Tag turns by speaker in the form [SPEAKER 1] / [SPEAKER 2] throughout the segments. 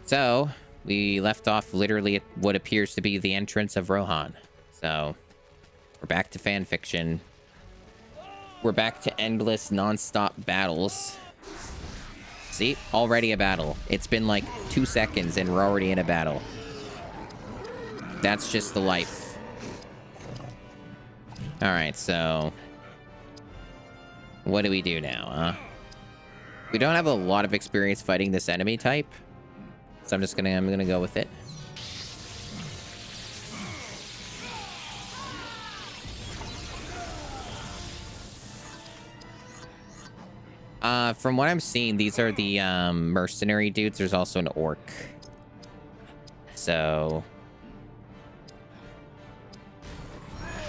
[SPEAKER 1] So, we left off literally at what appears to be the entrance of Rohan. So, we're back to fan fiction. We're back to endless, non-stop battles. See? Already a battle. It's been like 2 seconds and we're already in a battle. That's just the life. Alright, so... what do we do now, huh? We don't have a lot of experience fighting this enemy type. So I'm gonna go with it. From what I'm seeing, these are the mercenary dudes. There's also an orc. So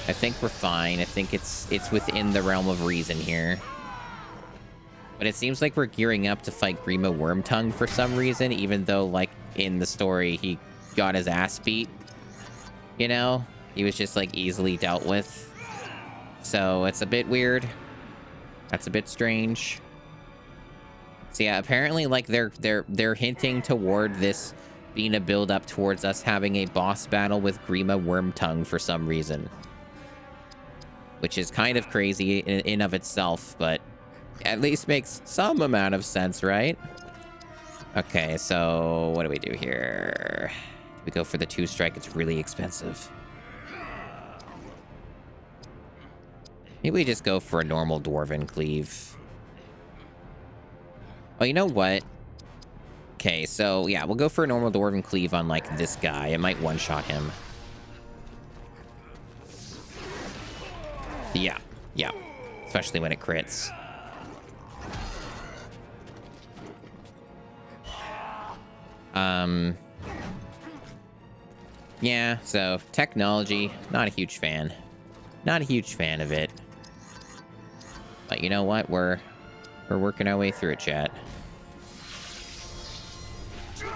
[SPEAKER 1] I think we're fine. I think it's within the realm of reason here. But it seems like we're gearing up to fight Grima Wormtongue for some reason, even though, like, in the story, he got his ass beat. You know? He was just, like, easily dealt with. So, it's a bit weird. That's a bit strange. So, yeah, apparently, like, they're hinting toward this being a build-up towards us having a boss battle with Grima Wormtongue for some reason. Which is kind of crazy in of itself, but... at least makes some amount of sense, right? Okay, so what do we do here? We go for the 2-strike. It's really expensive. Maybe we just go for a normal Dwarven Cleave. Oh, you know what? Okay, so yeah, we'll go for a normal Dwarven Cleave on, like, this guy. It might one-shot him. Yeah, yeah. Especially when it crits. Yeah, so technology, not a huge fan. Not a huge fan of it. But you know what? We're working our way through it, chat. It'd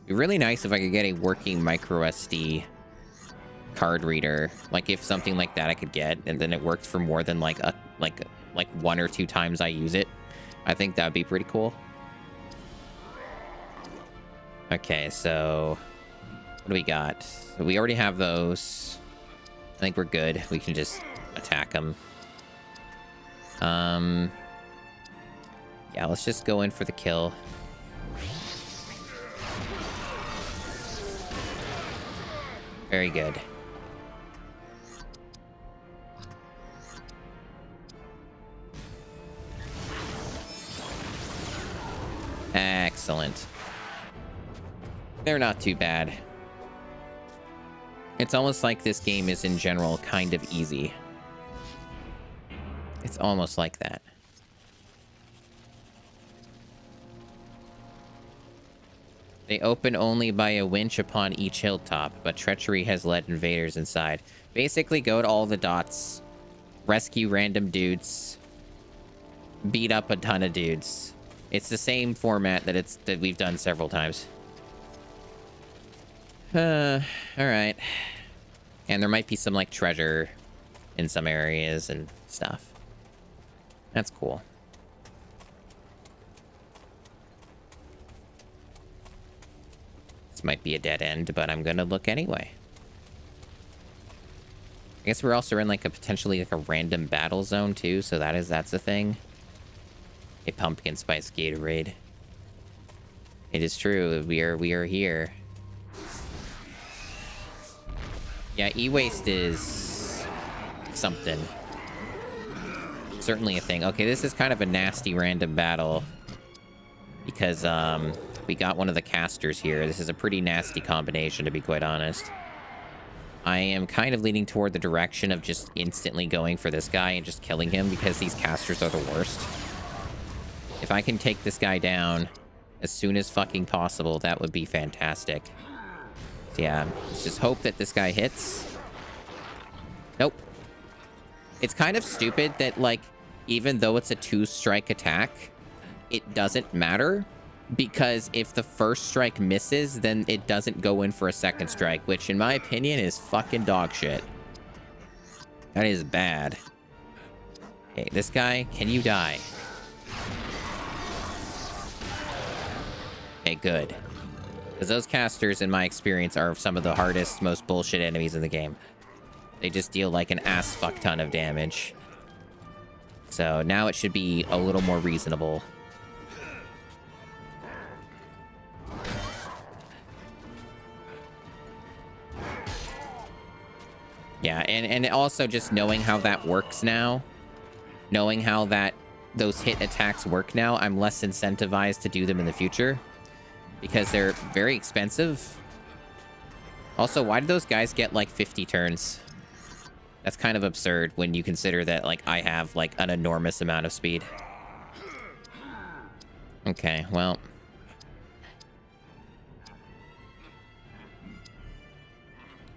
[SPEAKER 1] be really nice if I could get a working micro SD card reader. Like if something like that I could get, and then it worked for more than like 1 or 2 times I use it. I think that'd be pretty cool. Okay, so what do we got? So we already have those. I think we're good. We can just attack them. Yeah, let's just go in for the kill. Very good. Excellent. They're not too bad. It's almost like this game is in general kind of easy. It's almost like that. They open only by a winch upon each hilltop, but treachery has led invaders inside. Basically, go to all the dots, rescue random dudes, beat up a ton of dudes. It's the same format that we've done several times. All right. And there might be some, like, treasure in some areas and stuff. That's cool. This might be a dead end, but I'm gonna look anyway. I guess we're also in, like, a potentially, like, a random battle zone, too, so that's a thing. A pumpkin spice Gatorade. It is true. We are here. Yeah, e-waste is something. Certainly a thing. Okay, this is kind of a nasty random battle because we got one of the casters here. This is a pretty nasty combination, to be quite honest. I am kind of leaning toward the direction of just instantly going for this guy and just killing him because these casters are the worst. If I can take this guy down as soon as fucking possible, that would be fantastic. So yeah, let's just hope that this guy hits. Nope. It's kind of stupid that, like, even though it's a 2-strike attack, it doesn't matter. Because if the first strike misses, then it doesn't go in for a second strike, which in my opinion is fucking dog shit. That is bad. Okay, this guy, can you die? Okay, good. Because those casters, in my experience, are some of the hardest, most bullshit enemies in the game. They just deal like an ass fuck ton of damage. So now it should be a little more reasonable. Yeah, and also just knowing how that works now, knowing how those hit attacks work now, I'm less incentivized to do them in the future because they're very expensive. Also, why did those guys get like 50 turns? That's kind of absurd when you consider that like I have like an enormous amount of speed. Okay, well.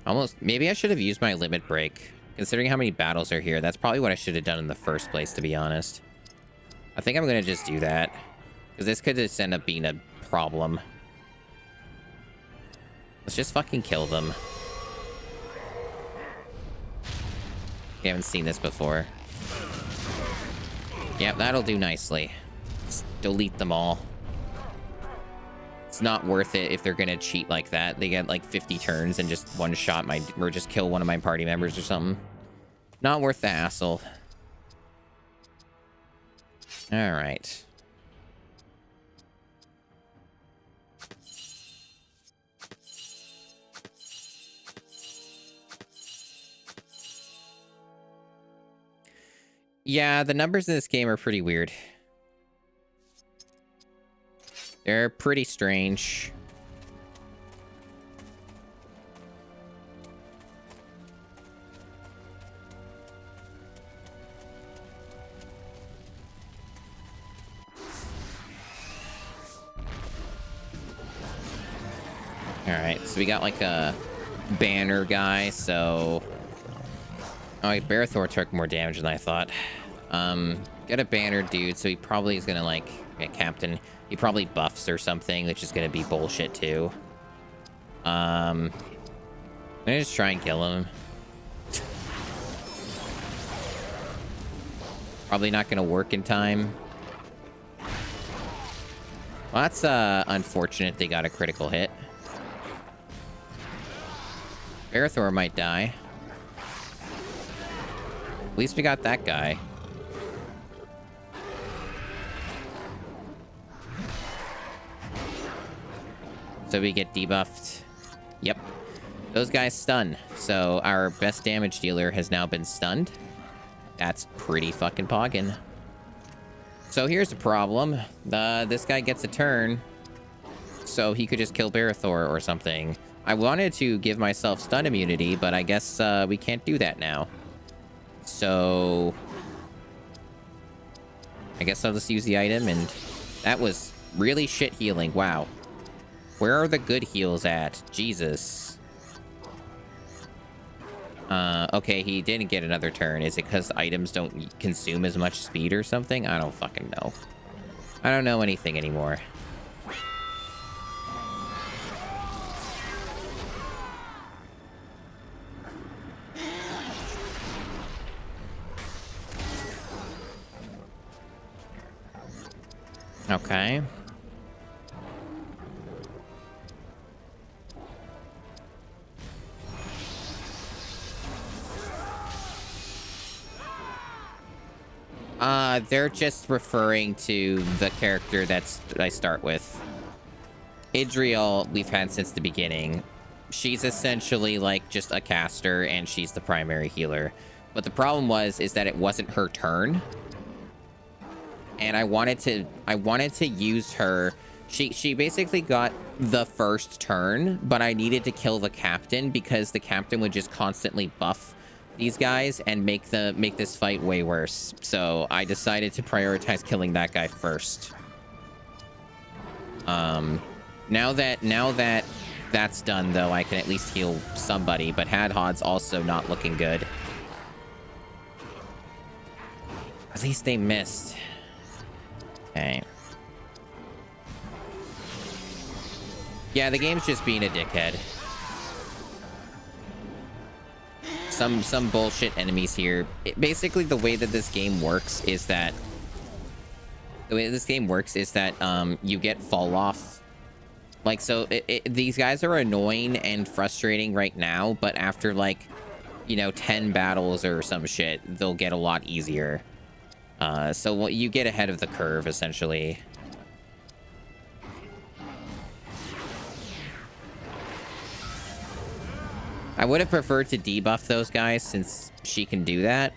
[SPEAKER 1] Almost, maybe I should have used my limit break. Considering how many battles are here, that's probably what I should have done in the first place, to be honest. I think I'm going to just do that. Because this could just end up being a problem. Let's just fucking kill them. We haven't seen this before. Yep, that'll do nicely. Just delete them all. It's not worth it if they're gonna cheat like that. They get like 50 turns and just one shot or just kill one of my party members or something. Not worth the hassle. All right. Yeah, the numbers in this game are pretty weird. They're pretty strange. Alright, so we got like a banner guy, so... Oh, Barathor took more damage than I thought. Got a banner dude, so he probably is gonna like... get captain. He probably buffs or something, which is gonna be bullshit too. I'm gonna just try and kill him. Probably not gonna work in time. Well, that's unfortunate they got a critical hit. Barathor might die. At least we got that guy. So we get debuffed. Yep. Those guys stun. So our best damage dealer has now been stunned. That's pretty fucking poggin. So here's the problem. This guy gets a turn. So he could just kill Barathor or something. I wanted to give myself stun immunity, but I guess we can't do that now. So I guess I'll just use the item, and that was really shit healing. Wow. Where are the good heals at? Jesus. Okay, he didn't get another turn. Is it because items don't consume as much speed or something? I don't fucking know. I don't know anything anymore. Okay. They're just referring to the character I start with. Idriel, we've had since the beginning. She's essentially like just a caster, and she's the primary healer. But the problem is that it wasn't her turn. And I wanted to use her. She basically got the first turn, but I needed to kill the captain because the captain would just constantly buff these guys and make this fight way worse. So I decided to prioritize killing that guy first. Now that that's done, though, I can at least heal somebody, but Hadhod's also not looking good. At least they missed. Okay. Yeah, the game's just being a dickhead. Some bullshit enemies here. Basically, the way that this game works is that you get fall off Like, so these guys are annoying and frustrating right now, but after, like, you know, 10 battles or some shit, they'll get a lot easier. So you get ahead of the curve, essentially. I would have preferred to debuff those guys since she can do that.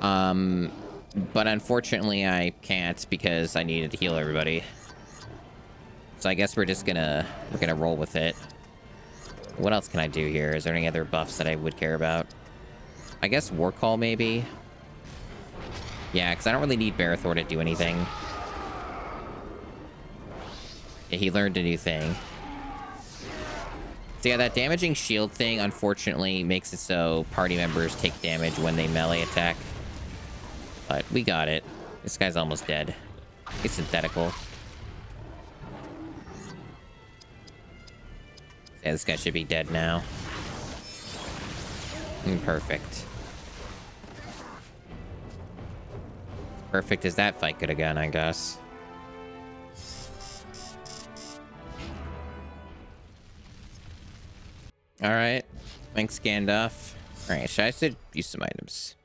[SPEAKER 1] But unfortunately I can't because I needed to heal everybody. So I guess we're gonna roll with it. What else can I do here? Is there any other buffs that I would care about? I guess War Call, maybe? Yeah, because I don't really need Barathor to do anything. Yeah, he learned a new thing. So yeah, that damaging shield thing, unfortunately, makes it so party members take damage when they melee attack. But we got it. This guy's almost dead. He's synthetical. Yeah, this guy should be dead now. Perfect. Perfect as that fight could have gone, I guess. Alright. Thanks, Gandalf. Alright, should I still use some items?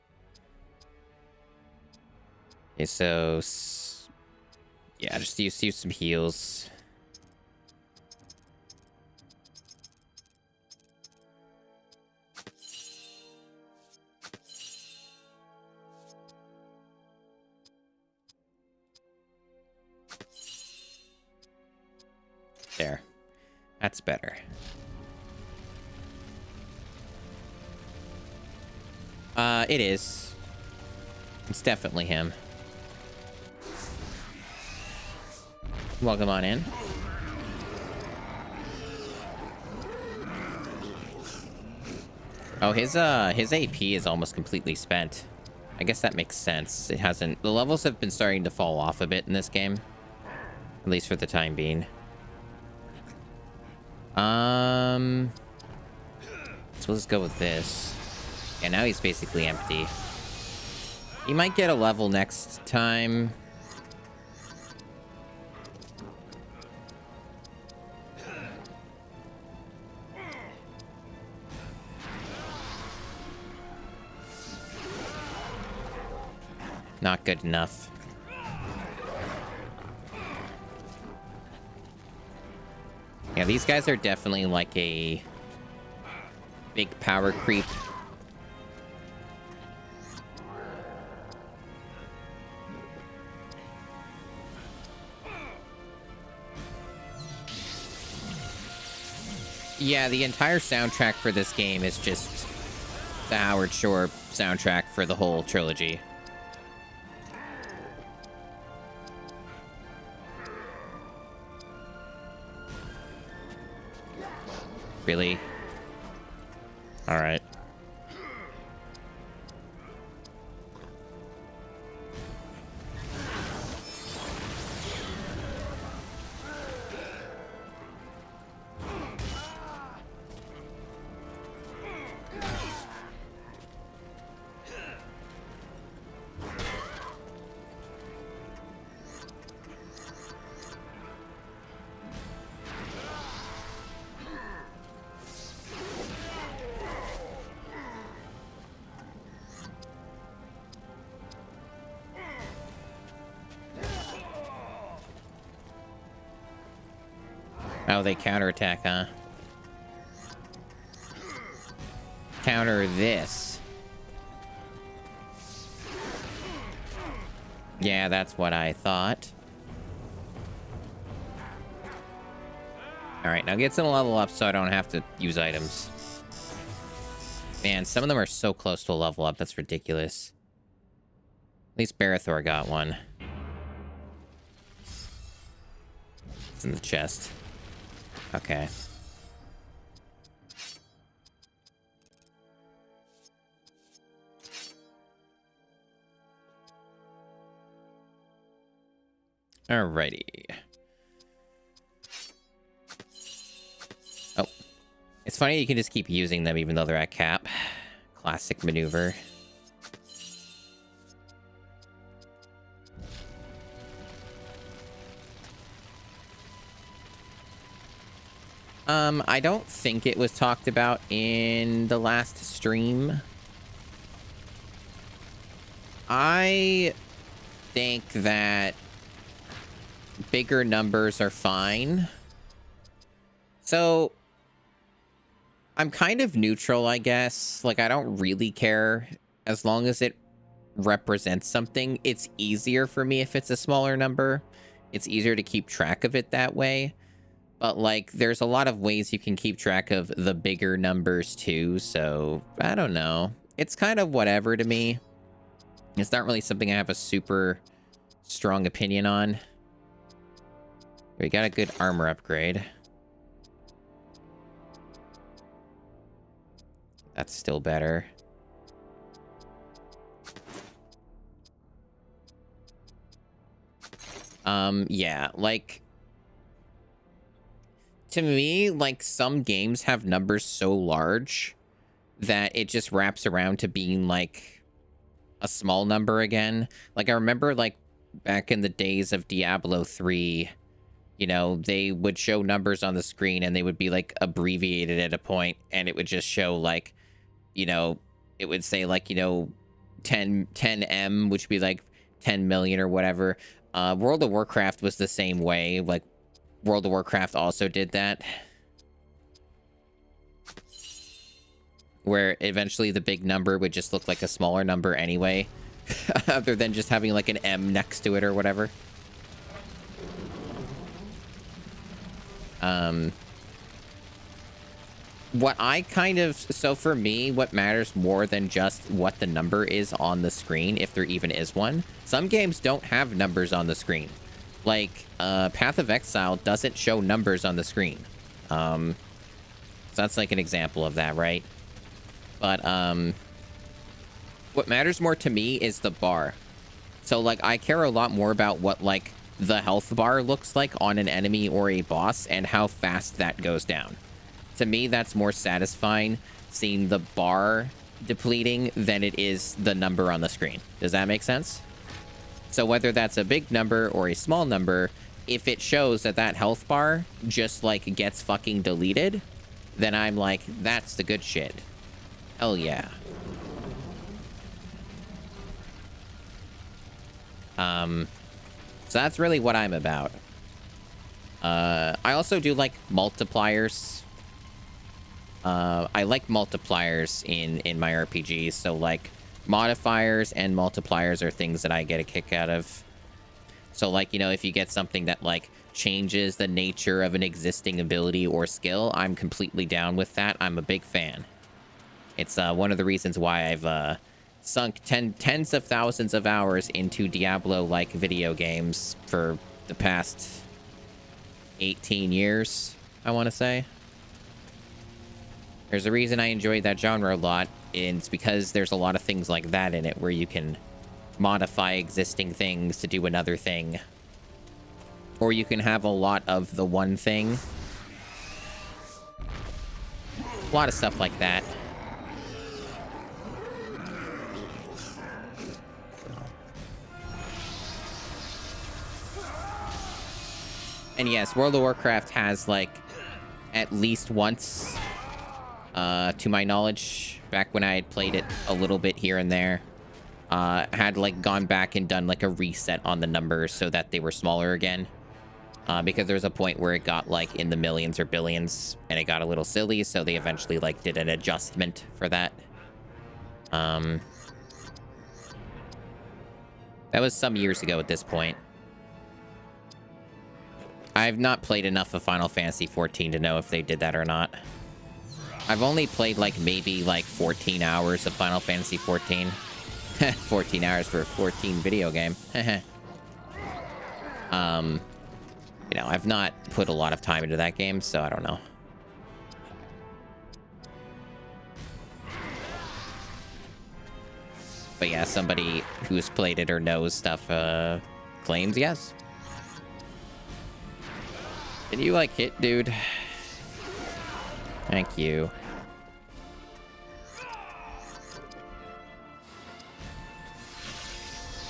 [SPEAKER 1] Okay, so... yeah, just use some heals. There. That's better. It is. It's definitely him. Welcome on in. Oh, his AP is almost completely spent. I guess that makes sense. It hasn't... the levels have been starting to fall off a bit in this game. At least for the time being. So let's go with this. Yeah, now he's basically empty. He might get a level next time. Not good enough. Yeah, these guys are definitely like a big power creep. Yeah, the entire soundtrack for this game is just the Howard Shore soundtrack for the whole trilogy. Really? All right. Oh, they counterattack, huh? Counter this. Yeah, that's what I thought. Alright, now get some level up so I don't have to use items. Man, some of them are so close to a level up. That's ridiculous. At least Barathor got one. It's in the chest. Okay. Alrighty. Oh. It's funny you can just keep using them even though they're at cap. Classic maneuver. I don't think it was talked about in the last stream. I think that bigger numbers are fine. So I'm kind of neutral, I guess. Like, I don't really care as long as it represents something. It's easier for me if it's a smaller number. It's easier to keep track of it that way. But, like, there's a lot of ways you can keep track of the bigger numbers, too. So, I don't know. It's kind of whatever to me. It's not really something I have a super strong opinion on. We got a good armor upgrade. That's still better. Yeah, like... To me, like, some games have numbers so large that it just wraps around to being, like, a small number again. Like, I remember, like, back in the days of Diablo 3, you know, they would show numbers on the screen and they would be, like, abbreviated at a point, and it would just show, like, you know, it would say, like, you know, 10M, which would be, like, 10 million or whatever. World of Warcraft was the same way. Like, World of Warcraft also did that. Where eventually the big number would just look like a smaller number anyway. Other than just having like an M next to it or whatever. What I kind of... So for me, what matters more than just what the number is on the screen, if there even is one. Some games don't have numbers on the screen. Like, Path of Exile doesn't show numbers on the screen. So that's like an example of that, right? But, what matters more to me is the bar. So, like, I care a lot more about what, like, the health bar looks like on an enemy or a boss and how fast that goes down. To me, that's more satisfying, seeing the bar depleting, than it is the number on the screen. Does that make sense? So whether that's a big number or a small number, if it shows that that health bar just, like, gets fucking deleted, then I'm like, that's the good shit. Hell yeah. So that's really what I'm about. I also do like multipliers. I like multipliers in my RPGs, so like modifiers and multipliers are things that I get a kick out of. So like, you know, if you get something that like changes the nature of an existing ability or skill, I'm completely down with that. I'm a big fan. It's one of the reasons why I've sunk tens of thousands of hours into Diablo-like video games for the past 18 years, I want to say. There's a reason I enjoyed that genre a lot, and it's because there's a lot of things like that in it where you can modify existing things to do another thing. Or you can have a lot of the one thing. A lot of stuff like that. And yes, World of Warcraft has, like, at least once, to my knowledge, back when I had played it a little bit here and there, had, like, gone back and done, like, a reset on the numbers so that they were smaller again. Because there was a point where it got, like, in the millions or billions, and it got a little silly, so they eventually, like, did an adjustment for that. That was some years ago at this point. I've not played enough of Final Fantasy XIV to know if they did that or not. I've only played, like, maybe, like, 14 hours of Final Fantasy XIV. 14 hours for a 14 video game. You know, I've not put a lot of time into that game, so I don't know. But yeah, somebody who's played it or knows stuff, claims yes. Can you, like, hit, dude? Thank you.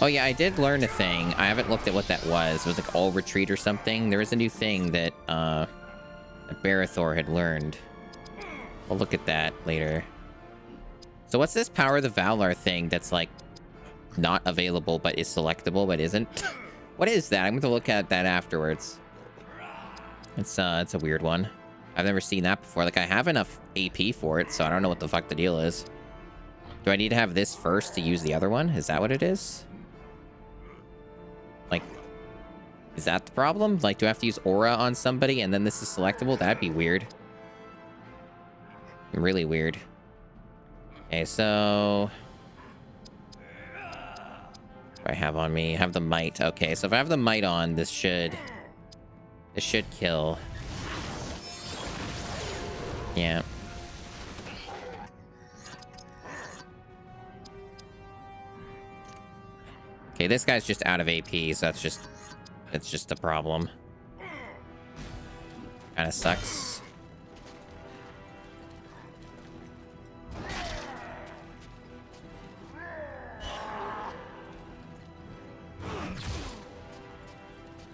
[SPEAKER 1] Oh, yeah, I did learn a thing. I haven't looked at what that was. It was, like, all retreat or something. There was a new thing that, that Barathor had learned. We'll look at that later. So what's this Power of the Valar thing that's, like, not available but is selectable but isn't? What is that? I'm going to look at that afterwards. It's a weird one. I've never seen that before. Like, I have enough AP for it, so I don't know what the fuck the deal is. Do I need to have this first to use the other one? Is that what it is? Like, is that the problem? Like, do I have to use Aura on somebody and then this is selectable? That'd be weird. Really weird. Okay, so... what do I have on me? I have the Might. Okay, so if I have the Might on, this should kill. Yeah. Okay, this guy's just out of AP, so that's just a problem. Kind of sucks.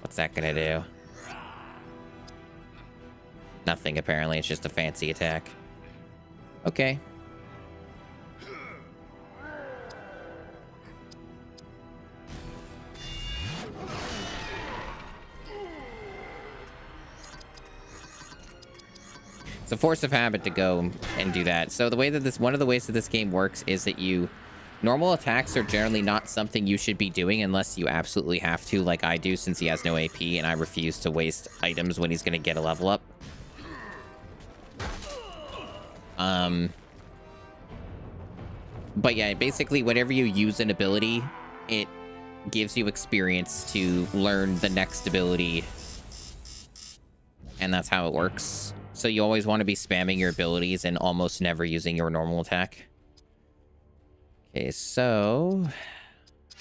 [SPEAKER 1] What's that gonna do? Nothing, apparently. It's just a fancy attack. Okay. It's a force of habit to go and do that. So the way that one of the ways that this game works is that normal attacks are generally not something you should be doing unless you absolutely have to, like I do, since he has no AP and I refuse to waste items when he's going to get a level up. But yeah, basically whenever you use an ability, it gives you experience to learn the next ability. And that's how it works. So you always want to be spamming your abilities and almost never using your normal attack. Okay, so...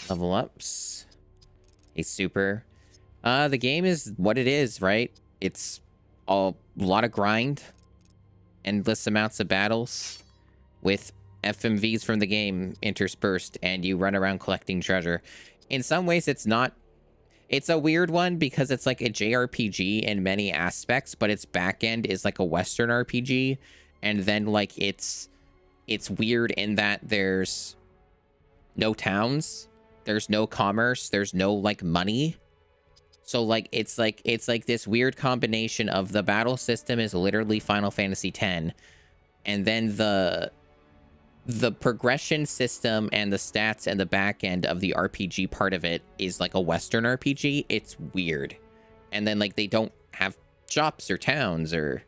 [SPEAKER 1] level ups. A super. The game is what it is, right? It's a lot of grind. Endless amounts of battles. With FMVs from the game interspersed. And you run around collecting treasure. In some ways, it's not... it's a weird one because it's like a JRPG in many aspects, but its back end is like a Western RPG. And then like it's weird in that there's no towns, there's no commerce, there's no like money. So like it's like this weird combination of the battle system is literally Final Fantasy X, and then the progression system and the stats and the back end of the RPG part of it is like a Western RPG. It's weird. And then like they don't have shops or towns or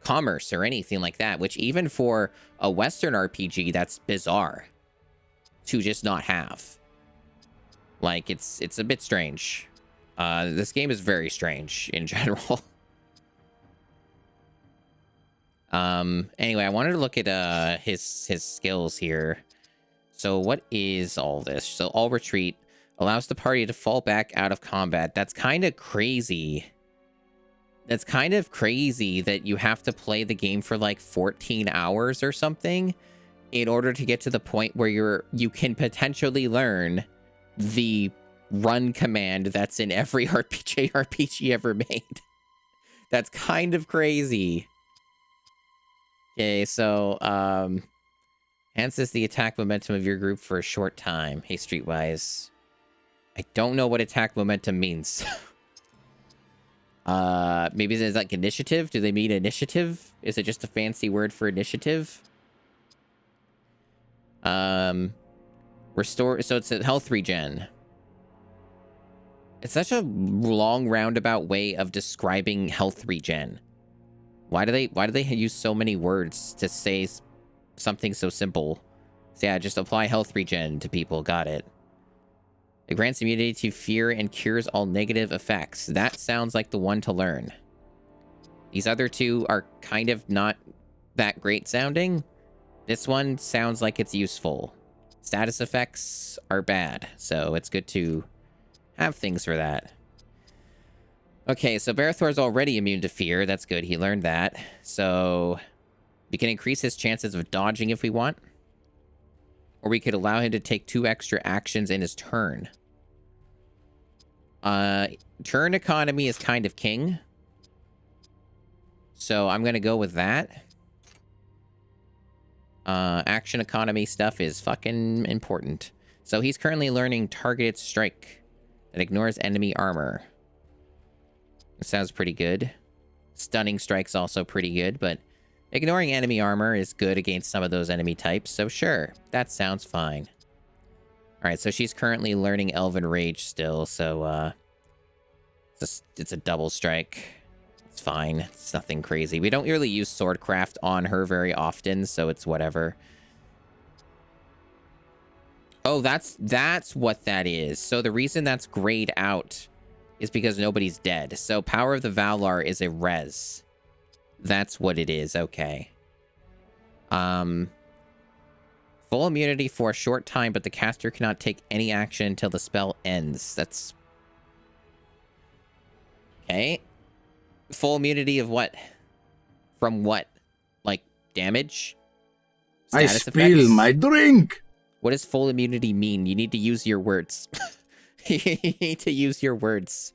[SPEAKER 1] commerce or anything like that, which even for a Western RPG, that's bizarre to just not have. Like it's a bit strange. This game is very strange in general. Anyway, I wanted to look at his skills here. So what is all this? So all retreat allows the party to fall back out of combat. That's kind of crazy. That's kind of crazy that you have to play the game for like 14 hours or something in order to get to the point where you can potentially learn the run command that's in every RPG ever made. That's kind of crazy. Okay, so, enhances the attack momentum of your group for a short time. Hey, Streetwise. I don't know what attack momentum means. Maybe it's like initiative? Do they mean initiative? Is it just a fancy word for initiative? Restore, so it's a health regen. It's such a long roundabout way of describing health regen. Why do they use so many words to say something so simple? So yeah, just apply health regen to people. Got it. It grants immunity to fear and cures all negative effects. That sounds like the one to learn. These other two are kind of not that great sounding. This one sounds like it's useful. Status effects are bad, so it's good to have things for that. Okay, so Barathor's already immune to fear. That's good. He learned that. So we can increase his chances of dodging if we want. Or we could allow him to take 2 extra actions in his turn. Turn economy is kind of king. So I'm gonna go with that. Action economy stuff is fucking important. So he's currently learning targeted strike that ignores enemy armor. It sounds pretty good. Stunning strike's also pretty good, but ignoring enemy armor is good against some of those enemy types, so sure, that sounds fine. Alright, so she's currently learning Elven Rage still, so, it's a double strike. It's fine. It's nothing crazy. We don't really use Swordcraft on her very often, so it's whatever. Oh, that's what that is. So the reason that's grayed out is because nobody's dead. So Power of the Valar is a res. That's what it is. Okay. Full immunity for a short time, but the caster cannot take any action until the spell ends. That's... Okay. Full immunity of what? From what? Like, damage?
[SPEAKER 2] Status I spill effects? My drink!
[SPEAKER 1] What does full immunity mean? You need to use your words. You need to use your words.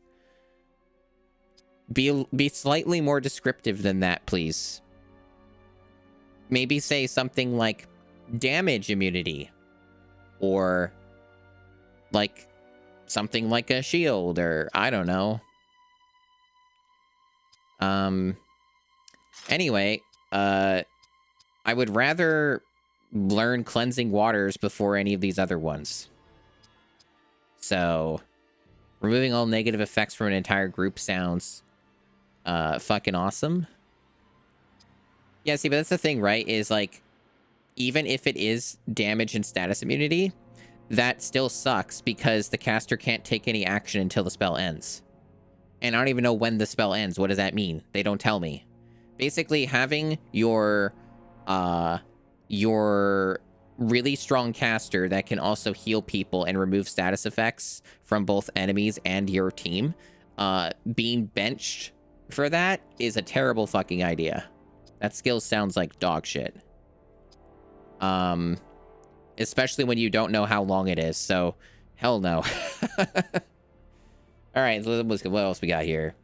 [SPEAKER 1] Be slightly more descriptive than that, please. Maybe say something like damage immunity. Or like something like a shield, or I don't know. Anyway, I would rather learn Cleansing Waters before any of these other ones. So, removing all negative effects from an entire group sounds fucking awesome. Yeah, see, but that's the thing, right? Is like, even if it is damage and status immunity, that still sucks because the caster can't take any action until the spell ends. And I don't even know when the spell ends. What does that mean? They don't tell me. Basically, having your really strong caster that can also heal people and remove status effects from both enemies and your team, being benched for that is a terrible fucking idea. That skill sounds like dog shit. Especially when you don't know how long it is, so hell no. Alright, what else we got here?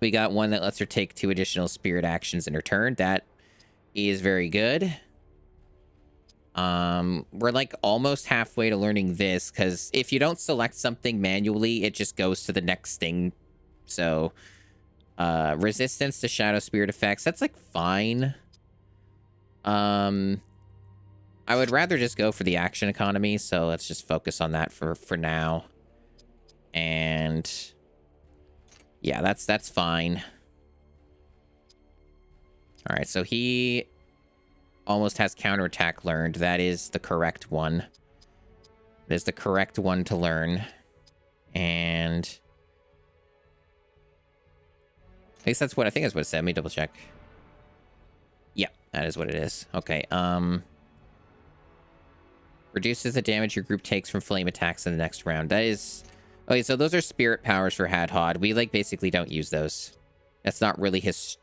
[SPEAKER 1] We got one that lets her take 2 additional spirit actions in her turn. That is very good. We're like almost halfway to learning this, because if you don't select something manually, it just goes to the next thing. So, resistance to shadow spirit effects, that's like fine. I would rather just go for the action economy, so let's just focus on that for now. And yeah, that's fine. All right, so he almost has counterattack learned. That is the correct one. That is the correct one to learn. And at least that's what I think is what it said. Let me double check. Yeah, that is what it is. Okay. Reduces the damage your group takes from flame attacks in the next round. That is... Okay, so those are spirit powers for Hadhod. We, like, basically don't use those. That's not really his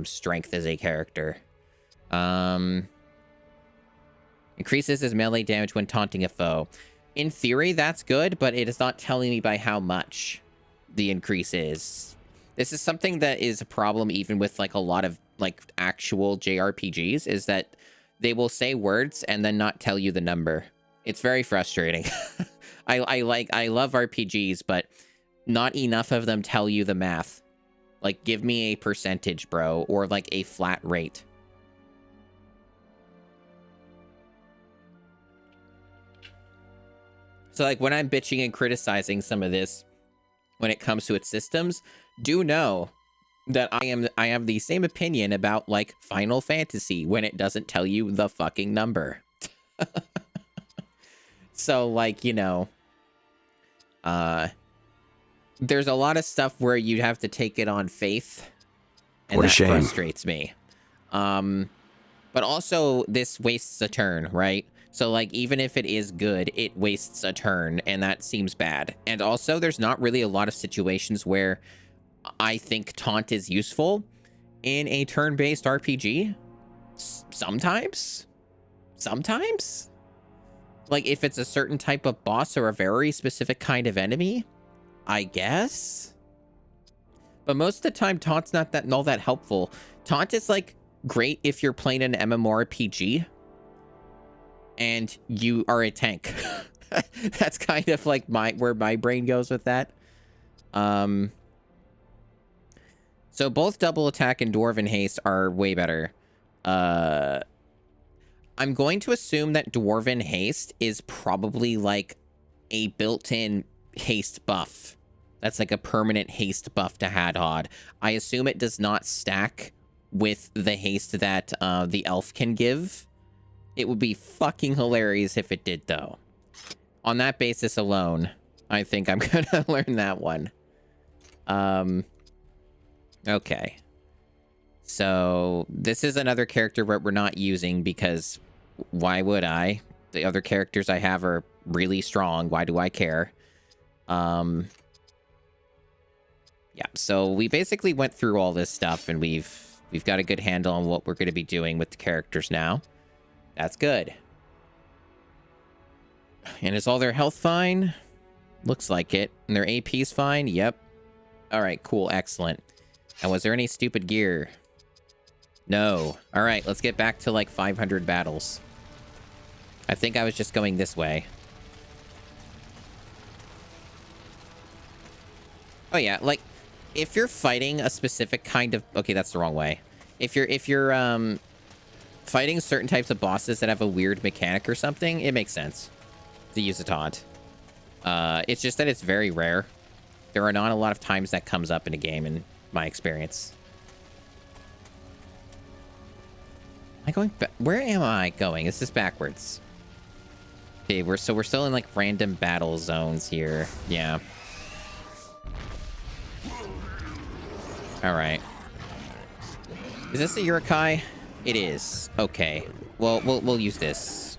[SPEAKER 1] strength as a character. Increases his melee damage when taunting a foe. In theory, that's good, but it is not telling me by how much the increase is. This is something that is a problem even with, like, a lot of, like, actual JRPGs, is that they will say words and then not tell you the number. It's very frustrating. I love RPGs, but not enough of them tell you the math. Like, give me a percentage, bro, or like a flat rate. So like when I'm bitching and criticizing some of this when it comes to its systems, do know that I have the same opinion about like Final Fantasy when it doesn't tell you the fucking number. So like, you know, there's a lot of stuff where you have to take it on faith, and that frustrates me. But also this wastes a turn, right? So like even if it is good, it wastes a turn, and that seems bad. And also there's not really a lot of situations where I think taunt is useful in a turn-based RPG. Sometimes. Like if it's a certain type of boss or a very specific kind of enemy, I guess. But most of the time, taunt's not all that helpful. Taunt is like great if you're playing an MMORPG and you are a tank. That's kind of like where my brain goes with that. So both double attack and dwarven haste are way better. I'm going to assume that dwarven haste is probably like a built-in haste buff. That's like a permanent haste buff to Hadhod. I assume it does not stack with the haste that the elf can give. It would be fucking hilarious if it did, though. On that basis alone, I think I'm gonna learn that one. Okay. So this is another character that we're not using because why would I? The other characters I have are really strong. Why do I care? Yeah, so we basically went through all this stuff, and we've got a good handle on what we're going to be doing with the characters now. That's good. And is all their health fine? Looks like it. And their AP's fine? Yep. All right, cool, excellent. And was there any stupid gear? No. All right, let's get back to like 500 battles. I think I was just going this way. Oh yeah, like if you're fighting a specific kind of... Okay, that's the wrong way. If you're fighting certain types of bosses that have a weird mechanic or something, it makes sense to use a taunt. It's just that it's very rare. There are not a lot of times that comes up in a game, in my experience. Am I going back? Where am I going? This is backwards. Okay, we're still in like random battle zones here. Yeah. All right. Is this a Urukai? It is. Okay. Well, we'll use this.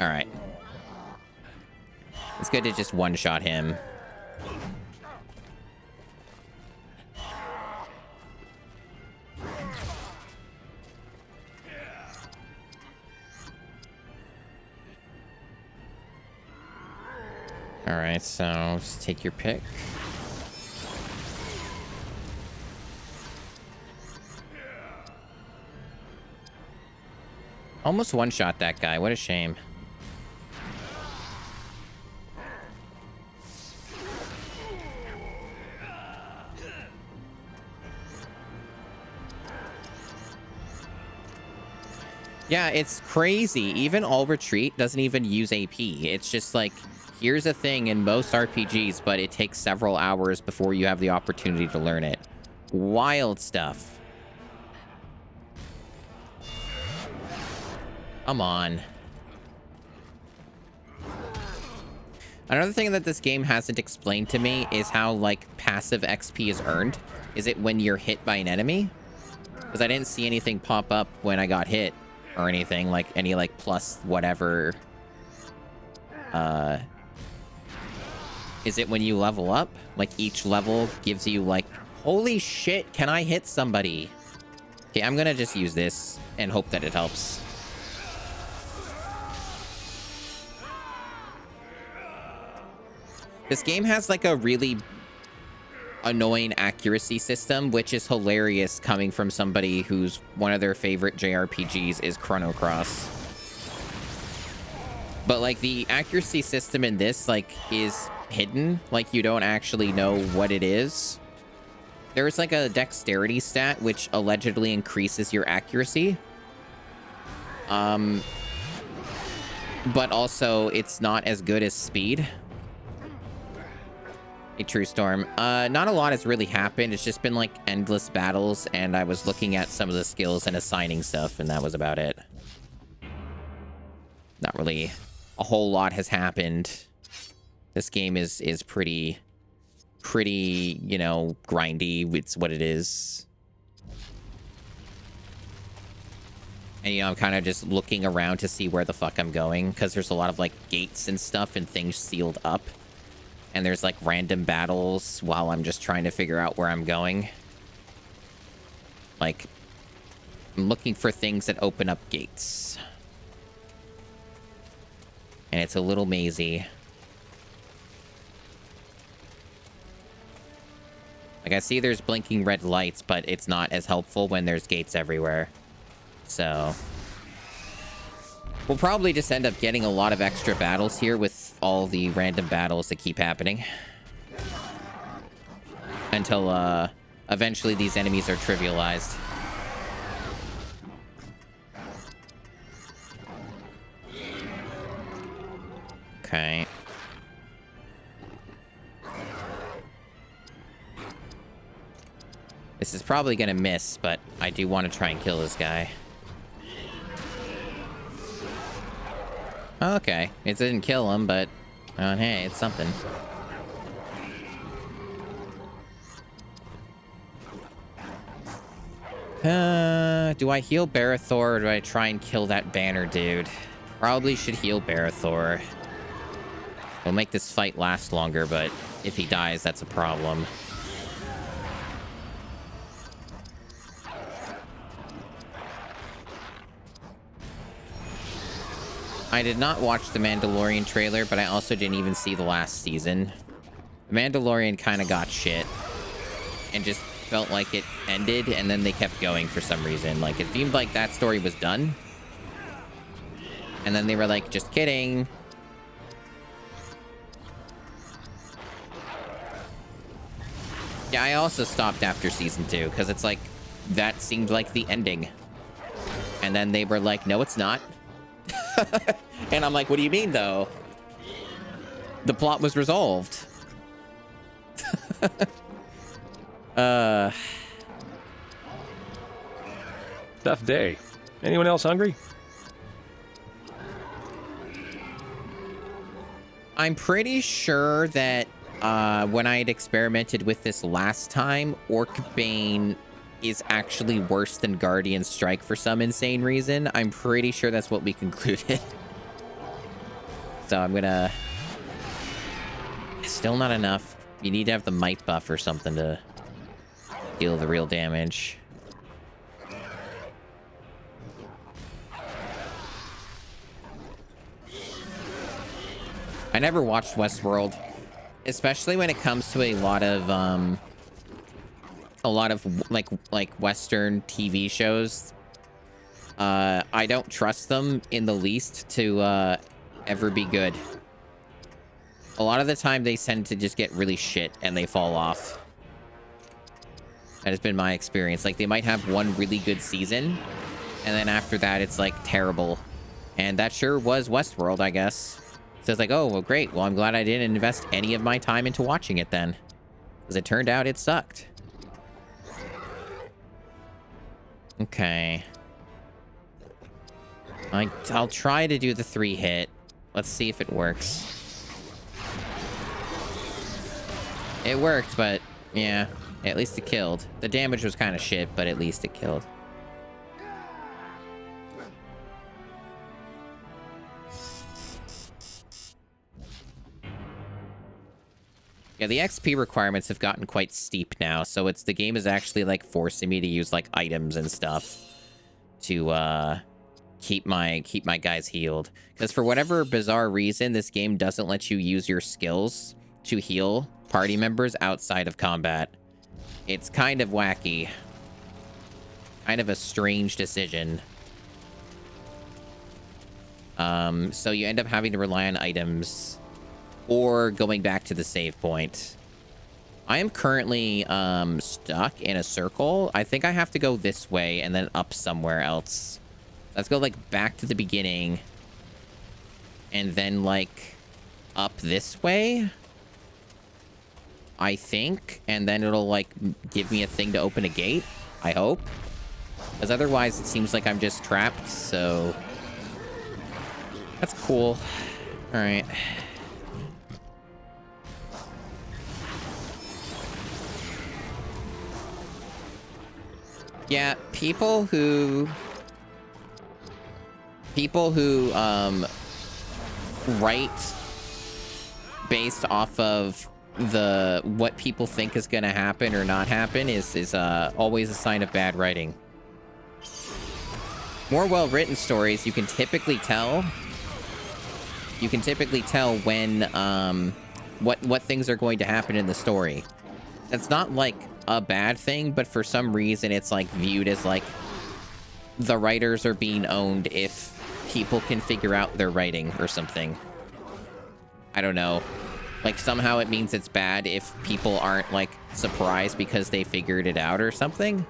[SPEAKER 1] All right. It's good to just one-shot him. All right, so just take your pick. Almost one-shot that guy. What a shame. Yeah, it's crazy. Even All Retreat doesn't even use AP. It's just like, here's a thing in most RPGs, but it takes several hours before you have the opportunity to learn it. Wild stuff. Come on. Another thing that this game hasn't explained to me is how, like, passive XP is earned. Is it when you're hit by an enemy? Because I didn't see anything pop up when I got hit or anything, like any, like, plus whatever. Is it when you level up? Like, each level gives you, like, holy shit, can I hit somebody? Okay, I'm gonna just use this and hope that it helps. This game has, like, a really annoying accuracy system, which is hilarious coming from somebody whose one of their favorite JRPGs is Chrono Cross. But, like, the accuracy system in this, like, is hidden. Like, you don't actually know what it is. There's, like, a dexterity stat, which allegedly increases your accuracy. But also, it's not as good as speed. A true storm. Not a lot has really happened. It's just been like endless battles, and I was looking at some of the skills and assigning stuff, and that was about it. Not really a whole lot has happened. This game is pretty, you know, grindy. It's what it is. And, you know, I'm kind of just looking around to see where the fuck I'm going, because there's a lot of, like, gates and stuff and things sealed up. And there's, like, random battles while I'm just trying to figure out where I'm going. Like, I'm looking for things that open up gates. And it's a little mazy. Like, I see there's blinking red lights, but it's not as helpful when there's gates everywhere. So we'll probably just end up getting a lot of extra battles here with all the random battles that keep happening. Until, eventually these enemies are trivialized. Okay. This is probably gonna miss, but I do want to try and kill this guy. Okay, it didn't kill him, but hey, it's something. Do I heal Barathor or do I try and kill that banner dude? Probably should heal Barathor. It'll make this fight last longer, but if he dies, that's a problem. I did not watch the Mandalorian trailer, but I also didn't even see the last season. The Mandalorian kind of got shit and just felt like it ended, and then they kept going for some reason. Like, it seemed like that story was done. And then they were like, just kidding. Yeah, I also stopped after season 2, because it's like, that seemed like the ending. And then they were like, no, it's not. And I'm like, what do you mean, though? The plot was resolved.
[SPEAKER 3] Tough day. Anyone else hungry?
[SPEAKER 1] I'm pretty sure that when I had experimented with this last time, Orcbane is actually worse than Guardian Strike for some insane reason. I'm pretty sure that's what we concluded. So I'm gonna... Still not enough. You need to have the might buff or something to deal the real damage. I never watched Westworld, especially when it comes to a lot of like Western TV shows. I don't trust them in the least to ever be good. A lot of the time they tend to just get really shit and they fall off. That has been my experience. Like, they might have one really good season, and then after that it's like terrible. And that sure was Westworld, I guess. So it's like, oh, well, great. Well, I'm glad I didn't invest any of my time into watching it then, because it turned out it sucked. Okay. I'll try to do the 3-hit. Let's see if it works. It worked, but yeah, at least it killed. The damage was kind of shit, but at least it killed. Yeah, the XP requirements have gotten quite steep now, so the game is actually like forcing me to use like items and stuff to keep my guys healed. Because for whatever bizarre reason, this game doesn't let you use your skills to heal party members outside of combat. It's kind of wacky. Kind of a strange decision. So you end up having to rely on items or going back to the save point. I am currently stuck in a circle. I think I have to go this way and then up somewhere else. Let's go like back to the beginning and then like up this way, I think, and then it'll like give me a thing to open a gate, I hope, because otherwise it seems like I'm just trapped. So that's cool. All right. Yeah, people who write based off of what people think is going to happen or not happen is always a sign of bad writing. More well-written stories, you can typically tell when what things are going to happen in the story. It's not like a bad thing, but for some reason it's like viewed as like the writers are being owned if people can figure out their writing or something. I don't know. Like somehow it means it's bad if people aren't like surprised because they figured it out or something.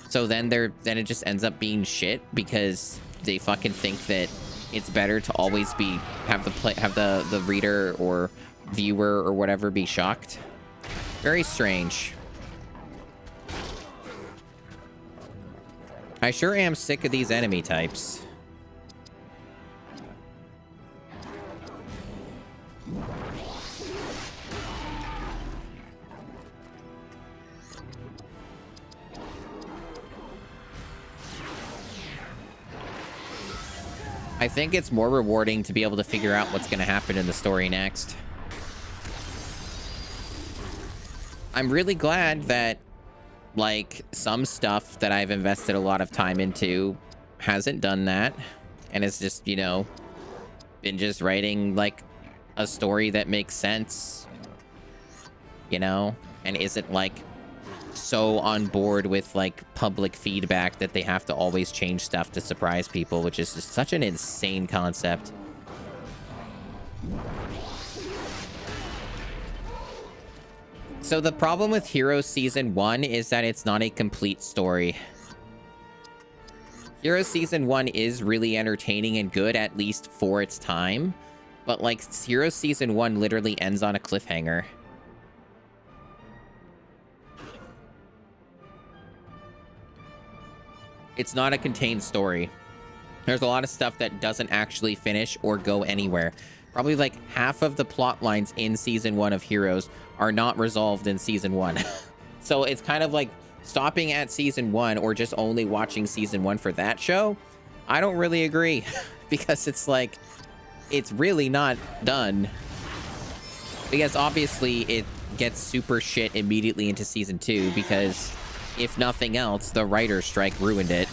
[SPEAKER 1] So then it just ends up being shit because they fucking think that it's better to always have the reader or viewer or whatever be shocked. Very strange. I sure am sick of these enemy types. I think it's more rewarding to be able to figure out what's going to happen in the story next. I'm really glad that, like, some stuff that I've invested a lot of time into hasn't done that. And it's just, you know, been just writing, like, a story that makes sense, you know, and isn't, like, so on board with, like, public feedback that they have to always change stuff to surprise people, which is just such an insane concept. So the problem with Heroes Season 1 is that it's not a complete story. Heroes Season 1 is really entertaining and good, at least for its time. But, like, Heroes Season 1 literally ends on a cliffhanger. It's not a contained story. There's a lot of stuff that doesn't actually finish or go anywhere. Probably like half of the plot lines in Season 1 of Heroes are not resolved in Season 1. So it's kind of like stopping at Season 1 or just only watching Season 1 for that show. I don't really agree because it's like, it's really not done. Because obviously it gets super shit immediately into Season 2 because if nothing else, the writer's strike ruined it.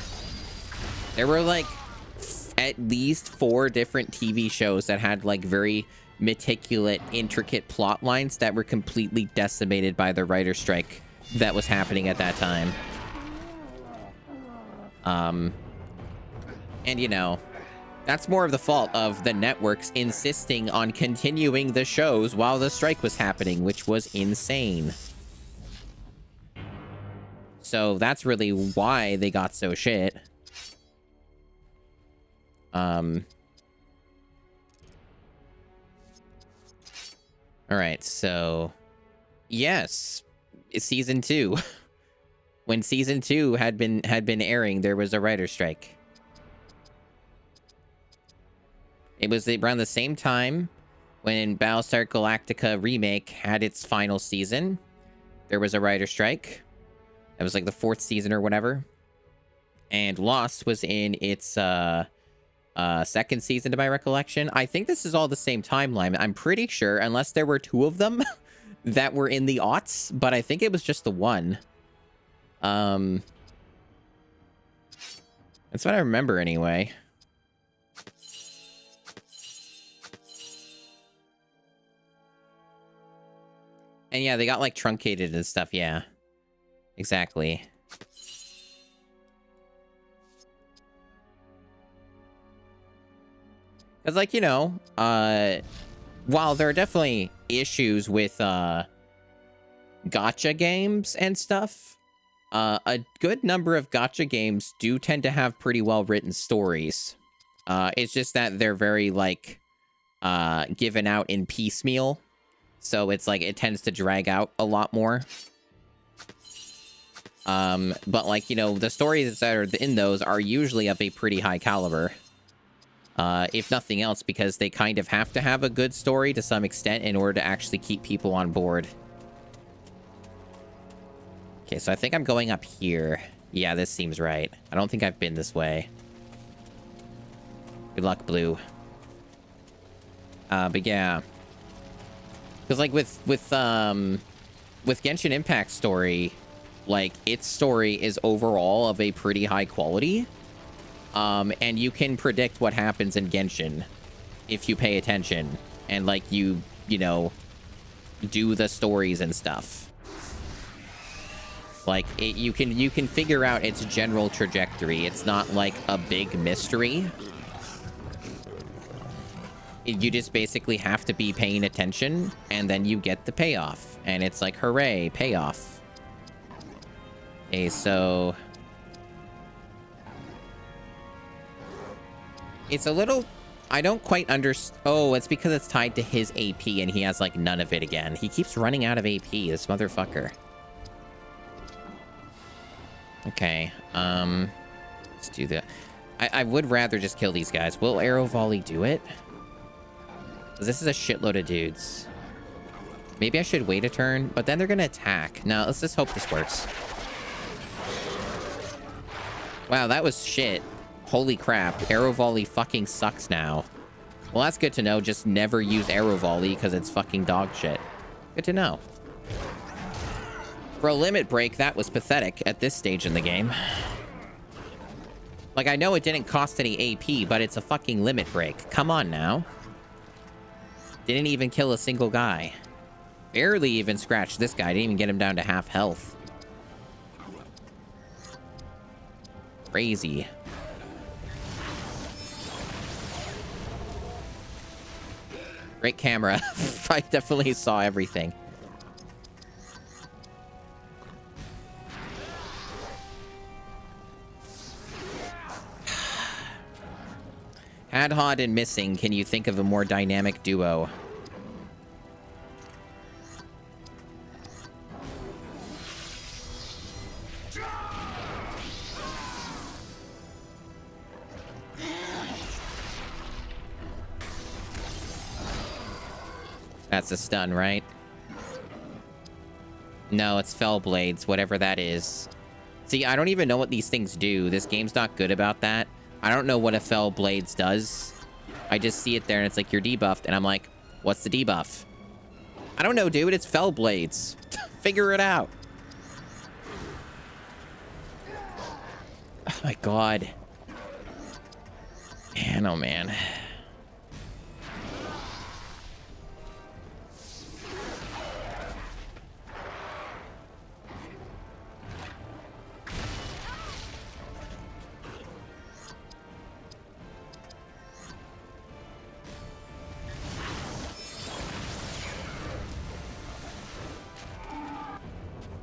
[SPEAKER 1] There were like at least 4 different TV shows that had like very meticulous, intricate plot lines that were completely decimated by the writer's strike that was happening at that time. And you know, that's more of the fault of the networks insisting on continuing the shows while the strike was happening, which was insane. So that's really why they got so shit. All right, so yes, Season 2. When Season 2 had been airing, there was a writer's strike. It was around the same time when Battlestar Galactica Remake had its final season. There was a writer's strike. That was like the 4th season or whatever. And Lost was in its 2nd season to my recollection. I think this is all the same timeline. I'm pretty sure, unless there were 2 of them that were in the aughts, but I think it was just the one. That's what I remember anyway. And yeah, they got like truncated and stuff, yeah. Exactly. Because, like, you know, while there are definitely issues with gacha games and stuff, a good number of gacha games do tend to have pretty well-written stories. It's just that they're very, like, given out in piecemeal. So it's like, it tends to drag out a lot more. But, like, you know, the stories that are in those are usually of a pretty high caliber. If nothing else, because they kind of have to have a good story to some extent in order to actually keep people on board. Okay, so I think I'm going up here. Yeah, this seems right. I don't think I've been this way. Good luck, Blue. But yeah. Because, like, with Genshin Impact's story, like, its story is overall of a pretty high quality. And you can predict what happens in Genshin if you pay attention and, like, you know, do the stories and stuff. Like, you can figure out its general trajectory. It's not like a big mystery. You just basically have to be paying attention, and then you get the payoff. And it's like, hooray, payoff. Okay, so... it's a little... I don't quite understand... oh, it's because it's tied to his AP, and he has, like, none of it again. He keeps running out of AP, this motherfucker. Okay, let's do that. I would rather just kill these guys. Will Arrow Volley do it? Because this is a shitload of dudes. Maybe I should wait a turn, but then they're gonna attack. No, let's just hope this works. Wow, that was shit. Holy crap, Arrow Volley fucking sucks now. Well, that's good to know. Just never use Arrow Volley because it's fucking dog shit. Good to know. For a limit break, that was pathetic at this stage in the game. Like, I know it didn't cost any AP, but it's a fucking limit break. Come on now. Didn't even kill a single guy. Barely even scratched this guy. Didn't even get him down to half health. Crazy. Great camera. I definitely saw everything. Hadhod and Missing, can you think of a more dynamic duo? That's a stun, right? No, it's Fell Blades, whatever that is. See, I don't even know what these things do. This game's not good about that. I don't know what a Fell Blades does. I just see it there and it's like, you're debuffed. And I'm like, what's the debuff? I don't know, dude. It's Fell Blades. Figure it out. Oh my god. Man, oh man.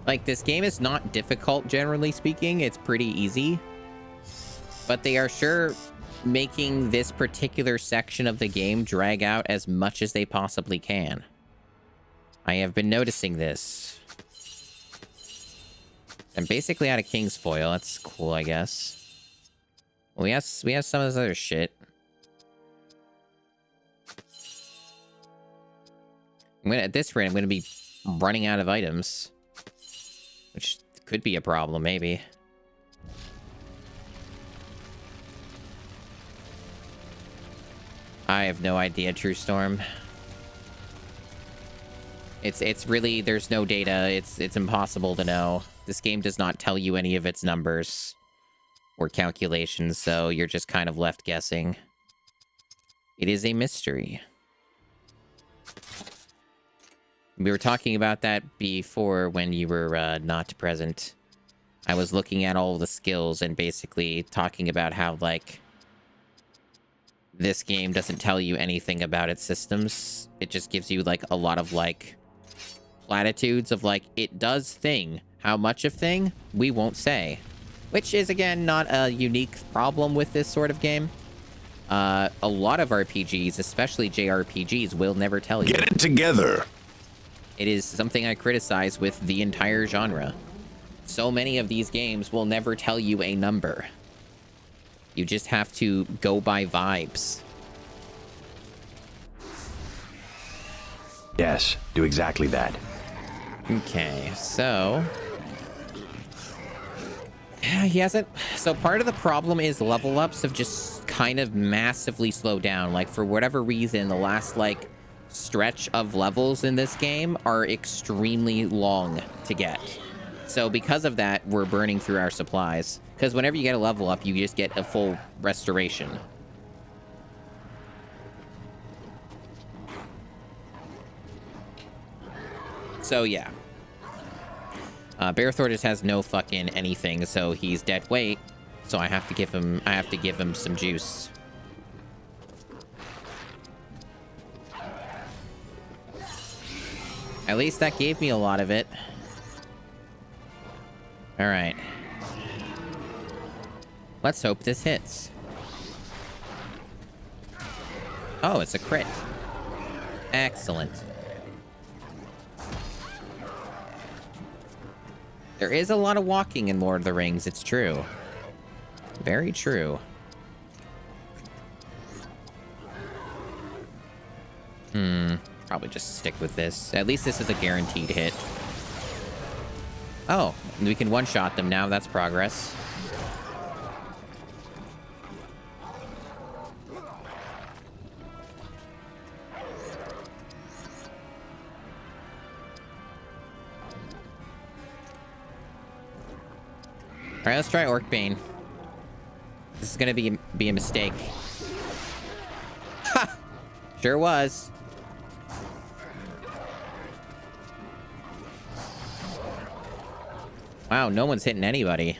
[SPEAKER 1] Like, this game is not difficult, generally speaking. It's pretty easy. But they are sure making this particular section of the game drag out as much as they possibly can. I have been noticing this. I'm basically out of King's Foil. That's cool, I guess. Well, we have some of this other shit. At this rate, I'm gonna be running out of items. Which could be a problem, maybe. I have no idea, True Storm. It's really, there's no data. It's impossible to know. This game does not tell you any of its numbers or calculations, so you're just kind of left guessing. It is a mystery. We were talking about that before when you were not present. I was looking at all the skills and basically talking about how, like, this game doesn't tell you anything about its systems. It just gives you, like, a lot of, like, platitudes of, like, it does thing. How much of thing? We won't say. Which is, again, not a unique problem with this sort of game. A lot of RPGs, especially JRPGs, will never tell you.
[SPEAKER 2] Get it together!
[SPEAKER 1] It is something I criticize with the entire genre. So many of these games will never tell you a number. You just have to go by vibes.
[SPEAKER 4] Yes, do exactly that.
[SPEAKER 1] Okay, so... yeah, he hasn't... so part of the problem is level ups have just kind of massively slowed down. Like, for whatever reason, the last, like, stretch of levels in this game are extremely long to get. So because of that, we're burning through our supplies. Because whenever you get a level up, you just get a full restoration. So yeah. Bearthor just has no fucking anything, so he's dead weight. So I have to give him some juice. At least that gave me a lot of it. All right. Let's hope this hits. Oh, it's a crit. Excellent. There is a lot of walking in Lord of the Rings, it's true. Very true. Probably just stick with this. At least this is a guaranteed hit. Oh, we can one-shot them now. That's progress. All right, let's try Orcbane. This is gonna be a mistake. Ha! Sure was. Wow, no one's hitting anybody.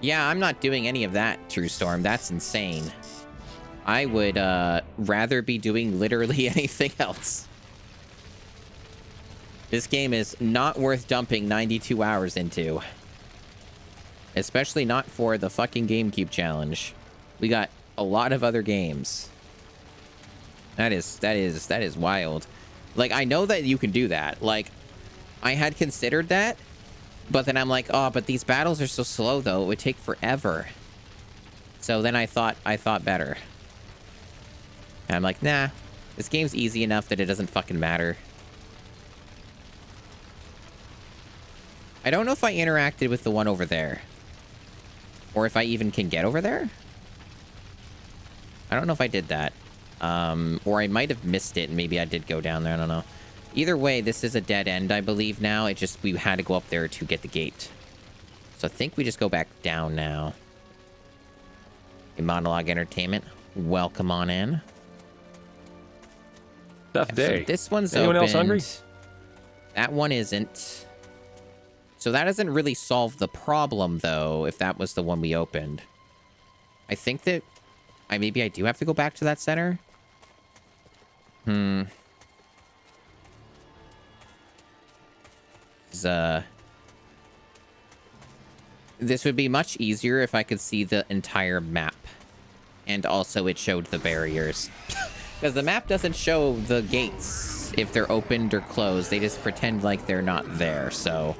[SPEAKER 1] Yeah, I'm not doing any of that, True Storm. That's insane. I would rather be doing literally anything else. This game is not worth dumping 92 hours into. Especially not for the fucking GameCube challenge. We got a lot of other games. That is wild. Like, I know that you can do that. Like, I had considered that, but then I'm like, oh, but these battles are so slow though. It would take forever. So then I thought better. And I'm like, nah, this game's easy enough that it doesn't fucking matter. I don't know if I interacted with the one over there. Or if I even can get over there. I don't know if I did that. Or I might have missed it and maybe I did go down there. I don't know. Either way, this is a dead end, I believe now. It just, we had to go up there to get the gate. So I think we just go back down now. A Monologue Entertainment. Welcome on in.
[SPEAKER 3] Tough day.
[SPEAKER 1] So this one's
[SPEAKER 3] Anyone
[SPEAKER 1] opened.
[SPEAKER 3] else hungry?
[SPEAKER 1] That one isn't. So that doesn't really solve the problem, though, if that was the one we opened. I think that maybe I do have to go back to that center. This would be much easier if I could see the entire map. And also it showed the barriers. Because the map doesn't show the gates if they're opened or closed. They just pretend like they're not there, so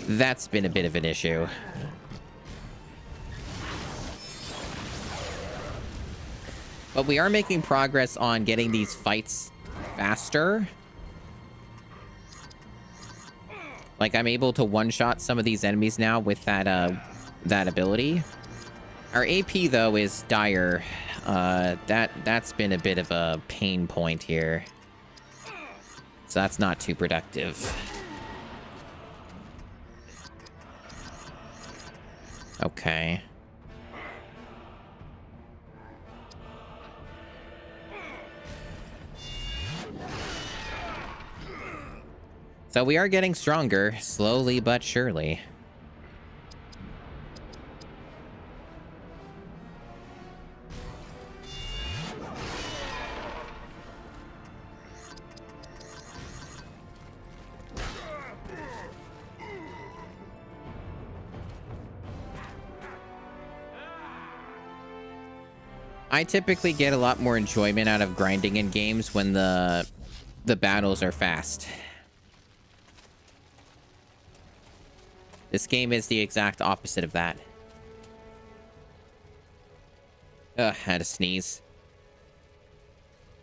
[SPEAKER 1] that's been a bit of an issue. But we are making progress on getting these fights faster. Like, I'm able to one-shot some of these enemies now with that ability. Our AP, though, is dire. That's been a bit of a pain point here. So that's not too productive. Okay. So we are getting stronger, slowly but surely. I typically get a lot more enjoyment out of grinding in games when the battles are fast. This game is the exact opposite of that. Ugh, had to sneeze.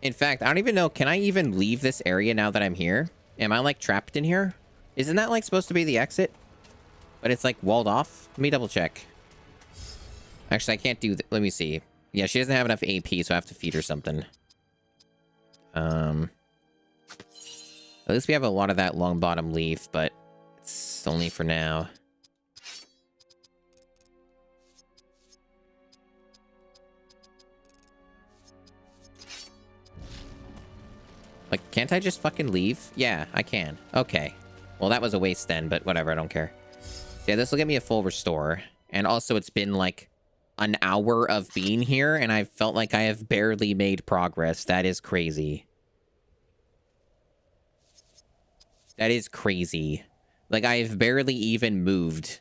[SPEAKER 1] In fact, I don't even know, can I even leave this area now that I'm here? Am I, like, trapped in here? Isn't that, like, supposed to be the exit? But it's, like, walled off? Let me double check. Actually, I can't do that. Let me see. Yeah, she doesn't have enough AP, so I have to feed her something. At least we have a lot of that long bottom leaf, but it's only for now. Like, can't I just fucking leave? Yeah, I can. Okay. Well, that was a waste then, but whatever, I don't care. Yeah, this will get me a full restore. And also, it's been like an hour of being here, and I felt like I have barely made progress. That is crazy. That is crazy. Like, I've barely even moved.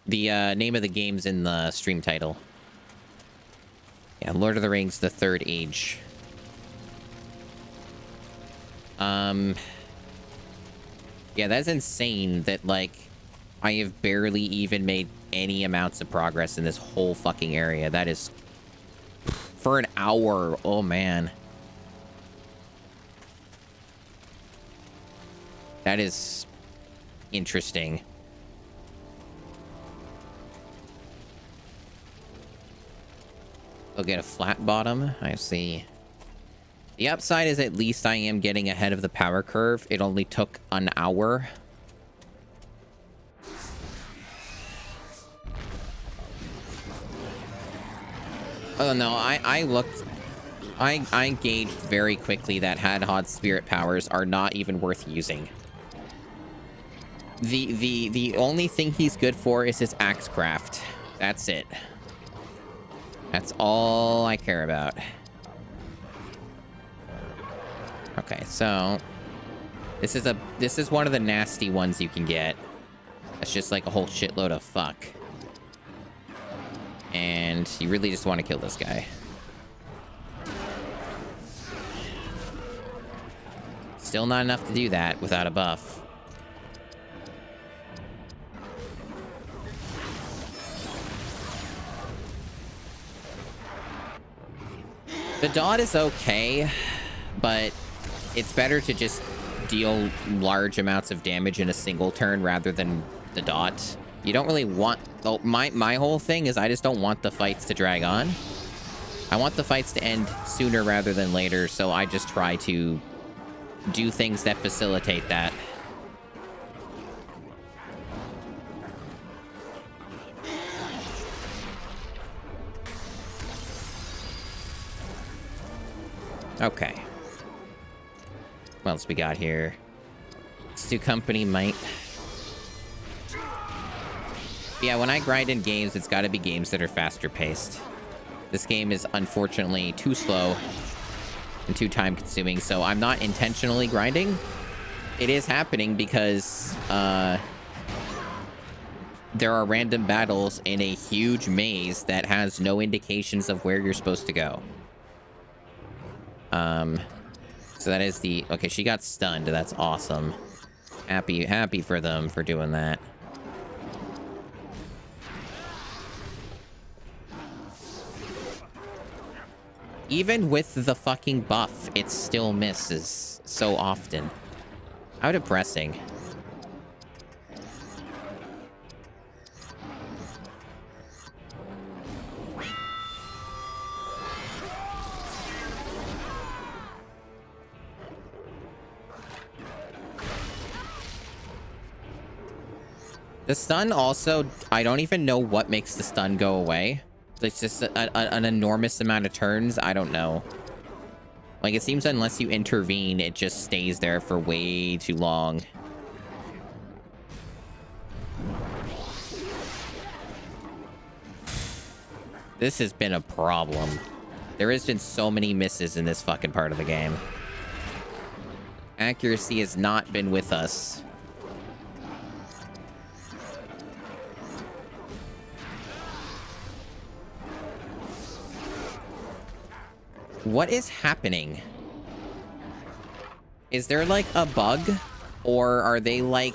[SPEAKER 1] The name of the game's in the stream title. Yeah, Lord of the Rings, The Third Age. Yeah, that's insane that, like, I have barely even made any amounts of progress in this whole fucking area. That is... For an hour. Oh, man. That is... interesting. I'll get a flat bottom. I see. The upside is at least I am getting ahead of the power curve. It only took an hour. Oh no, I looked... I gauged very quickly that Hadhod's spirit powers are not even worth using. The only thing he's good for is his axe craft. That's it. That's all I care about. Okay, so this is one of the nasty ones you can get. That's just like a whole shitload of fuck. And you really just want to kill this guy. Still not enough to do that without a buff. The dot is okay, but it's better to just deal large amounts of damage in a single turn rather than the dot. You don't really want... Oh, my whole thing is I just don't want the fights to drag on. I want the fights to end sooner rather than later, so I just try to do things that facilitate that. Okay. What else we got here? Let's do company might. Yeah, when I grind in games, it's got to be games that are faster paced. This game is unfortunately too slow and too time consuming, so I'm not intentionally grinding. It is happening because there are random battles in a huge maze that has no indications of where you're supposed to go. So that is the... Okay, she got stunned. That's awesome. Happy for them for doing that. Even with the fucking buff, it still misses so often. How depressing. The stun also, I don't even know what makes the stun go away. It's just an enormous amount of turns. I don't know. Like, it seems unless you intervene, it just stays there for way too long. This has been a problem. There has been so many misses in this fucking part of the game. Accuracy has not been with us. What is happening? Is there like a bug? Or are they like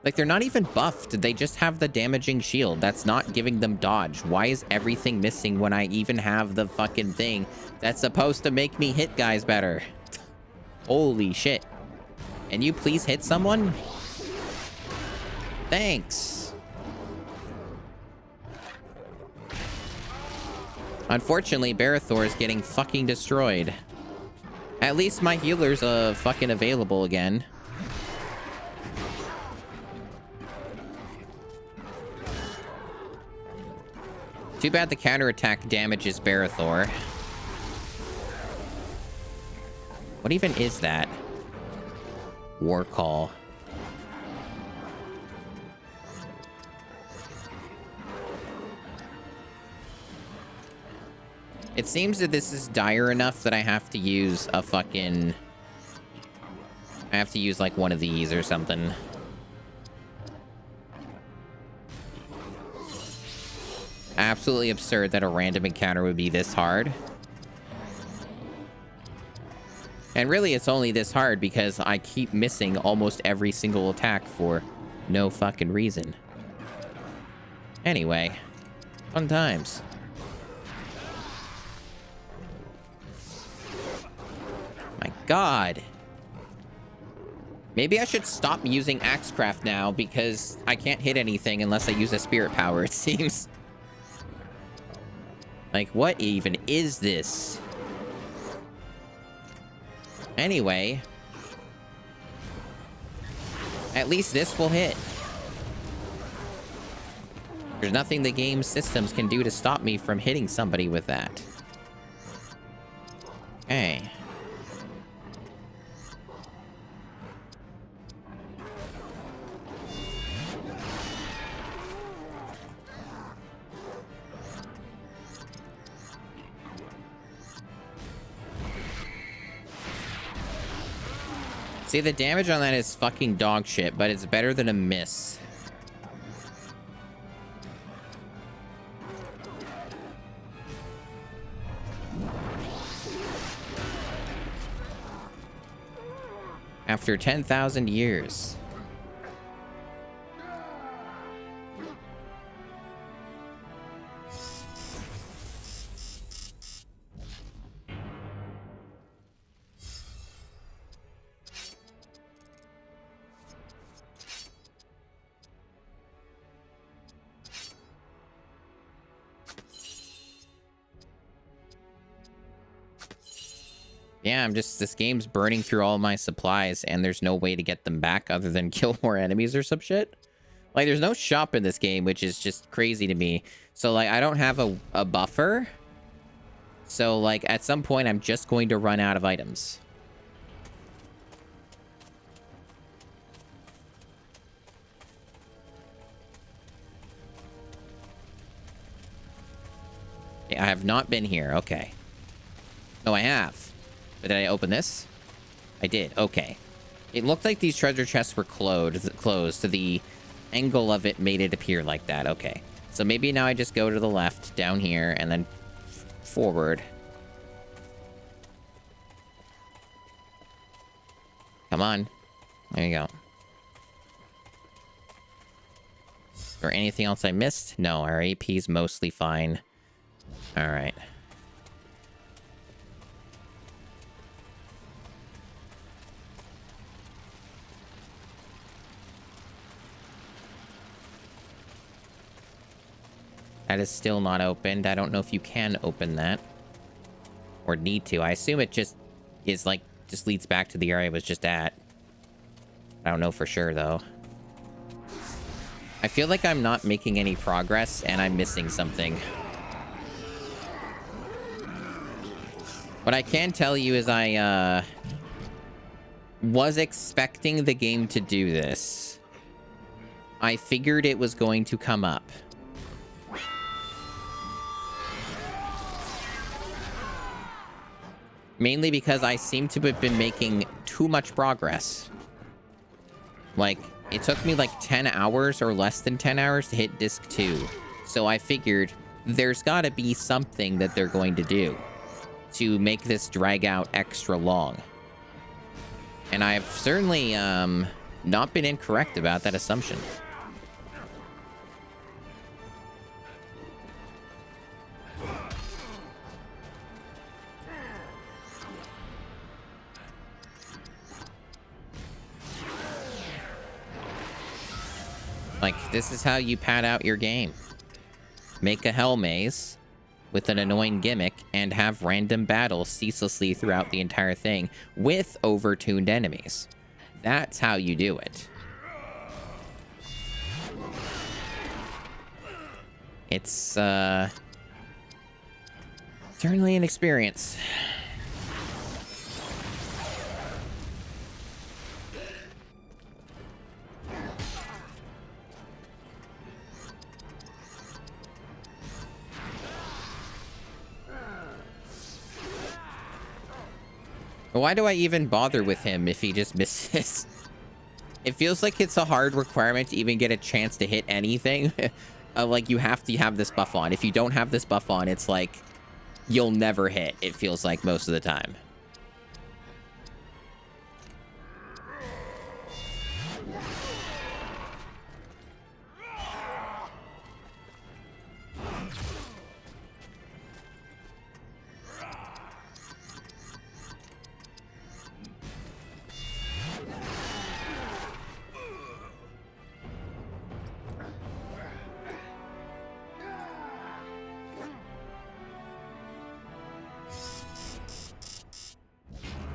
[SPEAKER 1] they're not even buffed. They just have the damaging shield. That's not giving them dodge. Why is everything missing when I even have the fucking thing that's supposed to make me hit guys better? Holy shit. Can you please hit someone? Thanks. Unfortunately, Barathor is getting fucking destroyed. At least my healer's fucking available again. Too bad the counterattack damages Barathor. What even is that? War call. It seems that this is dire enough that I have to use a fucking... I have to use like one of these or something. Absolutely absurd that a random encounter would be this hard. And really, it's only this hard because I keep missing almost every single attack for no fucking reason. Anyway, fun times. My God. Maybe I should stop using Axecraft now because I can't hit anything unless I use a spirit power, it seems. Like, what even is this? Anyway. At least this will hit. There's nothing the game systems can do to stop me from hitting somebody with that. Okay. See, the damage on that is fucking dog shit, but it's better than a miss. After 10,000 years. Yeah, this game's burning through all my supplies, and there's no way to get them back other than kill more enemies or some shit. Like, there's no shop in this game, which is just crazy to me. So, like, I don't have a buffer. So, like, at some point, I'm just going to run out of items. Okay, I have not been here. Okay. No, I have. But did I open this? I did. Okay. It looked like these treasure chests were closed. So the angle of it made it appear like that. Okay. So maybe now I just go to the left, down here, and then forward. Come on. There you go. Is there anything else I missed? No, our AP's mostly fine. All right. That is still not opened. I don't know if you can open that. Or need to. I assume it just is like, just leads back to the area I was just at. I don't know for sure, though. I feel like I'm not making any progress, and I'm missing something. What I can tell you is I, was expecting the game to do this. I figured it was going to come up. Mainly because I seem to have been making too much progress. Like, it took me like 10 hours or less than 10 hours to hit disc 2. So I figured there's gotta be something that they're going to do to make this drag out extra long. And I've certainly not been incorrect about that assumption. Like, this is how you pad out your game. Make a hell maze, with an annoying gimmick and have random battles ceaselessly throughout the entire thing with overtuned enemies. That's how you do it. It's certainly an experience. Why do I even bother with him if he just misses? It feels like it's a hard requirement to even get a chance to hit anything. Like, you have to have this buff on. If you don't have this buff on, it's like you'll never hit, it feels like, most of the time.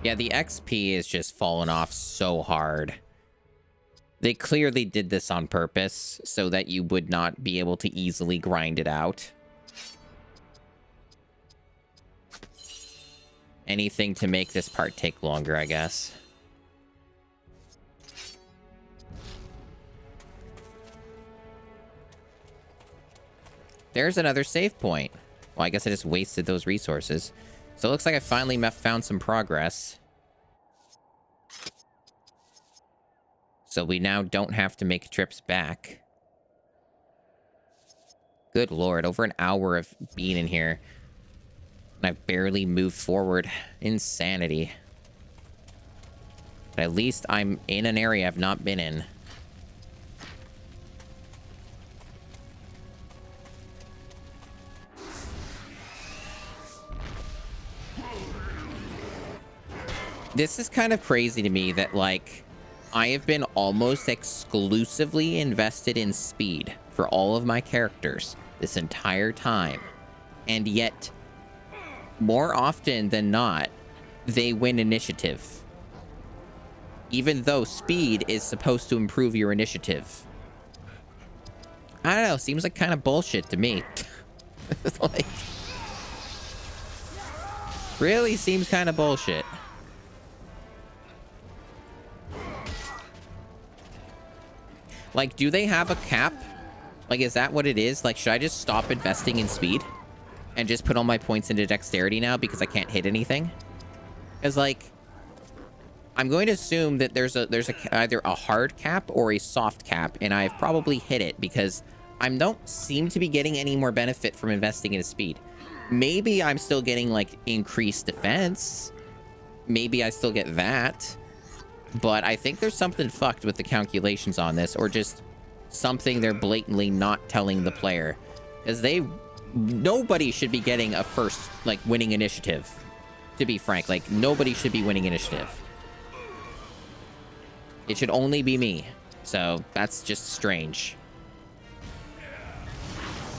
[SPEAKER 1] Yeah, the XP is just falling off so hard. They clearly did this on purpose so that you would not be able to easily grind it out. Anything to make this part take longer, I guess. There's another save point. Well, I guess I just wasted those resources. So it looks like I finally found some progress. So we now don't have to make trips back. Good lord, over an hour of being in here. And I've barely moved forward. Insanity. But at least I'm in an area I've not been in. This is kind of crazy to me that, like, I have been almost exclusively invested in speed for all of my characters this entire time. And yet, more often than not, they win initiative. Even though speed is supposed to improve your initiative. I don't know, seems like kind of bullshit to me. Like, really seems kind of bullshit. Like, do they have a cap? Like, is that what it is? Like, should I just stop investing in speed and just put all my points into dexterity now because I can't hit anything? Because, like, I'm going to assume that there's either a hard cap or a soft cap, and I've probably hit it because I don't seem to be getting any more benefit from investing in speed. Maybe I'm still getting, like, increased defense. Maybe I still get that. But I think there's something fucked with the calculations on this, or just something they're blatantly not telling the player. Because nobody should be getting a first, like, winning initiative. To be frank, like, nobody should be winning initiative. It should only be me. So, that's just strange.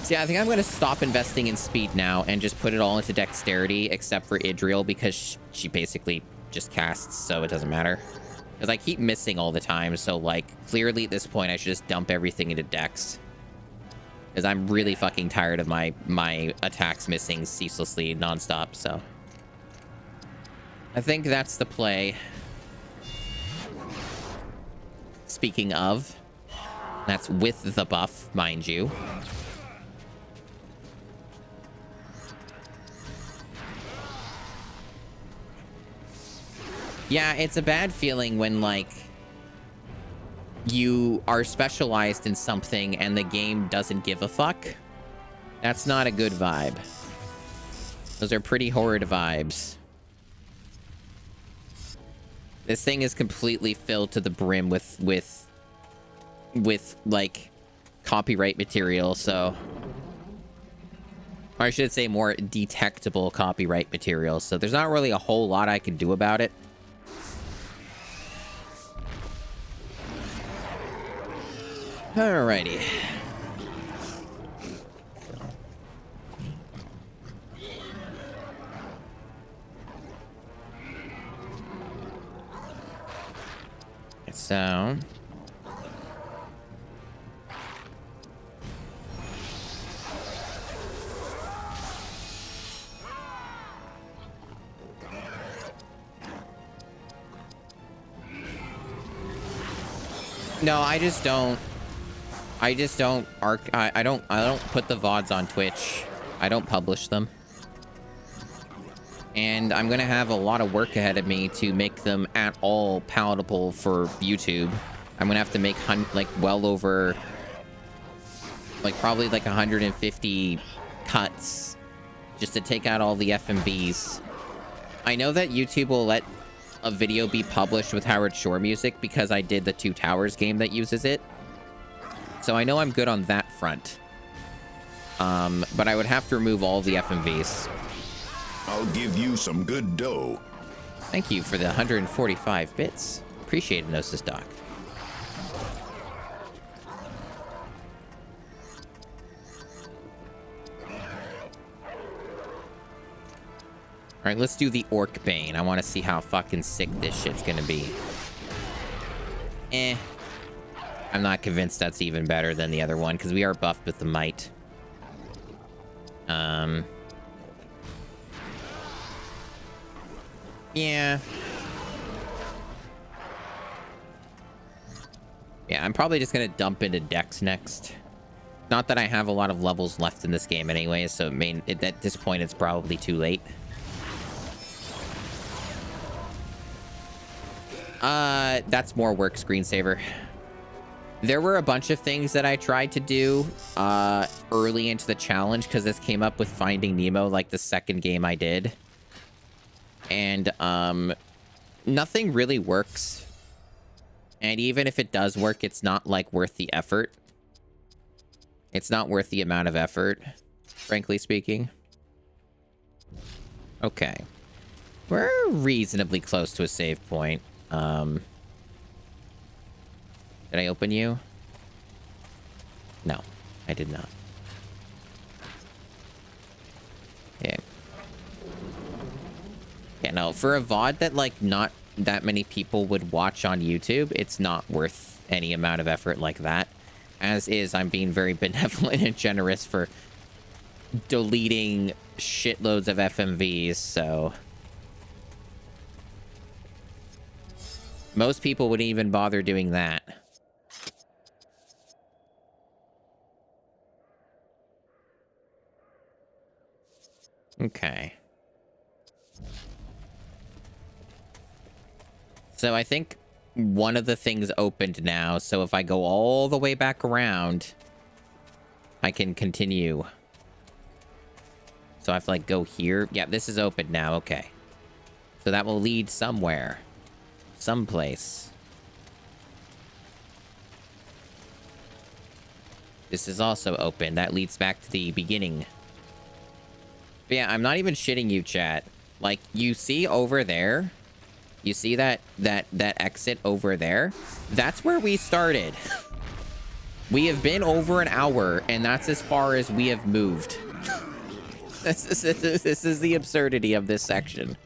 [SPEAKER 1] So yeah, I think I'm going to stop investing in speed now and just put it all into dexterity, except for Idriel, because she basically just casts, so it doesn't matter. Because I keep missing all the time, so, like, clearly at this point I should just dump everything into dex. Because I'm really fucking tired of my attacks missing ceaselessly nonstop, so. I think that's the play. Speaking of, that's with the buff, mind you. Yeah, it's a bad feeling when, like, you are specialized in something and the game doesn't give a fuck. That's not a good vibe. Those are pretty horrid vibes. This thing is completely filled to the brim with like, copyright material, so... Or I should say more detectable copyright material, so there's not really a whole lot I can do about it. Alrighty. So... No, I don't put the VODs on Twitch. I don't publish them. And I'm gonna have a lot of work ahead of me to make them at all palatable for YouTube. I'm gonna have to make like well over like probably like 150 cuts just to take out all the FMVs. I know that YouTube will let a video be published with Howard Shore music because I did the Two Towers game that uses it. So I know I'm good on that front. But I would have to remove all the FMVs.
[SPEAKER 4] I'll give you some good dough.
[SPEAKER 1] Thank you for the 145 bits. Appreciate it, Gnosis Doc. All right, let's do the Orc Bane. I want to see how fucking sick this shit's gonna be. I'm not convinced that's even better than the other one, because we are buffed with the Might. Yeah. Yeah, I'm probably just gonna dump into Dex next. Not that I have a lot of levels left in this game anyway, so at this point it's probably too late. That's more work, screensaver. There were a bunch of things that I tried to do early into the challenge because this came up with Finding Nemo, like the second game I did. And nothing really works. And even if it does work, it's not like worth the effort. It's not worth the amount of effort, frankly speaking. Okay. We're reasonably close to a save point. Did I open you? No, I did not. Yeah. Yeah, no, for a VOD that, like, not that many people would watch on YouTube, it's not worth any amount of effort like that. As is, I'm being very benevolent and generous for deleting shitloads of FMVs, so... Most people wouldn't even bother doing that. Okay. So I think one of the things opened now, so if I go all the way back around, I can continue. So I have to, like, go here. Yeah, this is open now. Okay. So that will lead somewhere. Someplace. This is also open. That leads back to the beginning. But yeah, I'm not even shitting you, chat. Like, you see over there? You see that exit over there? That's where we started. We have been over an hour, and that's as far as we have moved. This is the absurdity of this section.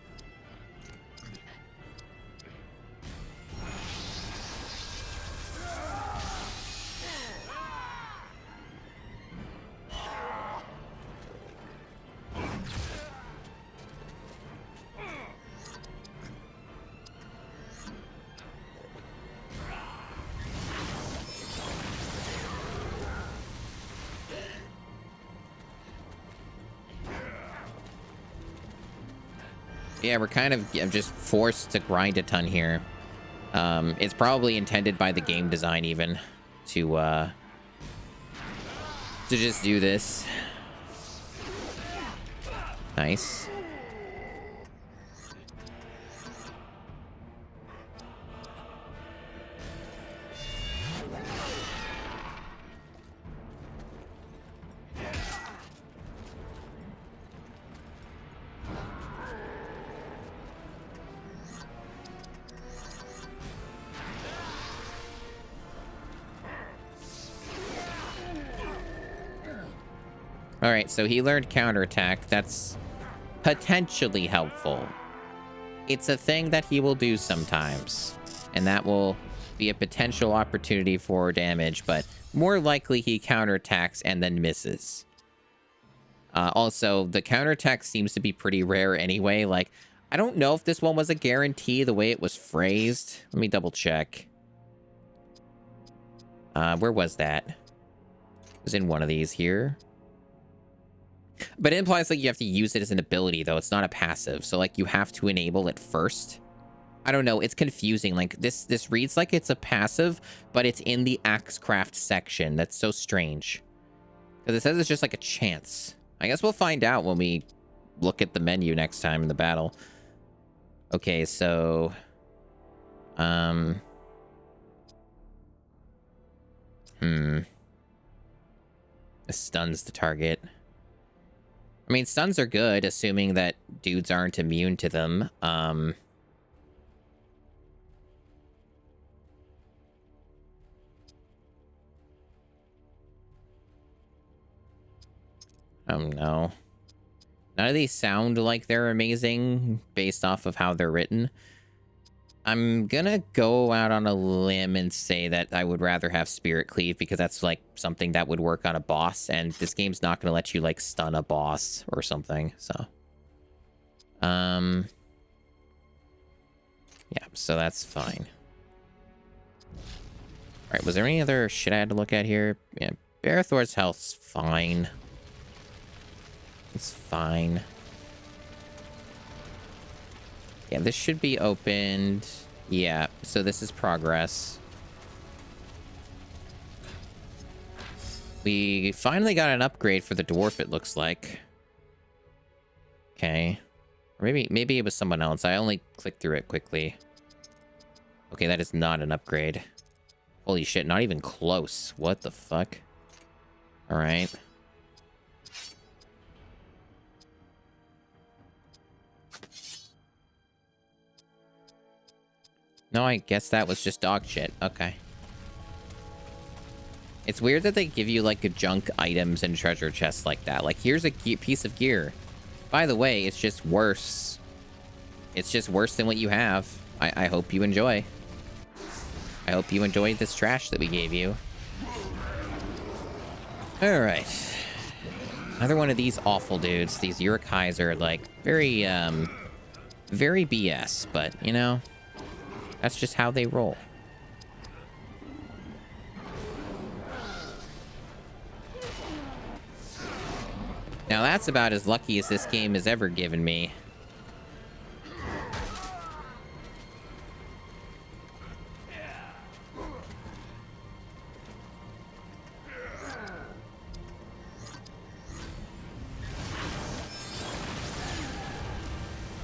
[SPEAKER 1] Yeah, we're kind of just forced to grind a ton here. It's probably intended by the game design even to just do this. Nice. All right, so he learned counterattack. That's potentially helpful. It's a thing that he will do sometimes, and that will be a potential opportunity for damage, but more likely he counterattacks and then misses. Also, the counterattack seems to be pretty rare anyway. Like, I don't know if this one was a guarantee the way it was phrased. Let me double check. Where was that? It was in one of these here. But it implies like you have to use it as an ability, though. It's not a passive. So like you have to enable it first. I don't know. It's confusing. Like this reads like it's a passive, but it's in the Axecraft section. That's so strange. Because it says it's just like a chance. I guess we'll find out when we look at the menu next time in the battle. Okay, so... This stuns the target. I mean, stuns are good, assuming that dudes aren't immune to them. Oh no. None of these sound like they're amazing based off of how they're written. I'm gonna go out on a limb and say that I would rather have Spirit Cleave because that's like something that would work on a boss, and this game's not gonna let you like stun a boss or something, so. Yeah, so that's fine. Alright, was there any other shit I had to look at here? Yeah, Barathor's health's fine. It's fine. Yeah, this should be opened. Yeah, so this is progress. We finally got an upgrade for the dwarf, it looks like. Okay. Or maybe it was someone else. I only clicked through it quickly. Okay, that is not an upgrade. Holy shit, not even close. What the fuck? Alright. No, I guess that was just dog shit. Okay. It's weird that they give you, like, junk items and treasure chests like that. Like, here's a piece of gear. By the way, it's just worse. It's just worse than what you have. I hope you enjoy. I hope you enjoyed this trash that we gave you. Alright. Another one of these awful dudes. These Urukais are, like, very BS, but, you know... That's just how they roll. Now that's about as lucky as this game has ever given me.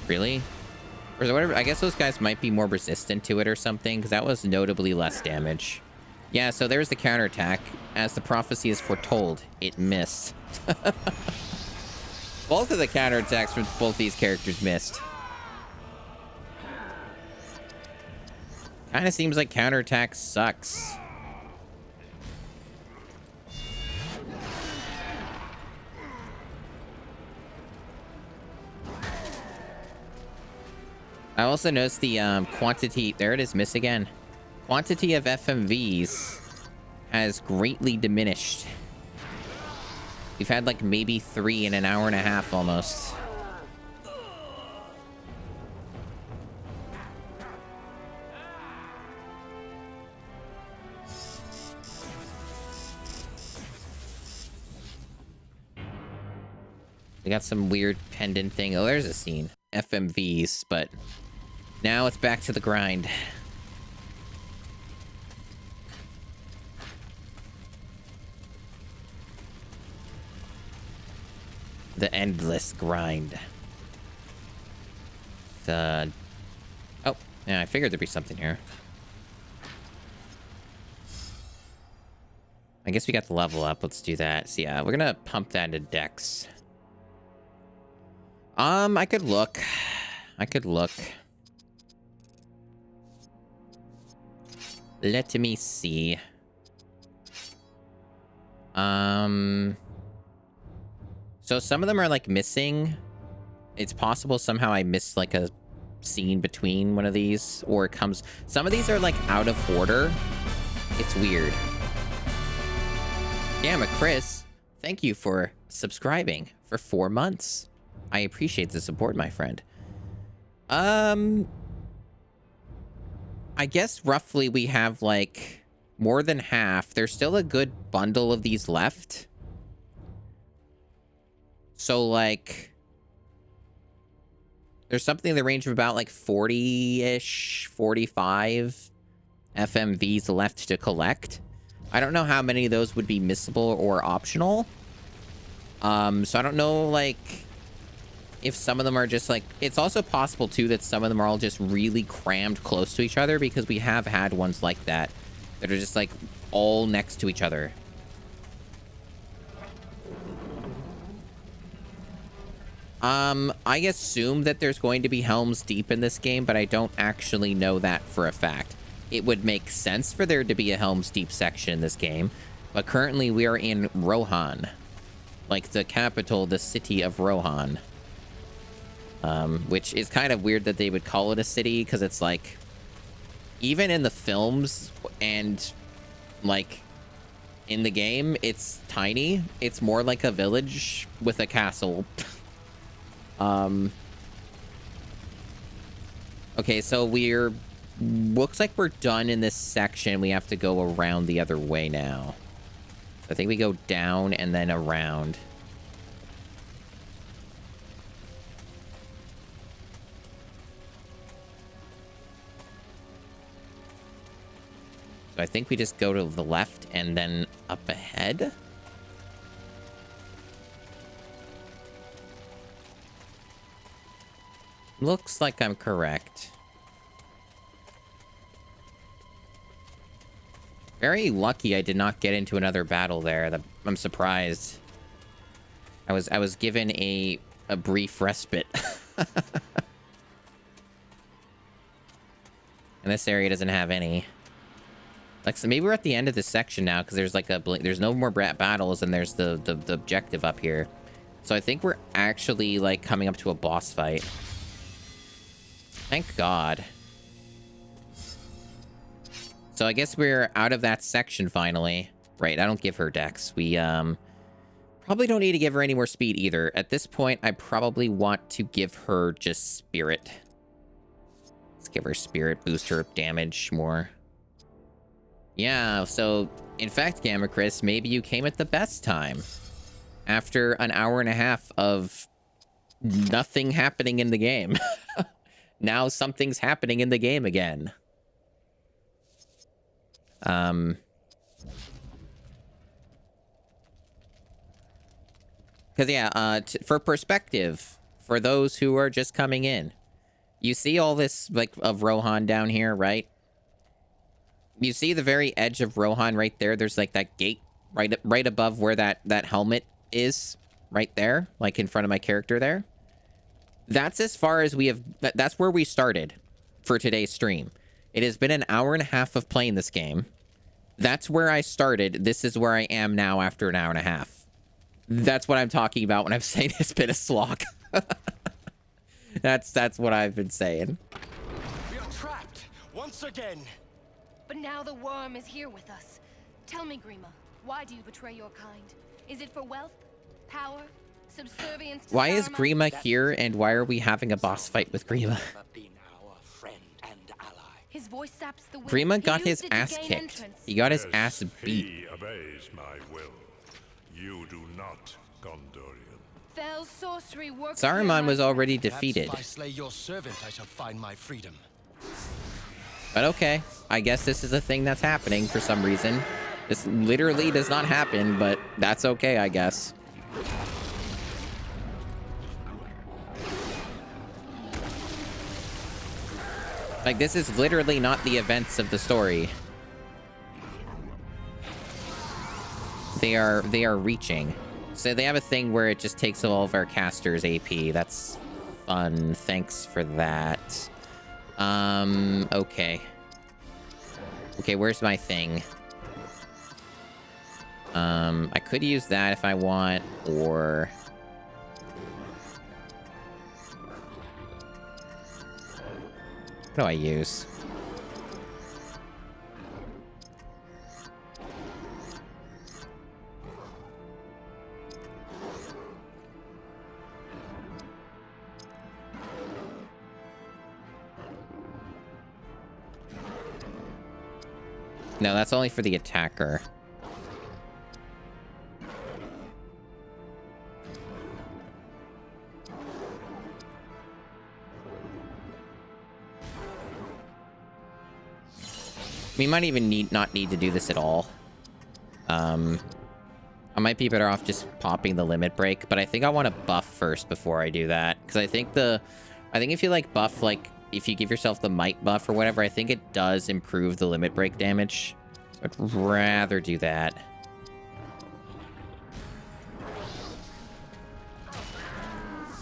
[SPEAKER 1] Really? Or whatever. I guess those guys might be more resistant to it or something, because that was notably less damage. Yeah, so there's the counterattack. As the prophecy is foretold, it missed. Both of the counterattacks from both these characters missed. Kind of seems like counterattack sucks. I also noticed the quantity... There it is, miss again. Quantity of FMVs has greatly diminished. We've had like maybe 3 in an hour and a half almost. We got some weird pendant thing. Oh, there's a scene. FMVs, but now it's back to the grind. The endless grind. Oh, yeah, I figured there'd be something here. I guess we got the level up. Let's do that. So yeah, we're gonna pump that into Dex. I could look. Let me see. So some of them are like missing. It's possible somehow I missed like a scene between one of these, or it comes... Some of these are, like, out of order. It's weird. Damn it, Chris. Thank you for subscribing for 4 months. I appreciate the support, my friend. I guess roughly we have, like, more than half. There's still a good bundle of these left. So, like... There's something in the range of about, like, 40-ish, 45 FMVs left to collect. I don't know how many of those would be missable or optional. So I don't know, like, if some of them are just, like... It's also possible, too, that some of them are all just really crammed close to each other, because we have had ones like that are just, like, all next to each other. I assume that there's going to be Helm's Deep in this game, but I don't actually know that for a fact. It would make sense for there to be a Helm's Deep section in this game, but currently we are in Rohan. Like the capital, the city of Rohan. Which is kind of weird that they would call it a city, because it's like... Even in the films and, like, in the game, it's tiny. It's more like a village with a castle. Okay, so looks like we're done in this section. We have to go around the other way now. So I think we go down and then around. So I think we just go to the left and then up ahead. Looks like I'm correct. Very lucky I did not get into another battle there. I'm surprised. I was given a brief respite. And this area doesn't have any. Like, so maybe we're at the end of this section now, because there's like there's no more battles, and there's the objective up here. So I think we're actually like coming up to a boss fight. Thank God. So I guess we're out of that section finally. Right, I don't give her dex. We probably don't need to give her any more speed either. At this point, I probably want to give her just spirit. Let's give her spirit, boost her damage more. Yeah, so in fact, Gamma Chris, maybe you came at the best time. After an hour and a half of nothing happening in the game. Now something's happening in the game again. Because, yeah, for perspective, for those who are just coming in, you see all this, like, of Rohan down here, right? You see the very edge of Rohan right there? There's, like, that gate right above where that helmet is, right there, like, in front of my character there. That's as far as we have... That's where we started for today's stream. It has been an hour and a half of playing this game. That's where I started. This is where I am now after an hour and a half. That's what I'm talking about when I'm saying it's been a slog. That's what I've been saying.
[SPEAKER 5] We are trapped once again.
[SPEAKER 6] But now the worm is here with us. Tell me, Grima, why do you betray your kind? Is it for wealth, power, subservience to
[SPEAKER 1] Why is
[SPEAKER 6] Saruman?
[SPEAKER 1] Grima here, and why are we having a boss fight with Grima?
[SPEAKER 6] His voice saps the wind.
[SPEAKER 1] Grima got
[SPEAKER 6] He
[SPEAKER 1] his
[SPEAKER 6] used it to
[SPEAKER 1] ass
[SPEAKER 6] gain
[SPEAKER 1] kicked.
[SPEAKER 6] entrance.
[SPEAKER 1] He got his ass beat.
[SPEAKER 7] He obeys my will. You do not, Gondorian.
[SPEAKER 6] Fell sorcery works
[SPEAKER 1] Saruman
[SPEAKER 6] here,
[SPEAKER 1] was
[SPEAKER 6] my
[SPEAKER 1] already
[SPEAKER 6] friend.
[SPEAKER 1] defeated.
[SPEAKER 5] Perhaps if I slay your servant, I shall find my freedom.
[SPEAKER 1] But okay, I guess this is a thing that's happening for some reason. This literally does not happen, but that's okay, I guess. Like, this is literally not the events of the story. They are reaching. So they have a thing where it just takes all of our casters' AP. That's fun. Thanks for that. Okay. Okay, where's my thing? I could use that if I want, or... What do I use? No, that's only for the attacker. We might even not need to do this at all. I might be better off just popping the limit break, but I think I want to buff first before I do that. Because I think if you like buff, like if you give yourself the might buff or whatever, I think it does improve the limit break damage. So I'd rather do that.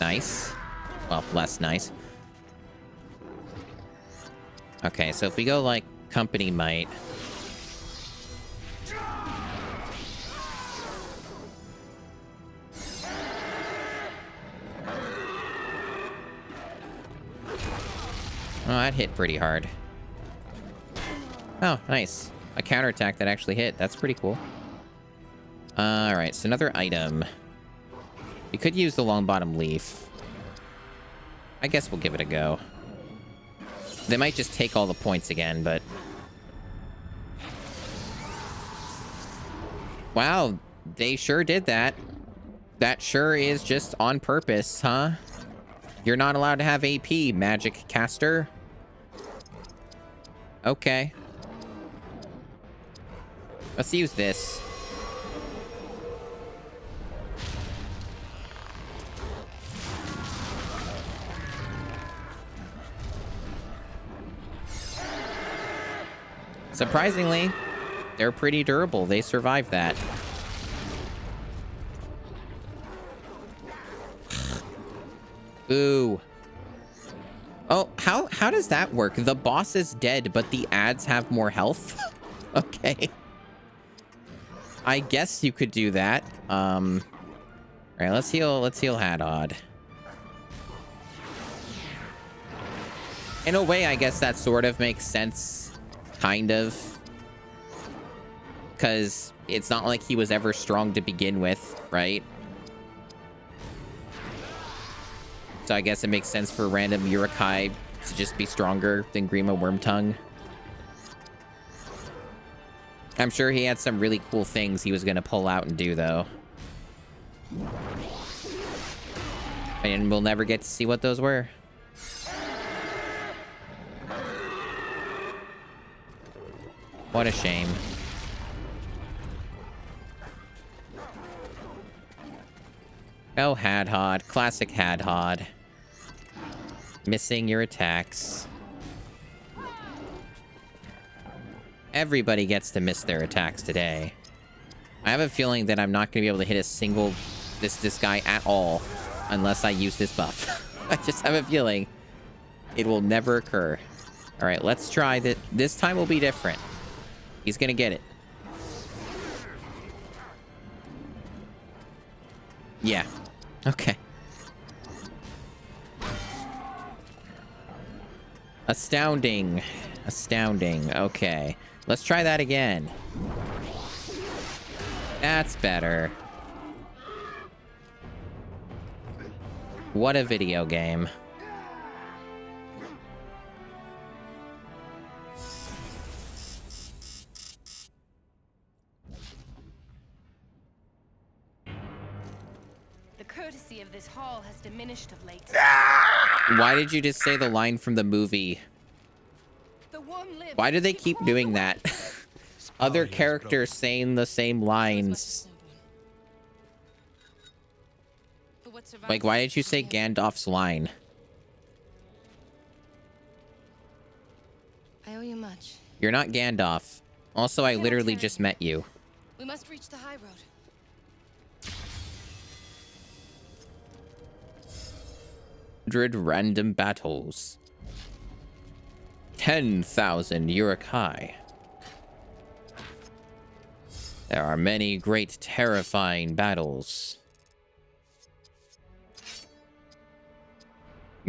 [SPEAKER 1] Nice. Well, less nice. Okay, so if we go like company might. Oh, that hit pretty hard. Oh, nice. A counterattack that actually hit. That's pretty cool. Alright, so another item. We could use the long bottom leaf. I guess we'll give it a go. They might just take all the points again, but... Wow, they sure did that. That sure is just on purpose, huh? You're not allowed to have AP, magic caster. Okay. Let's use this. Surprisingly, they're pretty durable. They survived that. Ooh. Oh, how does that work? The boss is dead, but the ads have more health? Okay. I guess you could do that. All right, let's heal Hadod. In a way, I guess that sort of makes sense. Kind of. Because it's not like he was ever strong to begin with, right? So I guess it makes sense for random Urukai to just be stronger than Grima Wormtongue. I'm sure he had some really cool things he was going to pull out and do, though. And we'll never get to see what those were. What a shame. Oh, Hadhod. Classic Hadhod. Missing your attacks. Everybody gets to miss their attacks today. I have a feeling that I'm not going to be able to hit a single... this guy at all. Unless I use this buff. I just have a feeling it will never occur. Alright, let's try that. This time will be different. He's going to get it. Yeah. Okay. Astounding. Astounding. Okay. Let's try that again. That's better. What a video game.
[SPEAKER 6] The courtesy of this hall has diminished of late.
[SPEAKER 1] Why did you just say the line from the movie? Why do they keep doing that? Other characters saying the same lines. Like, why did you say Gandalf's line?
[SPEAKER 6] I owe you much.
[SPEAKER 1] You're not Gandalf. Also, I literally just met you.
[SPEAKER 6] We must reach the high road.
[SPEAKER 1] 100 random battles. 10,000 Urukai. There are many great, terrifying battles.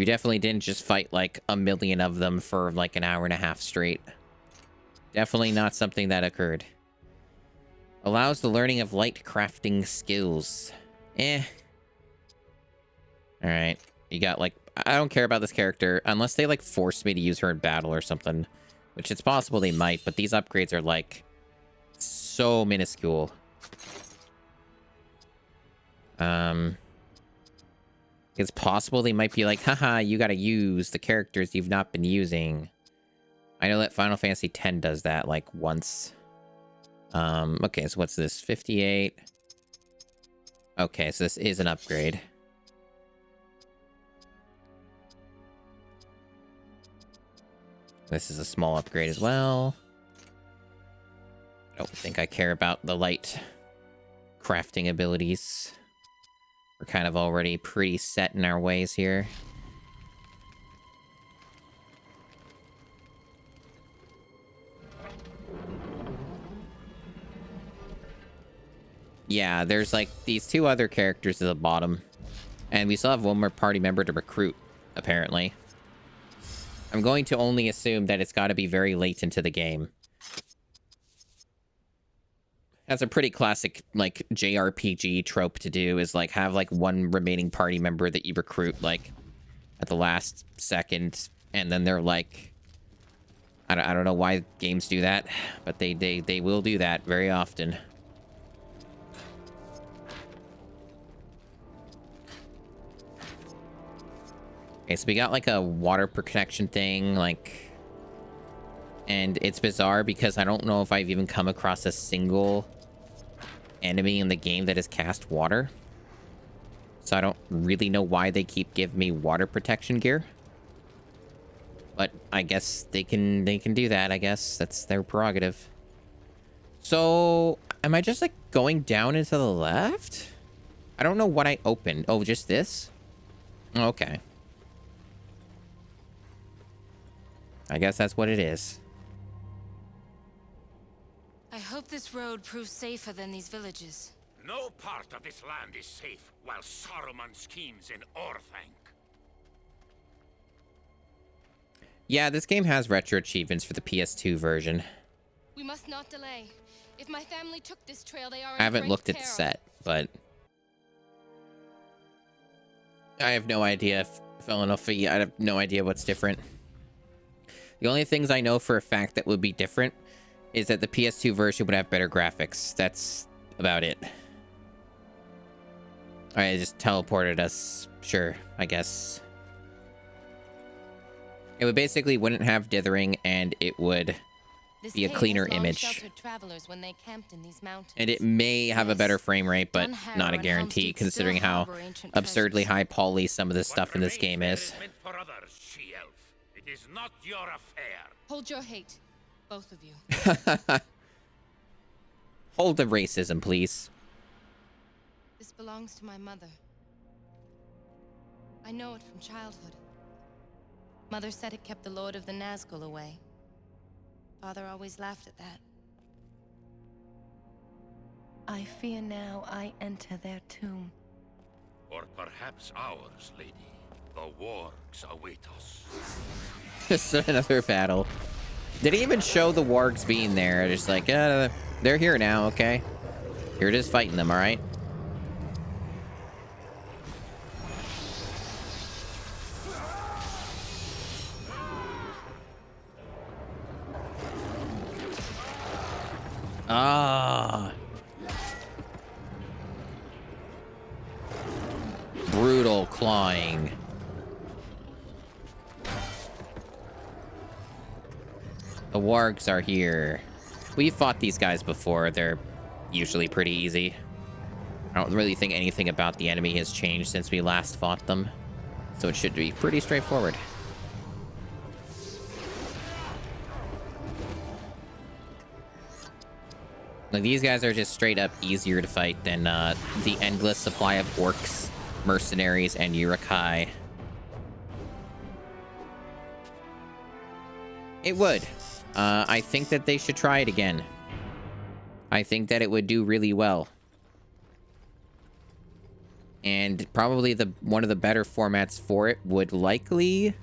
[SPEAKER 1] You definitely didn't just fight like a million of them for like an hour and a half straight. Definitely not something that occurred. Allows the learning of light crafting skills. Eh. Alright. You got like... I don't care about this character unless they like force me to use her in battle or something. Which it's possible they might, but these upgrades are like so minuscule. It's possible they might be like, haha, you gotta use the characters you've not been using. I know that Final Fantasy X does that like once. Okay, so what's this? 58. Okay, so this is an upgrade. This is a small upgrade as well. I don't think I care about the light crafting abilities. We're kind of already pretty set in our ways here. Yeah, there's like these two other characters at the bottom. And we still have one more party member to recruit, apparently. I'm going to only assume that it's got to be very late into the game. That's a pretty classic, like, JRPG trope to do, is, like, have, like, one remaining party member that you recruit, like, at the last second, and then they're, like... I don't know why games do that, but they will do that very often. Okay, so we got, like, a water protection thing, like... And it's bizarre because I don't know if I've even come across a single enemy in the game that has cast water. So I don't really know why they keep giving me water protection gear. But I guess they can do that, I guess. That's their prerogative. So, am I just like going down and to the left? I don't know what I opened. Oh, just this? Okay. I guess that's what it is.
[SPEAKER 8] I hope this road proves safer than these villages.
[SPEAKER 9] No part of this land is safe while Saruman schemes in Orthanc.
[SPEAKER 1] Yeah, this game has retro achievements for the PS2 version.
[SPEAKER 6] We must not delay. If my family took this trail, they are
[SPEAKER 1] I haven't looked at the set, but I have no idea. Philadelphia, I have no idea what's different. The only things I know for a fact that would be different is that the PS2 version would have better graphics. That's about it. Alright, it just teleported us. Sure, I guess. It would basically wouldn't have dithering, and it would be a cleaner image.
[SPEAKER 8] When they camped in these mountains.
[SPEAKER 1] And it may have a better frame rate, but not a guarantee, considering how absurdly high poly some of the stuff in this game is.
[SPEAKER 9] It is not your affair.
[SPEAKER 6] Hold your hate, both of you.
[SPEAKER 1] Hold the racism, please.
[SPEAKER 6] This belongs to my mother. I know it from childhood. Mother said it kept the Lord of the Nazgul away. Father always laughed at that. I fear now I enter their tomb.
[SPEAKER 9] Or perhaps ours, lady. The wargs await us.
[SPEAKER 1] Just another battle. Did he even show the wargs being there? Just like, they're here now, okay? You're just fighting them, alright? Ah. Brutal clawing. The wargs are here. We've fought these guys before. They're usually pretty easy. I don't really think anything about the enemy has changed since we last fought them. So it should be pretty straightforward. Like, these guys are just straight up easier to fight than the endless supply of orcs, mercenaries, and Urukai. It would. I think that they should try it again. I think that it would do really well. And probably one of the better formats for it would likely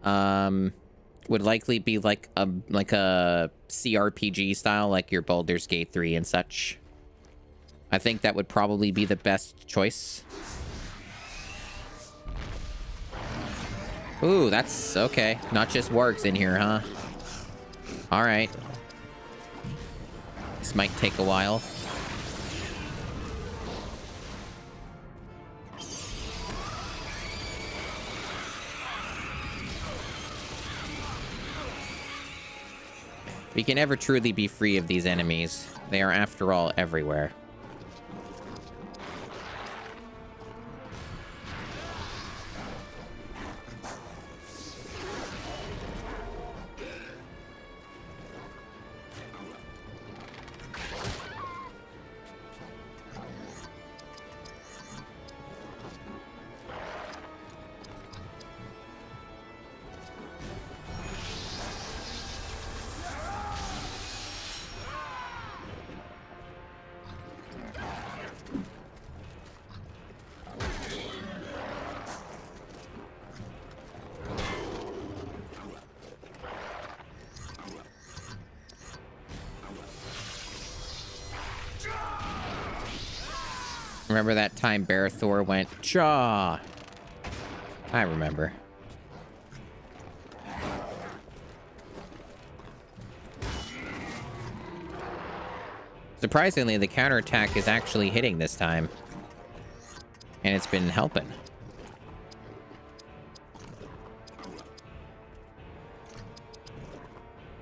[SPEAKER 1] be like a CRPG style, like your Baldur's Gate 3 and such. I think that would probably be the best choice. Ooh, that's okay. Not just wargs in here, huh? All right. This might take a while. We can never truly be free of these enemies. They are, after all, everywhere. Remember that time Barathor went, Chaw? I remember. Surprisingly, the counterattack is actually hitting this time. And it's been helping.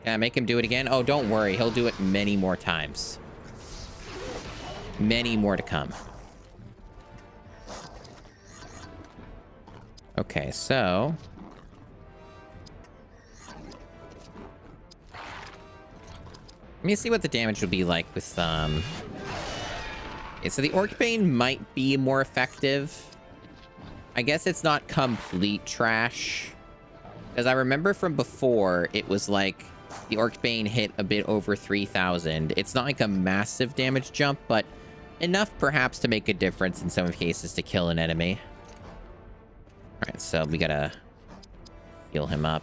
[SPEAKER 1] Yeah, make him do it again? Oh, don't worry. He'll do it many more times. Many more to come. Okay, so... let me see what the damage would be like with, yeah, so the Orcbane might be more effective. I guess it's not complete trash. Because I remember from before, it was like... the Orcbane hit a bit over 3,000. It's not like a massive damage jump, but enough perhaps to make a difference in some cases to kill an enemy. Alright, so we gotta heal him up.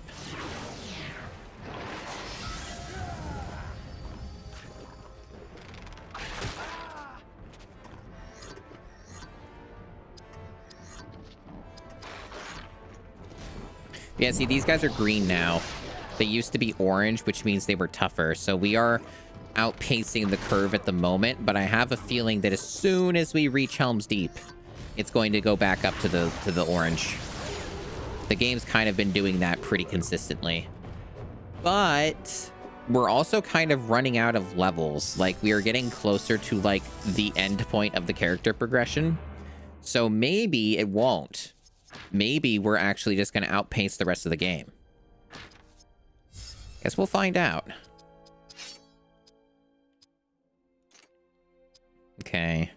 [SPEAKER 1] Yeah, see, these guys are green now. They used to be orange, which means they were tougher. So we are outpacing the curve at the moment, but I have a feeling that as soon as we reach Helm's Deep, it's going to go back up to the orange. The game's kind of been doing that pretty consistently. But we're also kind of running out of levels. Like, we are getting closer to, like, the end point of the character progression. So maybe it won't. Maybe we're actually just going to outpace the rest of the game. Guess we'll find out. Okay.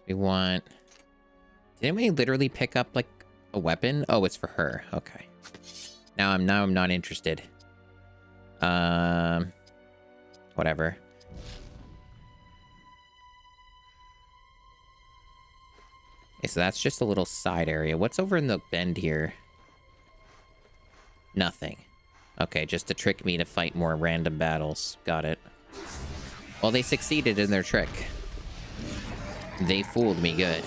[SPEAKER 1] We want... didn't we literally pick up, like, a weapon? Oh, it's for her. Okay. Now I'm not interested. Whatever. Okay, so that's just a little side area. What's over in the bend here? Nothing. Okay, just to trick me to fight more random battles. Got it. Well, they succeeded in their trick. They fooled me good.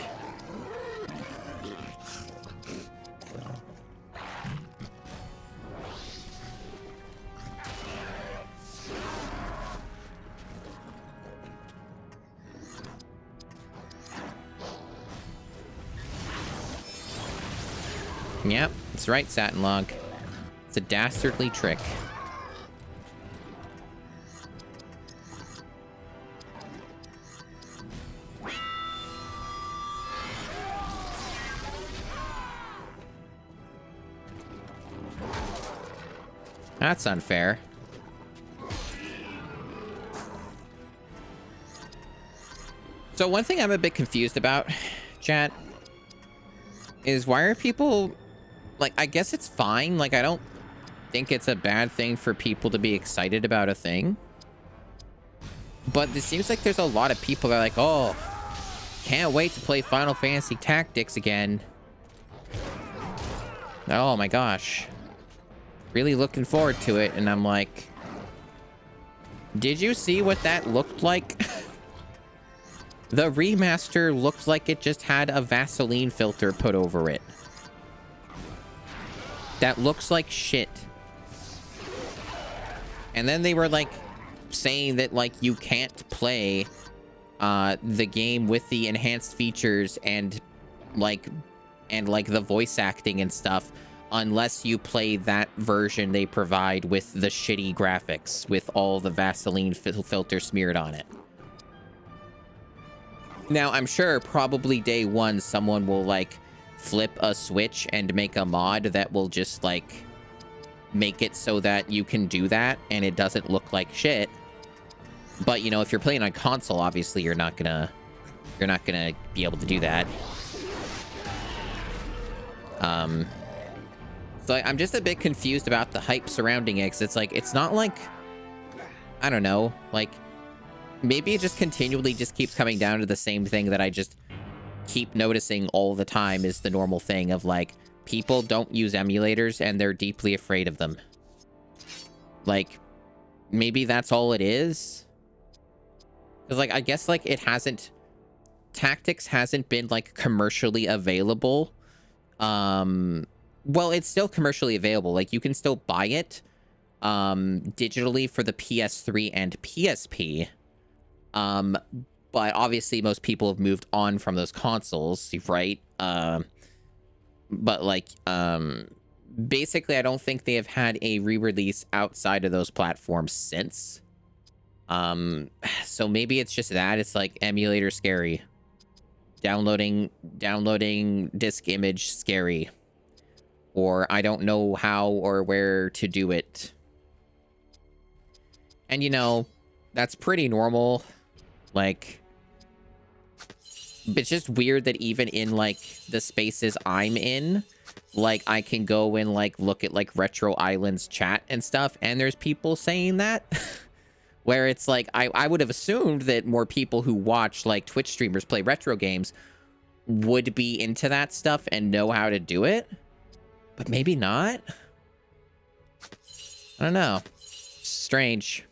[SPEAKER 1] Yep, that's right, Satin Log. It's a dastardly trick. That's unfair. So one thing I'm a bit confused about, chat, is why are people... like, I guess it's fine. Like, I don't think it's a bad thing for people to be excited about a thing. But it seems like there's a lot of people that are like, oh, Can't wait to play Final Fantasy Tactics again. Oh my gosh. Really looking forward to it, and I'm like... Did you see what that looked like? The remaster looked like it just had a Vaseline filter put over it. That looks like shit. And then they were like saying that like you can't play the game with the enhanced features and the voice acting and stuff unless you play that version they provide with the shitty graphics with all the Vaseline filter smeared on it. Now, I'm sure probably day one someone will like flip a switch and make a mod that will just like make it so that you can do that and it doesn't look like shit. But, you know, if you're playing on console, obviously you're not gonna be able to do that. So I'm just a bit confused about the hype surrounding it, 'cause it's like, it's not like, I don't know, like, maybe it just continually just keeps coming down to the same thing that I just keep noticing all the time is the normal thing of, like, people don't use emulators and they're deeply afraid of them. Like, maybe that's all it is? Because, like, I guess, like, Tactics hasn't been, like, commercially available. Well, it's still commercially available. Like, you can still buy it digitally for the PS3 and PSP. But obviously most people have moved on from those consoles, right? But like, basically I don't think they have had a re-release outside of those platforms since. So maybe it's just that. It's like emulator scary. Downloading disk image scary. Or I don't know how or where to do it. And, you know, that's pretty normal. Like, it's just weird that even in, like, the spaces I'm in, like, I can go and, like, look at, like, Retro Islands chat and stuff, and there's people saying that. Where it's like, I would have assumed that more people who watch, like, Twitch streamers play retro games would be into that stuff and know how to do it. But maybe not? I don't know. Strange.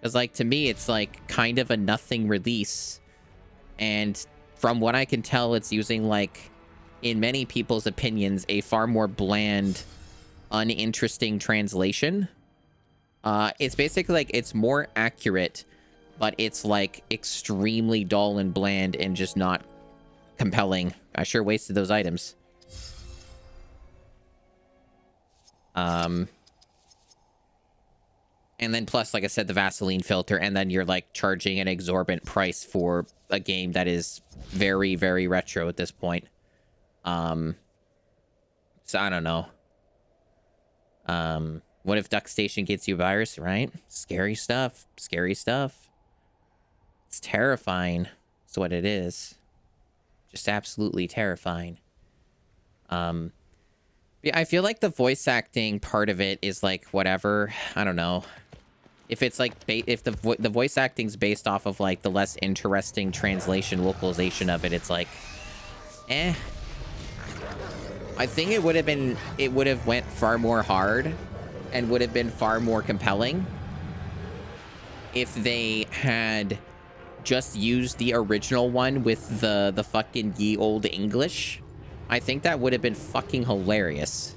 [SPEAKER 1] Because, like, to me, it's, like, kind of a nothing release. And from what I can tell, it's using, like, in many people's opinions, a far more bland, uninteresting translation. It's basically, like, it's more accurate, but it's, like, extremely dull and bland and just not compelling. I sure wasted those items. And then plus, like I said, the Vaseline filter, and then you're, like, charging an exorbitant price for a game that is very, very retro at this point. So I don't know. What if Duck Station gets you a virus, right? Scary stuff. Scary stuff. It's terrifying. That's what it is. Just absolutely terrifying. Yeah, I feel like the voice acting part of it is like whatever. I don't know. If it's like if the voice acting's based off of like the less interesting translation localization of it, it's like, eh. I think it would have went far more hard and would have been far more compelling if they had just used the original one with the fucking ye olde English. I think that would have been fucking hilarious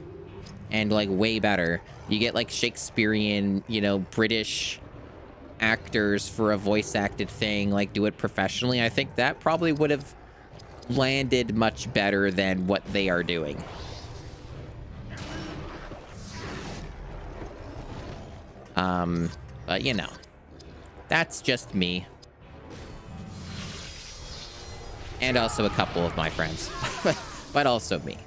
[SPEAKER 1] and like way better. You get like Shakespearean, you know, British actors for a voice acted thing, like do it professionally. I think that probably would have landed much better than what they are doing. But you know, that's just me. And also a couple of my friends, but also me.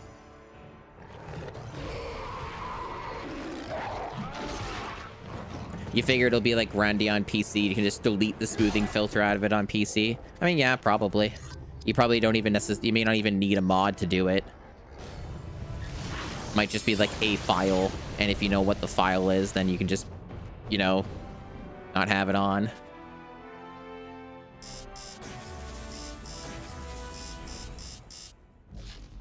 [SPEAKER 1] You figure it'll be like Randy on PC. You can just delete the smoothing filter out of it on PC. I mean, yeah, probably. You probably don't even you may not even need a mod to do it. Might just be like a file, and if you know what the file is, then you can just, you know, not have it on.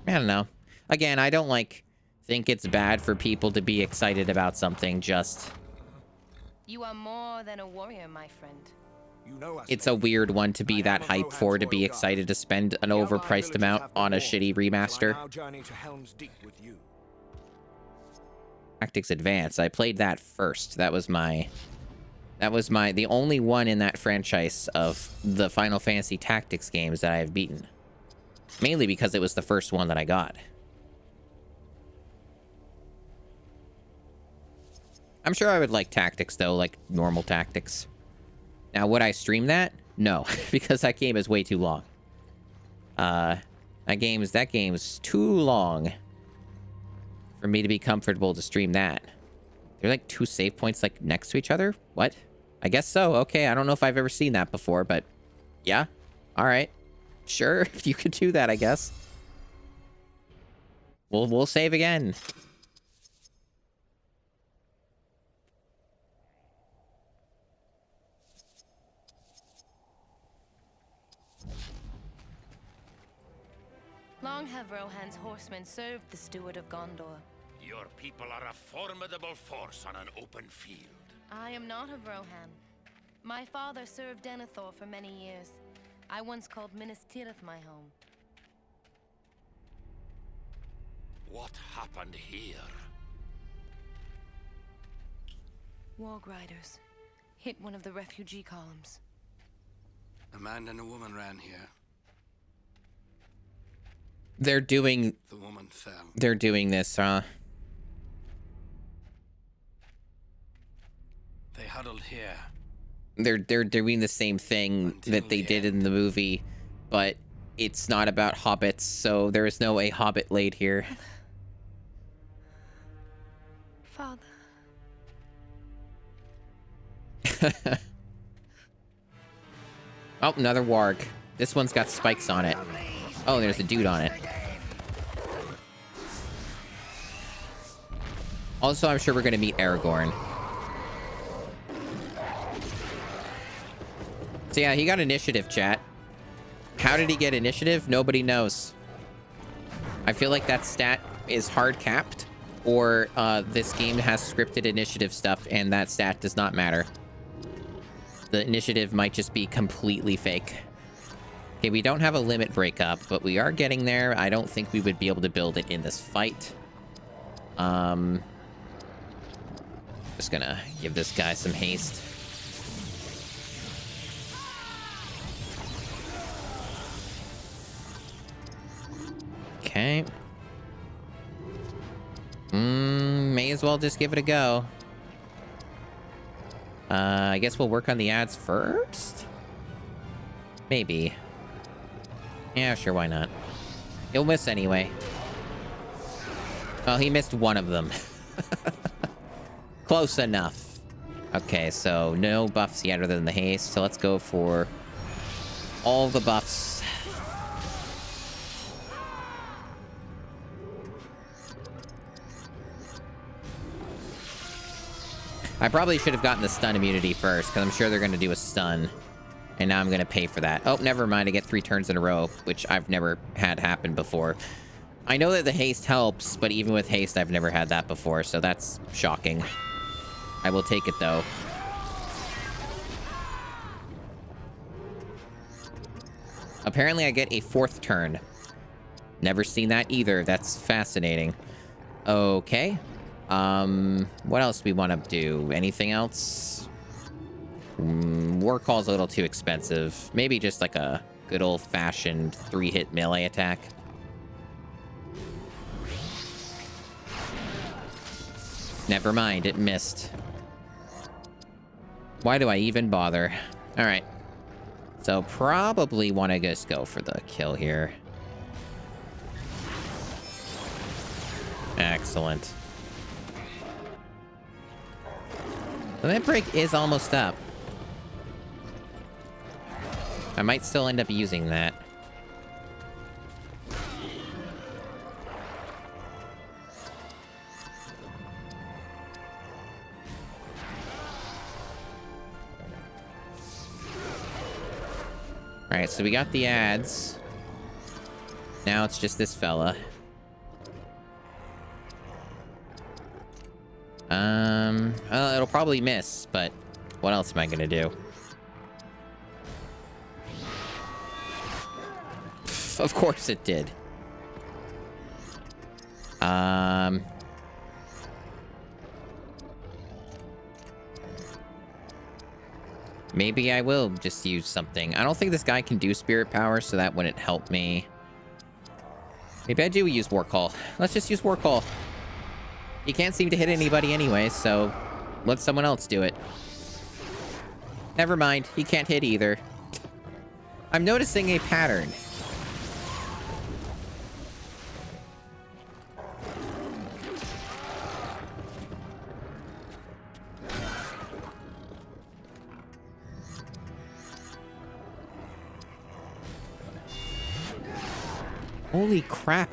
[SPEAKER 1] I don't know. Again, I don't, like, think it's bad for people to be excited about something, just...
[SPEAKER 6] You are more than a warrior, my friend.
[SPEAKER 5] You know us,
[SPEAKER 1] It's a weird one to be that hyped for, to be excited to spend an overpriced amount on a shitty remaster. Tactics Advance. I played that first. That was the only one in that franchise of the Final Fantasy Tactics games that I have beaten. Mainly because it was the first one that I got. I'm sure I would like Tactics, though, like normal Tactics. Now, would I stream that? No, because that game is way too long. That game's too long for me to be comfortable to stream that. They're like 2 save points like next to each other? What? I guess so. Okay, I don't know if I've ever seen that before, but yeah. All right. Sure, if you could do that, I guess. We'll save again.
[SPEAKER 6] Long have Rohan's horsemen served the steward of Gondor.
[SPEAKER 9] Your people are a formidable force on an open field.
[SPEAKER 6] I am not of Rohan. My father served Denethor for many years. I once called Minas Tirith my home.
[SPEAKER 9] What happened here?
[SPEAKER 6] Warg Riders hit one of the refugee columns.
[SPEAKER 5] A man and a woman ran here.
[SPEAKER 1] They're doing...
[SPEAKER 5] The woman fell.
[SPEAKER 1] They're doing this, huh?
[SPEAKER 5] They huddled here.
[SPEAKER 1] They're doing the same thing that they did in the movie, but it's not about hobbits, so there is no a hobbit laid here.
[SPEAKER 6] Father.
[SPEAKER 1] Oh, another warg. This one's got spikes on it. Oh, there's a dude on it. Also, I'm sure we're going to meet Aragorn. So yeah, he got initiative, chat. How did he get initiative? Nobody knows. I feel like that stat is hard capped, or this game has scripted initiative stuff and that stat does not matter. The initiative might just be completely fake. Okay, we don't have a limit breakup, but we are getting there. I don't think we would be able to build it in this fight. Just gonna give this guy some haste. Okay. May as well just give it a go. I guess we'll work on the ads first? Maybe. Yeah, sure, why not? He'll miss anyway. Well, he missed one of them. Close enough. Okay, so no buffs yet other than the haste, so let's go for all the buffs. I probably should have gotten the stun immunity first, because I'm sure they're going to do a stun. And now I'm going to pay for that. Oh, never mind. I get 3 turns in a row, which I've never had happen before. I know that the haste helps, but even with haste, I've never had that before, so that's shocking. I will take it, though. Apparently, I get a 4th turn. Never seen that either. That's fascinating. Okay. What else do we want to do? Anything else? War Call's a little too expensive. Maybe just like a good old-fashioned 3-hit melee attack. Never mind, it missed. Why do I even bother? Alright. So probably want to just go for the kill here. Excellent. The limit break is almost up. I might still end up using that. Alright, so we got the ads. Now it's just this fella. It'll probably miss, but what else am I gonna do? Of course it did. Maybe I will just use something. I don't think this guy can do spirit power, so that wouldn't help me. Maybe I do use War Call. Let's just use War Call. He can't seem to hit anybody anyway, so let someone else do it. Never mind, he can't hit either. I'm noticing a pattern. Holy crap.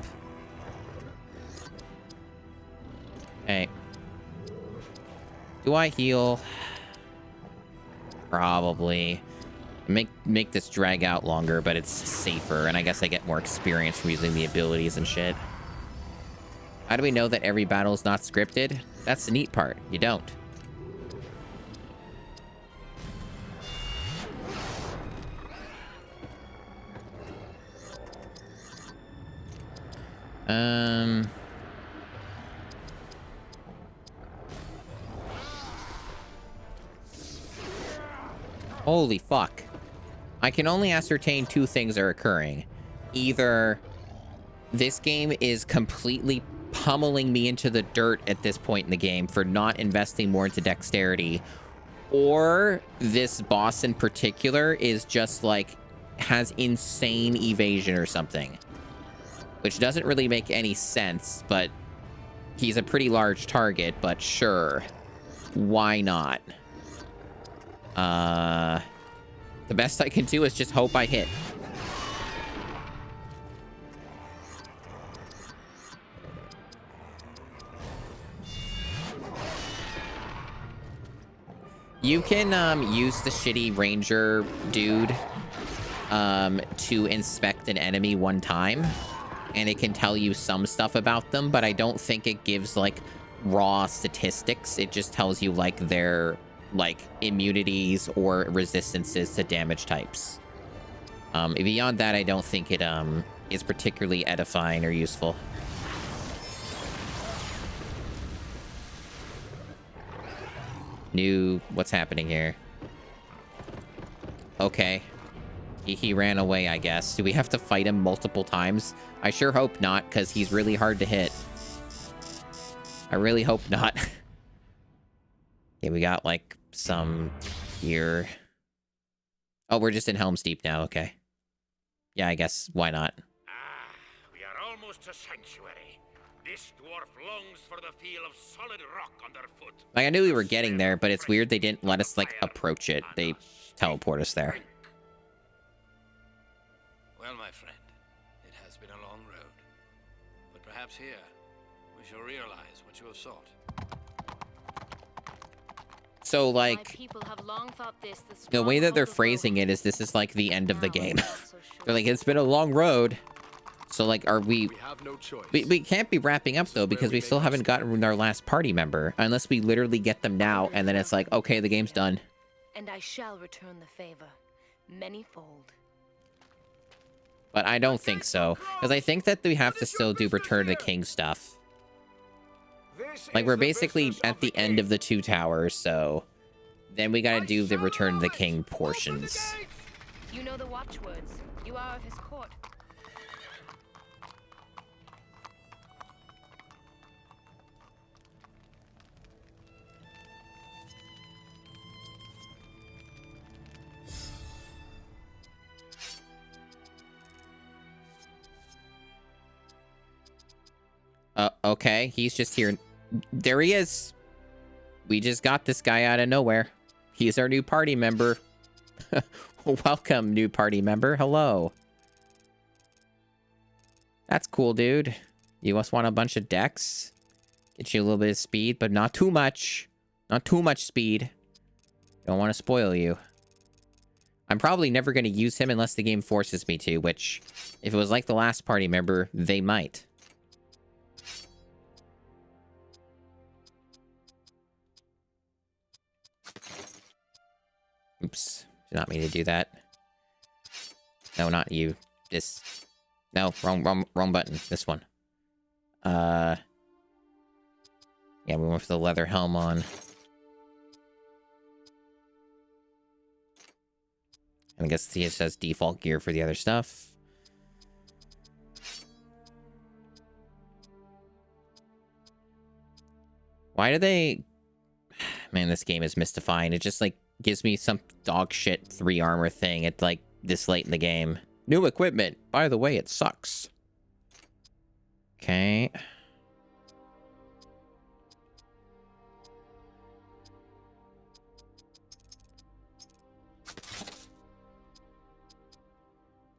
[SPEAKER 1] Hey. Do I heal? Probably. Make this drag out longer, but it's safer, and I guess I get more experience from using the abilities and shit. How do we know that every battle is not scripted? That's the neat part. You don't. Holy fuck. I can only ascertain two things are occurring. Either this game is completely pummeling me into the dirt at this point in the game for not investing more into dexterity, or this boss in particular is just like has insane evasion or something, which doesn't really make any sense, but he's a pretty large target, but sure, why not? The best I can do is just hope I hit. You can use the shitty ranger dude to inspect an enemy one time, and it can tell you some stuff about them, but I don't think it gives like raw statistics. It just tells you like their like immunities or resistances to damage types. Beyond that, I don't think it is particularly edifying or useful. What's happening here? Okay. He ran away, I guess. Do we have to fight him multiple times? I sure hope not, because he's really hard to hit. I really hope not. Okay, we got like some here. Oh, we're just in Helm's Deep now. Okay. Yeah, I guess. Why not?
[SPEAKER 9] We are almost to Sanctuary. This dwarf longs for the feel of solid rock underfoot.
[SPEAKER 1] Like, I knew we were getting there, but it's weird they didn't let us, like, approach it. They teleport us there.
[SPEAKER 5] Well, my friend, it has been a long road. But perhaps here, we shall realize what you have sought.
[SPEAKER 1] So, like, the way that they're phrasing it is this is, like, the end of the game. They're like, it's been a long road. So, like, are we...
[SPEAKER 5] We have no choice.
[SPEAKER 1] We can't be wrapping up, though, because we still haven't gotten our last party member. Unless we literally get them now, and then it's like, okay, the game's done.
[SPEAKER 6] And I shall return the favor, manyfold.
[SPEAKER 1] But I don't think so. Because I think that we have to still do Return of the King stuff. Like, we're basically at the end of the two towers, so... Then we gotta do the Return of the King portions.
[SPEAKER 6] You know the watchwords. You are of his court.
[SPEAKER 1] Okay, he's just here. There he is. We just got this guy out of nowhere. He's our new party member. Welcome, new party member. Hello. That's cool, dude. You must want a bunch of dex. Get you a little bit of speed, but not too much. Not too much speed. Don't want to spoil you. I'm probably never going to use him unless the game forces me to, which, if it was like the last party member, they might. Oops. Did not mean to do that. No, not you. This. No, wrong button. This one. Yeah, we went for the leather helm on. And I guess he just has default gear for the other stuff. Why do they... Man, this game is mystifying. It just, like, gives me some dog shit 3 armor thing at, like, this late in the game. New equipment. By the way, it sucks. Okay.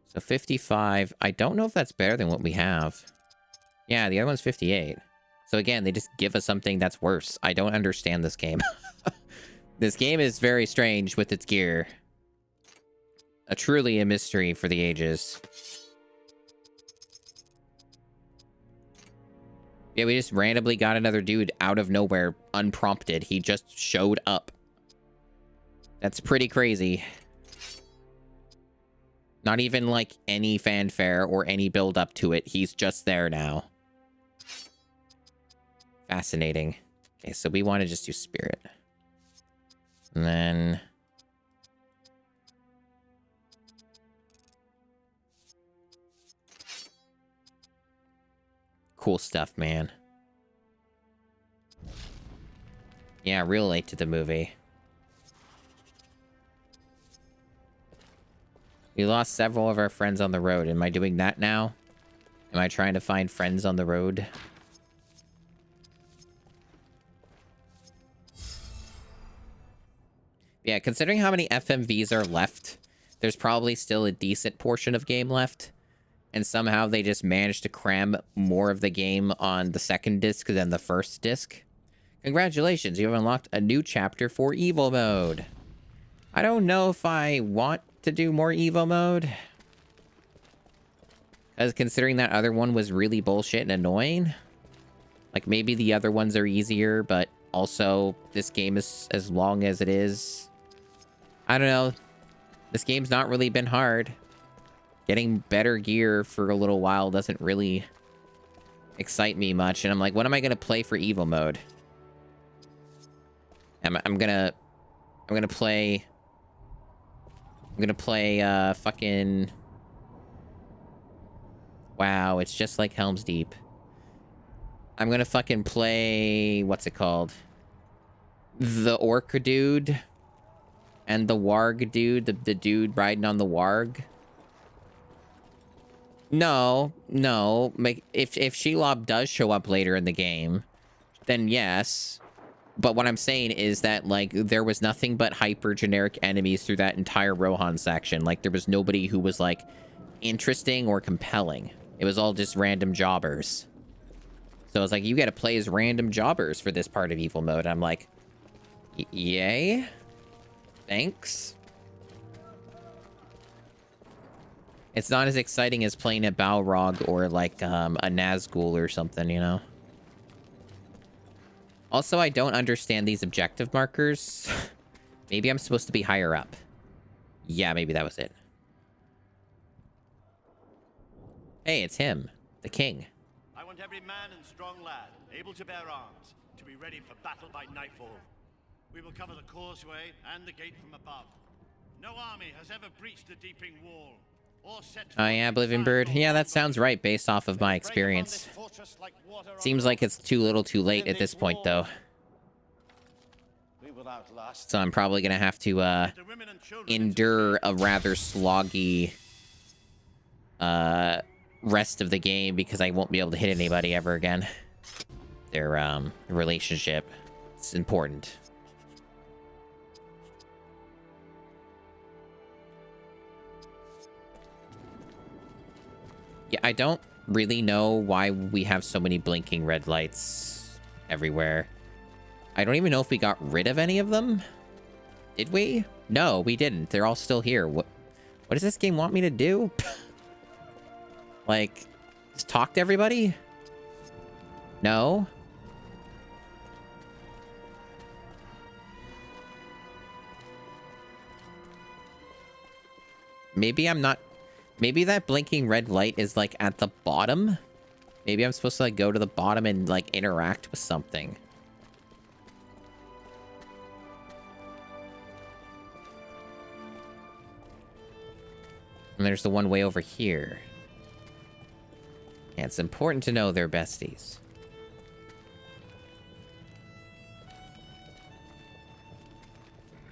[SPEAKER 1] So 55. I don't know if that's better than what we have. Yeah, the other one's 58. So again, they just give us something that's worse. I don't understand this game. This game is very strange with its gear. Truly a mystery for the ages. Yeah, we just randomly got another dude out of nowhere, unprompted. He just showed up. That's pretty crazy. Not even like any fanfare or any build up to it. He's just there now. Fascinating. Okay, so we want to just do spirit. And then... Cool stuff, man. Yeah, real late to the movie. We lost several of our friends on the road. Am I doing that now? Am I trying to find friends on the road? Yeah, considering how many FMVs are left, there's probably still a decent portion of game left. And somehow they just managed to cram more of the game on the second disc than the first disc. Congratulations, you have unlocked a new chapter for Evo mode. I don't know if I want to do more Evo mode. As considering that other one was really bullshit and annoying. Like, maybe the other ones are easier, but also this game is as long as it is. I don't know. This game's not really been hard. Getting better gear for a little while doesn't really excite me much. And I'm like, what am I going to play for Evo mode? I'm gonna play fucking... Wow, it's just like Helm's Deep. I'm gonna fucking play... What's it called? The Orc dude. And the Warg dude. The dude riding on the Warg. No. If Shelob does show up later in the game, then yes. But what I'm saying is that, like, there was nothing but hyper-generic enemies through that entire Rohan section. Like, there was nobody who was, like, interesting or compelling. It was all just random jobbers. So it's like, you gotta play as random jobbers for this part of Evil Mode. I'm like, yay? Thanks? It's not as exciting as playing a Balrog or, like, a Nazgul or something, you know? Also, I don't understand these objective markers. Maybe I'm supposed to be higher up. Yeah, maybe that was it. Hey, it's him. The king.
[SPEAKER 10] I want every man and strong lad, able to bear arms, to be ready for battle by nightfall. We will cover the causeway and the gate from above. No army has ever breached the Deeping Wall.
[SPEAKER 1] Oh yeah, Oblivion Bird. Yeah, that sounds right based off of my experience. Seems like it's too little too late at this point, though. So I'm probably gonna have to endure a rather sloggy rest of the game because I won't be able to hit anybody ever again. Their relationship. It's important. Yeah, I don't really know why we have so many blinking red lights everywhere. I don't even know if we got rid of any of them. Did we? No, we didn't. They're all still here. What does this game want me to do? Like, just talk to everybody? No? Maybe I'm not... Maybe that blinking red light is, like, at the bottom? Maybe I'm supposed to, like, go to the bottom and, like, interact with something. And there's the one way over here. Yeah, it's important to know they're besties.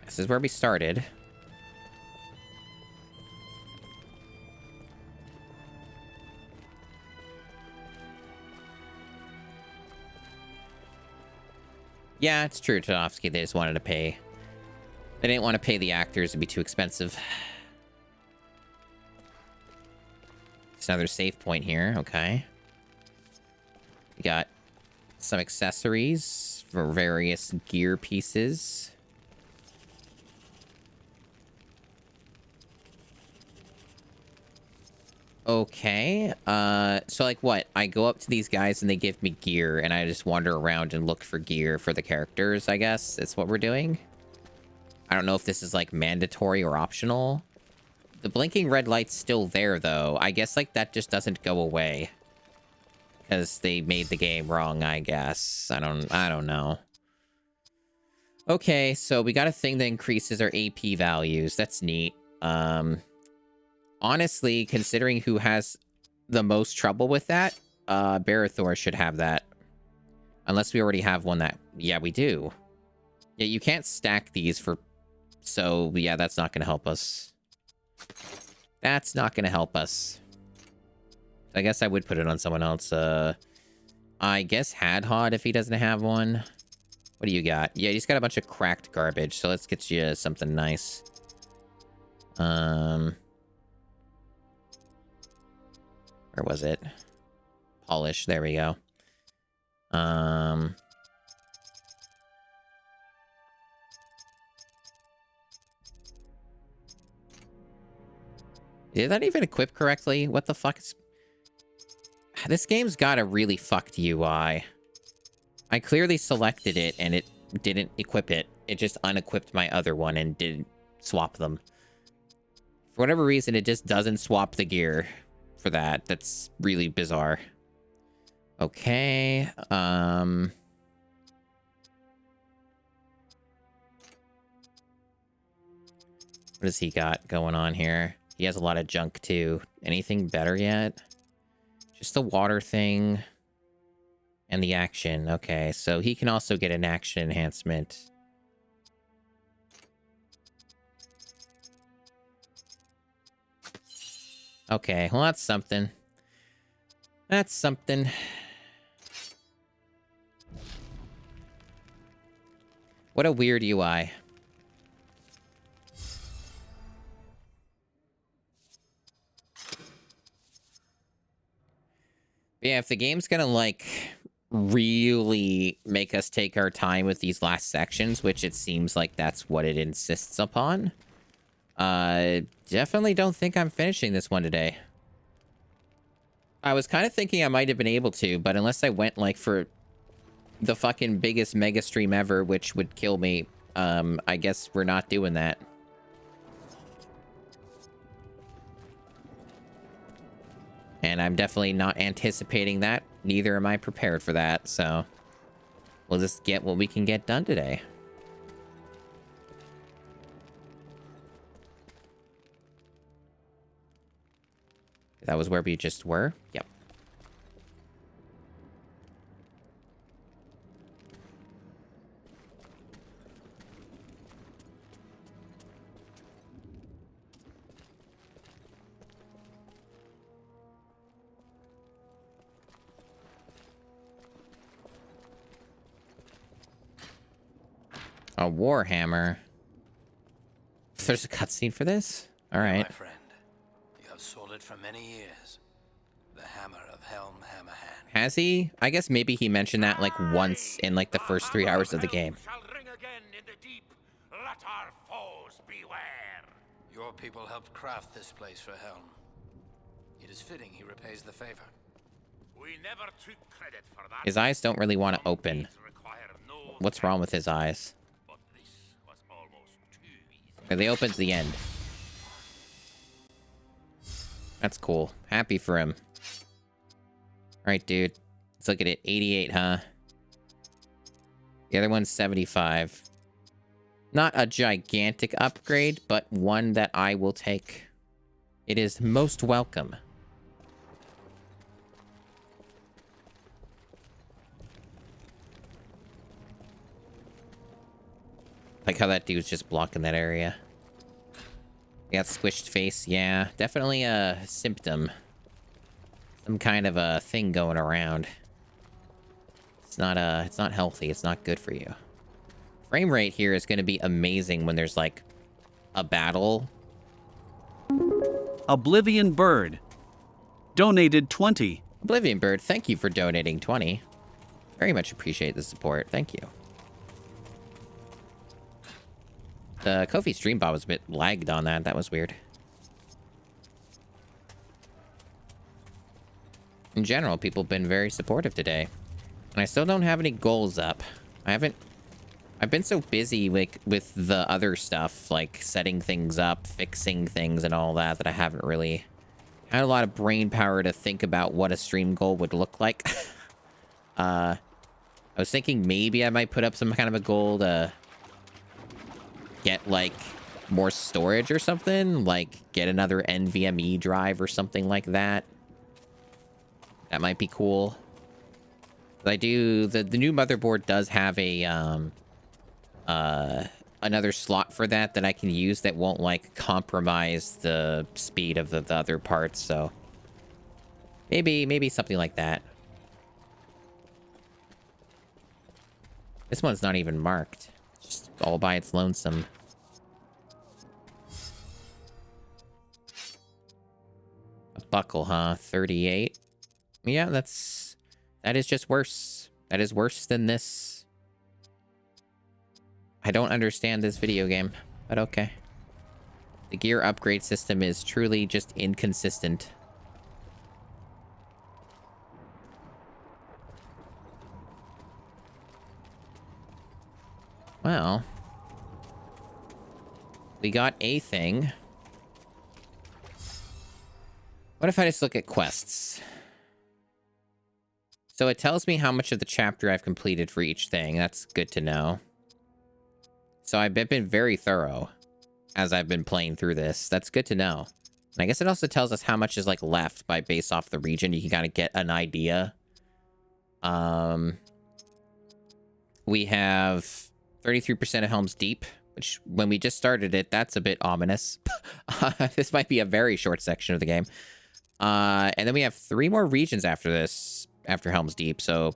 [SPEAKER 1] This is where we started. Yeah, it's true, Tadovsky. They just wanted to pay. They didn't want to pay the actors. It'd be too expensive. It's another save point here. Okay. We got some accessories for various gear pieces. Okay, so like what? I go up to these guys and they give me gear and I just wander around and look for gear for the characters, I guess. That's what we're doing. I don't know if this is like mandatory or optional. The blinking red light's still there though. I guess like that just doesn't go away. Because they made the game wrong, I guess. I don't know. Okay, so we got a thing that increases our AP values. That's neat. Honestly, considering who has the most trouble with that, Barathor should have that. Unless we already have one that... Yeah, we do. Yeah, you can't stack these for... So, yeah, that's not going to help us. That's not going to help us. I guess I would put it on someone else. I guess Hadhod if he doesn't have one. What do you got? Yeah, he's got a bunch of cracked garbage, so let's get you something nice. Where was it? Polish. There we go. Did that even equip correctly? What the fuck is... This game's got a really fucked UI. I clearly selected it and it didn't equip it. It just unequipped my other one and didn't swap them. For whatever reason, it just doesn't swap the gear. For that. That's really bizarre. Okay. What does he got going on here? He has a lot of junk too. Anything better yet? Just the water thing and the action. Okay, so he can also get an action enhancement. Okay, well, that's something. That's something. What a weird UI. But yeah, if the game's gonna, like, really make us take our time with these last sections, which it seems like that's what it insists upon, definitely don't think I'm finishing this one today. I was kind of thinking I might have been able to, but unless I went, like, for the fucking biggest mega stream ever, which would kill me, I guess we're not doing that. And I'm definitely not anticipating that. Neither am I prepared for that, so we'll just get what we can get done today. That was where we just were? Yep. A warhammer. There's a cutscene for this? All right.
[SPEAKER 5] My friend, you have sought it for many years. The hammer of Helm Hammerhand.
[SPEAKER 1] Has he? I guess maybe he mentioned that like once in like the first 3 hours of the game.
[SPEAKER 9] Shall ring again in the deep. Let our foes beware.
[SPEAKER 5] Your people helped craft this place for Helm. It is fitting he repays the favor.
[SPEAKER 9] We never took credit for that.
[SPEAKER 1] His eyes don't really want to open. What's wrong with his eyes?
[SPEAKER 9] But this was almost too easy.
[SPEAKER 1] They open to the end. That's cool. Happy for him. Alright, dude. Let's look at it. 88, huh? The other one's 75. Not a gigantic upgrade, but one that I will take. It is most welcome. Like how that dude's just blocking that area. He got squished face. Yeah, definitely a symptom. Some kind of a thing going around. It's not healthy. It's not good for you. Frame rate here is going to be amazing when there's like a battle.
[SPEAKER 11] Oblivion Bird donated 20.
[SPEAKER 1] Oblivion Bird, thank you for donating 20. Very much appreciate the support. Thank you. The Kofi stream bot was a bit lagged on that. That was weird. In general, people have been very supportive today. And I still don't have any goals up. I've been so busy with the other stuff, like setting things up, fixing things and all that, that I haven't really had a lot of brain power to think about what a stream goal would look like. I was thinking maybe I might put up some kind of a goal to get, like, more storage or something. Like, get another NVMe drive or something like that. That might be cool. I do... The new motherboard does have a, another slot for that I can use that won't, like, compromise the speed of the other parts, so... Maybe something like that. This one's not even marked. It's just all by its lonesome. A buckle, huh? 38. Yeah, that is just worse. That is worse than this. I don't understand this video game, but okay. The gear upgrade system is truly just inconsistent. Well, we got a thing. What if I just look at quests? So it tells me how much of the chapter I've completed for each thing. That's good to know. So I've been very thorough as I've been playing through this. That's good to know. And I guess it also tells us how much is like left by based off the region. You can kind of get an idea. We have 33% of Helm's Deep, which when we just started it, that's a bit ominous. This might be a very short section of the game. And then we have 3 more regions after this, after Helm's Deep. So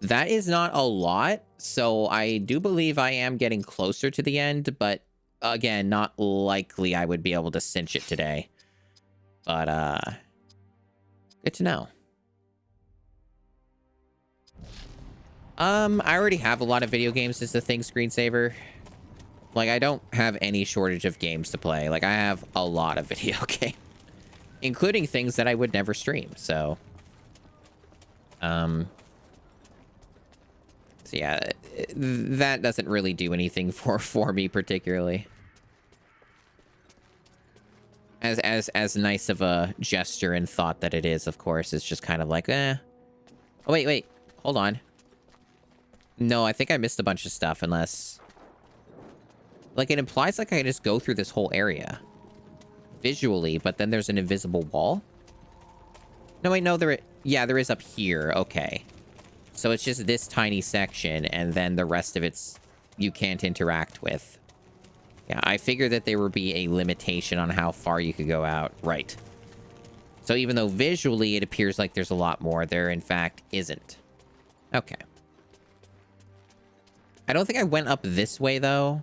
[SPEAKER 1] that is not a lot. So I do believe I am getting closer to the end, but again, not likely I would be able to cinch it today. But, good to know. I already have a lot of video games as the thing screensaver. Like, I don't have any shortage of games to play. Like, I have a lot of video games. Including things that I would never stream, so... So yeah, that doesn't really do anything for me particularly. As nice of a gesture and thought that it is, of course, it's just kind of like, eh. Oh, wait, hold on. No, I think I missed a bunch of stuff, unless... Like, it implies like I can just go through this whole area. Visually, but then there's an invisible wall? No, wait, no, yeah, there is up here. Okay. So it's just this tiny section, and then the rest of it's you can't interact with. Yeah, I figured that there would be a limitation on how far you could go out. Right. So even though visually it appears like there's a lot more, there in fact isn't. Okay. I don't think I went up this way, though.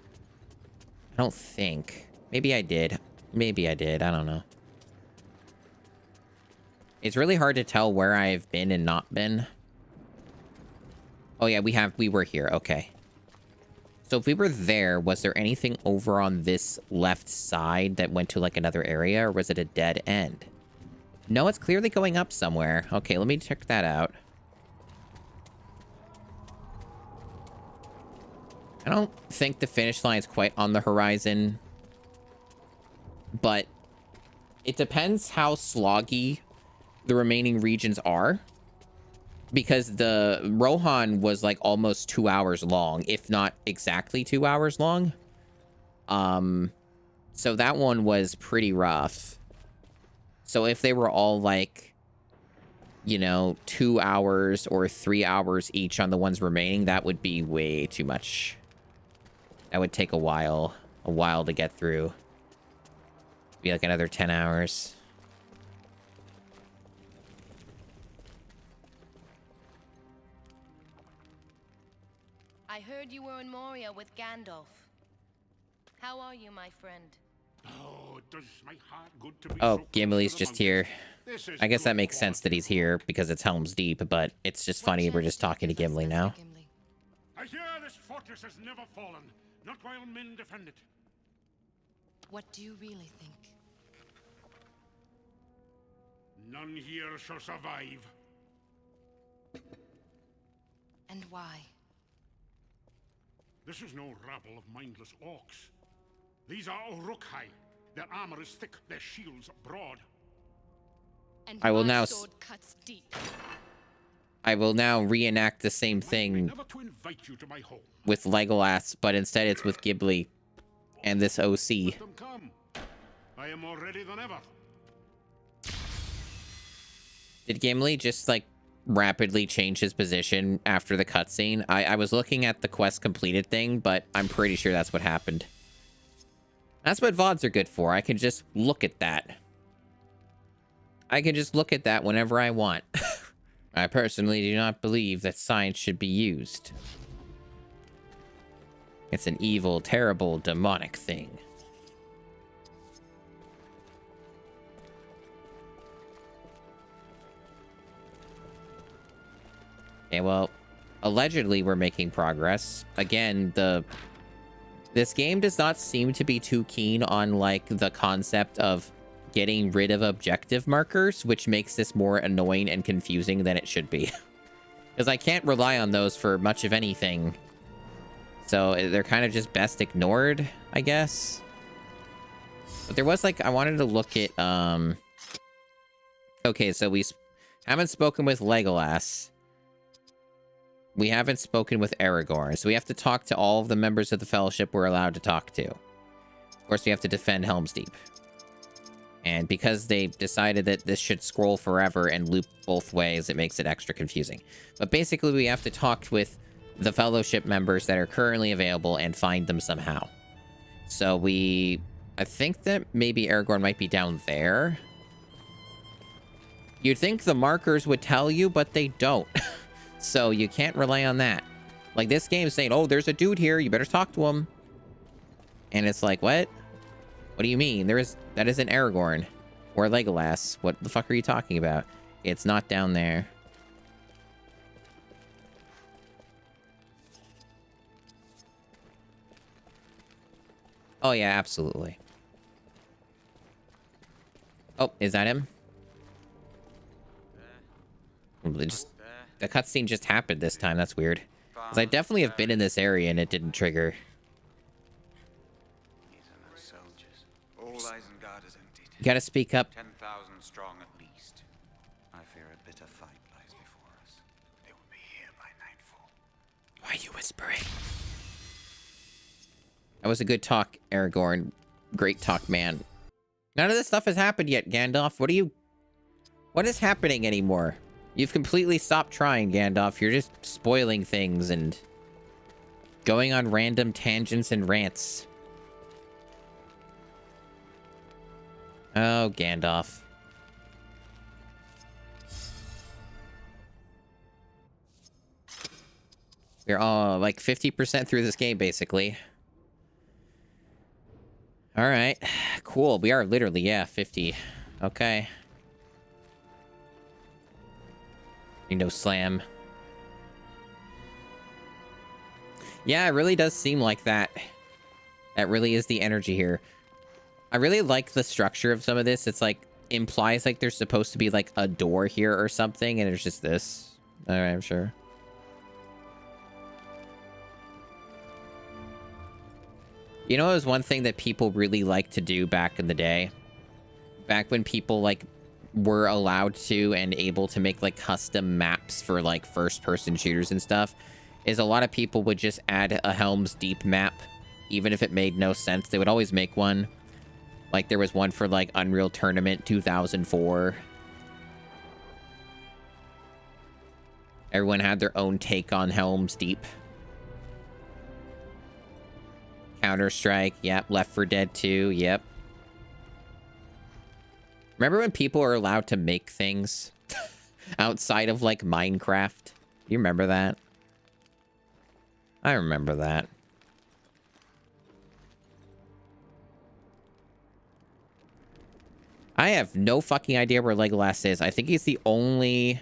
[SPEAKER 1] I don't think. Maybe I did. Maybe I did. I don't know. It's really hard to tell where I've been and not been. Oh, yeah, we were here. Okay. So if we were there, was there anything over on this left side that went to, like, another area? Or was it a dead end? No, it's clearly going up somewhere. Okay, let me check that out. I don't think the finish line is quite on the horizon. But It depends how sloggy the remaining regions are. Because the Rohan was like almost 2 hours long, if not exactly 2 hours long. So that one was pretty rough. So if they were all like, you know, 2 hours or 3 hours each on the ones remaining, that would be way too much. That would take a while to get through. Be like another 10 hours.
[SPEAKER 6] I heard you were in Moria with Gandalf. How are you, my friend?
[SPEAKER 7] Oh, does my heart good to be
[SPEAKER 1] Oh,
[SPEAKER 7] so close
[SPEAKER 1] Gimli's
[SPEAKER 7] to the
[SPEAKER 1] just here.
[SPEAKER 7] This is
[SPEAKER 1] I guess that
[SPEAKER 7] good
[SPEAKER 1] makes sense that he's here because it's Helm's Deep, but it's just funny we're just talking to Gimli now.
[SPEAKER 7] I hear this fortress has never fallen, not while men defend it.
[SPEAKER 8] What do you really think?
[SPEAKER 7] None here shall survive.
[SPEAKER 8] And why?
[SPEAKER 7] This is no rabble of mindless orcs. These are Uruk-hai. Their armor is thick, their shields broad.
[SPEAKER 8] And
[SPEAKER 1] I will
[SPEAKER 8] my
[SPEAKER 1] now
[SPEAKER 8] sword cuts deep.
[SPEAKER 1] I will now reenact the same thing
[SPEAKER 7] Never to invite you to my home.
[SPEAKER 1] with Legolas, but instead it's with Ghibli and this OC.
[SPEAKER 7] Let them come. I am more ready than ever.
[SPEAKER 1] Did Gimli just like rapidly change his position after the cutscene? I was looking at the quest completed thing, but I'm pretty sure that's what happened. That's what VODs are good for. I can just look at that. I can just look at that whenever I want. I personally do not believe that science should be used. It's an evil, terrible, demonic thing. Okay, well, allegedly we're making progress. Again, this game does not seem to be too keen on, like, the concept of getting rid of objective markers, which makes this more annoying and confusing than it should be. Because I can't rely on those for much of anything. So they're kind of just best ignored, I guess. But there was, like, I wanted to look at, okay, so we haven't spoken with Legolas. We haven't spoken with Aragorn, so we have to talk to all of the members of the Fellowship we're allowed to talk to. Of course, we have to defend Helm's Deep. And because they decided that this should scroll forever and loop both ways, it makes it extra confusing. But basically, we have to talk with the Fellowship members that are currently available and find them somehow. So I think that maybe Aragorn might be down there. You'd think the markers would tell you, but they don't. So you can't rely on that. Like, this game is saying, oh, there's a dude here, you better talk to him. And it's like, what? What do you mean? That isn't Aragorn or Legolas. What the fuck are you talking about? It's not down there. Oh yeah, absolutely. Oh, is that him? The cutscene just happened this time. That's weird. Because I definitely have been in this area and it didn't trigger. You gotta speak up.
[SPEAKER 12] 10,000 strong at least. I fear a bitter fight lies before us. They will be here by nightfall.
[SPEAKER 1] Why are you whispering? That was a good talk, Aragorn. Great talk, man. None of this stuff has happened yet, Gandalf. What is happening anymore? You've completely stopped trying, Gandalf. You're just spoiling things and going on random tangents and rants. Oh, Gandalf. We're all like 50% through this game, basically. All right, cool. We are literally, yeah, 50. Okay. Slam. Yeah, it really does seem like that. That really is the energy here. I really like the structure of some of this. It's like, implies like there's supposed to be like a door here or something, and there's just this. All right, I'm sure. You know, it was one thing that people really liked to do back in the day. back when people like were allowed to and able to make like custom maps for like first-person shooters and stuff, is a lot of people would just add a Helm's Deep map, even if it made no sense. They would always make one. Like there was one for like Unreal Tournament 2004. Everyone had their own take on Helm's Deep. Counter-Strike, yep. Left 4 Dead 2, yep. Remember when people were allowed to make things outside of like Minecraft? You remember that? I remember that. I have no fucking idea where Legolas is. I think he's the only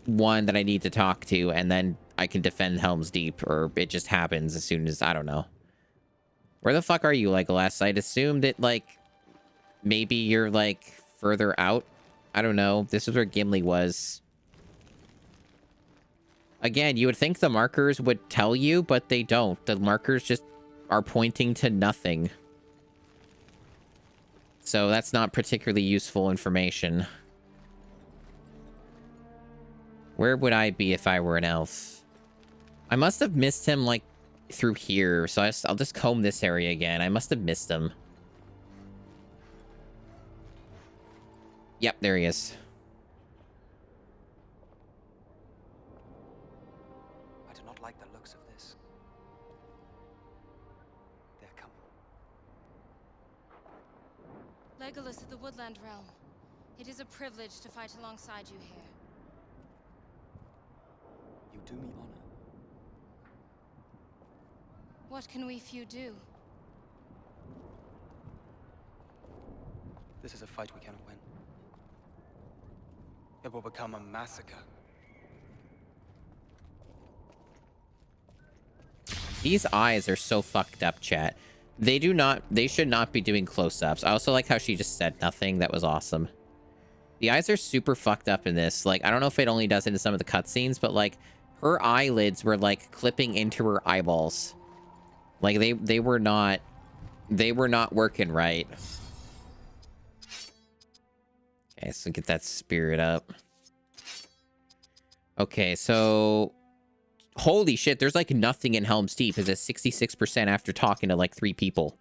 [SPEAKER 1] one that I need to talk to, and then I can defend Helm's Deep, or it just happens as soon as, I don't know. Where the fuck are you, Legolas? I'd assume that, like, maybe you're, like, further out. I don't know. This is where Gimli was. Again, you would think the markers would tell you, but they don't. The markers just are pointing to nothing. So that's not particularly useful information. Where would I be if I were an elf? I must have missed him, like, through here. So I'll just comb this area again. I must have missed him. Yep, there he is.
[SPEAKER 12] I do not like the looks of this. They're coming.
[SPEAKER 8] Legolas of the Woodland Realm. It is a privilege to fight alongside you here.
[SPEAKER 12] You do me honor.
[SPEAKER 8] What can we few do?
[SPEAKER 12] This is a fight we cannot win. It will become a massacre.
[SPEAKER 1] These eyes are so fucked up, chat. They should not be doing close-ups. I also like how she just said nothing. That was awesome. The eyes are super fucked up in this. Like, I don't know if it only does it in some of the cutscenes, but like her eyelids were like clipping into her eyeballs. Like they were not working right. Okay, so get that spirit up. Okay, so holy shit, there's like nothing in Helm's Deep. Is it 66% after talking to like 3 people?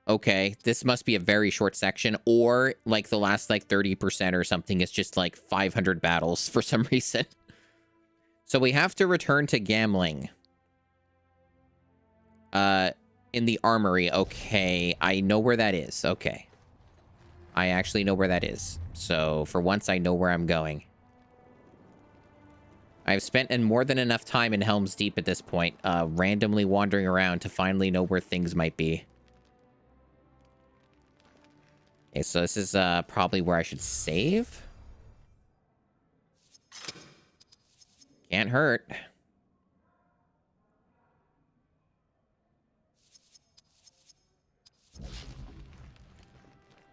[SPEAKER 1] Okay, this must be a very short section, or like the last like 30% or something is just like 500 battles for some reason. So we have to return to gambling. In the armory. Okay, I know where that is. Okay. I actually know where that is. So for once I know where I'm going. I've spent more than enough time in Helm's Deep at this point, randomly wandering around to finally know where things might be. Okay, so this is probably where I should save. Can't hurt.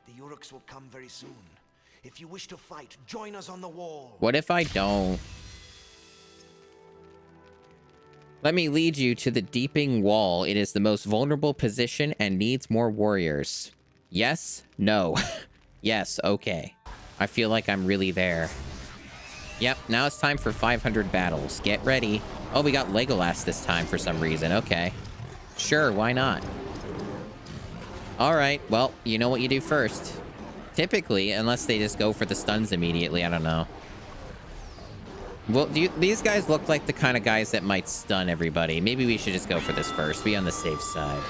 [SPEAKER 13] The Uruks will come very soon. If you wish to fight, join us on the wall.
[SPEAKER 1] What if I don't? Let me lead you to the Deeping Wall. It is the most vulnerable position and needs more warriors. Yes? No. Yes, okay. I feel like I'm really there. Yep, now it's time for 500 battles. Get ready. Oh, we got Legolas this time for some reason. Okay. Sure, why not? Alright, well, you know what you do first. Typically, unless they just go for the stuns immediately, I don't know. Well, these guys look like the kind of guys that might stun everybody. Maybe we should just go for this first. Be on the safe side.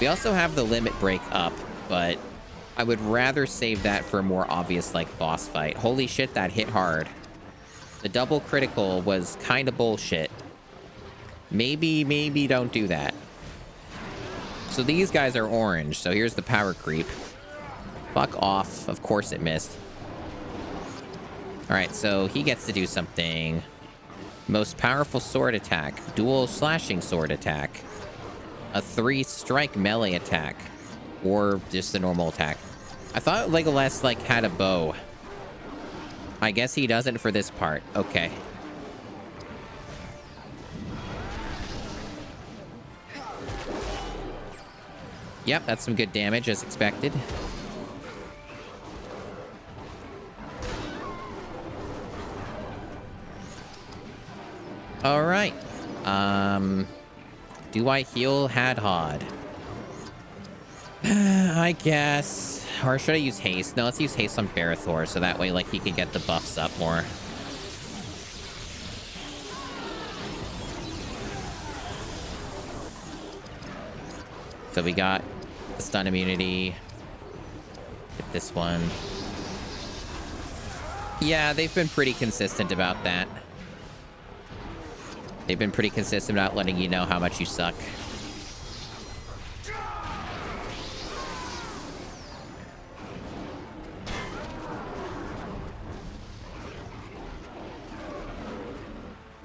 [SPEAKER 1] We also have the limit break up, but I would rather save that for a more obvious, like, boss fight. Holy shit, that hit hard. The double critical was kind of bullshit. Maybe don't do that. So these guys are orange, so here's the power creep. Fuck off. Of course it missed. Alright, so he gets to do something. Most powerful sword attack. Dual slashing sword attack. A 3-strike melee attack. Or just a normal attack. I thought Legolas, like, had a bow. I guess he doesn't for this part. Okay. Yep, that's some good damage as expected. All right. Do I heal Hadhod? I guess. Or should I use haste? No, let's use haste on Barathor, so that way, like, he can get the buffs up more. So we got the stun immunity. Hit this one. Yeah, they've been pretty consistent about that. They've been pretty consistent about letting you know how much you suck.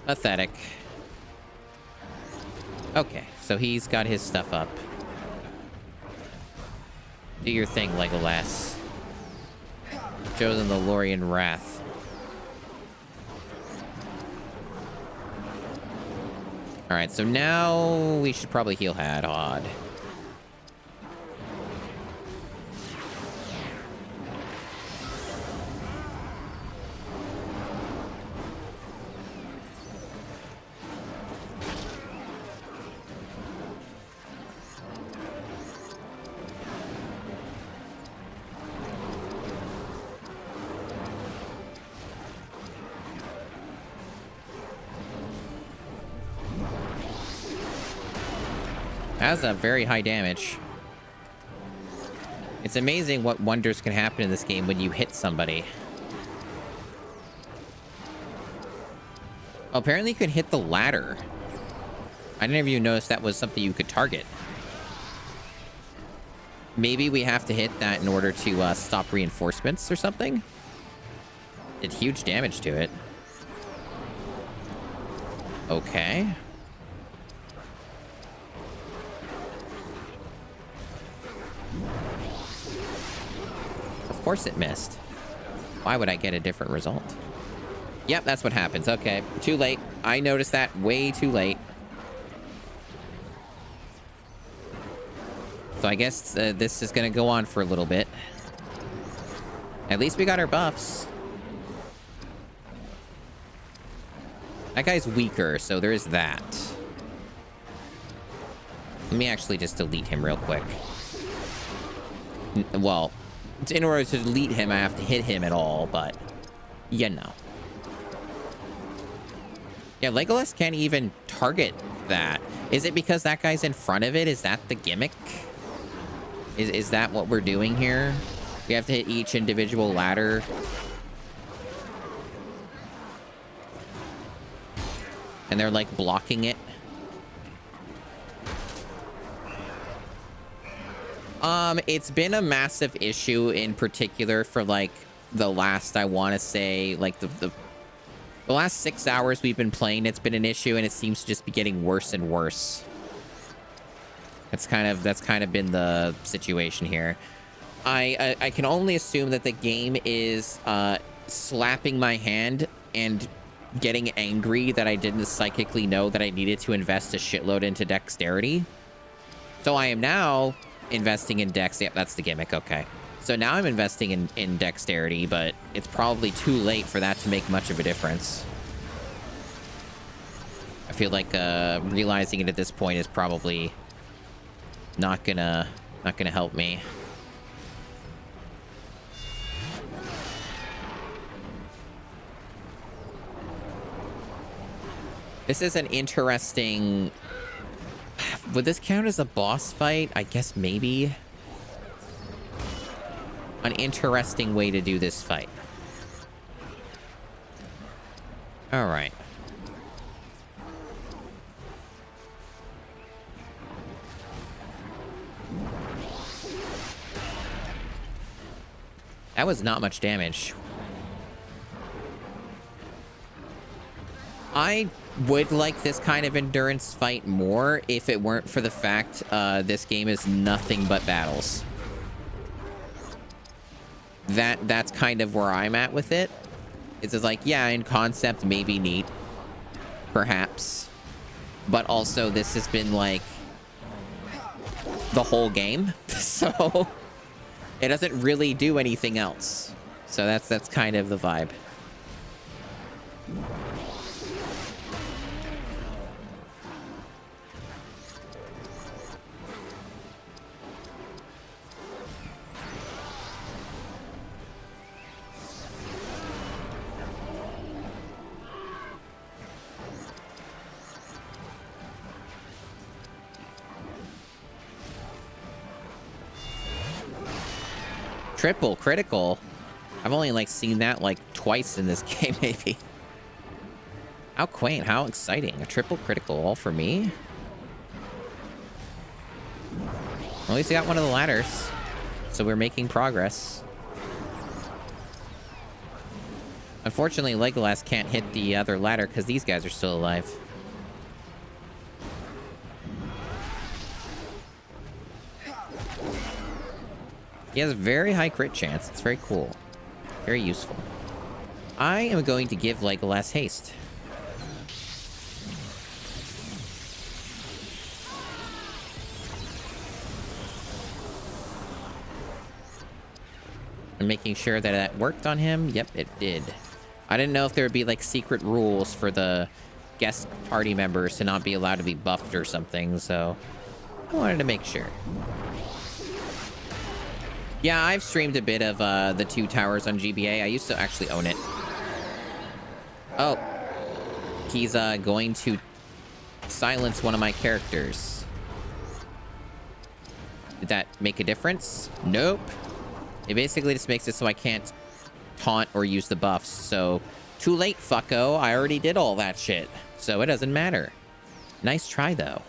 [SPEAKER 1] Pathetic. Okay, so he's got his stuff up. Do your thing, Legolas. Chosen the Lorien Wrath. Alright, so now we should probably heal Hadhod. That's a very high damage. It's amazing what wonders can happen in this game when you hit somebody. Well, apparently you could hit the ladder. I didn't even notice that was something you could target. Maybe we have to hit that in order to stop reinforcements or something? Did huge damage to it. Okay. Of course it missed. Why would I get a different result? Yep, that's what happens. Okay, too late. I noticed that way too late. So I guess this is going to go on for a little bit. At least we got our buffs. That guy's weaker, so there is that. Let me actually just delete him real quick. Well, in order to delete him, I have to hit him at all, but you know. Yeah, Legolas can't even target that. Is it because that guy's in front of it? Is that the gimmick? Is that what we're doing here? We have to hit each individual ladder. And they're like blocking it. It's been a massive issue in particular for like the last, I want to say, like the last 6 hours we've been playing. It's been an issue, and it seems to just be getting worse and worse. That's kind of been the situation here. I can only assume that the game is slapping my hand and getting angry that I didn't psychically know that I needed to invest a shitload into dexterity. So I am now investing in dex. Yep, that's the gimmick. Okay. So now I'm investing in dexterity, but it's probably too late for that to make much of a difference. I feel like realizing it at this point is probably not gonna help me. This is an interesting... Would this count as a boss fight? I guess maybe. An interesting way to do this fight. All right. That was not much damage. I would like this kind of endurance fight more if it weren't for the fact this game is nothing but battles. That's kind of where I'm at with it. It's just like, yeah, in concept, maybe neat. Perhaps. But also, this has been, like, the whole game. So, it doesn't really do anything else. So that's kind of the vibe. Triple critical. I've only like seen that like twice in this game, maybe. How quaint, how exciting. A triple critical all for me. At least I got one of the ladders. So we're making progress. Unfortunately, Legolas can't hit the other ladder because these guys are still alive. He has a very high crit chance. It's very cool. Very useful. I am going to give Legolas haste. I'm making sure that that worked on him. Yep, it did. I didn't know if there would be like secret rules for the guest party members to not be allowed to be buffed or something, so I wanted to make sure. Yeah, I've streamed a bit of the Two Towers on GBA. I used to actually own it. Oh. He's going to silence one of my characters. Did that make a difference? Nope. It basically just makes it so I can't taunt or use the buffs. So, too late, fucko. I already did all that shit. So it doesn't matter. Nice try, though.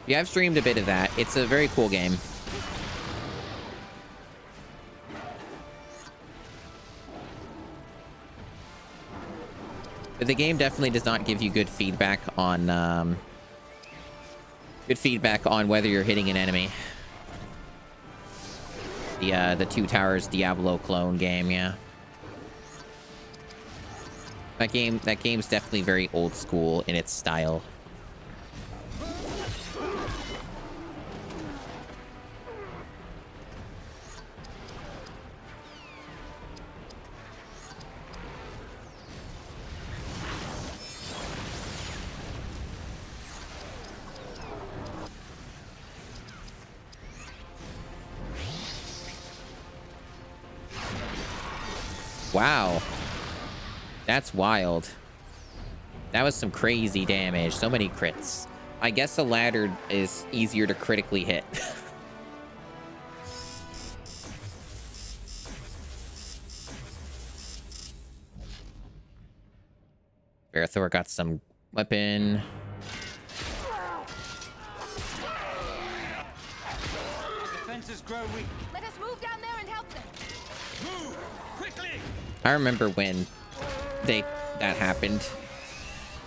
[SPEAKER 1] Yeah, I've streamed a bit of that. It's a very cool game. But the game definitely does not give you good feedback on whether you're hitting an enemy. The Two Towers Diablo clone game, yeah. That game's definitely very old school in its style. Wow. That's wild. That was some crazy damage. So many crits. I guess the ladder is easier to critically hit. Varathor got some weapon.
[SPEAKER 10] Defenses grow weak.
[SPEAKER 6] Let us move down there and help them.
[SPEAKER 10] Move quickly.
[SPEAKER 1] I remember when that happened.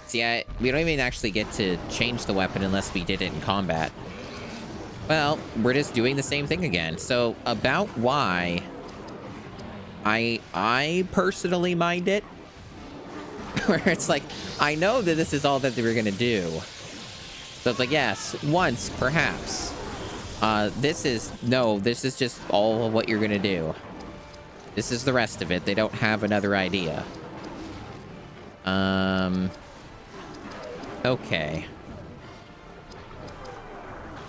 [SPEAKER 1] See, we don't even actually get to change the weapon unless we did it in combat. Well, we're just doing the same thing again. So, about why I personally mind it, where it's like, I know that this is all that they were gonna do. So it's like, yes, once, perhaps. This is just all of what you're gonna do. This is the rest of it. They don't have another idea. Okay.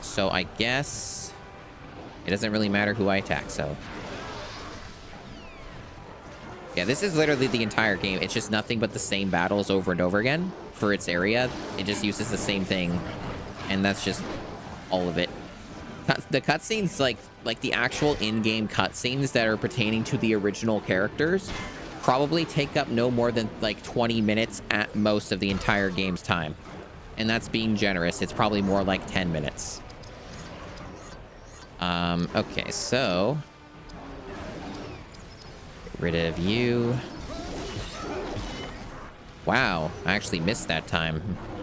[SPEAKER 1] So I guess it doesn't really matter who I attack, so. Yeah, this is literally the entire game. It's just nothing but the same battles over and over again for its area. It just uses the same thing, and that's just all of it. The cutscenes, like the actual in-game cutscenes that are pertaining to the original characters, probably take up no more than like 20 minutes at most of the entire game's time. And that's being generous. It's probably more like 10 minutes. Okay, so get rid of you. Wow, I actually missed that time.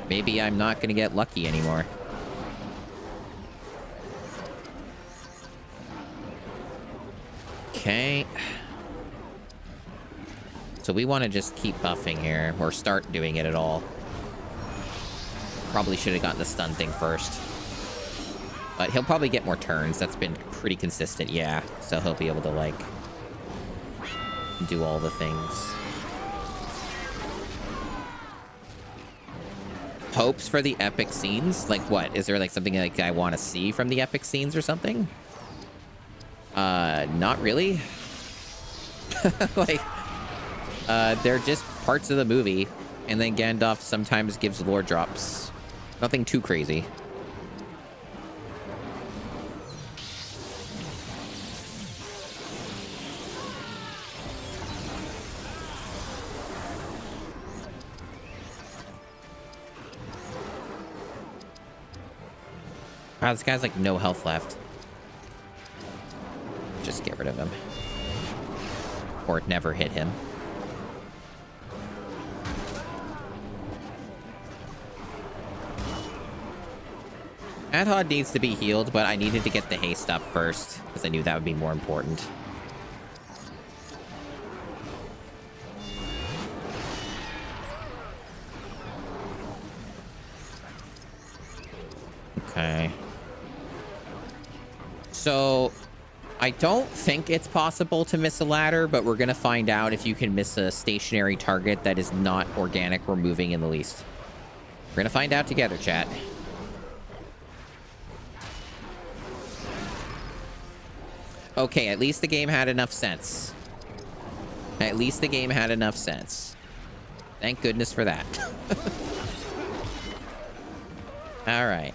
[SPEAKER 1] Maybe I'm not gonna get lucky anymore. Okay. So we want to just keep buffing here, or start doing it at all. Probably should have gotten the stun thing first. But he'll probably get more turns. That's been pretty consistent, yeah. So he'll be able to, like, do all the things. Hopes for the epic scenes? Like what? Is there, like, something like I want to see from the epic scenes or something? Not really. Like, they're just parts of the movie, and then Gandalf sometimes gives lore drops. Nothing too crazy. Wow, this guy's like no health left. Just get rid of him. Or never hit him. Adhod needs to be healed, but I needed to get the haste up first, because I knew that would be more important. Okay. So, I don't think it's possible to miss a ladder, but we're going to find out if you can miss a stationary target that is not organic or moving in the least. We're going to find out together, chat. Okay, at least the game had enough sense. At least the game had enough sense. Thank goodness for that. All right.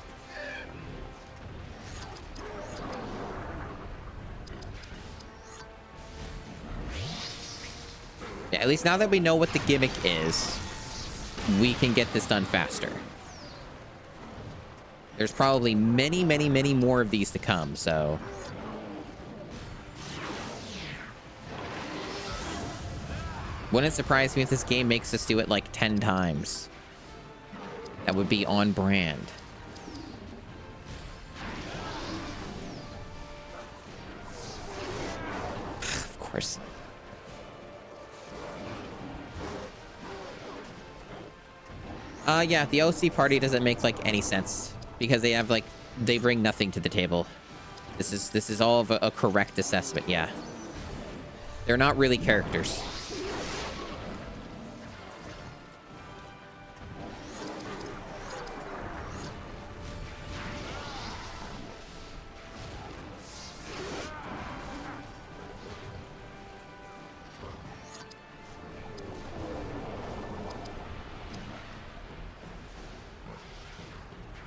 [SPEAKER 1] Yeah, at least now that we know what the gimmick is, we can get this done faster. There's probably many, many, many more of these to come, so... Wouldn't surprise me if this game makes us do it like 10 times. That would be on brand. Of course. Yeah, the OC party doesn't make like any sense because they have like they bring nothing to the table. This is all of a correct assessment. Yeah, they're not really characters.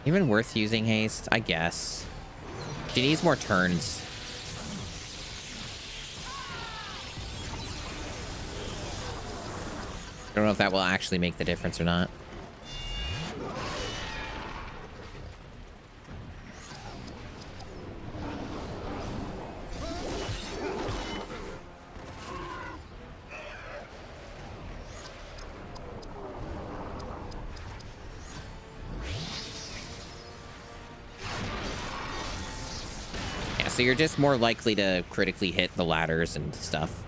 [SPEAKER 1] Even worth using haste? I guess. She needs more turns. I don't know if that will actually make the difference or not. So you're just more likely to critically hit the ladders and stuff.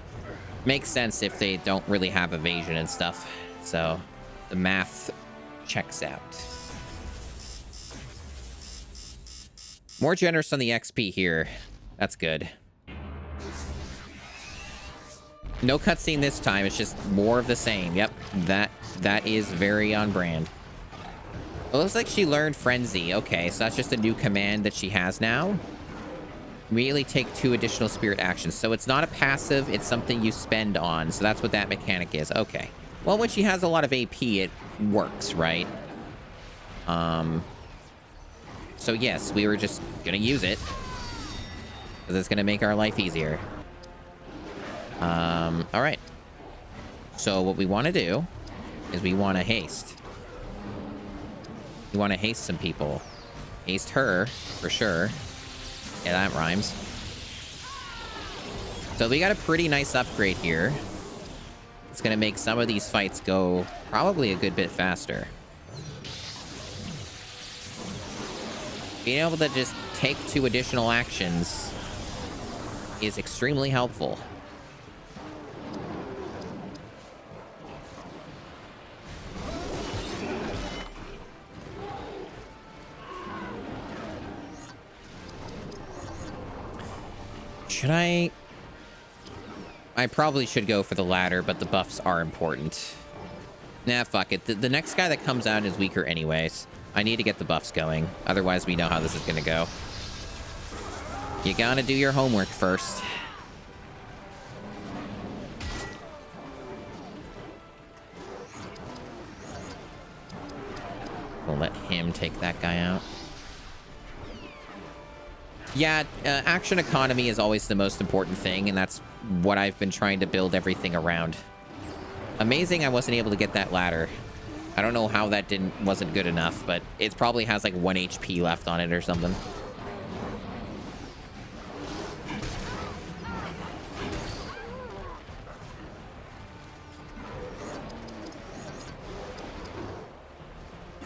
[SPEAKER 1] Makes sense if they don't really have evasion and stuff. So the math checks out. More generous on the XP here. That's good. No cutscene this time. It's just more of the same. Yep, that is very on brand. It looks like she learned Frenzy. Okay, so that's just a new command that she has now. Immediately take 2 additional spirit actions. So it's not a passive, it's something you spend on. So that's what that mechanic is. Okay. Well, when she has a lot of AP, it works, right? So yes, we were just gonna use it. Because it's gonna make our life easier. Alright. So what we want to do is we want to haste. We want to haste some people. Haste her, for sure. Yeah, that rhymes. So we got a pretty nice upgrade here. It's going to make some of these fights go probably a good bit faster. Being able to just take 2 additional actions is extremely helpful. Should I probably should go for the ladder, but the buffs are important. Nah, fuck it. The next guy that comes out is weaker anyways. I need to get the buffs going. Otherwise, we know how this is going to go. You gotta do your homework first. We'll let him take that guy out. Yeah, action economy is always the most important thing, and that's what I've been trying to build everything around. Amazing I wasn't able to get that ladder. I don't know how that wasn't good enough, but it probably has like 1 HP left on it or something.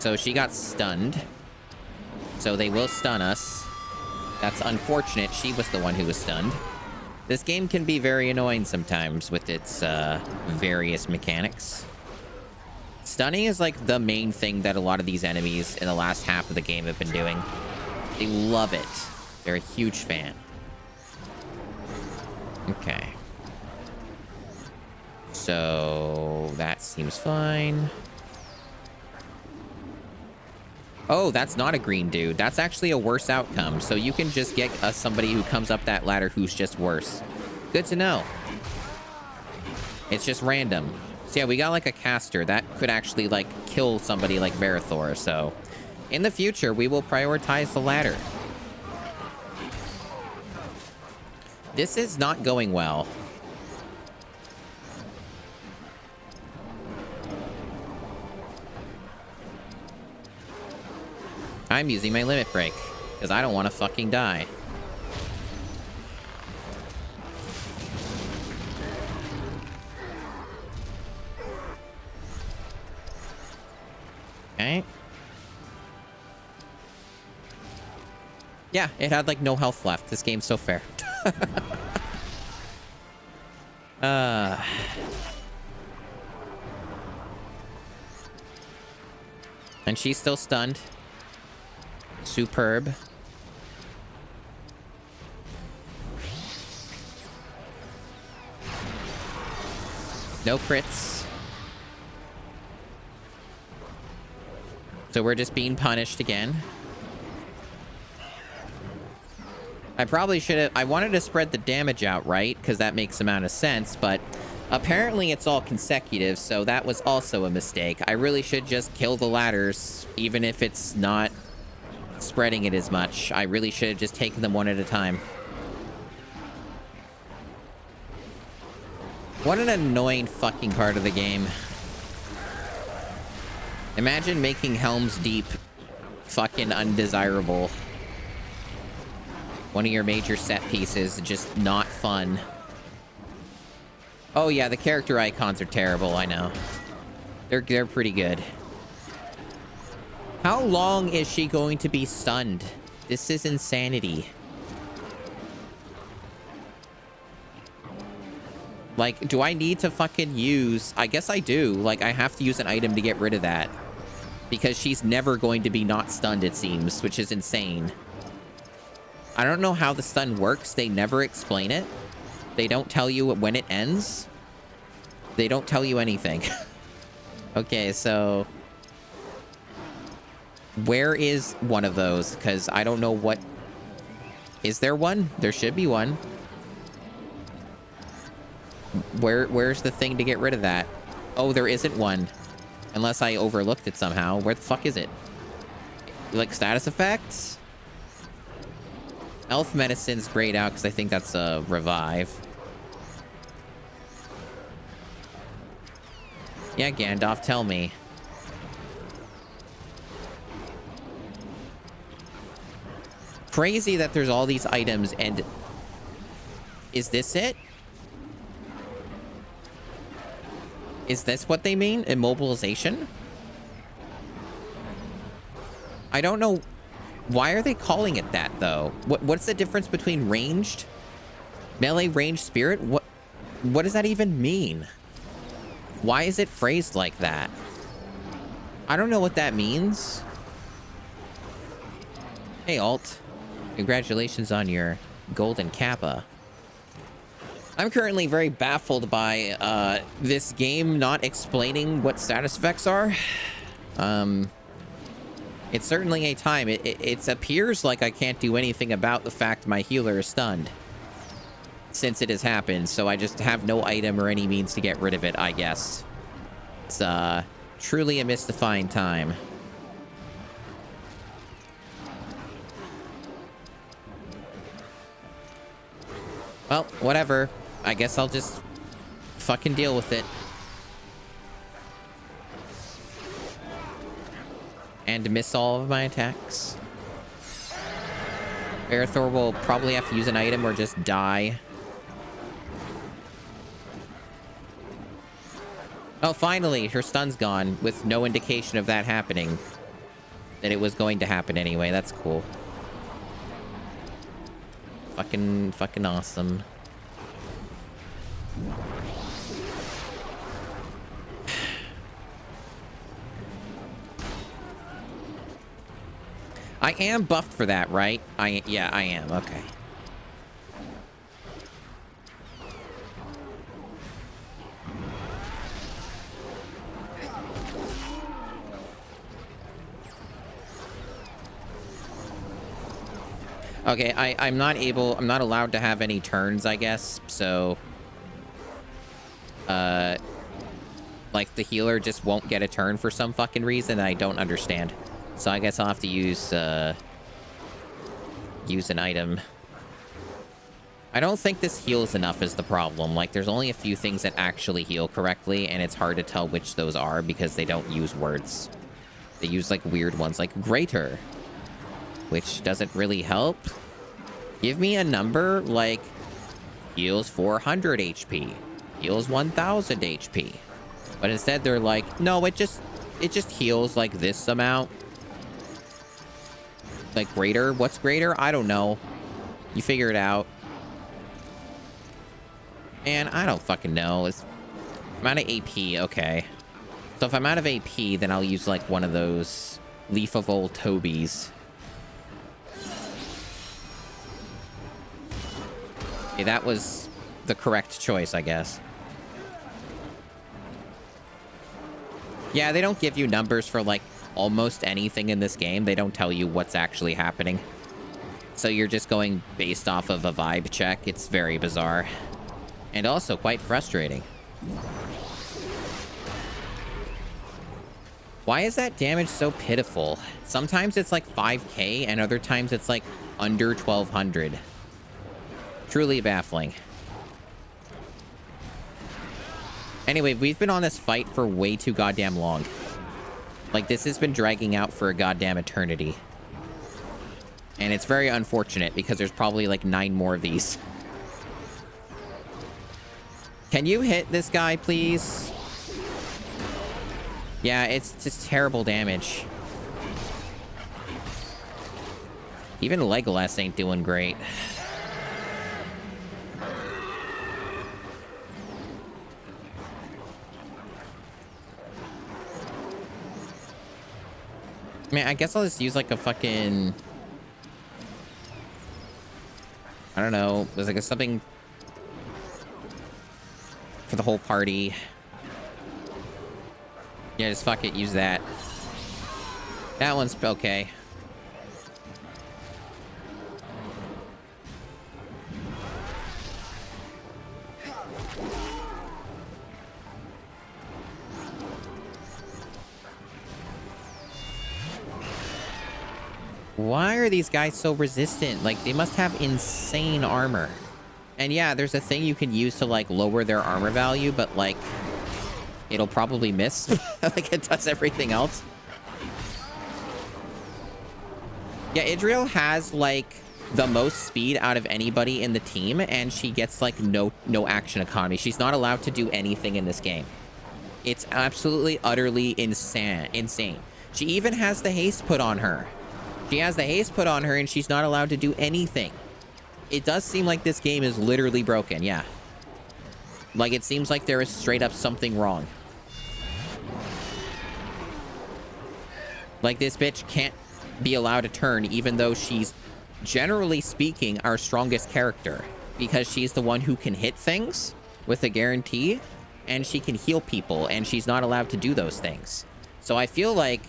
[SPEAKER 1] So she got stunned. So they will stun us. That's unfortunate. She was the one who was stunned. This game can be very annoying sometimes with its various mechanics. Stunning is like the main thing that a lot of these enemies in the last half of the game have been doing. They love it. They're a huge fan. Okay. So that seems fine. Oh, that's not a green dude. That's actually a worse outcome. So you can just get us somebody who comes up that ladder who's just worse. Good to know. It's just random. So yeah, we got like a caster. That could actually like kill somebody like Varathor. So in the future, we will prioritize the ladder. This is not going well. I'm using my limit break because I don't want to fucking die. Okay. Yeah, it had like no health left. This game's so fair. And she's still stunned. Superb. No crits. So we're just being punished again. I probably should have... I wanted to spread the damage out, right? Because that makes amount of sense, but apparently it's all consecutive, so that was also a mistake. I really should just kill the ladders, even if it's not spreading it as much. I really should have just taken them one at a time. What an annoying fucking part of the game. Imagine making Helm's Deep fucking undesirable. One of your major set pieces, just not fun. Oh yeah, the character icons are terrible, I know. They're pretty good. How long is she going to be stunned? This is insanity. Like, do I need to fucking use... I guess I do. Like, I have to use an item to get rid of that. Because she's never going to be not stunned, it seems, which is insane. I don't know how the stun works. They never explain it. They don't tell you when it ends. They don't tell you anything. Okay, so... where is one of those? Because I don't know what... Is there one? There should be one. Where's the thing to get rid of that? Oh, there isn't one. Unless I overlooked it somehow. Where the fuck is it? Like, status effects? Elf Medicine's grayed out because I think that's a revive. Yeah, Gandalf, tell me. Crazy that there's all these items and... Is this it? Is this what they mean? Immobilization? I don't know. Why are they calling it that, though? What's the difference between ranged? Melee ranged spirit? What does that even mean? Why is it phrased like that? I don't know what that means. Hey, Alt. Congratulations on your golden kappa. I'm currently very baffled by this game not explaining what status effects are. It's certainly a time. It appears like I can't do anything about the fact my healer is stunned since it has happened, so I just have no item or any means to get rid of it, I guess. It's truly a mystifying time. Well, whatever. I guess I'll just fucking deal with it. And miss all of my attacks. Varathor will probably have to use an item or just die. Oh, finally, her stun's gone with no indication of that happening. that it was going to happen anyway. That's cool. Fucking awesome. I am buffed for that, right? Yeah, I am. Okay. Okay, I'm not allowed to have any turns, I guess, so... like, the healer just won't get a turn for some fucking reason I don't understand. So I guess I'll have to use an item. I don't think this heals enough is the problem. Like, there's only a few things that actually heal correctly, and it's hard to tell which those are because they don't use words. They use, like, weird ones, like greater, which doesn't really help. Give me a number like heals 400 HP, heals 1000 HP. But instead they're like, no, it just heals like this amount. Like greater? What's greater? I don't know. You figure it out. And I don't fucking know. I'm out of AP, okay. So if I'm out of AP, then I'll use like one of those Leaf of Old Tobies. Okay, that was the correct choice, I guess. Yeah, they don't give you numbers for like almost anything in this game. They don't tell you what's actually happening. So you're just going based off of a vibe check. It's very bizarre. And also quite frustrating. Why is that damage so pitiful? Sometimes it's like 5k and other times it's like under 1200. Truly baffling. Anyway, we've been on this fight for way too goddamn long. Like, this has been dragging out for a goddamn eternity. And it's very unfortunate because there's probably like 9 more of these. Can you hit this guy, please? Yeah, it's just terrible damage. Even Legolas ain't doing great. I mean, I guess I'll just use like a fucking... I don't know. There's like something for the whole party. Yeah, just fuck it. Use that. That one's okay. Why are these guys so resistant? Like, they must have insane armor. And yeah, there's a thing you can use to, like, lower their armor value, but, like, it'll probably miss. Like, it does everything else. Yeah, Idriel has, like, the most speed out of anybody in the team, and she gets, like, no action economy. She's not allowed to do anything in this game. It's absolutely, utterly insane. She even has the haste put on her. She has the haste put on her, and she's not allowed to do anything. It does seem like this game is literally broken, yeah. Like, it seems like there is straight up something wrong. Like, this bitch can't be allowed to turn, even though she's, generally speaking, our strongest character. Because she's the one who can hit things with a guarantee, and she can heal people, and she's not allowed to do those things. So I feel like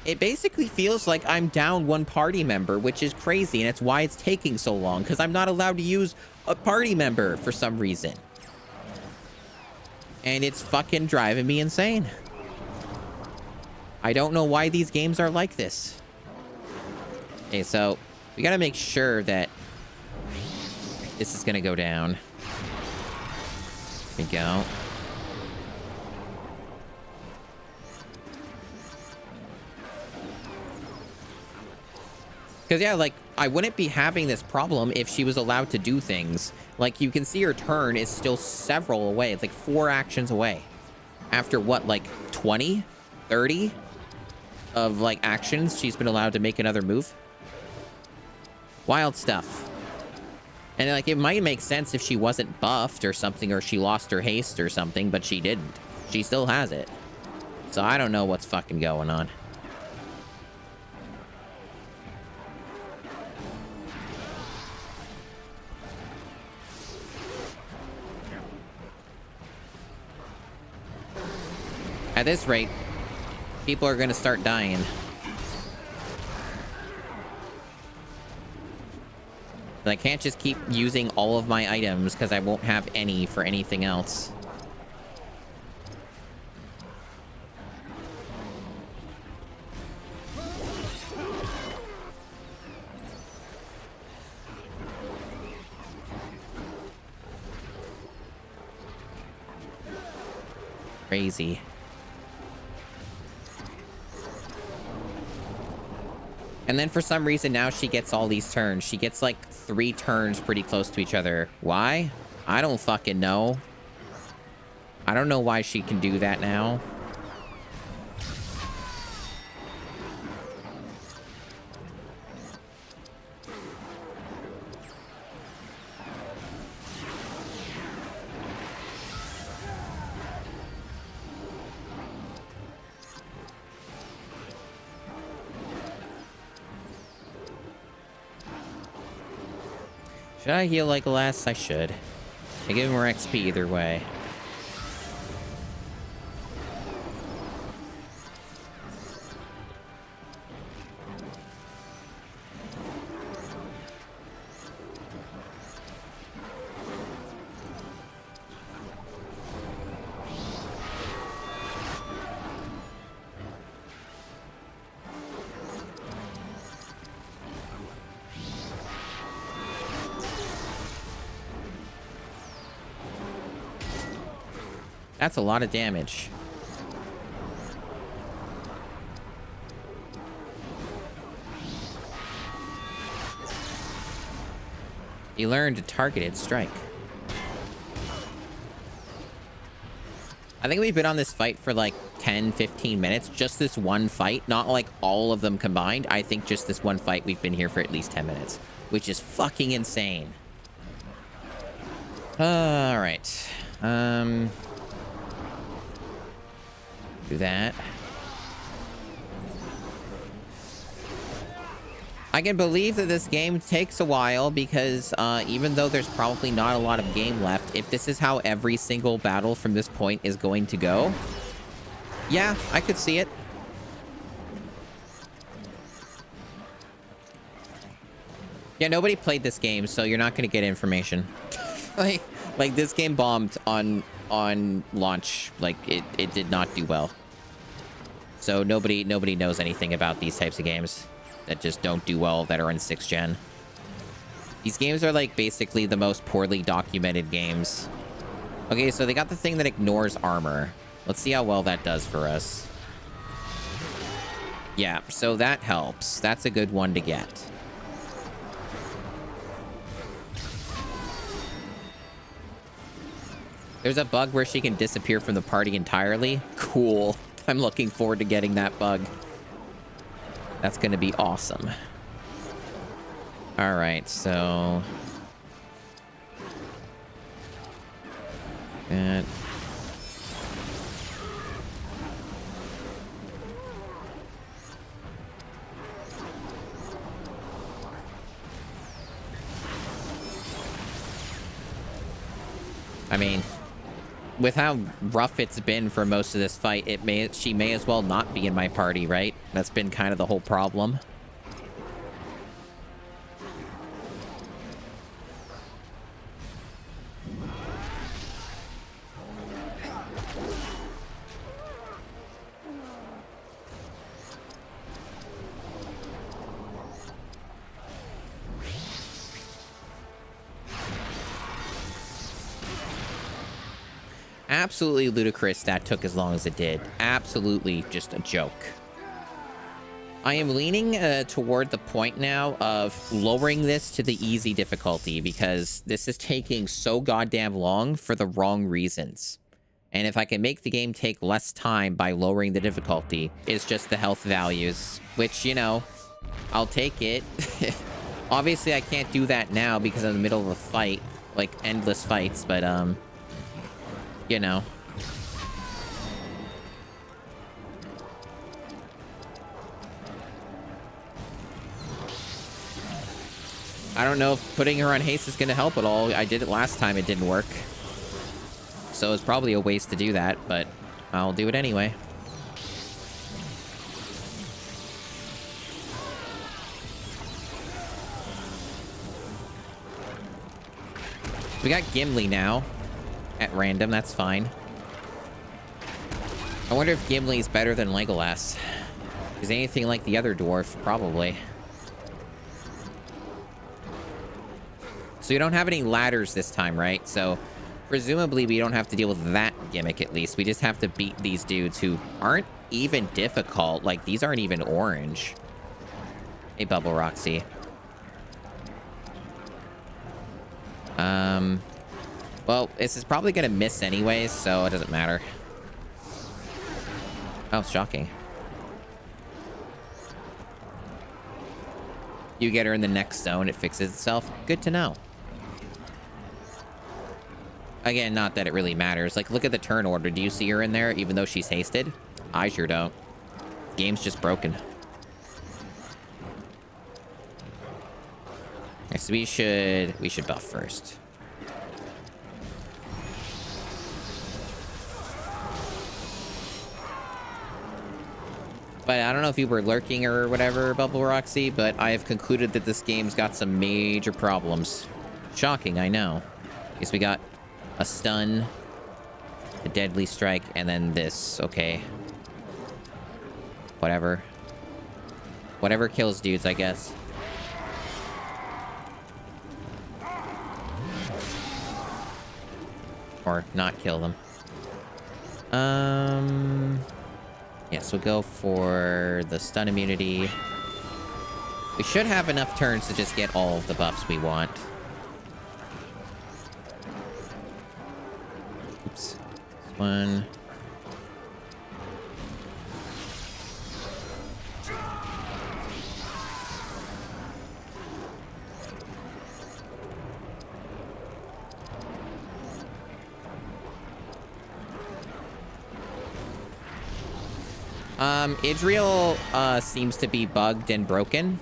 [SPEAKER 1] it basically feels like I'm down one party member, which is crazy, and it's why it's taking so long, because I'm not allowed to use a party member for some reason. And it's fucking driving me insane. I don't know why these games are like this. Okay, so we gotta make sure that this is gonna go down. There we go. Because, yeah, like, I wouldn't be having this problem if she was allowed to do things. Like, you can see her turn is still several away. It's like 4 actions away. After, what, like 20? 30? like actions, she's been allowed to make another move. Wild stuff. And like, it might make sense if she wasn't buffed or something, or she lost her haste or something, but she didn't. She still has it. So I don't know what's fucking going on. At this rate, people are gonna start dying. But I can't just keep using all of my items because I won't have any for anything else. Crazy. And then for some reason now she gets all these turns. She gets like 3 turns pretty close to each other. Why? I don't fucking know. I don't know why she can do that now. Should I heal Legolas? I should. I give him more XP either way. That's a lot of damage. You learned a targeted strike. I think we've been on this fight for like 10-15 minutes. Just this one fight, not like all of them combined. I think just this one fight we've been here for at least 10 minutes, which is fucking insane. All right. Do that. I can believe that this game takes a while because even though there's probably not a lot of game left, if this is how every single battle from this point is going to go, yeah, I could see it. Yeah, nobody played this game, so you're not going to get information. like this game bombed on launch. Like it did not do well. So nobody knows anything about these types of games that just don't do well, that are in 6th gen. These games are like basically the most poorly documented games. Okay, so they got the thing that ignores armor. Let's see how well that does for us. Yeah, so that helps. That's a good one to get. There's a bug where she can disappear from the party entirely. Cool. I'm looking forward to getting that bug. That's going to be awesome. All right, so... That... I mean... with how rough it's been for most of this fight, she may as well not be in my party, right? That's been kind of the whole problem. Absolutely ludicrous that took as long as it did. Absolutely just a joke. I am leaning toward the point now of lowering this to the easy difficulty because this is taking so goddamn long for the wrong reasons. And if I can make the game take less time by lowering the difficulty, it's just the health values, which, you know, I'll take it. Obviously, I can't do that now because I'm in the middle of a fight, like endless fights, but, you know. I don't know if putting her on haste is going to help at all. I did it last time, it didn't work. So it's probably a waste to do that, but I'll do it anyway. We got Gimli now. At random, that's fine. I wonder if Gimli's better than Legolas. Is anything like the other dwarf? Probably. So you don't have any ladders this time, right? So presumably we don't have to deal with that gimmick at least. We just have to beat these dudes who aren't even difficult. Like, these aren't even orange. Hey, Bubble Roxy. Well, this is probably gonna miss anyways, so it doesn't matter. Oh, shocking. You get her in the next zone, it fixes itself. Good to know. Again, not that it really matters. Like, look at the turn order. Do you see her in there, even though she's hasted? I sure don't. Game's just broken. Okay, so we should buff first. But I don't know if you were lurking or whatever, Bubble Roxy, but I have concluded that this game's got some major problems. Shocking, I know. Guess we got a stun, a deadly strike, and then this. Okay. Whatever. Whatever kills dudes, I guess. Or not kill them. Yes, we'll go for the stun immunity. We should have enough turns to just get all of the buffs we want. Oops. This one. Idriel seems to be bugged and broken.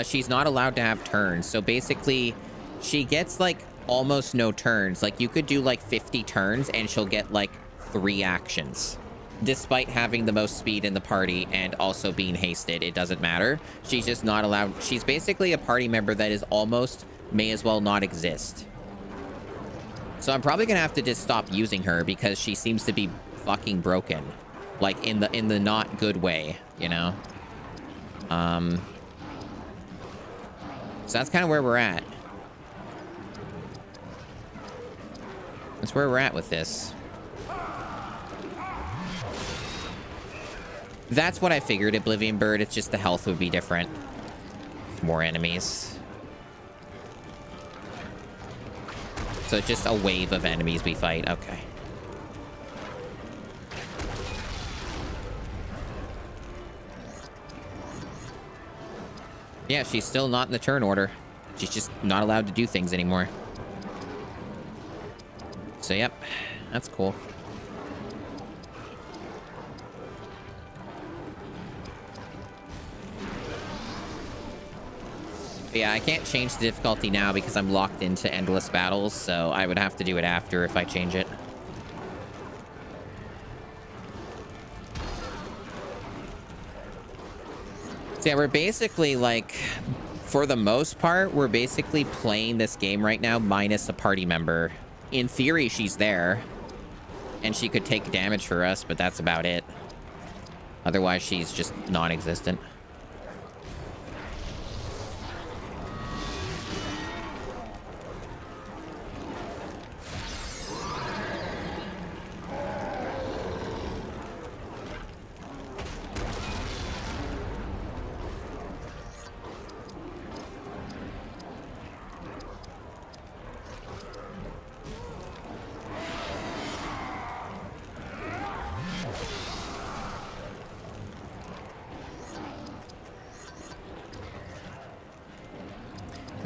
[SPEAKER 1] She's not allowed to have turns. So basically, she gets like almost no turns. Like, you could do like 50 turns and she'll get like 3 actions. Despite having the most speed in the party and also being hasted, it doesn't matter. She's just not allowed. She's basically a party member that is almost may as well not exist. So I'm probably gonna have to just stop using her because she seems to be fucking broken. Like, in the not good way, you know? So that's kind of where we're at. That's where we're at with this. That's what I figured, Oblivion Bird. It's just the health would be different. More enemies. So it's just a wave of enemies we fight. Okay. Yeah, she's still not in the turn order. She's just not allowed to do things anymore. So, yep. That's cool. But yeah, I can't change the difficulty now because I'm locked into endless battles, so I would have to do it after if I change it. So yeah, we're basically, like, for the most part, we're basically playing this game right now minus a party member. In theory, she's there, and she could take damage for us, but that's about it. Otherwise, she's just non-existent.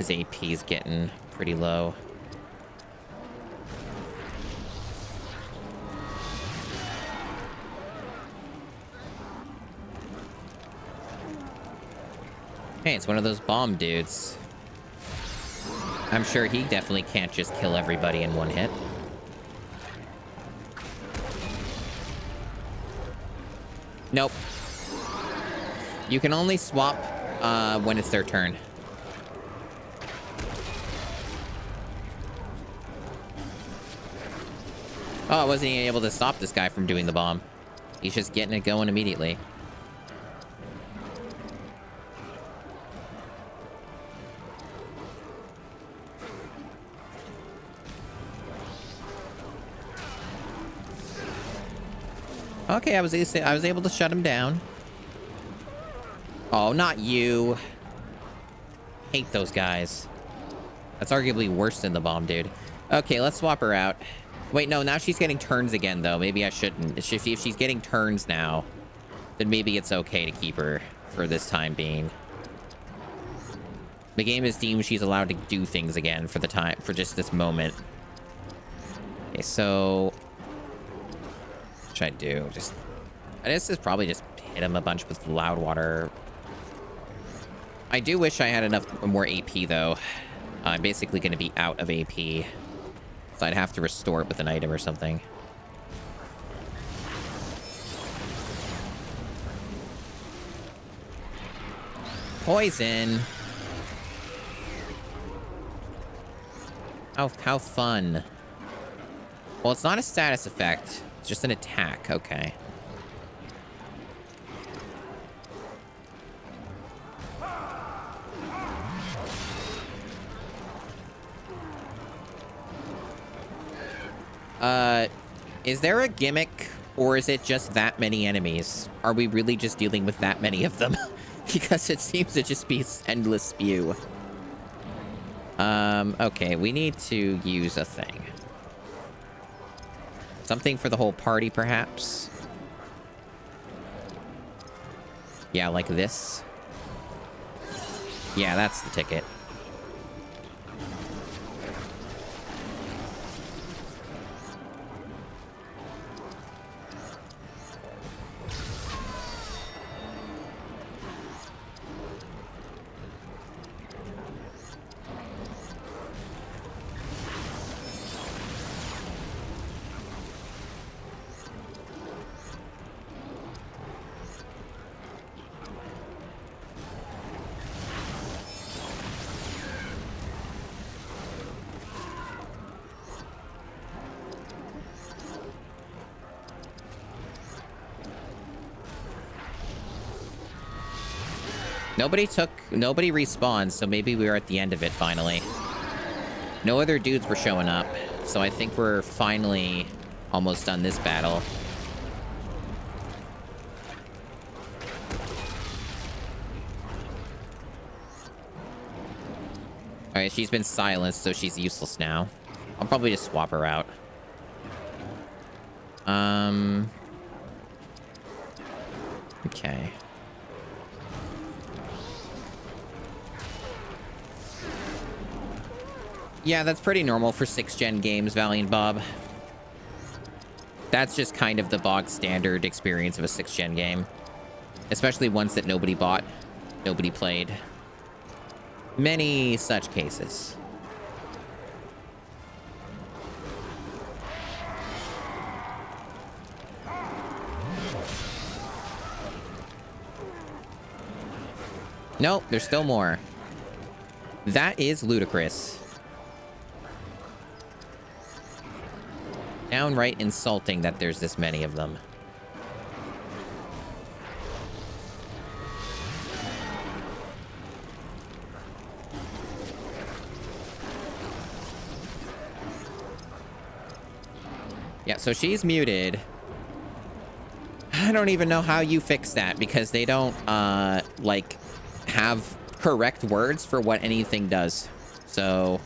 [SPEAKER 1] his AP's getting pretty low. Hey, it's one of those bomb dudes. I'm sure he definitely can't just kill everybody in one hit. Nope. You can only swap when it's their turn. Oh, I wasn't even able to stop this guy from doing the bomb. He's just getting it going immediately. Okay, I was able to shut him down. Oh, not you. Hate those guys. That's arguably worse than the bomb, dude. Okay, let's swap her out. Wait, no, now she's getting turns again, though. Maybe I shouldn't. If she's getting turns now, then maybe it's okay to keep her for this time being. The game is deemed she's allowed to do things again for just this moment. Okay, so what should I do? I guess it's probably just hit him a bunch with loud water. I do wish I had more AP, though. I'm basically going to be out of AP. So I'd have to restore it with an item or something. Poison. How fun. Well, it's not a status effect. It's just an attack. Okay. Is there a gimmick, or is it just that many enemies? Are we really just dealing with that many of them? Because it seems to just be endless spew. Okay, we need to use a thing. Something for the whole party, perhaps? Yeah, like this. Yeah, that's the ticket. Nobody respawned, so maybe we were at the end of it finally. No other dudes were showing up, so I think we're finally almost done this battle. Alright, she's been silenced, so she's useless now. I'll probably just swap her out. Okay. Yeah, that's pretty normal for 6th-gen games, Valiant Bob. That's just kind of the bog standard experience of a 6th-gen game. Especially ones that nobody bought, nobody played. Many such cases. Nope, there's still more. That is ludicrous. Downright insulting that there's this many of them. Yeah, so she's muted. I don't even know how you fix that because they don't, like, have correct words for what anything does. So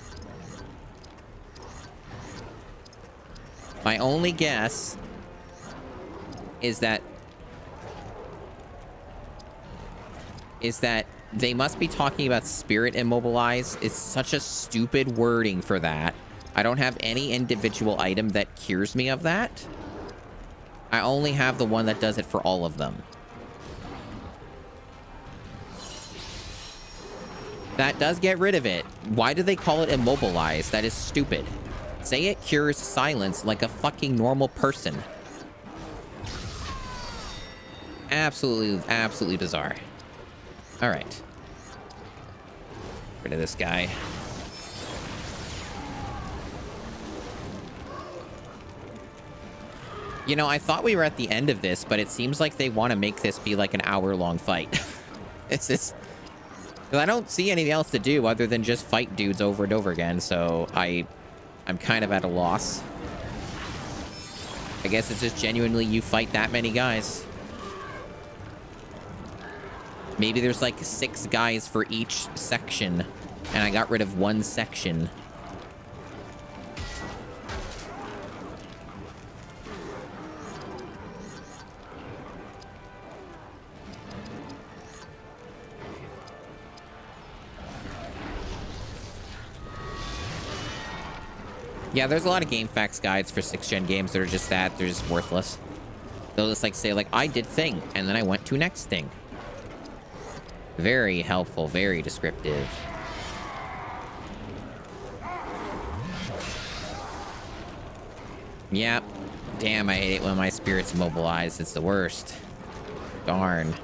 [SPEAKER 1] my only guess is that They must be talking about spirit immobilize. It's such a stupid wording for that. I don't have any individual item that cures me of that. I only have the one that does it for all of them. That does get rid of it. Why do they call it immobilize? That is stupid. Say it cures silence like a fucking normal person. Absolutely bizarre. All right. Rid of this guy. You know, I thought we were at the end of this, but it seems like they want to make this be like an hour-long fight. It's this... I don't see anything else to do other than just fight dudes over and over again, so I'm kind of at a loss. I guess it's just genuinely you fight that many guys. Maybe there's like 6 guys for each section, and I got rid of 1 section. Yeah, there's a lot of game facts guides for 6th-gen games that are just that. They're just worthless. They'll just like say like, I did thing, and then I went to next thing. Very helpful, very descriptive. Yep. Damn, I hate it when my spirit's immobilized. It's the worst. Darn.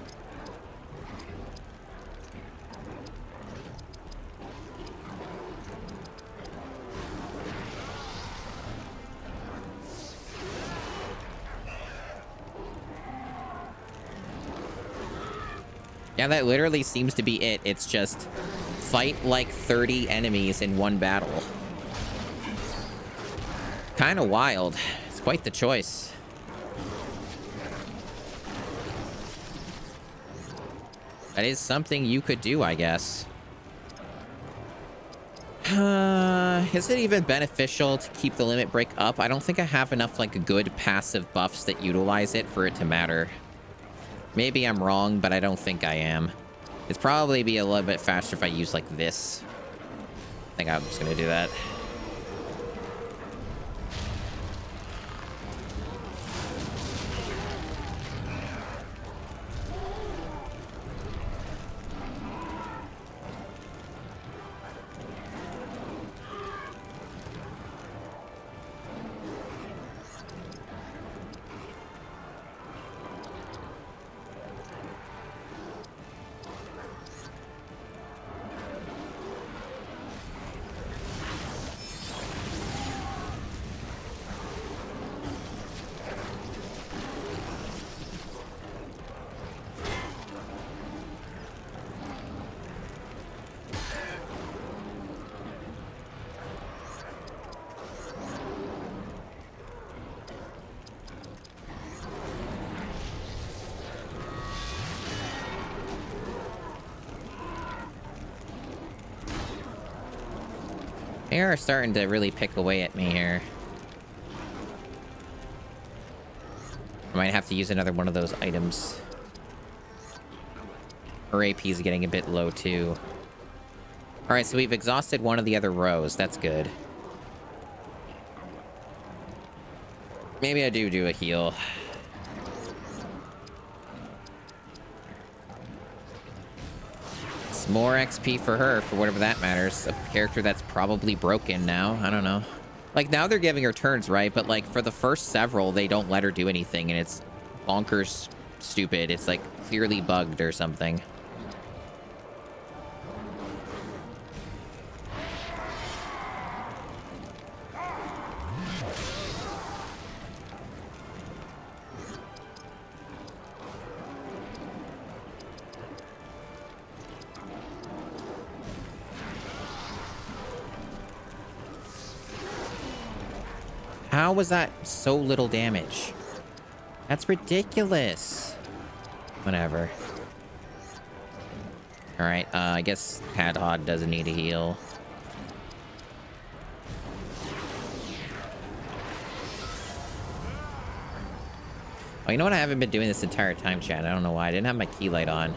[SPEAKER 1] Yeah, that literally seems to be it. It's just fight like 30 enemies in one battle. Kind of wild. It's quite the choice. That is something you could do, I guess. Is it even beneficial to keep the limit break up? I don't think I have enough like good passive buffs that utilize it for it to matter. Maybe I'm wrong, but I don't think I am. It'd probably be a little bit faster if I use like this. I think I'm just gonna do that. They are starting to really pick away at me here. I might have to use another one of those items. Her AP is getting a bit low too. Alright, so we've exhausted one of the other rows. That's good. Maybe I do a heal. More XP for her, for whatever that matters. A character that's probably broken now. I don't know. Like, now they're giving her turns, right? But, like, for the first several, they don't let her do anything, and it's bonkers stupid. It's, like, clearly bugged or something. How was that so little damage? That's ridiculous. Whatever. Alright, I guess Hadhod doesn't need a heal. Oh, you know what? I haven't been doing this entire time, chat. I don't know why. I didn't have my key light on.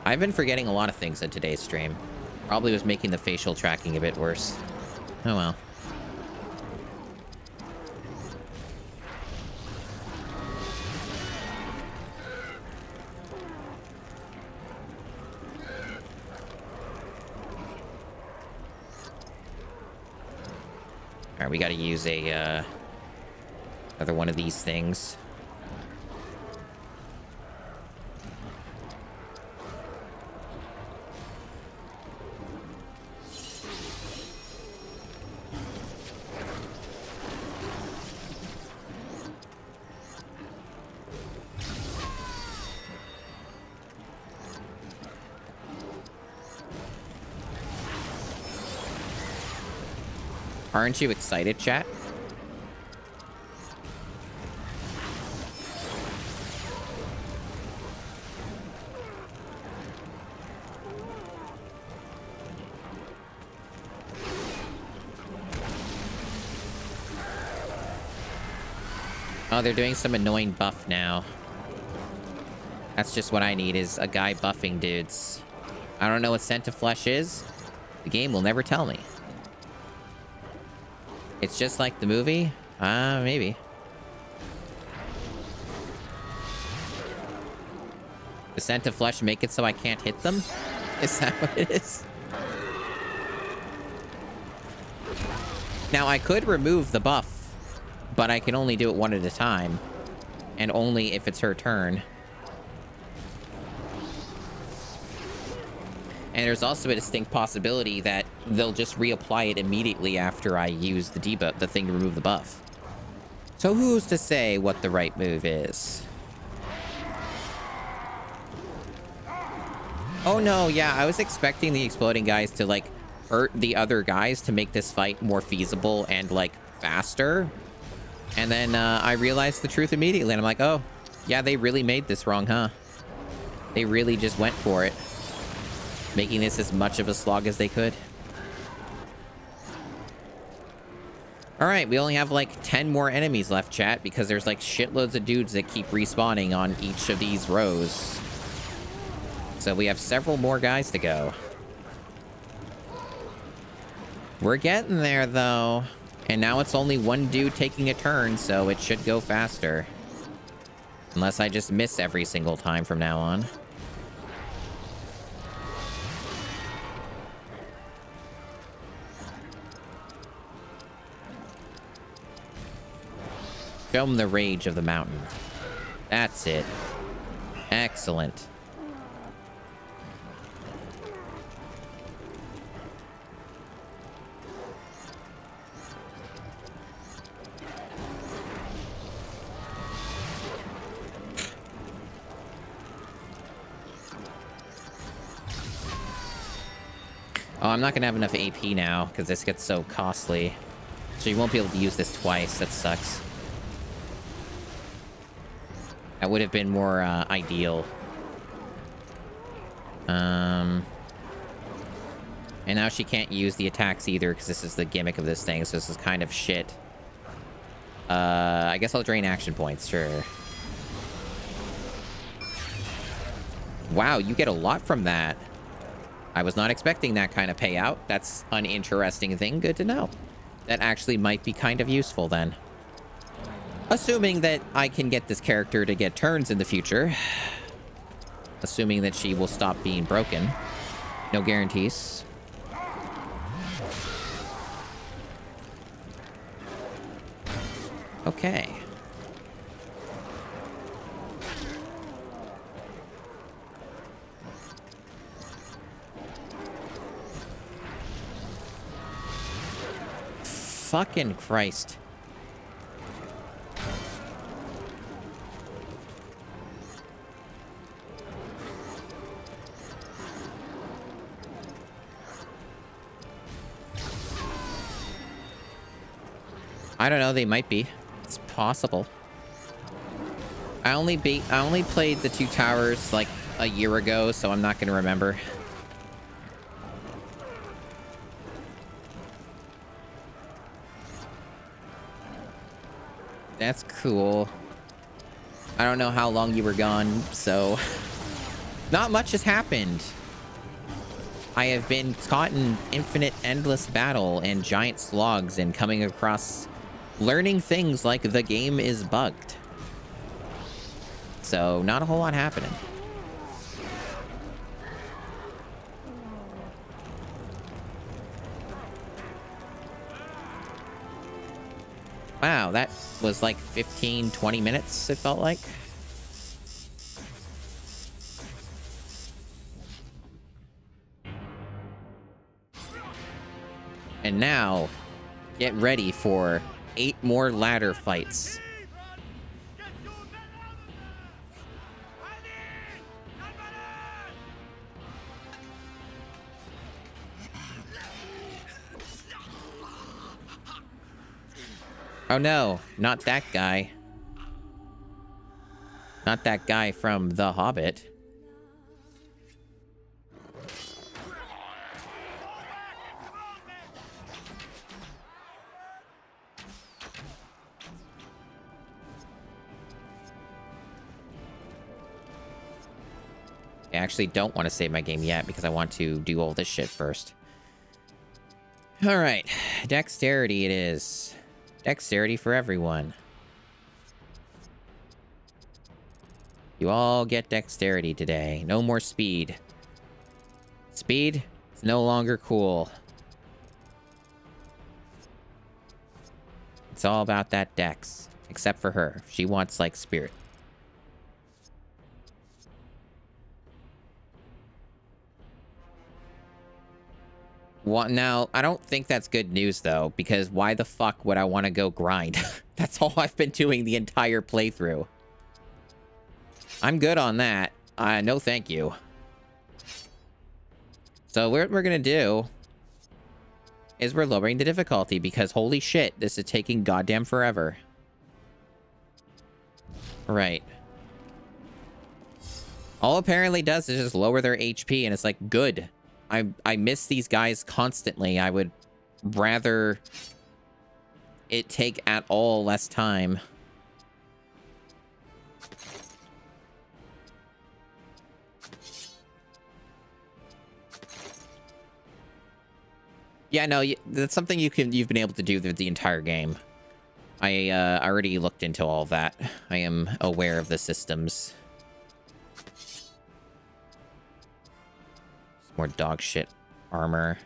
[SPEAKER 1] I've been forgetting a lot of things in today's stream. Probably was making the facial tracking a bit worse. Oh well. Alright, we gotta use a, another one of these things. Aren't you excited, chat? Oh, they're doing some annoying buff now. That's just what I need, is a guy buffing dudes. I don't know what Scent of Flesh is. The game will never tell me. It's just like the movie? Maybe. The Scent of Flesh make it so I can't hit them? Is that what it is? Now, I could remove the buff, but I can only do it one at a time. And only if it's her turn. And there's also a distinct possibility that they'll just reapply it immediately after I use the debuff, the thing to remove the buff. So who's to say what the right move is? Oh no, yeah, I was expecting the exploding guys to, like, hurt the other guys to make this fight more feasible and, like, faster. And then I realized the truth immediately, and I'm like, oh, yeah, they really made this wrong, huh? They really just went for it, making this as much of a slog as they could. All right, we only have like 10 more enemies left, chat, because there's like shitloads of dudes that keep respawning on each of these rows. So we have several more guys to go. We're getting there, though. And now it's only one dude taking a turn, so it should go faster. Unless I just miss every single time from now on. Show them the rage of the mountain. That's it. Excellent. Oh, I'm not gonna have enough AP now because this gets so costly. So you won't be able to use this twice. That sucks. That would have been more ideal. And now she can't use the attacks either because this is the gimmick of this thing. So this is kind of shit. I guess I'll drain action points, sure. Wow, you get a lot from that. I was not expecting that kind of payout. That's an interesting thing. Good to know. That actually might be kind of useful then. Assuming that I can get this character to get turns in the future. Assuming that she will stop being broken. No guarantees. Okay. Fucking Christ. I don't know, they might be. It's possible. I only played the two towers like a year ago, so I'm not gonna remember. That's cool. I don't know how long you were gone, so Not much has happened. I have been caught in infinite, endless battle and giant slogs and coming across learning things like the game is bugged. So, not a whole lot happening. Wow, that was like 15, 20 minutes, it felt like. And now, get ready for 8 more ladder fights. Oh no, not that guy. Not that guy from The Hobbit. I actually don't want to save my game yet because I want to do all this shit first. Alright, dexterity it is. Dexterity for everyone. You all get dexterity today. No more speed. Speed is no longer cool. It's all about that dex. Except for her. She wants, like, spirit. Well, now, I don't think that's good news, though, because why the fuck would I want to go grind? That's all I've been doing the entire playthrough. I'm good on that. No thank you. So what we're going to do is we're lowering the difficulty, because holy shit, this is taking goddamn forever. Right. All apparently does is just lower their HP, and it's like, good. I miss these guys constantly. I would rather it take at all less time. Yeah, no, that's something you've been able to do through the entire game. I already looked into all of that. I am aware of the systems. More dog shit armor.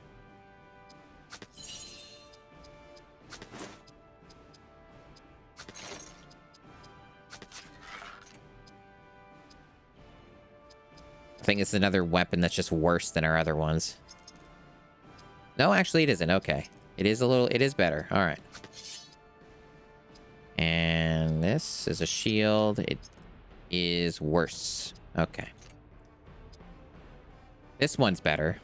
[SPEAKER 1] I think it's another weapon that's just worse than our other ones. No, actually it isn't. Okay. It is better. All right. And this is a shield. It is worse. Okay. This one's better.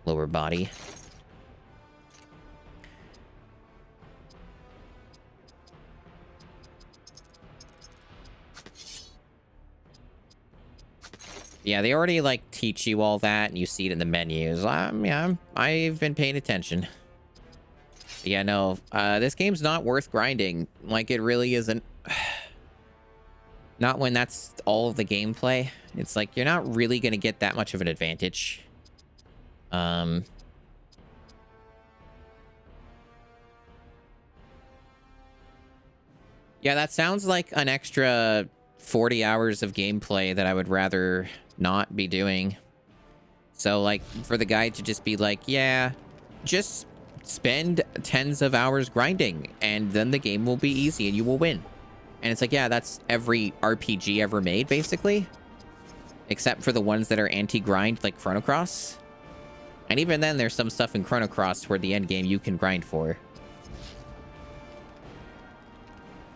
[SPEAKER 1] Lower body. Yeah, they already, like, teach you all that, and you see it in the menus. Yeah, I've been paying attention. Yeah, no, this game's not worth grinding. Like, it really isn't. Not when that's all of the gameplay. It's like, you're not really going to get that much of an advantage. Yeah, that sounds like an extra 40 hours of gameplay that I would rather not be doing. So, like, for the guy to just be like, yeah, just spend tens of hours grinding, and then the game will be easy and you will win. And it's like, yeah, that's every RPG ever made, basically. Except for the ones that are anti-grind, like Chrono Cross. And even then, there's some stuff in Chrono Cross toward the end game you can grind for.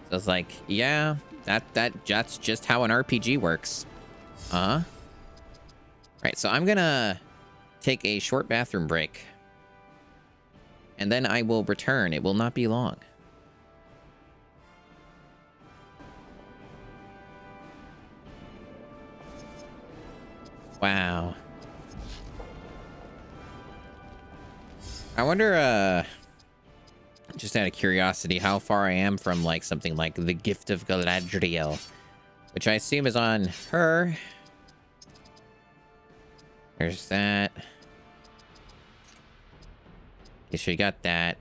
[SPEAKER 1] So it's like, yeah, that's just how an RPG works. Right, so I'm gonna take a short bathroom break. And then I will return. It will not be long. Wow. I wonder, just out of curiosity, how far I am from, like, something like the Gift of Galadriel. Which I assume is on her. There's that. Okay, so you got that.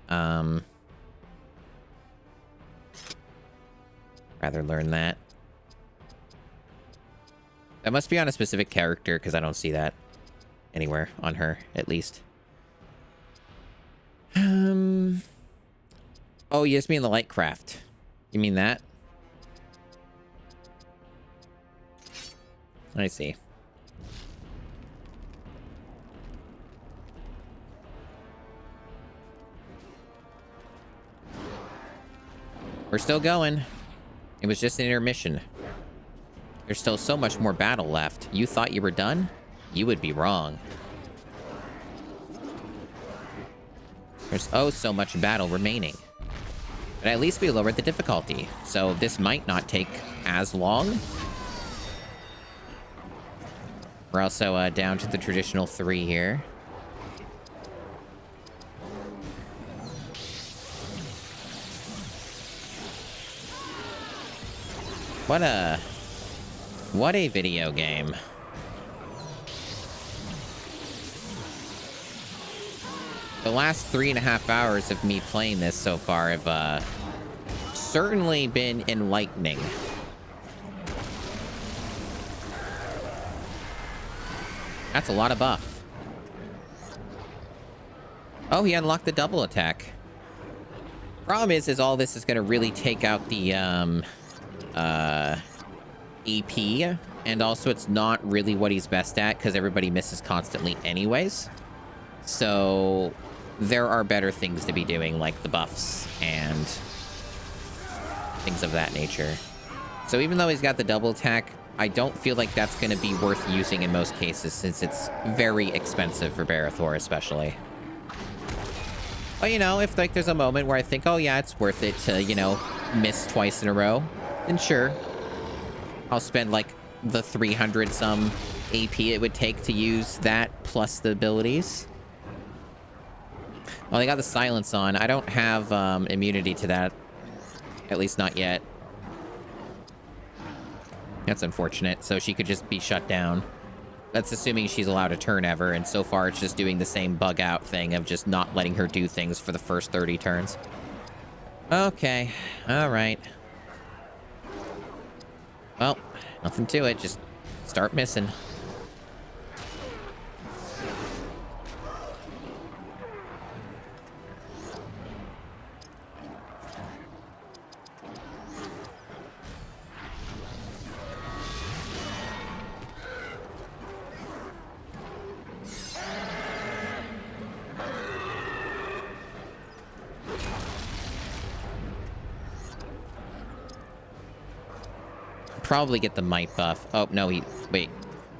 [SPEAKER 1] Rather learn that. That must be on a specific character, because I don't see that anywhere on her, at least. Oh, you just mean the Lightcraft. You mean that? I see. We're still going. It was just an intermission. There's still so much more battle left. You thought you were done? You would be wrong. There's oh so much battle remaining. But at least we lowered the difficulty, so this might not take as long. We're also down to the traditional 3 here. What a video game. The last 3.5 hours of me playing this so far have certainly been enlightening. That's a lot of buff. Oh, he unlocked the double attack. Problem is all this is going to really take out the EP, and also it's not really what he's best at because everybody misses constantly anyways. So there are better things to be doing, like the buffs and things of that nature. So even though he's got the double attack, I don't feel like that's going to be worth using in most cases, since it's very expensive for Barathor especially. But you know, if like there's a moment where I think, oh yeah, it's worth it to, you know, miss twice in a row, then sure. I'll spend like the 300 some AP it would take to use that plus the abilities. Well, they got the silence on. I don't have immunity to that. At least not yet. That's unfortunate. So she could just be shut down. That's assuming she's allowed a turn ever, and so far it's just doing the same bug out thing of just not letting her do things for the first 30 turns. Okay. All right. Well, nothing to it. Just start missing. Probably get the might buff. Oh, no, wait.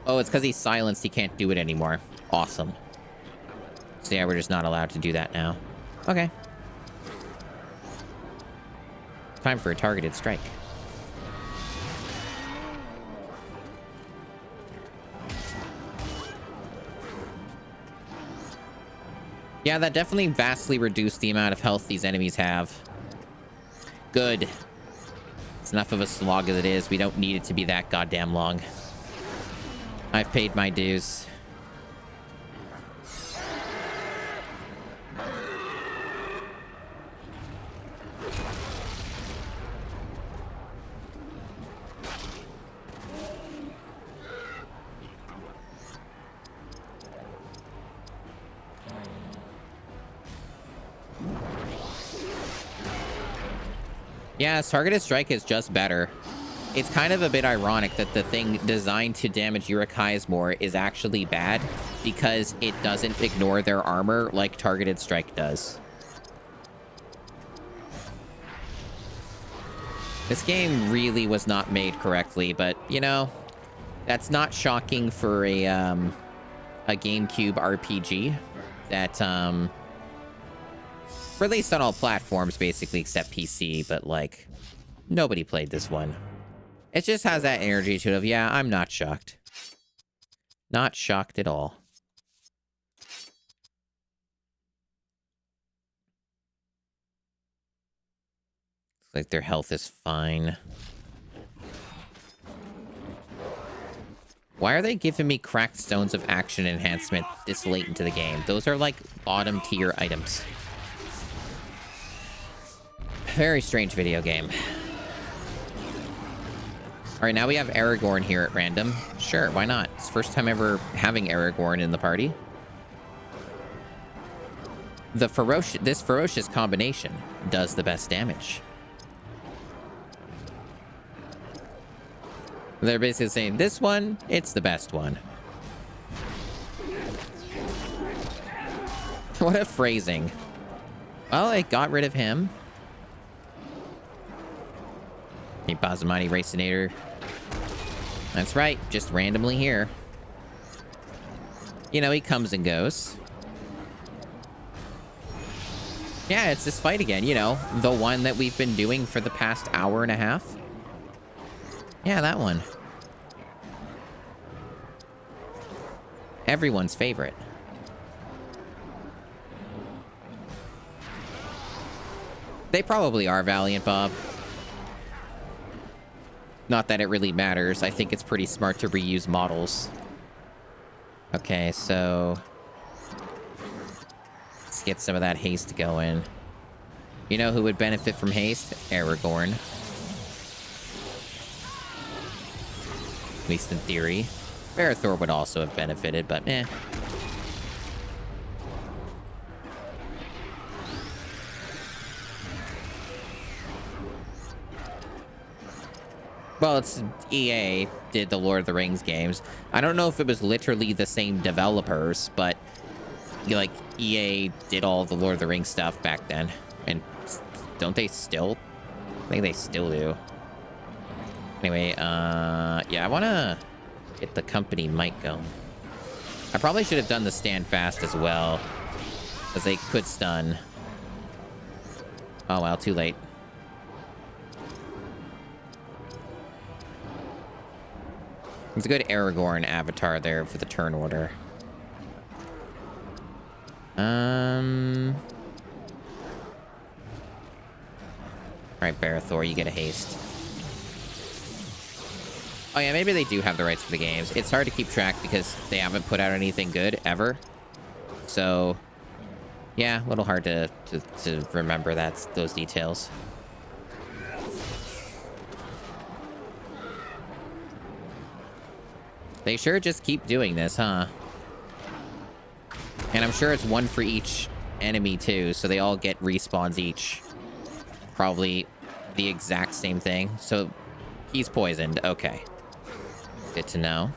[SPEAKER 1] Oh, it's because he's silenced. He can't do it anymore. Awesome. So yeah, we're just not allowed to do that now. Okay. Time for a targeted strike. Yeah, that definitely vastly reduced the amount of health these enemies have. Good. It's enough of a slog as it is. We don't need it to be that goddamn long. I've paid my dues. Yeah, targeted strike is just better. It's kind of a bit ironic that the thing designed to damage Urukais more is actually bad because it doesn't ignore their armor like targeted strike does. This game really was not made correctly, but, you know, that's not shocking for a GameCube RPG that, released on all platforms, basically, except PC, but, like, nobody played this one. It just has that energy to it of, yeah, I'm not shocked. Not shocked at all. Looks like their health is fine. Why are they giving me cracked stones of action enhancement this late into the game? Those are like bottom tier items. Very strange video game. Alright, now we have Aragorn here at random. Sure, why not? It's the first time ever having Aragorn in the party. This ferocious combination does the best damage. They're basically saying, this one, it's the best one. What a phrasing. Well, it got rid of him. Hey, Bazamati Racinator. That's right, just randomly here. You know, he comes and goes. Yeah, it's this fight again, you know, the one that we've been doing for the past hour and a half. Yeah, that one. Everyone's favorite. They probably are Valiant, Bob. Not that it really matters. I think it's pretty smart to reuse models. Okay, so... let's get some of that haste going. You know who would benefit from haste? Aragorn. At least in theory. Barithor would also have benefited, but eh. Well, it's EA did the Lord of the Rings games. I don't know if it was literally the same developers, but like EA did all the Lord of the Rings stuff back then. And don't they still? I think they still do. Anyway, yeah, I want to get the company mic going. I probably should have done the stand fast as well, because they could stun. Oh, well, too late. It's a good Aragorn avatar there for the turn order. Alright, Barithor, you get a haste. Oh yeah, maybe they do have the rights for the games. It's hard to keep track because they haven't put out anything good, ever. So, yeah, a little hard to remember those details. They sure just keep doing this, huh? And I'm sure it's one for each enemy, too, so they all get respawns each. Probably the exact same thing. So, he's poisoned. Okay. Good to know.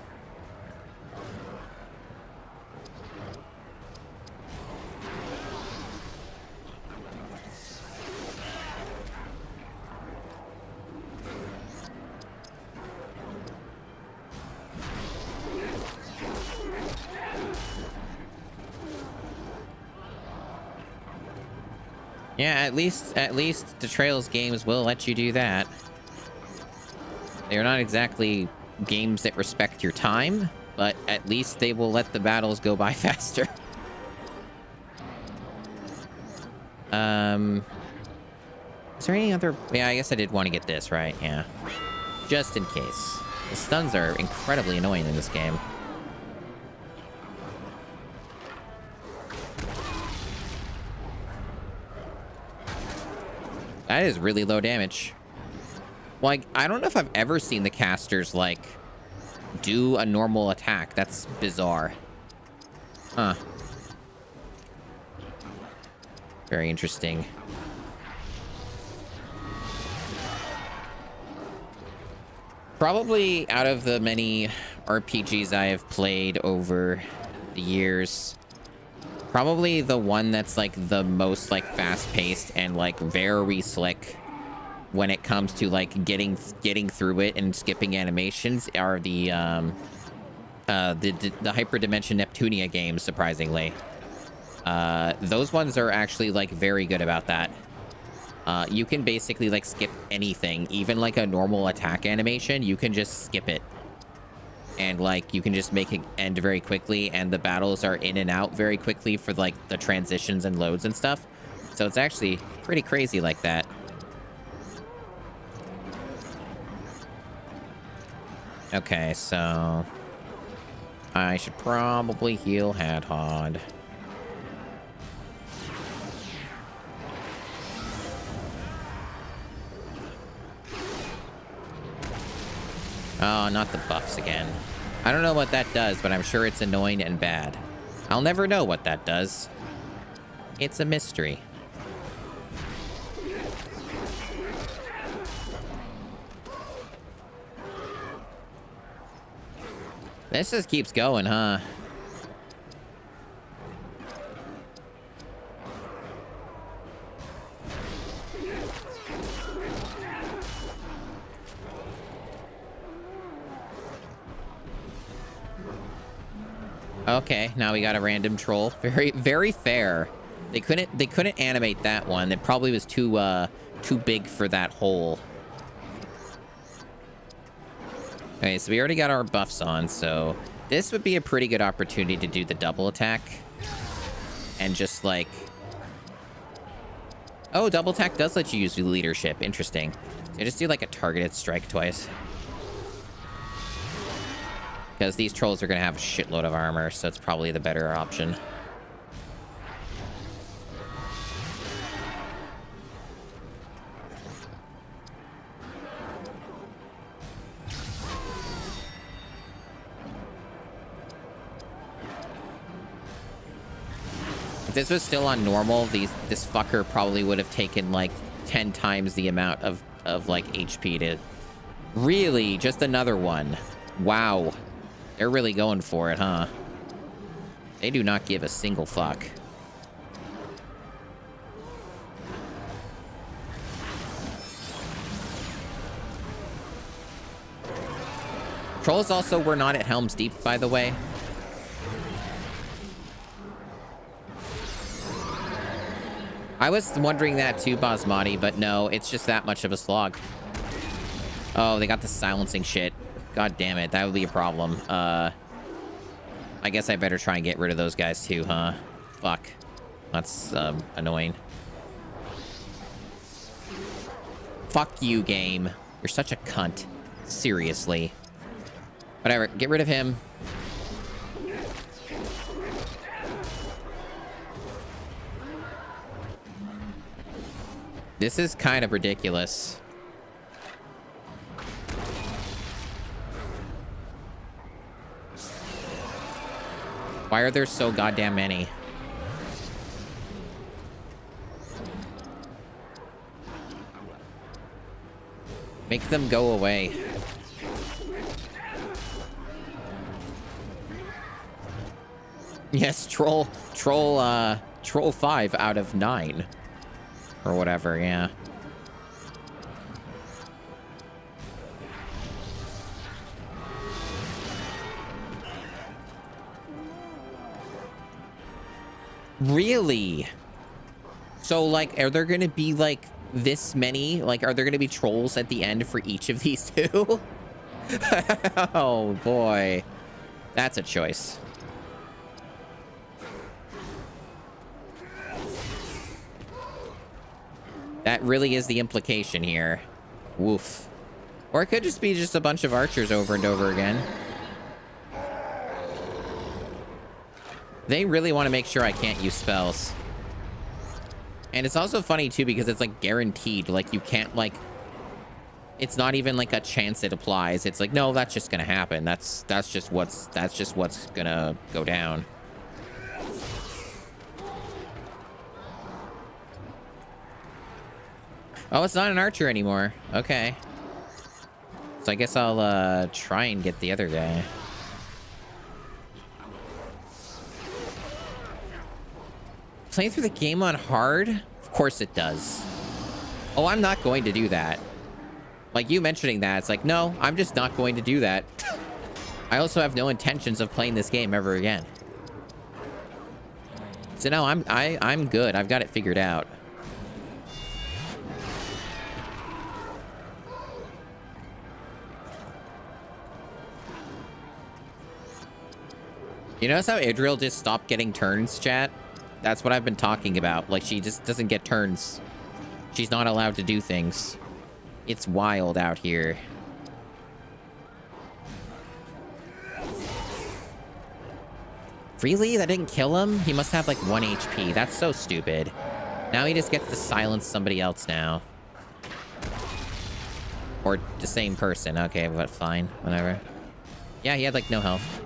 [SPEAKER 1] Yeah, at least the Trails games will let you do that. They're not exactly games that respect your time, but at least they will let the battles go by faster. Is there any other... yeah, I guess I did want to get this, right? Yeah. Just in case. The stuns are incredibly annoying in this game. That is really low damage. Like, I don't know if I've ever seen the casters, like, do a normal attack. That's bizarre. Huh. Very interesting. Probably out of the many RPGs I have played over the years, probably the one that's like the most like fast-paced and like very slick when it comes to like getting through it and skipping animations are the Hyperdimension Neptunia games, surprisingly. Those ones are actually like very good about that. You can basically like skip anything, even like a normal attack animation, you can just skip it. And like you can just make it end very quickly, and the battles are in and out very quickly for like the transitions and loads and stuff. So it's actually pretty crazy like that. Okay, so I should probably heal Hadhod. Oh, not the buffs again. I don't know what that does, but I'm sure it's annoying and bad. I'll never know what that does. It's a mystery. This just keeps going, huh? Okay, now we got a random troll. Very, very fair. They couldn't animate that one. It probably was too big for that hole. Okay, so we already got our buffs on, so this would be a pretty good opportunity to do the double attack. And just like... Oh, double attack does let you use leadership. Interesting. So just do like a targeted strike twice. Because these trolls are going to have a shitload of armor, so it's probably the better option. If this was still on normal, this fucker probably would have taken like 10 times the amount of like HP to... Really? Just another one? Wow. They're really going for it, huh? They do not give a single fuck. Trolls also were not at Helm's Deep, by the way. I was wondering that too, Basmati, but no, it's just that much of a slog. Oh, they got the silencing shit. God damn it, that would be a problem. I guess I better try and get rid of those guys too, huh? Fuck. That's annoying. Fuck you, game. You're such a cunt. Seriously. Whatever, get rid of him. This is kind of ridiculous. Why are there so goddamn many? Make them go away. Yes, troll 5 out of 9. Or whatever, yeah. Really? So, like, are there gonna be, like, this many? Like, are there gonna be trolls at the end for each of these two? Oh, boy. That's a choice. That really is the implication here. Woof. Or it could just be just a bunch of archers over and over again. They really want to make sure I can't use spells. And it's also funny too because it's like guaranteed. Like you can't like... It's not even like a chance it applies. It's like, no, that's just gonna happen. That's just what's gonna go down. Oh, it's not an archer anymore. Okay. So I guess I'll try and get the other guy. Playing through the game on hard? Of course it does. Oh, I'm not going to do that. Like you mentioning that, it's like, no, I'm just not going to do that. I also have no intentions of playing this game ever again. So no, I'm good. I've got it figured out. You notice how Idril just stopped getting turns, chat? That's what I've been talking about. Like, she just doesn't get turns. She's not allowed to do things. It's wild out here. Really? That didn't kill him? He must have like 1 HP. That's so stupid. Now he just gets to silence somebody else now. Or the same person. Okay, but fine. Whatever. Yeah, he had like no health.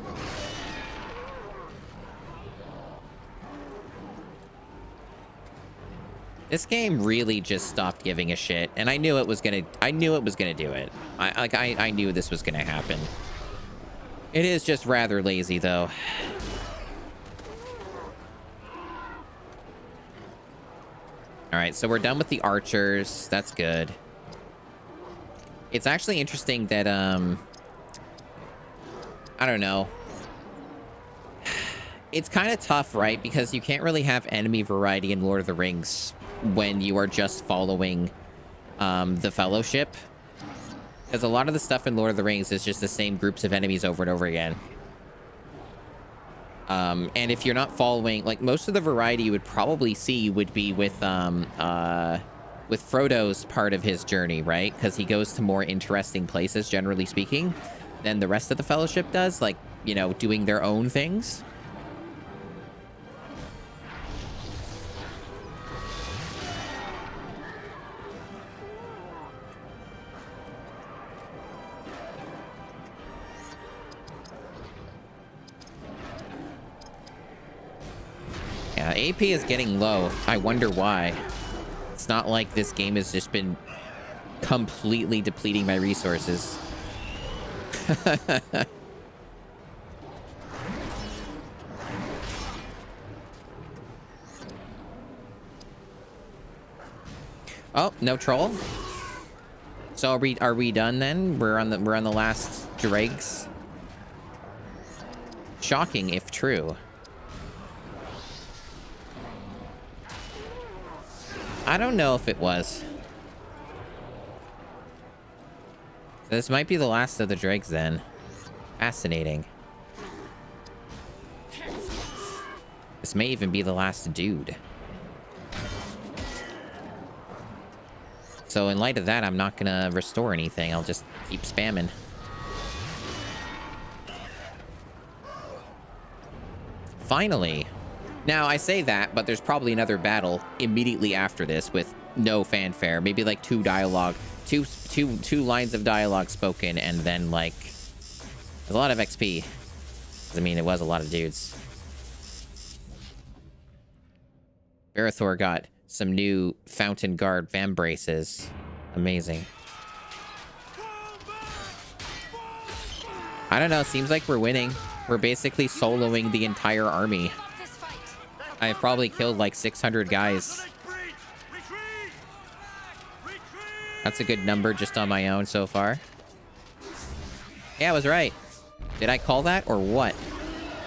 [SPEAKER 1] This game really just stopped giving a shit, and I knew it was gonna do it. I knew this was gonna happen. It is just rather lazy though. All right, so we're done with the archers. That's good. It's actually interesting that I don't know. It's kind of tough, right? Because you can't really have enemy variety in Lord of the Rings when you are just following the Fellowship. Because a lot of the stuff in Lord of the Rings is just the same groups of enemies over and over again. And if you're not following, like, most of the variety you would probably see would be with Frodo's part of his journey, right? Because he goes to more interesting places, generally speaking, than the rest of the Fellowship does, like, you know, doing their own things. Yeah, AP is getting low. I wonder why. It's not like this game has just been completely depleting my resources. Oh, no troll. So are we done then? We're on the last dregs. Shocking if true. I don't know if it was. This might be the last of the dregs then. Fascinating. This may even be the last dude. So in light of that, I'm not gonna restore anything. I'll just keep spamming. Finally. Now, I say that, but there's probably another battle immediately after this with no fanfare. Maybe like two lines of dialogue spoken, and then like there's a lot of XP. I mean, it was a lot of dudes. Barathor got some new Fountain Guard Vambraces. Amazing. I don't know. Seems like we're winning. We're basically soloing the entire army. I've probably killed like 600 guys. That's a good number just on my own so far. Yeah, I was right. Did I call that or what?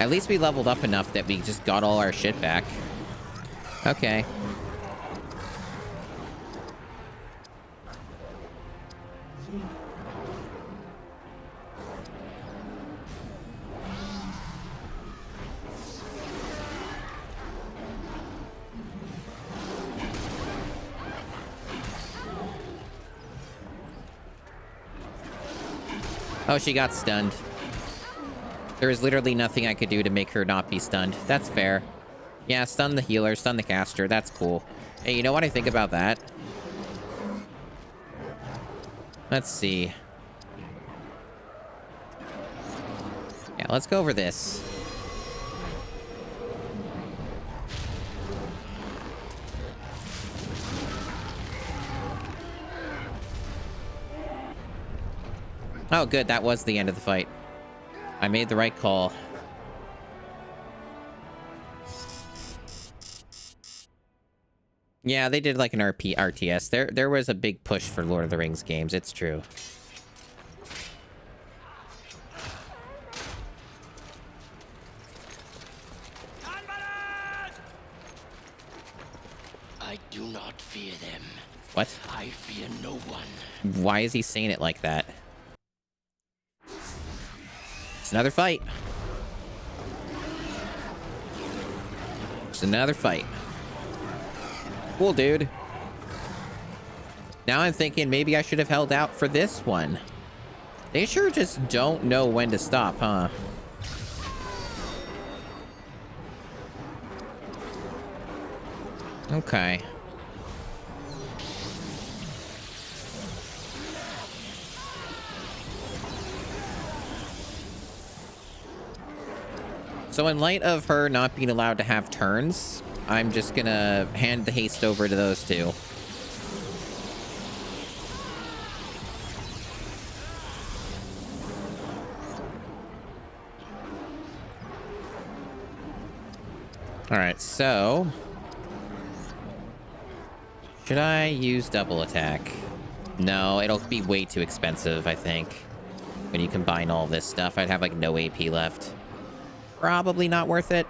[SPEAKER 1] At least we leveled up enough that we just got all our shit back. Okay. Oh, she got stunned. There is literally nothing I could do to make her not be stunned. That's fair. Yeah, stun the healer, stun the caster. That's cool. Hey, you know what I think about that? Let's see. Yeah, let's go over this. Oh, good. That was the end of the fight. I made the right call. Yeah, they did like an RTS. There was a big push for Lord of the Rings games. It's true.
[SPEAKER 14] I do not fear them.
[SPEAKER 1] What?
[SPEAKER 14] I fear no one.
[SPEAKER 1] Why is he saying it like that? It's another fight. It's another fight. Cool, dude. Now I'm thinking maybe I should have held out for this one. They sure just don't know when to stop, huh? Okay. So in light of her not being allowed to have turns, I'm just gonna hand the haste over to those two. Alright, so... should I use double attack? No, it'll be way too expensive, I think. When you combine all this stuff, I'd have like no AP left. Probably not worth it.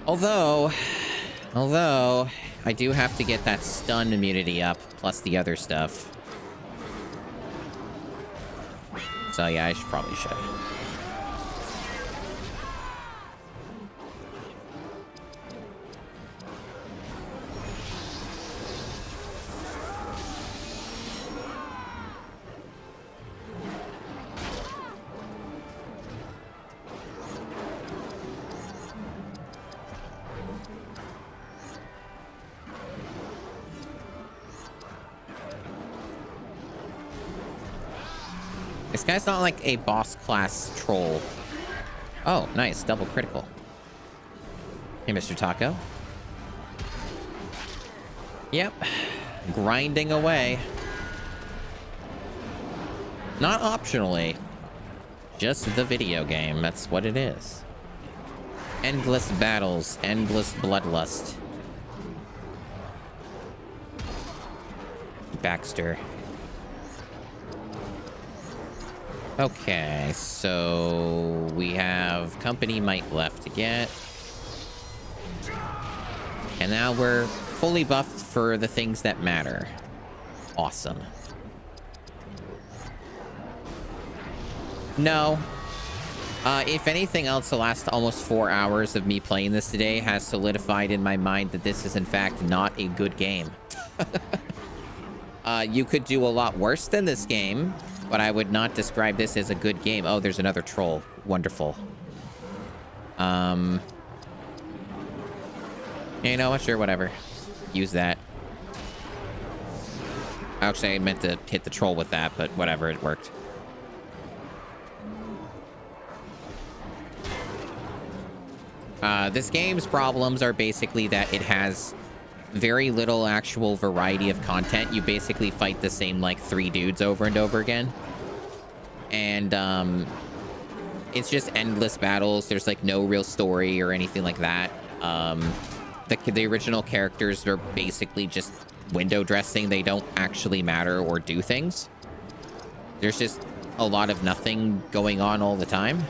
[SPEAKER 1] Although, I do have to get that stun immunity up, plus the other stuff. So yeah, I probably should. This guy's not like a boss class troll. Oh, nice. Double critical. Hey, Mr. Taco. Yep. Grinding away. Not optionally. Just the video game. That's what it is. Endless battles. Endless bloodlust. Baxter. Okay, so we have company might left to get. And now we're fully buffed for the things that matter. Awesome. No. If anything else, the last almost 4 hours of me playing this today has solidified in my mind that this is in fact not a good game. You could do a lot worse than this game, but I would not describe this as a good game. Oh, there's another troll. Wonderful. You know what? Sure, whatever. Use that. Actually, I meant to hit the troll with that, but whatever, it worked. This game's problems are basically that it has very little actual variety of content. You basically fight the same, like, 3 dudes over and over again. And, it's just endless battles. There's, like, no real story or anything like that. The original characters are basically just window dressing. They don't actually matter or do things. There's just a lot of nothing going on all the time.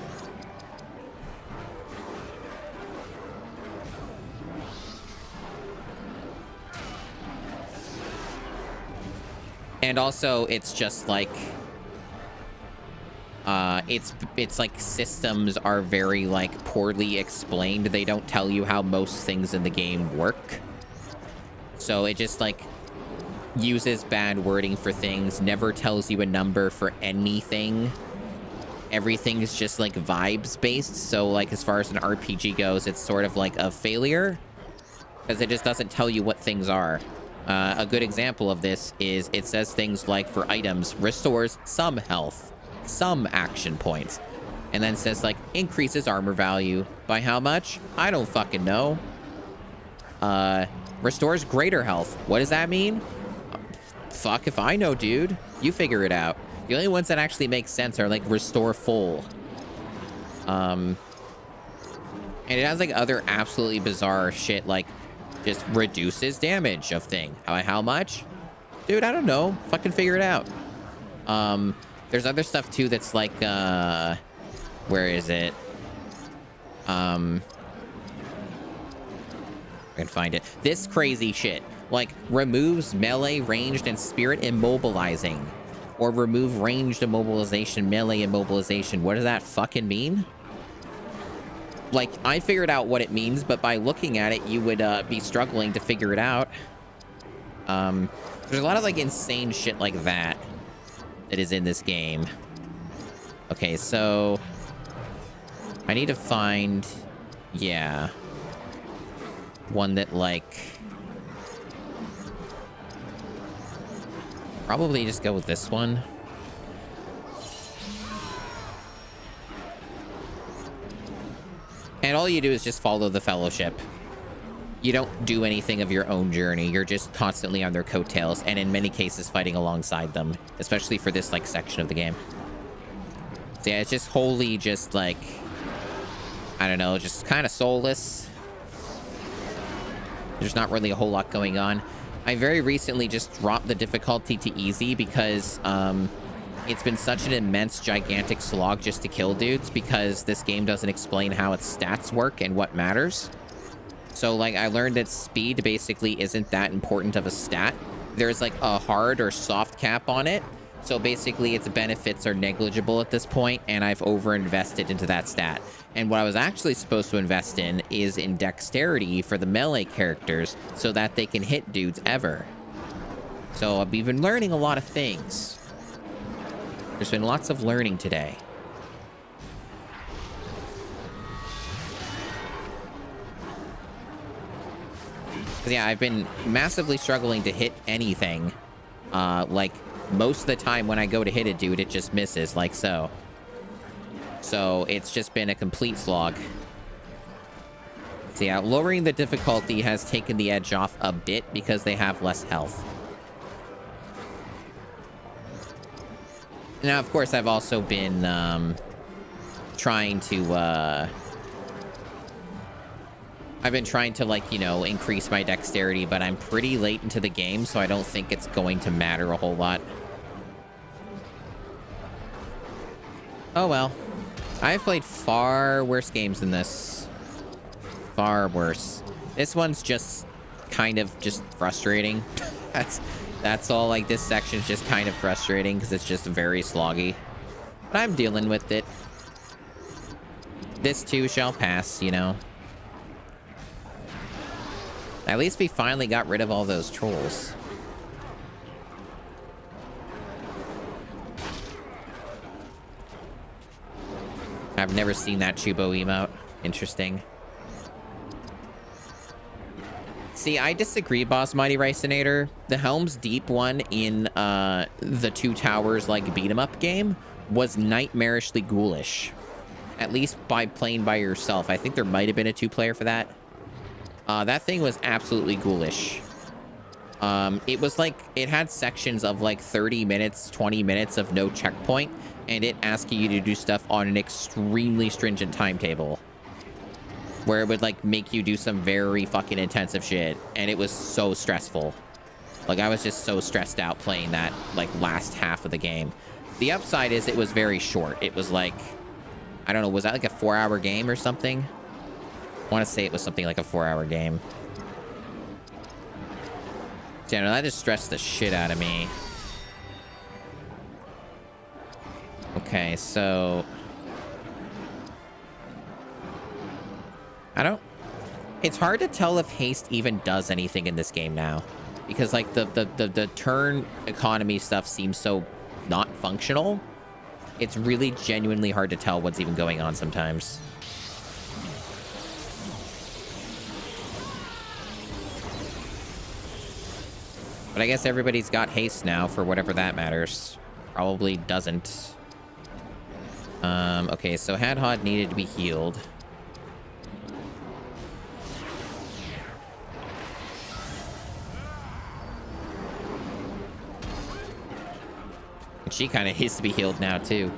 [SPEAKER 1] And also, it's just like, it's like systems are very, like, poorly explained. They don't tell you how most things in the game work. So it just, like, uses bad wording for things, never tells you a number for anything. Everything is just, like, vibes-based. So, like, as far as an RPG goes, it's sort of like a failure, because it just doesn't tell you what things are. A good example of this is it says things like, for items, restores some health, some action points, and then says, like, increases armor value. By how much? I don't fucking know. Restores greater health. What does that mean? Fuck if I know, dude. You figure it out. The only ones that actually make sense are, like, restore full. And it has, like, other absolutely bizarre shit, like, just reduces damage of thing. How much? Dude, I don't know. Fucking figure it out. There's other stuff too that's like, where is it? I can find it. This crazy shit. Like, removes melee, ranged, and spirit immobilizing. Or remove ranged immobilization, melee immobilization. What does that fucking mean? Like, I figured out what it means, but by looking at it, you would be struggling to figure it out. There's a lot of, like, insane shit like that that is in this game. Okay, so I need to find... yeah. one that, like... Probably just go with this one. And all you do is just follow the Fellowship. You don't do anything of your own journey. You're just constantly on their coattails, and in many cases fighting alongside them, especially for this, like, section of the game. So yeah, it's just wholly just, like, I don't know, just kind of soulless. There's not really a whole lot going on. I very recently just dropped the difficulty to easy because it's been such an immense, gigantic slog just to kill dudes because this game doesn't explain how its stats work and what matters. So, like, I learned that speed basically isn't that important of a stat. There's, like, a hard or soft cap on it. So, basically, its benefits are negligible at this point, and I've over-invested into that stat. And what I was actually supposed to invest in is in dexterity for the melee characters so that they can hit dudes ever. So, I've been learning a lot of things. There's been lots of learning today. Yeah, I've been massively struggling to hit anything. Like, most of the time when I go to hit a dude, it just misses, like so. So, it's just been a complete slog. So yeah, lowering the difficulty has taken the edge off a bit because they have less health. Now, of course, I've also been trying to... I've been trying to, like, you know, increase my dexterity, but I'm pretty late into the game, so I don't think it's going to matter a whole lot. Oh, well. I've played far worse games than this. Far worse. This one's just kind of just frustrating. That's all. Like, this section's just kind of frustrating because it's just very sloggy. But I'm dealing with it. This too shall pass, you know. At least we finally got rid of all those trolls. I've never seen that Chubo emote. Interesting. See, I disagree, Boss Mighty Ricinator. The Helm's Deep one in the Two Towers, like, beat-em-up game was nightmarishly ghoulish. At least by playing by yourself. I think there might have been a two-player for that. That thing was absolutely ghoulish. It was like, it had sections of like 30 minutes, 20 minutes of no checkpoint, and it asking you to do stuff on an extremely stringent timetable. Where it would like make you do some very fucking intensive shit, and it was so stressful. Like, I was just so stressed out playing that, like, last half of the game. The upside is it was very short. It was like, I don't know, was that like a 4-hour game or something? I want to say it was something like a 4-hour game. Yeah, no, that just stressed the shit out of me. Okay, so... It's hard to tell if haste even does anything in this game now. Because, like, the turn economy stuff seems so not functional. It's really genuinely hard to tell what's even going on sometimes. But I guess everybody's got haste now for whatever that matters. Probably doesn't. Okay, so Hadhod needed to be healed. And she kind of needs to be healed now, too.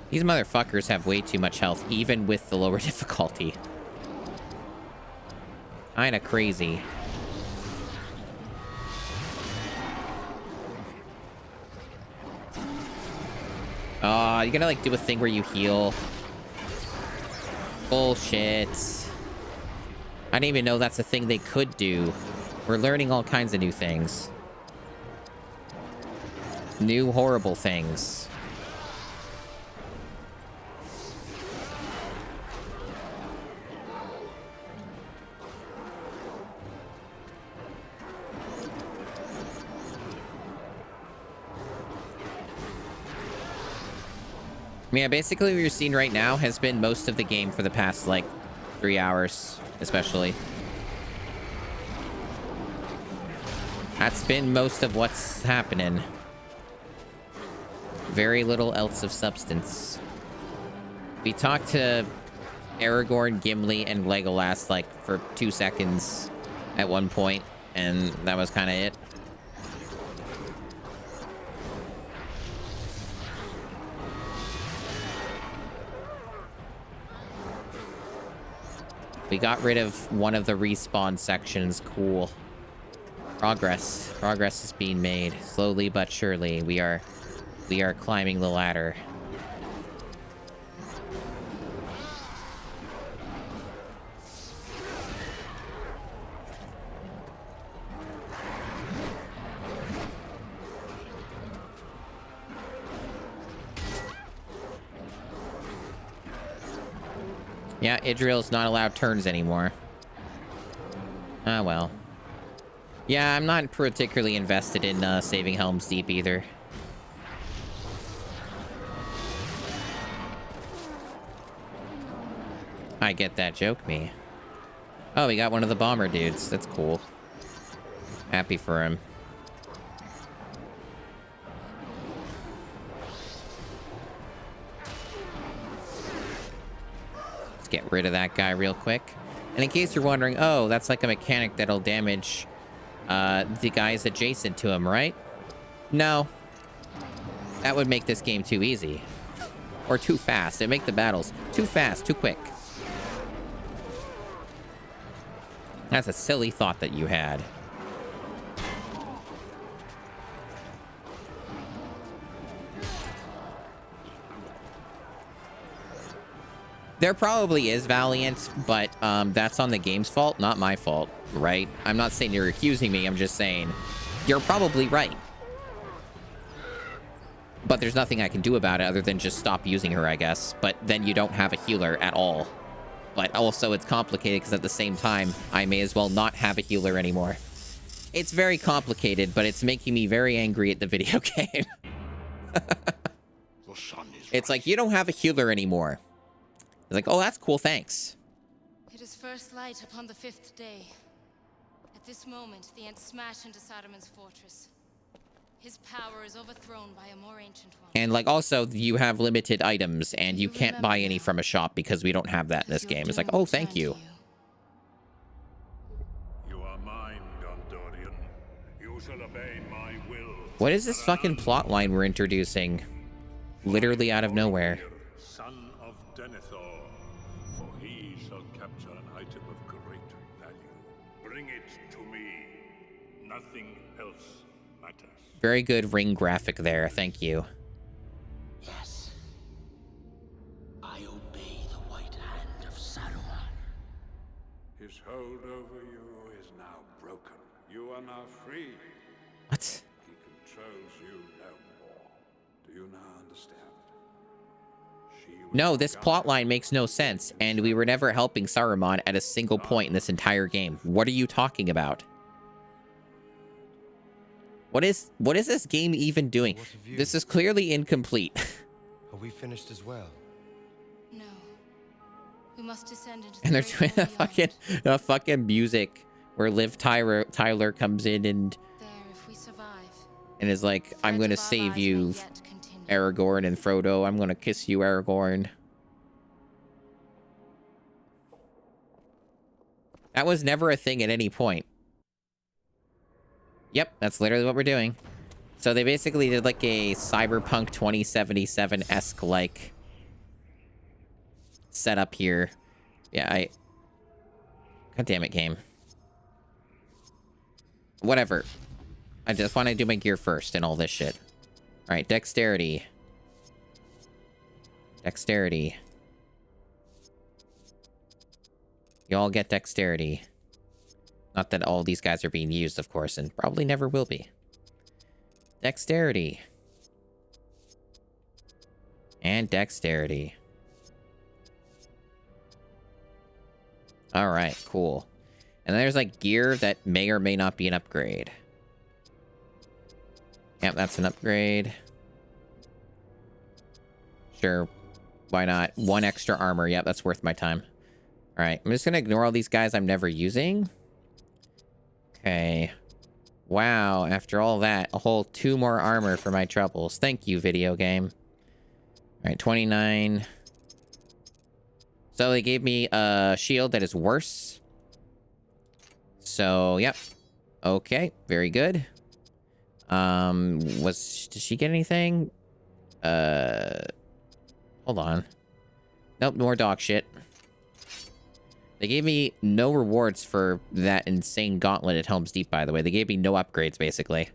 [SPEAKER 1] These motherfuckers have way too much health, even with the lower difficulty. Kinda crazy. Oh, you gotta, like, do a thing where you heal. Bullshit. I didn't even know that's a thing they could do. We're learning all kinds of new things. New horrible things. Yeah, basically what you're seeing right now has been most of the game for the past, like, 3 hours, especially. That's been most of what's happening. Very little else of substance. We talked to Aragorn, Gimli, and Legolas, like, for 2 seconds at one point, and that was kind of it. We got rid of one of the respawn sections. Cool. Progress. Progress is being made. Slowly but surely. We are climbing the ladder. Yeah, Idril's not allowed turns anymore. Ah, well. Yeah, I'm not particularly invested in saving Helm's Deep either. I get that joke, me. Oh, we got one of the bomber dudes. That's cool. Happy for him. Get rid of that guy real quick. And in case you're wondering, oh, that's like a mechanic that'll damage the guys adjacent to him, right? No. That would make this game too easy. Or too fast. It'd make the battles too fast, too quick. That's a silly thought that you had. There probably is Valiant, but that's on the game's fault, not my fault, right? I'm not saying you're accusing me, I'm just saying you're probably right. But there's nothing I can do about it other than just stop using her, I guess. But then you don't have a healer at all. But also it's complicated because at the same time, I may as well not have a healer anymore. It's very complicated, but it's making me very angry at the video game. It's like, you don't have a healer anymore. It's like, oh, that's cool, thanks.
[SPEAKER 8] It is first light upon the 5th day. At this moment, the Ents smash into Saruman's fortress. His power is overthrown by a more ancient one.
[SPEAKER 1] And, like, also, you have limited items, and you can't buy any from a shop because we don't have that in this game. It's like, oh, thank you.
[SPEAKER 7] You are mine, Gondorian. You shall obey my will.
[SPEAKER 1] What is this fucking plot line we're introducing? Literally out of nowhere.
[SPEAKER 7] Son of Denethor, for he shall capture an item of great value. Bring it to me. Nothing else matters.
[SPEAKER 1] Very good ring graphic there. Thank you.
[SPEAKER 14] Yes. I obey the white hand of Saruman.
[SPEAKER 7] His hold over you is now broken. You are now free.
[SPEAKER 1] What?
[SPEAKER 7] He controls you no more. Do you now understand?
[SPEAKER 1] No, this plotline makes no sense, and we were never helping Saruman at a single point in this entire game. What are you talking about? What is this game even doing? This is clearly incomplete.
[SPEAKER 15] Are we finished as well?
[SPEAKER 8] No. We must descend into
[SPEAKER 1] And they're
[SPEAKER 8] the
[SPEAKER 1] doing a fucking music where Liv Tyler comes in and is like, I'm gonna save you, Aragorn, and Frodo. I'm gonna kiss you, Aragorn. That was never a thing at any point. Yep, that's literally what we're doing. So they basically did like a Cyberpunk 2077-esque like setup here. Yeah, God damn it, game. Whatever. I just want to do my gear first and all this shit. Alright, dexterity. Dexterity. You all get dexterity. Not that all these guys are being used, of course, and probably never will be. Dexterity. And dexterity. Alright, cool. And there's like gear that may or may not be an upgrade. Yep, that's an upgrade. Sure, Why not? 1 extra armor. Yep, that's worth my time. All right, I'm just gonna ignore all these guys I'm never using. Okay. Wow, after all that, a whole 2 more armor for my troubles. Thank you, video game. All right, 29. So they gave me a shield that is worse. So, yep. Okay, very good. Did she get anything? Hold on. Nope, more dog shit. They gave me no rewards for that insane gauntlet at Helm's Deep, by the way. They gave me no upgrades, basically.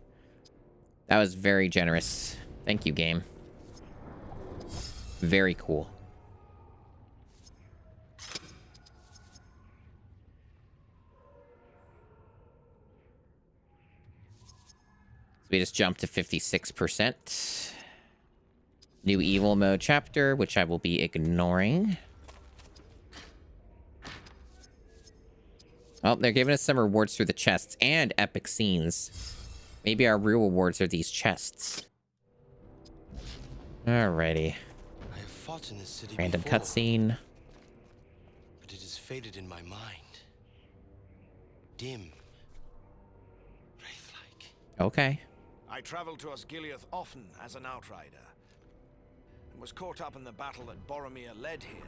[SPEAKER 1] That was very generous. Thank you, game. Very cool. We just jumped to 56%. New evil mode chapter, which I will be ignoring. Oh, they're giving us some rewards through the chests and epic scenes. Maybe our real rewards are these chests. Alrighty.
[SPEAKER 15] I have fought in this city
[SPEAKER 1] Random
[SPEAKER 15] before,
[SPEAKER 1] cutscene.
[SPEAKER 15] but it is faded in my mind. Dim.
[SPEAKER 1] Okay.
[SPEAKER 13] I traveled to Osgiliath often as an outrider, and was caught up in the battle that Boromir led here.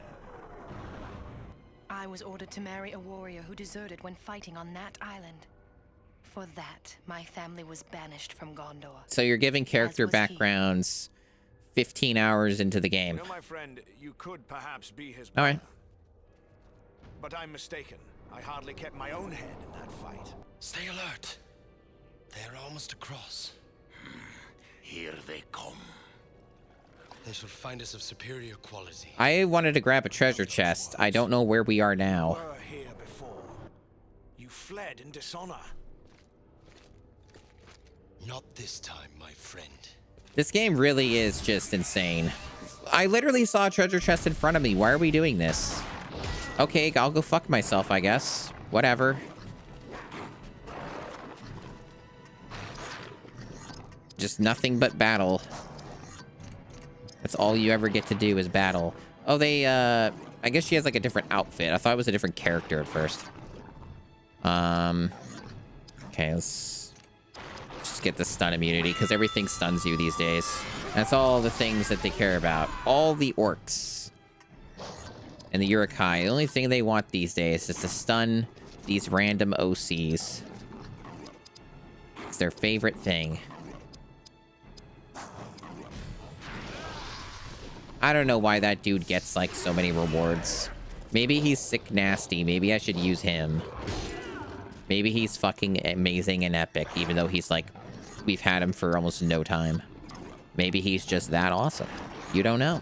[SPEAKER 6] I was ordered to marry a warrior who deserted when fighting on that island. For that, my family was banished from Gondor.
[SPEAKER 1] So you're giving character backgrounds 15 hours into the game.
[SPEAKER 13] You know, my friend, you could perhaps be his
[SPEAKER 1] All right.
[SPEAKER 13] but I'm mistaken. I hardly kept my own head in that fight.
[SPEAKER 15] Stay alert. They're almost across.
[SPEAKER 14] Here they come.
[SPEAKER 15] They shall find us of superior quality.
[SPEAKER 1] I wanted to grab a treasure chest. I don't know where we are now.
[SPEAKER 13] You were here before. You fled in dishonor.
[SPEAKER 15] Not this time, my friend.
[SPEAKER 1] This game really is just insane. I literally saw a treasure chest in front of me. Why are we doing this? Okay, I'll go fuck myself, I guess. Whatever. Just nothing but battle. That's all you ever get to do is battle. Oh, they, I guess she has like a different outfit. I thought it was a different character at first. Okay, let's just get the stun immunity, because everything stuns you these days. That's all the things that they care about. All the orcs and the Uruk-hai, the only thing they want these days is to stun these random OCs. It's their favorite thing. I don't know why that dude gets, like, so many rewards. Maybe he's sick nasty. Maybe I should use him. Maybe he's fucking amazing and epic, even though he's, like, we've had him for almost no time. Maybe he's just that awesome. You don't know.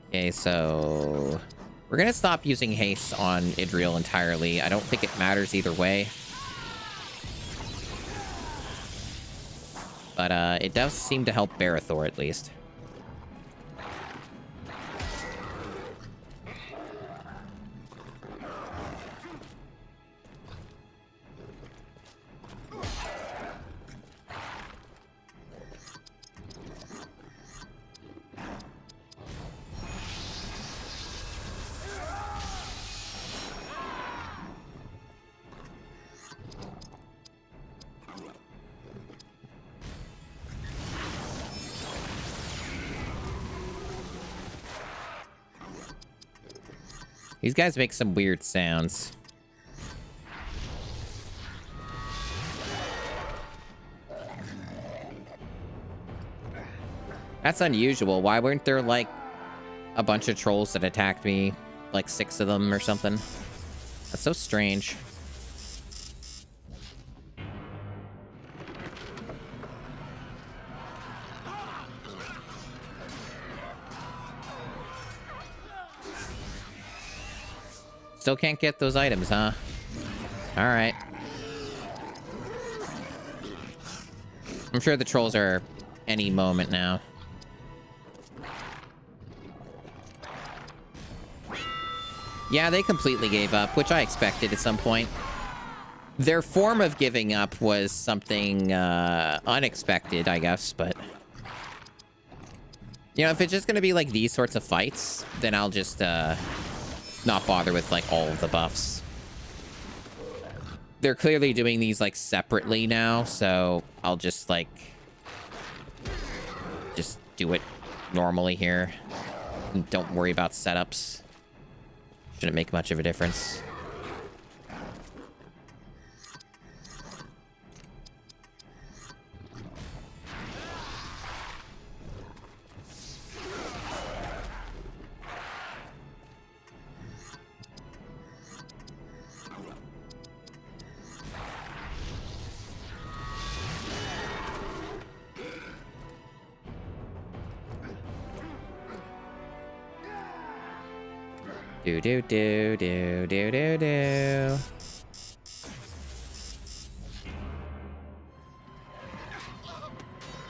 [SPEAKER 1] Okay, so we're gonna stop using haste on Idril entirely. I don't think it matters either way. But, it does seem to help Barithor, at least. These guys make some weird sounds. That's unusual. Why weren't there, like, a bunch of trolls that attacked me? Like 6 of them or something? That's so strange. Still can't get those items, huh? Alright. I'm sure the trolls are any moment now. Yeah, they completely gave up, which I expected at some point. Their form of giving up was something unexpected, I guess, but... You know, if it's just gonna be like these sorts of fights, then I'll just not bother with like all of the buffs. They're clearly doing these like separately now, so I'll just like do it normally here. Don't worry about setups. Shouldn't make much of a difference. Do do do do do do do.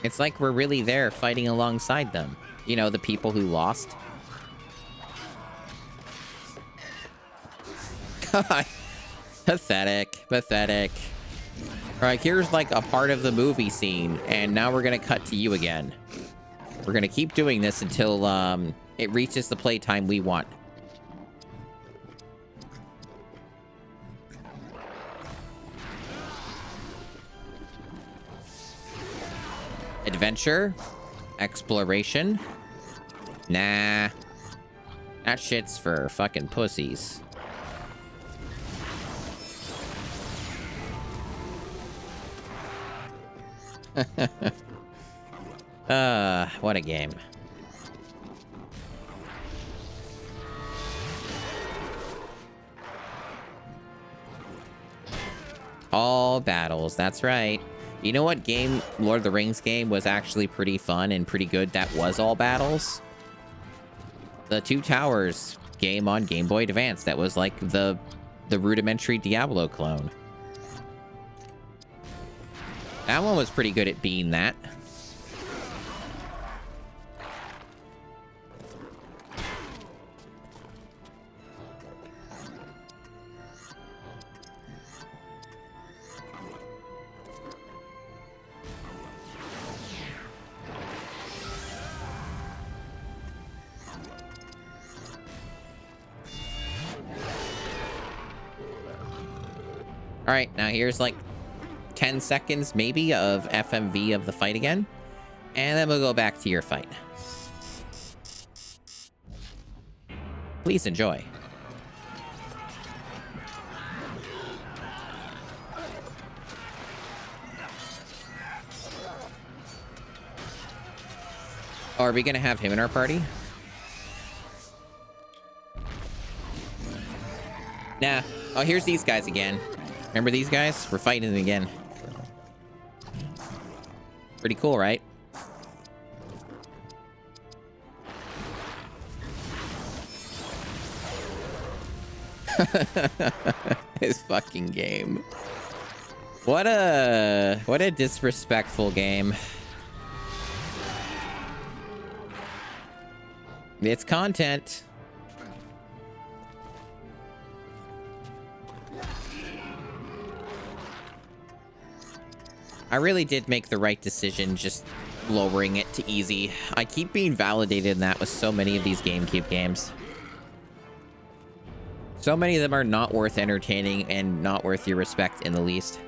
[SPEAKER 1] It's like we're really there fighting alongside them. You know, the people who lost. God. Pathetic. Pathetic. Alright, here's like a part of the movie scene, and now we're gonna cut to you again. We're gonna keep doing this until it reaches the playtime we want. Adventure? Exploration? Nah. That shit's for fucking pussies. What a game. All battles, that's right. You know what game, Lord of the Rings game, was actually pretty fun and pretty good that was all battles? The Two Towers game on Game Boy Advance. That was like the rudimentary Diablo clone. That one was pretty good at being that. All right, now here's like 10 seconds maybe of FMV of the fight again, and then we'll go back to your fight. Please enjoy. Oh, are we gonna have him in our party? Nah. Oh, here's these guys again. Remember these guys? We're fighting them again. Pretty cool, right? This fucking game. What a disrespectful game. It's content. I really did make the right decision just lowering it to easy. I keep being validated in that with so many of these GameCube games. So many of them are not worth entertaining and not worth your respect in the least.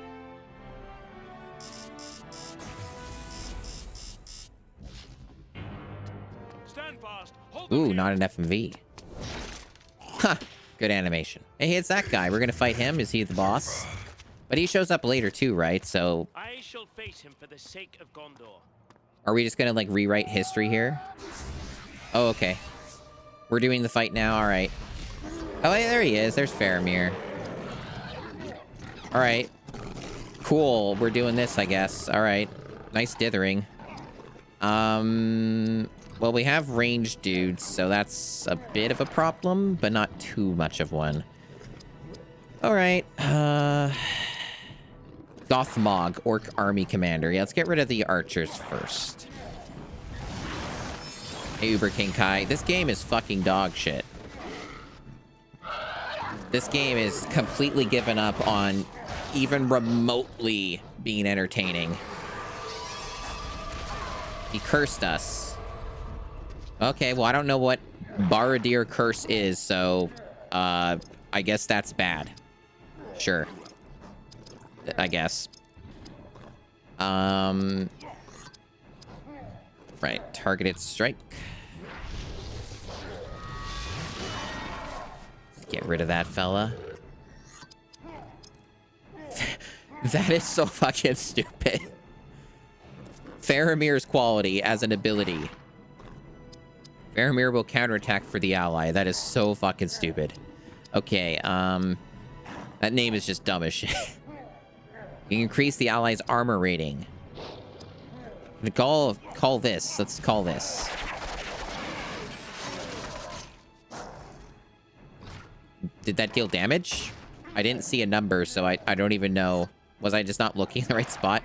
[SPEAKER 1] Ooh, not an FMV. Huh, good animation. Hey, it's that guy. We're gonna fight him. Is he the boss? But he shows up later too, right? So
[SPEAKER 16] I shall face him for the sake of Gondor.
[SPEAKER 1] Are we just gonna like rewrite history here? Oh, okay. We're doing the fight now. All right. Oh, hey, there he is. There's Faramir. All right. Cool. We're doing this, I guess. All right. Nice dithering. Well, we have ranged dudes, so that's a bit of a problem, but not too much of one. All right. Gothmog, Orc Army Commander. Yeah, let's get rid of the archers first. Hey, Uber King Kai. This game is fucking dog shit. This game is completely given up on even remotely being entertaining. He cursed us. Okay, well, I don't know what Baradir Curse is, so, I guess that's bad. Sure. I guess. Right, targeted strike. Get rid of that fella. That is so fucking stupid. Faramir's quality as an ability. Faramir will counterattack for the ally. That is so fucking stupid. Okay, that name is just dumb as shit. You increase the ally's armor rating. Call this. Let's call this. Did that deal damage? I didn't see a number, so I don't even know. Was I just not looking in the right spot?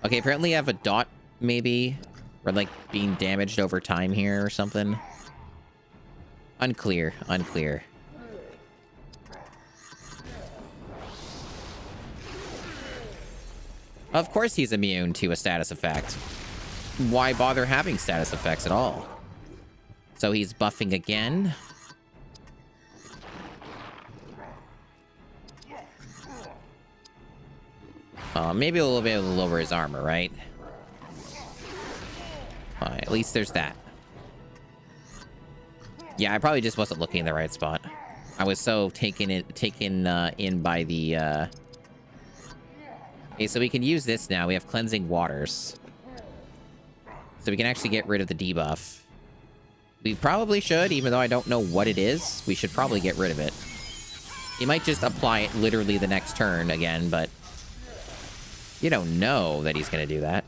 [SPEAKER 1] Okay, apparently I have a dot, maybe. Or, like, being damaged over time here or something. Unclear. Unclear. Of course he's immune to a status effect. Why bother having status effects at all? So he's buffing again. Maybe a little bit to lower his armor, right? At least there's that. Yeah, I probably just wasn't looking in the right spot. I was so taken in by the... Okay, so we can use this now. We have Cleansing Waters. So we can actually get rid of the debuff. We probably should, even though I don't know what it is. We should probably get rid of it. You might just apply it literally the next turn again, but... You don't know that he's going to do that.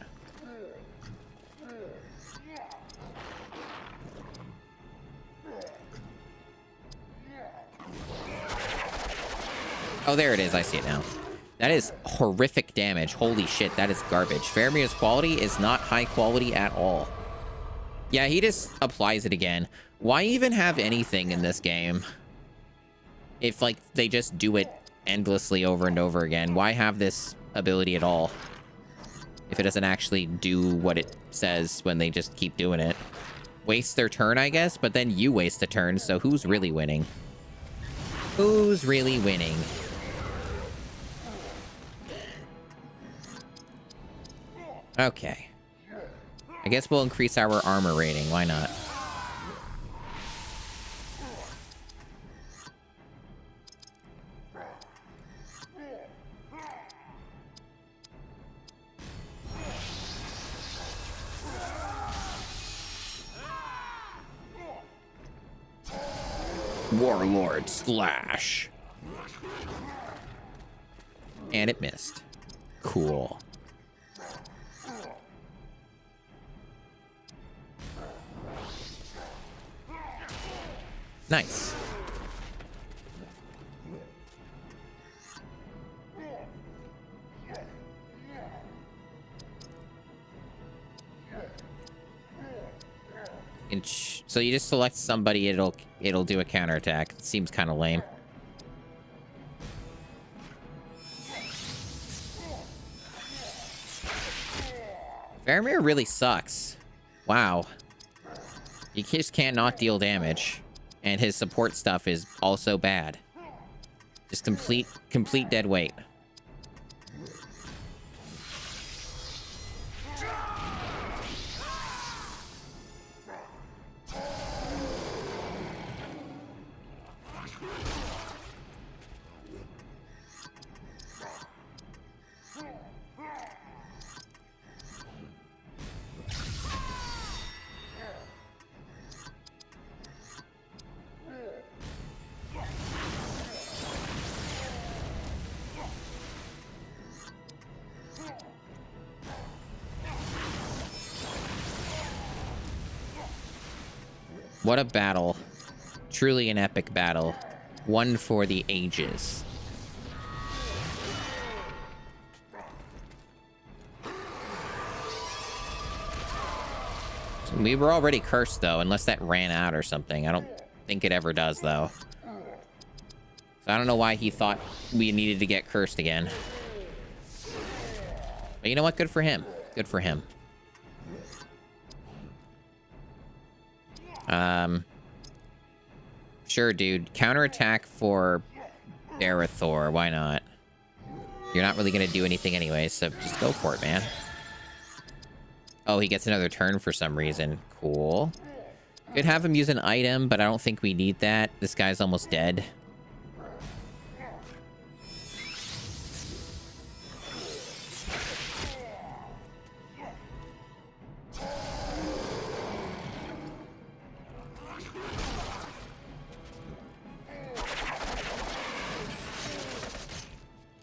[SPEAKER 1] Oh, there it is. I see it now. That is horrific damage. Holy shit, that is garbage. Faramir's quality is not high quality at all. Yeah, he just applies it again. Why even have anything in this game? If, like, they just do it endlessly over and over again. Why have this ability at all? If it doesn't actually do what it says when they just keep doing it. Waste their turn, I guess, but then you waste a turn, so who's really winning? Who's really winning? Okay. I guess we'll increase our armor rating. Why not? Warlord Slash. And it missed. Cool. Nice. So you just select somebody, it'll do a counterattack. It seems kind of lame. Faramir really sucks. Wow. He just cannot deal damage. And his support stuff is also bad. Just complete dead weight. What a battle. Truly an epic battle. One for the ages. We were already cursed, though, unless that ran out or something. I don't think it ever does, though. So I don't know why he thought we needed to get cursed again. But you know what? Good for him. Good for him. Sure, dude. Counterattack for Barithor. Why not? You're not really gonna do anything anyway, so just go for it, man. Oh, he gets another turn for some reason. Cool. Could have him use an item, but I don't think we need that. This guy's almost dead.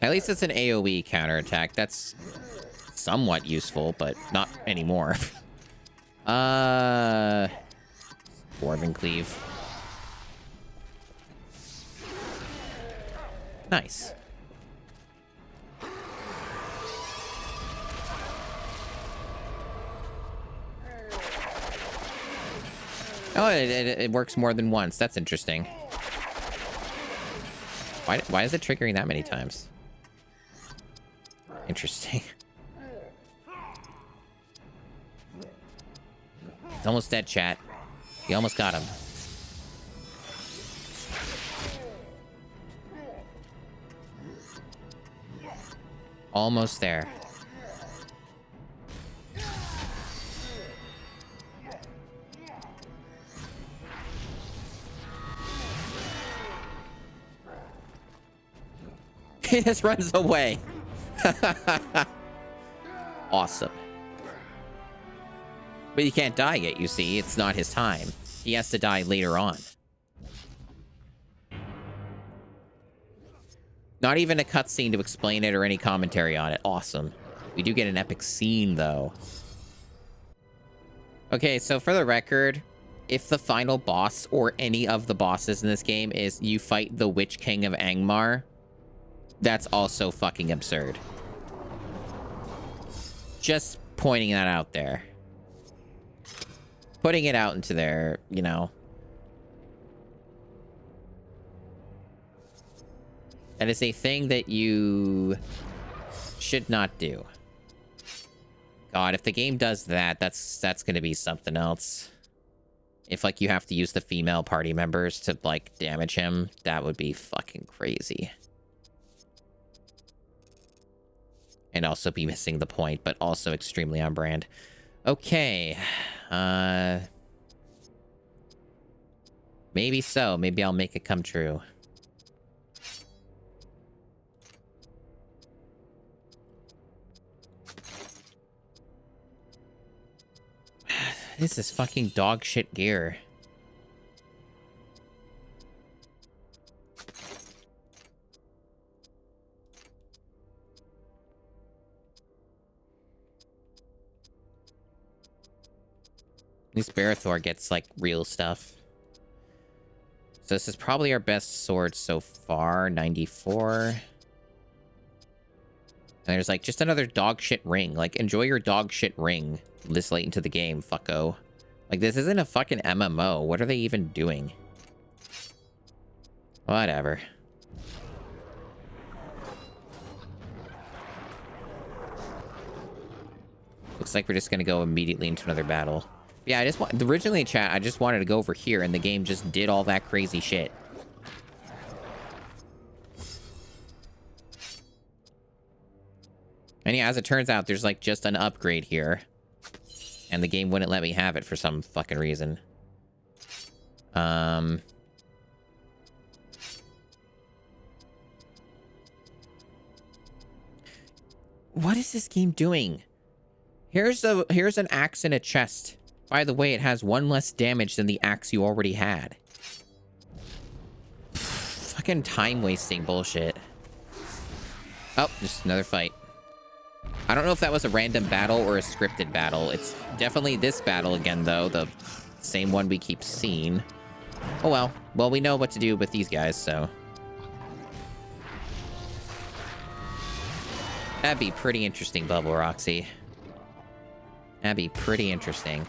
[SPEAKER 1] At least it's an AoE counterattack. That's somewhat useful, but not anymore. Dwarven Cleave. Nice. Oh, it works more than once. That's interesting. Why is it triggering that many times? Interesting. He's almost dead, chat. You almost got him. Almost there. He just runs away. Awesome. But you can't die yet, you see. It's not his time. He has to die later on. Not even a cutscene to explain it or any commentary on it. Awesome. We do get an epic scene, though. Okay, so for the record, if the final boss or any of the bosses in this game is you fight the Witch King of Angmar, that's also fucking absurd. Just pointing that out there. Putting it out into there, you know. That is a thing that you should not do. God, if the game does that, that's going to be something else. If, like, you have to use the female party members to, like, damage him, that would be fucking crazy. And also be missing the point, but also extremely on brand. Okay. Maybe so. Maybe I'll make it come true. This is fucking dog shit gear. At least Barithor gets, like, real stuff. So this is probably our best sword so far. 94. And there's, like, just another dog shit ring. Like, enjoy your dog shit ring this late into the game, fucko. Like, this isn't a fucking MMO. What are they even doing? Whatever. Looks like we're just gonna go immediately into another battle. Yeah, I just want... Originally, chat, I just wanted to go over here, and the game just did all that crazy shit. And yeah, as it turns out, there's, like, just an upgrade here. And the game wouldn't let me have it for some fucking reason. What is this game doing? Here's an axe in a chest. By the way, it has 1 less damage than the axe you already had. Fucking time-wasting bullshit. Oh, just another fight. I don't know if that was a random battle or a scripted battle. It's definitely this battle again, though. The same one we keep seeing. Oh, well. Well, we know what to do with these guys, so... That'd be pretty interesting, Bubble Roxy. That'd be pretty interesting.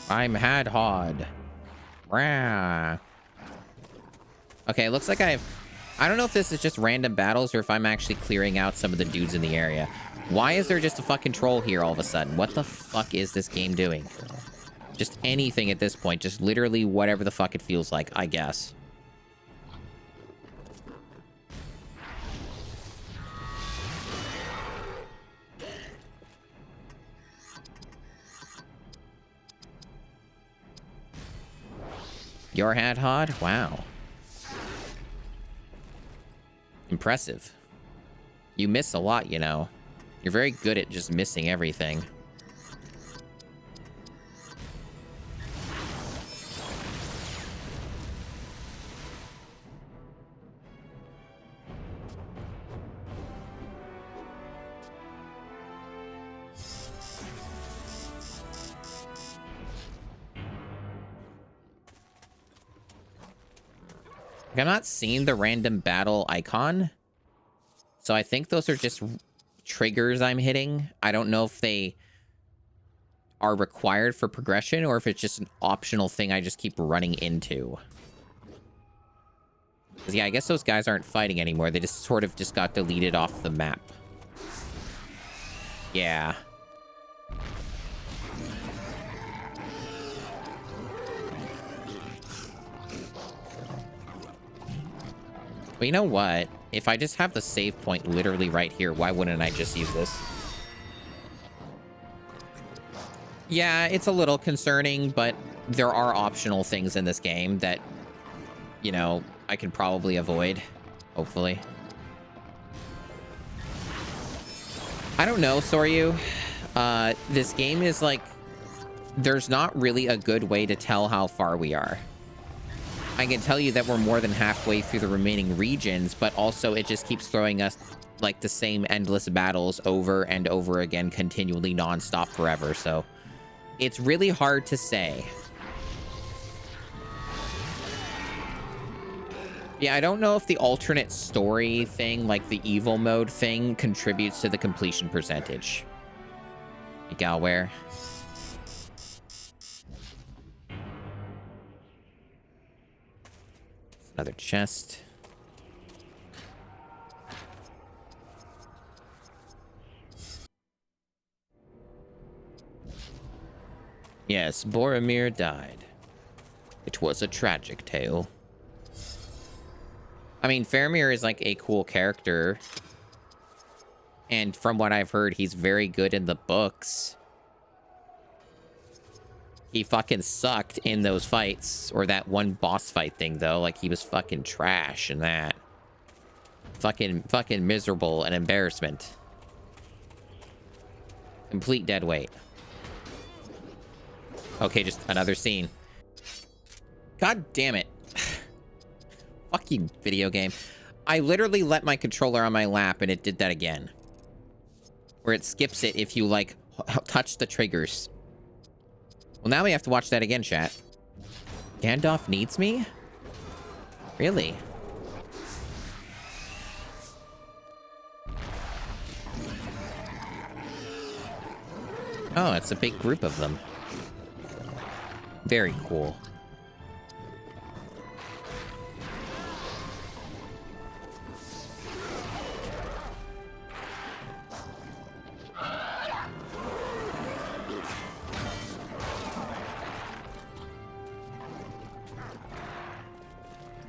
[SPEAKER 1] I'm Hadhod. Rah. Okay, looks like I don't know if this is just random battles or if I'm actually clearing out some of the dudes in the area. Why is there just a fucking troll here all of a sudden? What the fuck is this game doing? Just anything at this point. Just literally whatever the fuck it feels like, I guess. Your Hadhod? Wow. Impressive. You miss a lot, you know. You're very good at just missing everything. I'm not seeing the random battle icon. So I think those are just triggers I'm hitting. I don't know if they are required for progression or if it's just an optional thing I just keep running into. 'Cause yeah, I guess those guys aren't fighting anymore. They just sort of just got deleted off the map. Yeah. But you know what? If I just have the save point literally right here, why wouldn't I just use this? Yeah, it's a little concerning, but there are optional things in this game that, you know, I can probably avoid, hopefully. I don't know, Soryu. This game is like, there's not really a good way to tell how far we are. I can tell you that we're more than halfway through the remaining regions, but also it just keeps throwing us like the same endless battles over and over again, continually nonstop forever. So it's really hard to say. Yeah, I don't know if the alternate story thing, like the evil mode thing, contributes to the completion percentage. Hey, Galware. Another chest. Yes, Boromir died. It was a tragic tale. I mean, Faramir is like a cool character. And from what I've heard, he's very good in the books. He fucking sucked in those fights, or that one boss fight thing, though. Like, he was fucking trash in that. Fucking miserable and embarrassment. Complete dead weight. Okay, just another scene. God damn it. Fucking video game. I literally let my controller on my lap, and it did that again. Where it skips it if you, like, touch the triggers. Well, now we have to watch that again, chat. Gandalf needs me? Really? Oh, it's a big group of them. Very cool.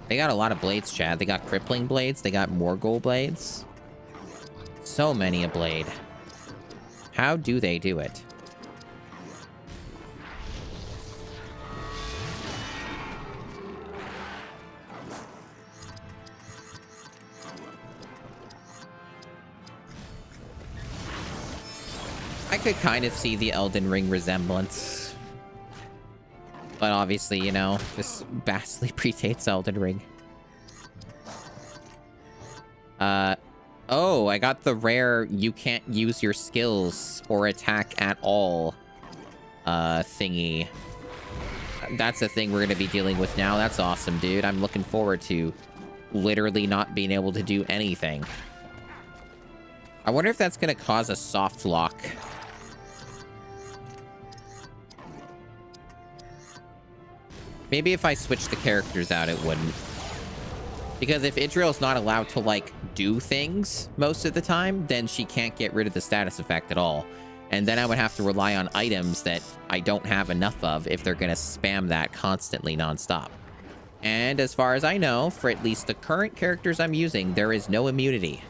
[SPEAKER 1] They got a lot of blades, Chad. They got crippling blades. They got Morgul blades. So many a blade. How do they do it? I could kind of see the Elden Ring resemblance. But obviously, you know, this vastly predates Elden Ring. Oh, I got the rare you can't use your skills or attack at all thingy. That's a thing we're going to be dealing with now. That's awesome, dude. I'm looking forward to literally not being able to do anything. I wonder if that's going to cause a soft lock. Maybe if I switch the characters out, it wouldn't. Because if Idril's not allowed to, like, do things most of the time, then she can't get rid of the status effect at all. And then I would have to rely on items that I don't have enough of if they're going to spam that constantly nonstop. And as far as I know, for at least the current characters I'm using, there is no immunity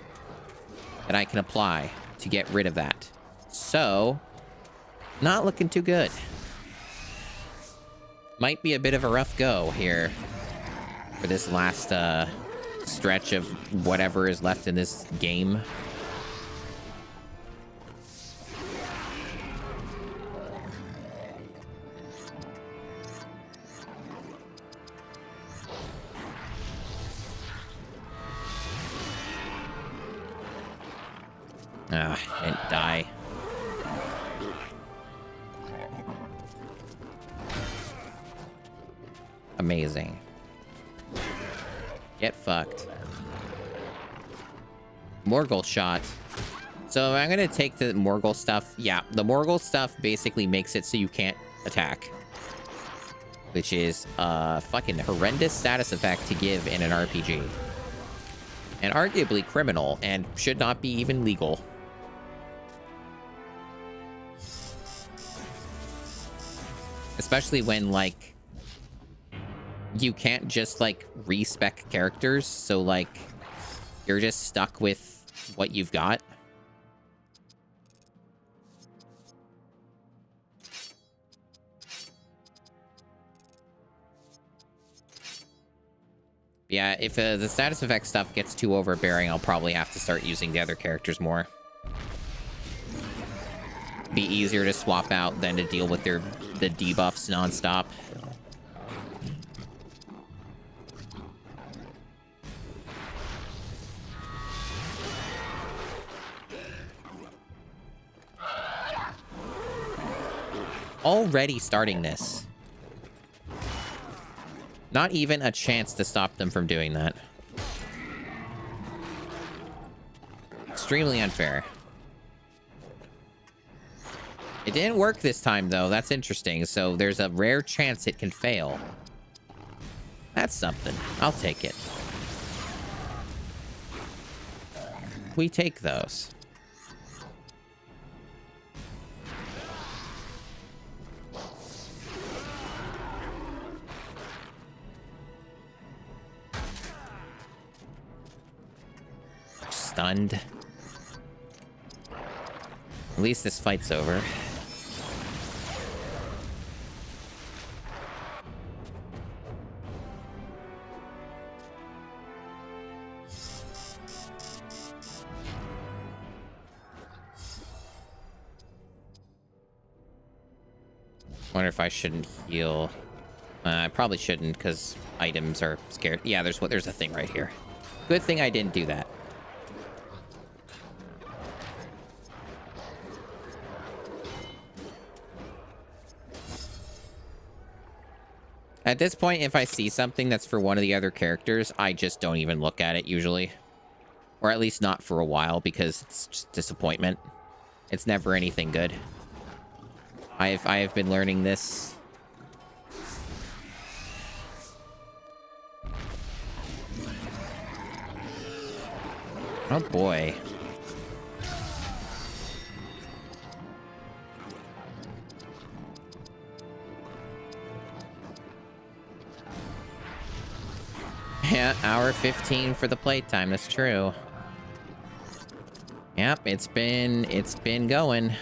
[SPEAKER 1] that I can apply to get rid of that. So, not looking too good. Might be a bit of a rough go here for this last stretch of whatever is left in this game. Ah, didn't die. Amazing. Get fucked. Morgul shot. So I'm gonna take the Morgul stuff. Yeah, the Morgul stuff basically makes it so you can't attack. Which is a fucking horrendous status effect to give in an RPG. And arguably criminal, and should not be even legal. Especially when, like, you can't just, like, respec characters, so, like, you're just stuck with what you've got. Yeah, if the status effect stuff gets too overbearing, I'll probably have to start using the other characters more. Be easier to swap out than to deal with the debuffs nonstop. Already starting this. Not even a chance to stop them from doing that. Extremely unfair. It didn't work this time, though. That's interesting. So there's a rare chance it can fail. That's something. I'll take it. We take those. Stunned. At least this fight's over. Wonder if I shouldn't heal. I probably shouldn't because items are scared. Yeah, there's a thing right here. Good thing I didn't do that. At this point, if I see something that's for one of the other characters, I just don't even look at it usually. Or at least not for a while, because it's just disappointment. It's never anything good. I have been learning this. Oh boy. Yeah, hour 15 for the playtime. That's true. Yep, it's been going.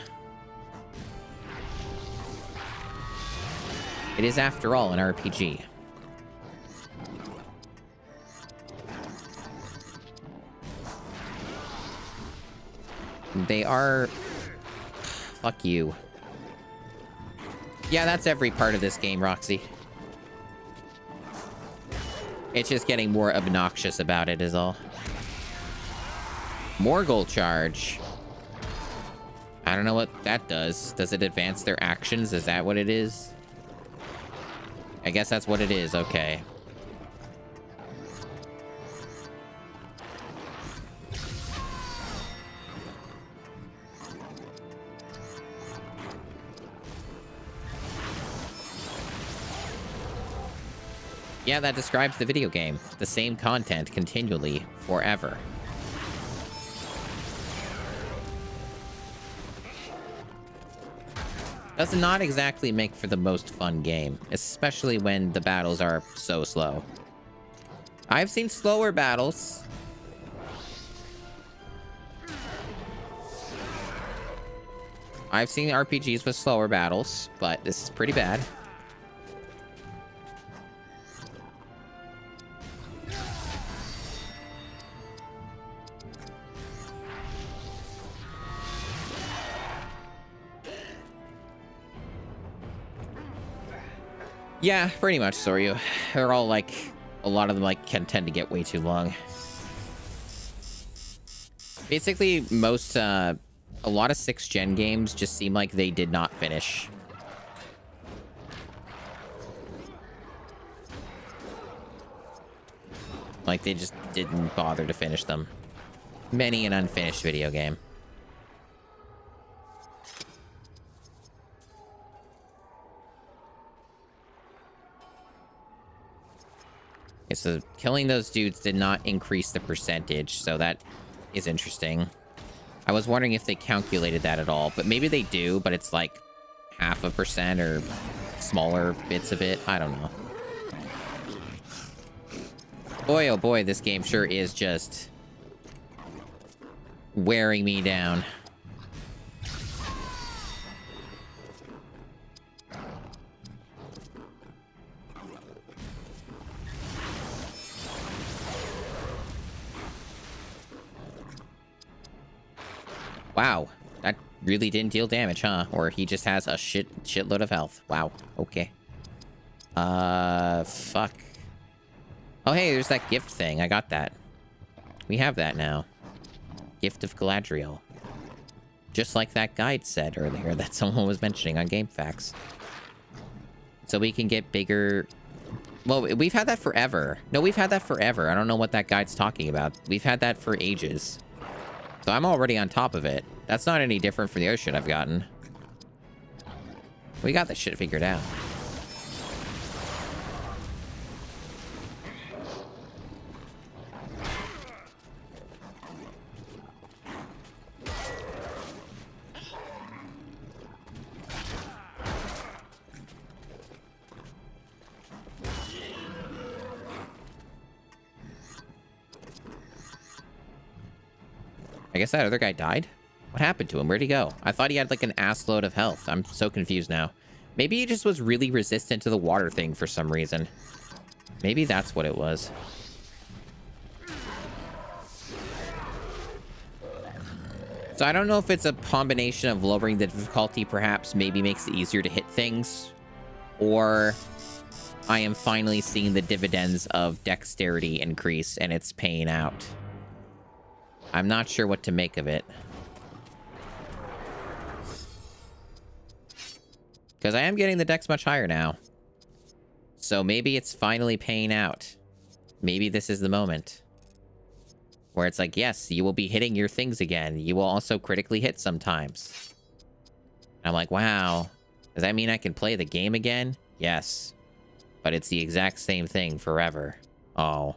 [SPEAKER 1] It is, after all, an RPG. They are... Fuck you. Yeah, that's every part of this game, Roxy. It's just getting more obnoxious about it is all. Morgul charge. I don't know what that does. Does it advance their actions? Is that what it is? I guess that's what it is. Okay. Yeah, that describes the video game. The same content continually, forever. Does not exactly make for the most fun game, especially when the battles are so slow. I've seen slower battles. I've seen RPGs with slower battles, but this is pretty bad. Yeah, pretty much, Soryu. They're all like, a lot of them like can tend to get way too long. Basically, a lot of 6th gen games just seem like they did not finish. Like they just didn't bother to finish them. Many an unfinished video game. Okay, so killing those dudes did not increase the percentage, so that is interesting. I was wondering if they calculated that at all, but maybe they do, but it's like 0.5% or smaller bits of it. I don't know. Boy, oh boy, this game sure is just wearing me down. Wow, that really didn't deal damage, huh? Or he just has a shitload of health. Wow, okay. Fuck. Oh, hey, there's that gift thing. I got that. We have that now. Gift of Galadriel. Just like that guide said earlier that someone was mentioning on GameFAQs. So we can get bigger... Well, we've had that forever. No, we've had that forever. I don't know what that guide's talking about. We've had that for ages. So I'm already on top of it. That's not any different from the other shit I've gotten. We got this shit figured out. I guess that other guy died? What happened to him? Where'd he go? I thought he had like an ass load of health. I'm so confused now. Maybe he just was really resistant to the water thing for some reason. Maybe that's what it was. So I don't know if it's a combination of lowering the difficulty perhaps maybe makes it easier to hit things, or I am finally seeing the dividends of dexterity increase and it's paying out. I'm not sure what to make of it. Because I am getting the dex much higher now. So maybe it's finally paying out. Maybe this is the moment. Where it's like, yes, you will be hitting your things again. You will also critically hit sometimes. And I'm like, wow. Does that mean I can play the game again? Yes. But it's the exact same thing forever. Oh.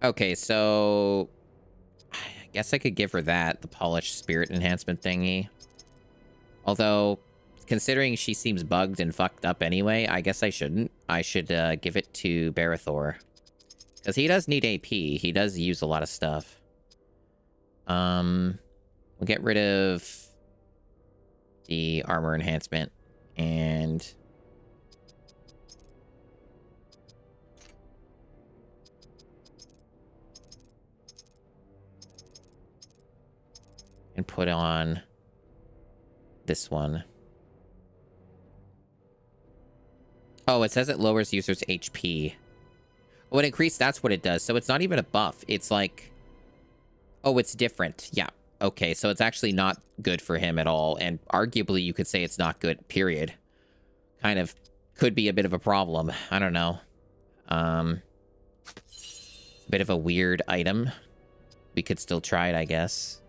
[SPEAKER 1] Okay, so I guess I could give her that, the polished spirit enhancement thingy. Although, considering she seems bugged and fucked up anyway, I guess I shouldn't. I should give it to Barithor. Because he does need AP. He does use a lot of stuff. We'll get rid of the armor enhancement. And... and put on this one. Oh, it says it lowers users' HP. Oh, it increased, that's what it does. So it's not even a buff. It's like... oh, it's different. Yeah. Okay, so it's actually not good for him at all. And arguably, you could say it's not good, period. Kind of could be a bit of a problem. I don't know. A bit of a weird item. we could still try it, I guess.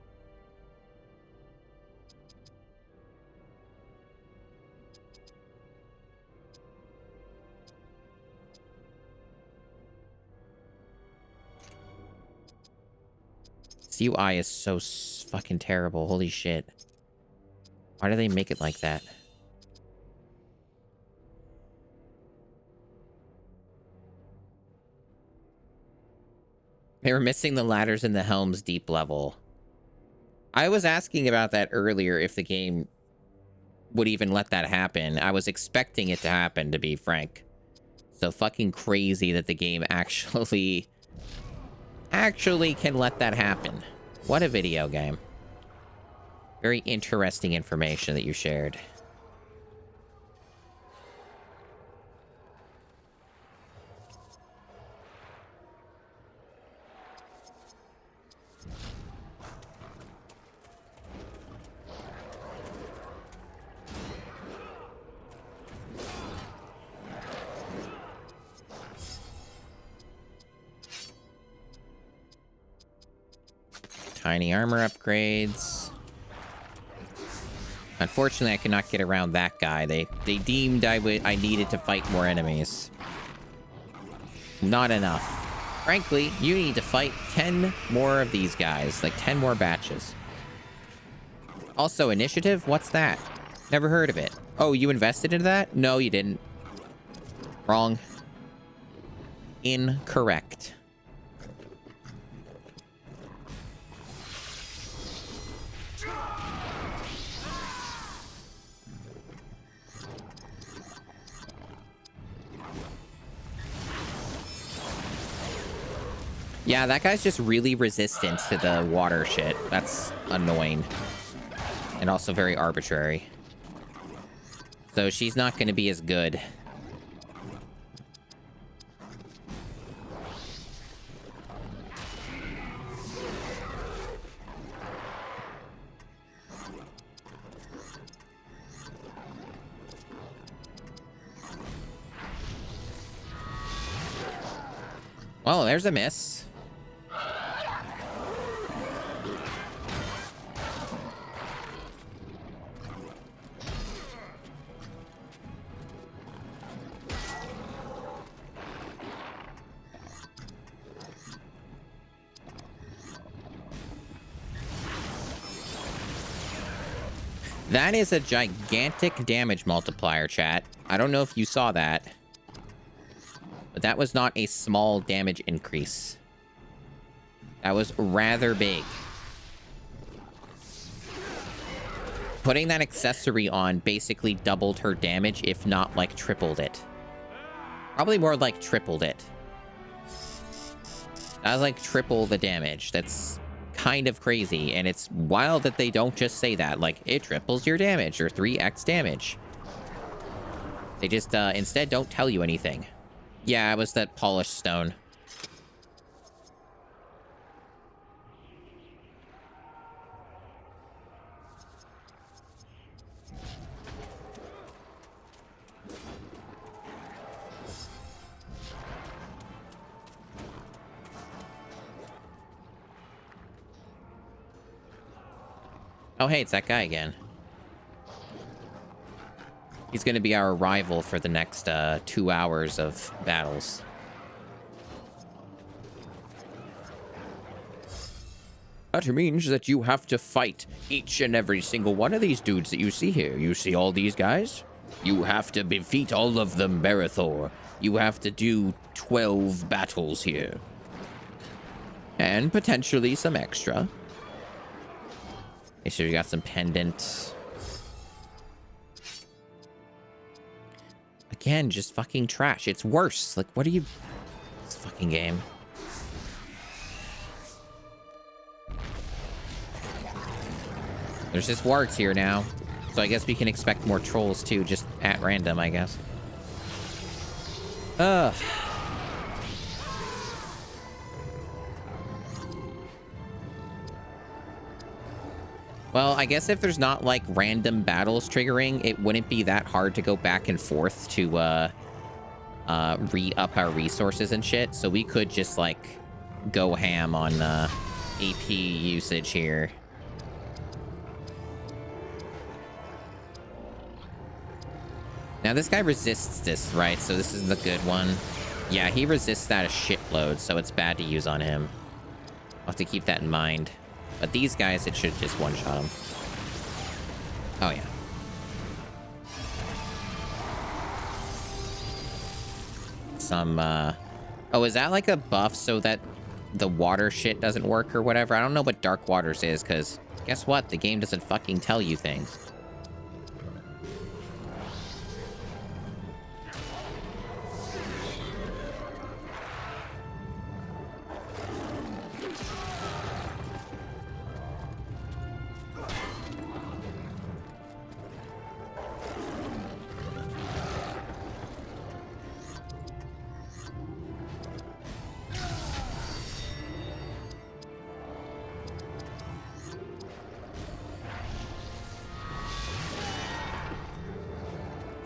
[SPEAKER 1] This UI is so fucking terrible. Holy shit. Why do they make it like that? They were missing the ladders in the Helm's Deep level. I was asking about that earlier, if the game would even let that happen. I was expecting it to happen, to be frank. So fucking crazy that the game actually can let that happen. What a video game. Very interesting information that you shared. Tiny armor upgrades. Unfortunately, I could not get around that guy. They deemed I needed to fight more enemies. Not enough. Frankly, you need to fight 10 more of these guys. Like 10 more batches. Also, initiative? What's that? Never heard of it. Oh, you invested into that? No, you didn't. Wrong. Incorrect. Yeah, that guy's just really resistant to the water shit. That's annoying. And also very arbitrary. So she's not going to be as good. Well, there's a miss. That is a gigantic damage multiplier, chat. I don't know if you saw that. But that was not a small damage increase. That was rather big. Putting that accessory on basically doubled her damage, if not, like, tripled it. Probably more like tripled it. That was like triple the damage. That's kind of crazy, and it's wild that they don't just say that, like, it triples your damage, or 3x damage. They just, instead don't tell you anything. Yeah, it was that polished stone. Oh, hey, it's that guy again. He's going to be our rival for the next 2 hours of battles. That means that you have to fight each and every single one of these dudes that you see here. You see all these guys? You have to defeat all of them, Barathor. You have to do 12 battles here. And potentially some extra. Okay, so we got some pendants. Again, just fucking trash. It's worse. Like, what are you... This fucking game. There's just wargs here now. So I guess we can expect more trolls, too. Just at random, I guess. Ugh. Well, I guess if there's not, like, random battles triggering, it wouldn't be that hard to go back and forth to, re-up our resources and shit. So we could just, like, go ham on AP usage here. Now this guy resists this, right? So this is the good one. Yeah, he resists that a shitload, so it's bad to use on him. I'll have to keep that in mind. But these guys, it should just one-shot them. Oh, yeah. Some, Oh, is that like a buff so that the water shit doesn't work or whatever? I don't know what Dark Waters is, because guess what? The game doesn't fucking tell you things.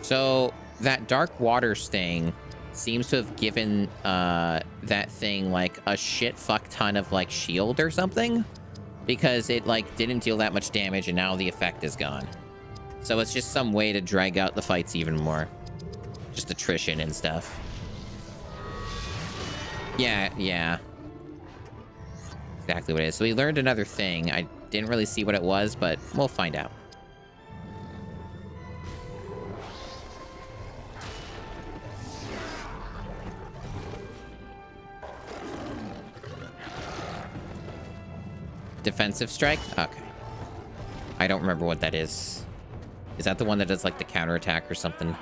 [SPEAKER 1] So that Dark Waters thing seems to have given that thing like a shit fuck ton of like shield or something, because it like didn't deal that much damage and now the effect is gone. So it's just some way to drag out the fights even more. Just attrition and stuff. Yeah. Exactly what it is. So we learned another thing. I didn't really see what it was, but we'll find out. Defensive strike? Okay. I don't remember what that is. Is that the one that does like the counterattack or something?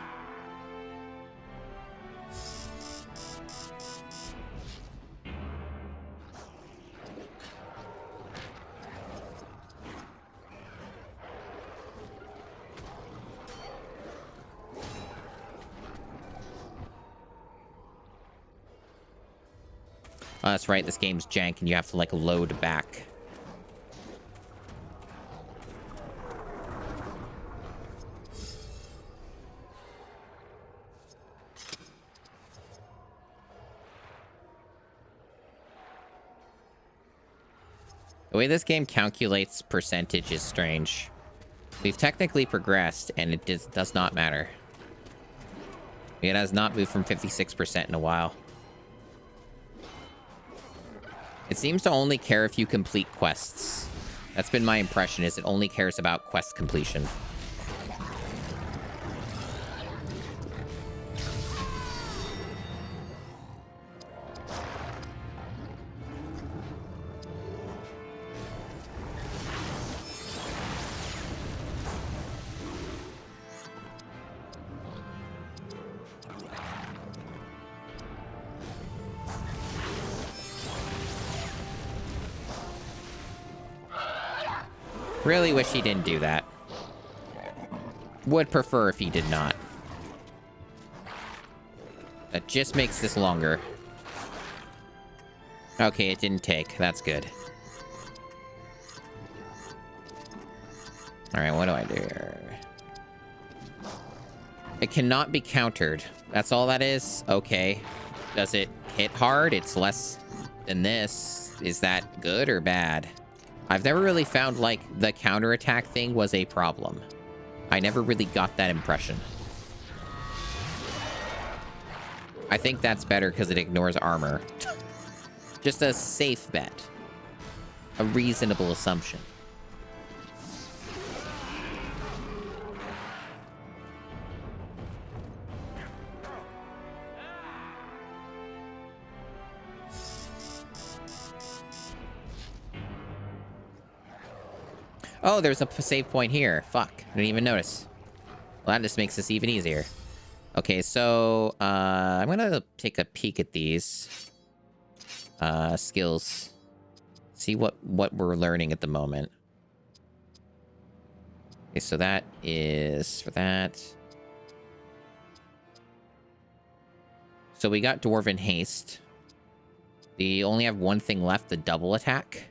[SPEAKER 1] Oh, that's right. This game's jank and you have to like load back. The way this game calculates percentage is strange. We've technically progressed, and it does not matter. It has not moved from 56% in a while. It seems to only care if you complete quests. That's been my impression, is it only cares about quest completion. Really wish he didn't do that. Would prefer if he did not. That just makes this longer. Okay, it didn't take. That's good. Alright, what do I do here? It cannot be countered. That's all that is? Okay. Does it hit hard? It's less than this. Is that good or bad? I've never really found, like, the counterattack thing was a problem. I never really got that impression. I think that's better because it ignores armor. Just a safe bet. A reasonable assumption. Oh, there's a save point here. Fuck. I didn't even notice. Well, that just makes this even easier. Okay, so I'm gonna take a peek at these skills. See what we're learning at the moment. Okay, so that is for that. So we got Dwarven Haste. We only have one thing left, the double attack.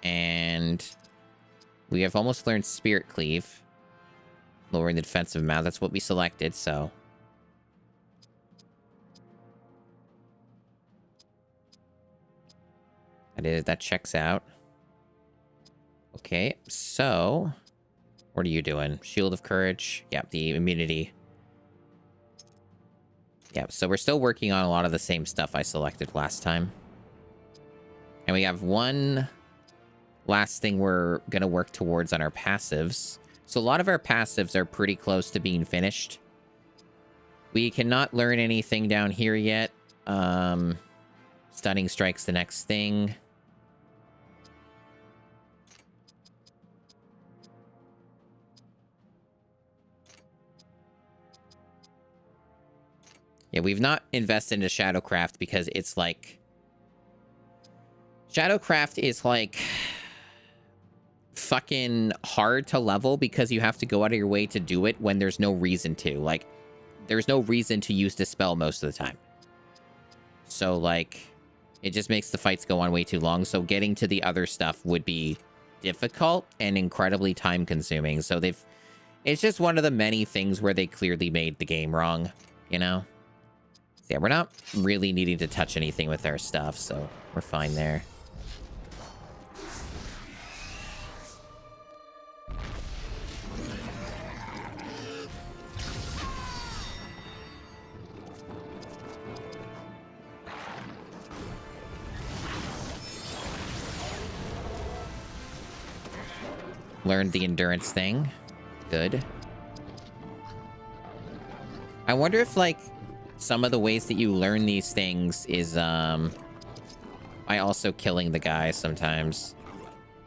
[SPEAKER 1] And we have almost learned Spirit Cleave. Lowering the defensive amount. That's what we selected, so. That checks out. Okay, so what are you doing? Shield of Courage. Yep, the immunity. Yep, so we're still working on a lot of the same stuff I selected last time. And we have one last thing we're going to work towards on our passives. So a lot of our passives are pretty close to being finished. We cannot learn anything down here yet. Stunning Strike's the next thing. Yeah, we've not invested into Shadowcraft because it's like... Shadowcraft is like... fucking hard to level because you have to go out of your way to do it when there's no reason to. Like, there's no reason to use Dispel most of the time. So, like, it just makes the fights go on way too long. So getting to the other stuff would be difficult and incredibly time-consuming. So they've... It's just one of the many things where they clearly made the game wrong, you know? So yeah, we're not really needing to touch anything with our stuff, so we're fine there. Learned the endurance thing. Good. I wonder if, like, some of the ways that you learn these things is, by also killing the guy sometimes.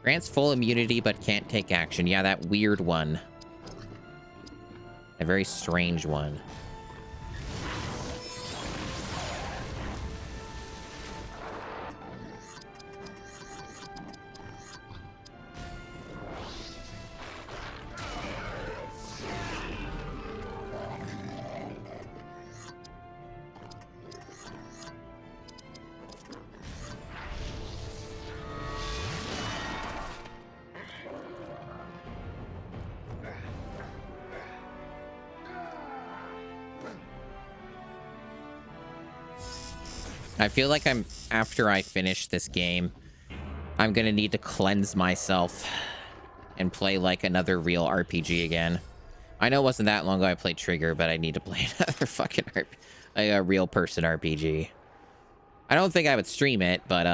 [SPEAKER 1] Grants full immunity, but can't take action. Yeah, that weird one. A very strange one. I feel like after I finish this game, I'm gonna need to cleanse myself and play like another real RPG again. I know it wasn't that long ago I played Trigger, but I need to play another fucking a real person RPG. I don't think I would stream it, but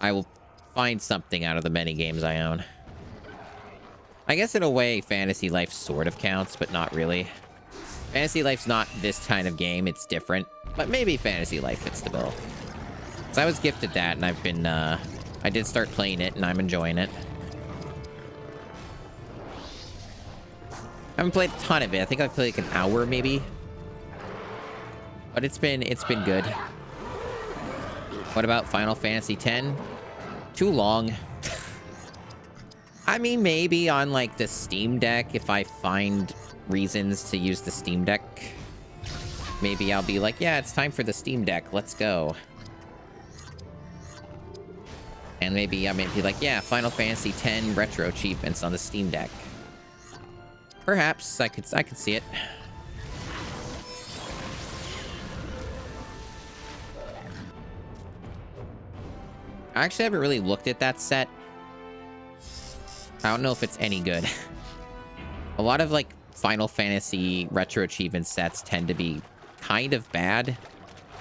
[SPEAKER 1] I will find something out of the many games I own. I guess in a way, Fantasy Life sort of counts, but not really. Fantasy Life's not this kind of game, it's different. But maybe Fantasy Life fits the bill. So I was gifted that, and I've been, I did start playing it, and I'm enjoying it. I haven't played a ton of it. I think I've played like an hour, maybe. But it's been good. What about Final Fantasy X? Too long. I mean, maybe on, like, the Steam Deck, if I find reasons to use the Steam Deck. Maybe I'll be like, yeah, it's time for the Steam Deck. Let's go. And maybe I may be like, yeah, Final Fantasy X retro achievements on the Steam Deck. Perhaps I could see it. I actually haven't really looked at that set. I don't know if it's any good. A lot of, like, Final Fantasy retro achievement sets tend to be kind of bad.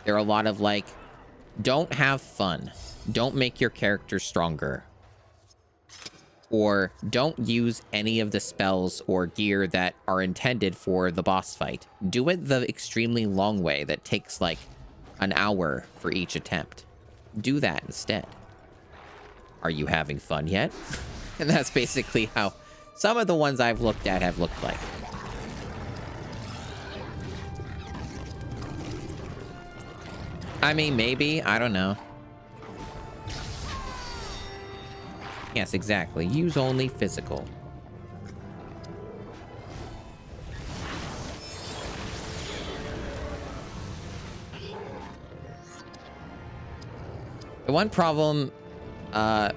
[SPEAKER 1] There are a lot of, like, don't have fun. Don't make your character stronger. Or don't use any of the spells or gear that are intended for the boss fight. Do it the extremely long way that takes, like, an hour for each attempt. Do that instead. Are you having fun yet? And that's basically how some of the ones I've looked at have looked like. I mean, maybe. I don't know. Yes, exactly. Use only physical. The one problem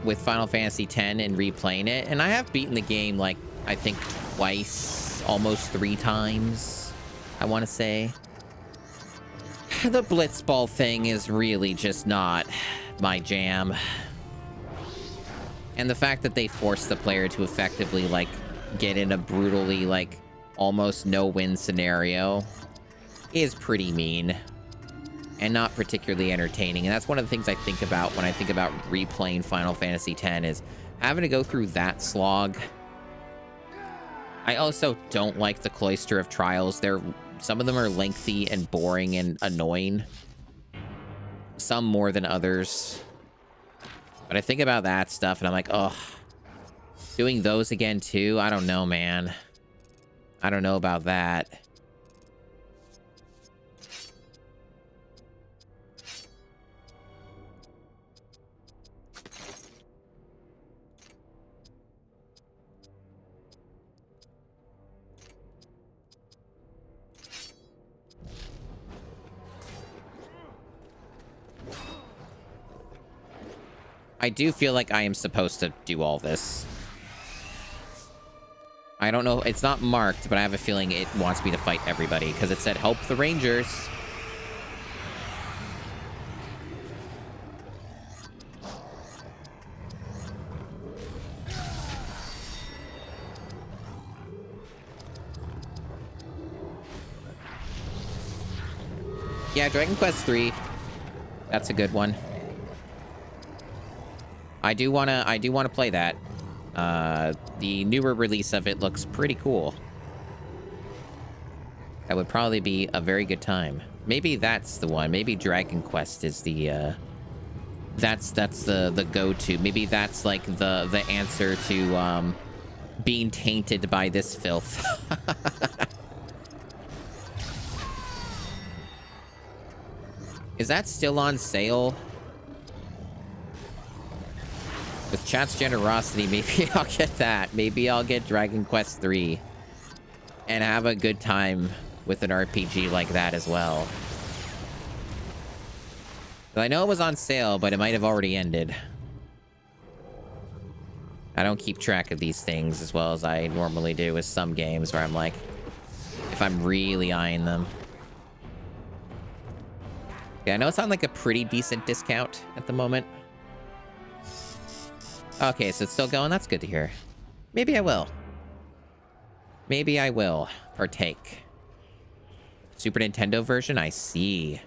[SPEAKER 1] with Final Fantasy X and replaying it, and I have beaten the game, like, I think twice, almost 3 times, I want to say. The blitzball thing is really just not my jam. And the fact that they force the player to effectively, like, get in a brutally, like, almost no-win scenario is pretty mean. And not particularly entertaining. And that's one of the things I think about when I think about replaying Final Fantasy X is having to go through that slog. I also don't like the Cloister of Trials. Some of them are lengthy and boring and annoying. Some more than others. But I think about that stuff and I'm like, oh, doing those again too? I don't know, man. I don't know about that. I do feel like I am supposed to do all this. I don't know. It's not marked, but I have a feeling it wants me to fight everybody because it said help the Rangers. Yeah, Dragon Quest III. That's a good one. I do wanna play that. The newer release of it looks pretty cool. That would probably be a very good time. Maybe that's the one. Maybe Dragon Quest is the that's the go-to. Maybe that's like the answer to being tainted by this filth. Is that still on sale? With chat's generosity, maybe I'll get that. Maybe I'll get Dragon Quest III and have a good time with an RPG like that as well. I know it was on sale, but it might have already ended. I don't keep track of these things as well as I normally do with some games where I'm like, if I'm really eyeing them. Yeah, I know it's on like a pretty decent discount at the moment. Okay, so it's still going. That's good to hear. Maybe I will. Maybe I will partake. Super Nintendo version? I see.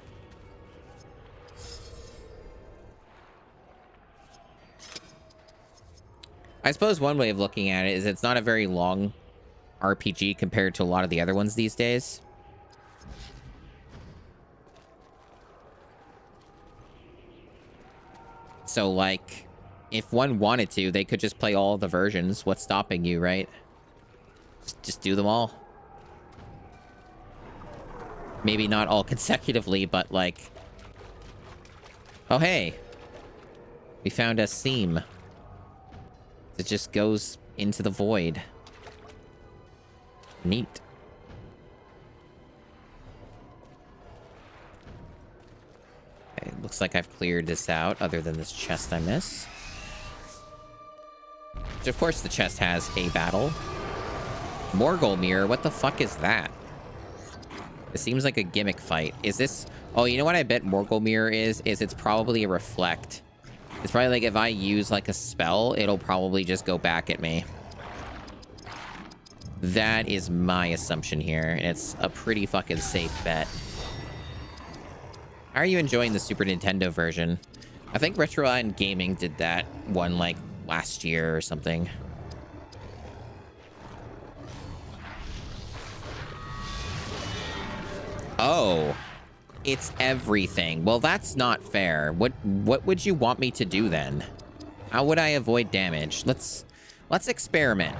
[SPEAKER 1] I suppose one way of looking at it is it's not a very long RPG compared to a lot of the other ones these days. So, like, if one wanted to, they could just play all the versions. What's stopping you, right? Just do them all. Maybe not all consecutively, but like... Oh, hey. We found a seam. It just goes into the void. Neat. It looks like I've cleared this out, other than this chest I miss. Which, of course, the chest has a battle. Morgul Mirror, what the fuck is that? It seems like a gimmick fight. Is this... Oh, you know what I bet Morgul Mirror is? It's probably a reflect. It's probably like if I use like a spell, it'll probably just go back at me. That is my assumption here, and it's a pretty fucking safe bet. How are you enjoying the Super Nintendo version? I think Retro and Gaming did that one like last year or something. Oh, it's everything. Well, that's not fair. What would you want me to do then? How would I avoid damage? Let's experiment.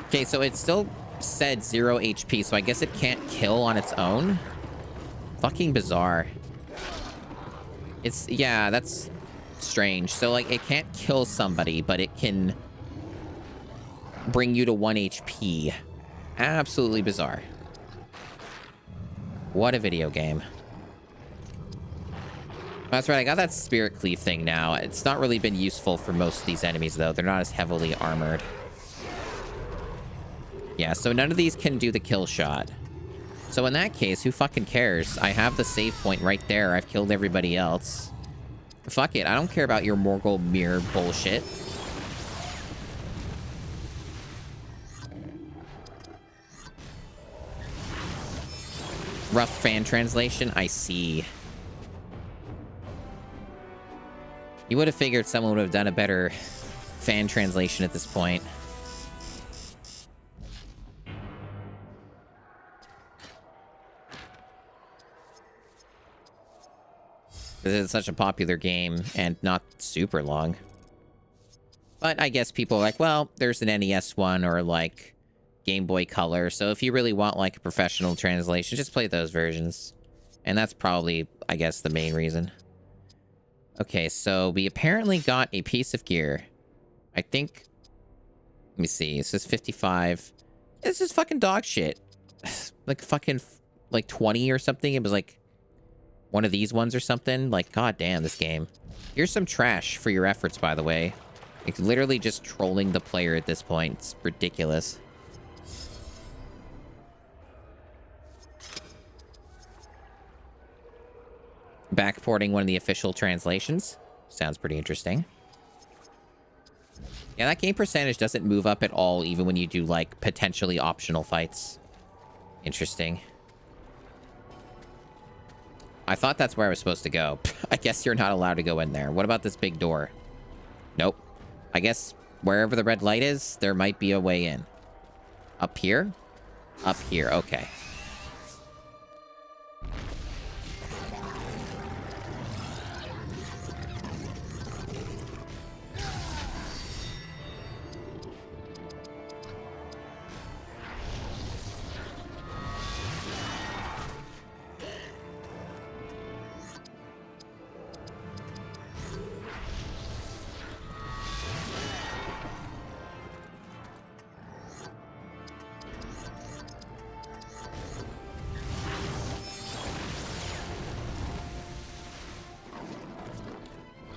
[SPEAKER 1] Okay, so it still said 0 HP, so I guess it can't kill on its own. Fucking bizarre. It's, yeah, that's strange. So, like, it can't kill somebody, but it can bring you to 1 HP. Absolutely bizarre. What a video game. That's right, I got that Spirit Cleave thing now. It's not really been useful for most of these enemies, though. They're not as heavily armored. Yeah, so none of these can do the kill shot. So in that case, who fucking cares? I have the save point right there. I've killed everybody else. Fuck it. I don't care about your Morgul mirror bullshit. Rough fan translation? I see. You would have figured someone would have done a better fan translation at this point. Because it's such a popular game and not super long. But I guess people are like, well, there's an NES one or like Game Boy Color. So if you really want like a professional translation, just play those versions. And that's probably, I guess, the main reason. Okay, so we apparently got a piece of gear. I think... Let me see. It says 55. This is fucking dog shit. Like fucking... Like 20 or something. It was like... one of these ones or something. Like, god damn, this game. Here's some trash for your efforts, by the way. It's literally just trolling the player at this point. It's ridiculous. Backporting one of the official translations. Sounds pretty interesting. Yeah, that game percentage doesn't move up at all, even when you do, like, potentially optional fights. Interesting. I thought that's where I was supposed to go. I guess you're not allowed to go in there. What about this big door? Nope. I guess wherever the red light is, there might be a way in. Up here? Up here. Okay.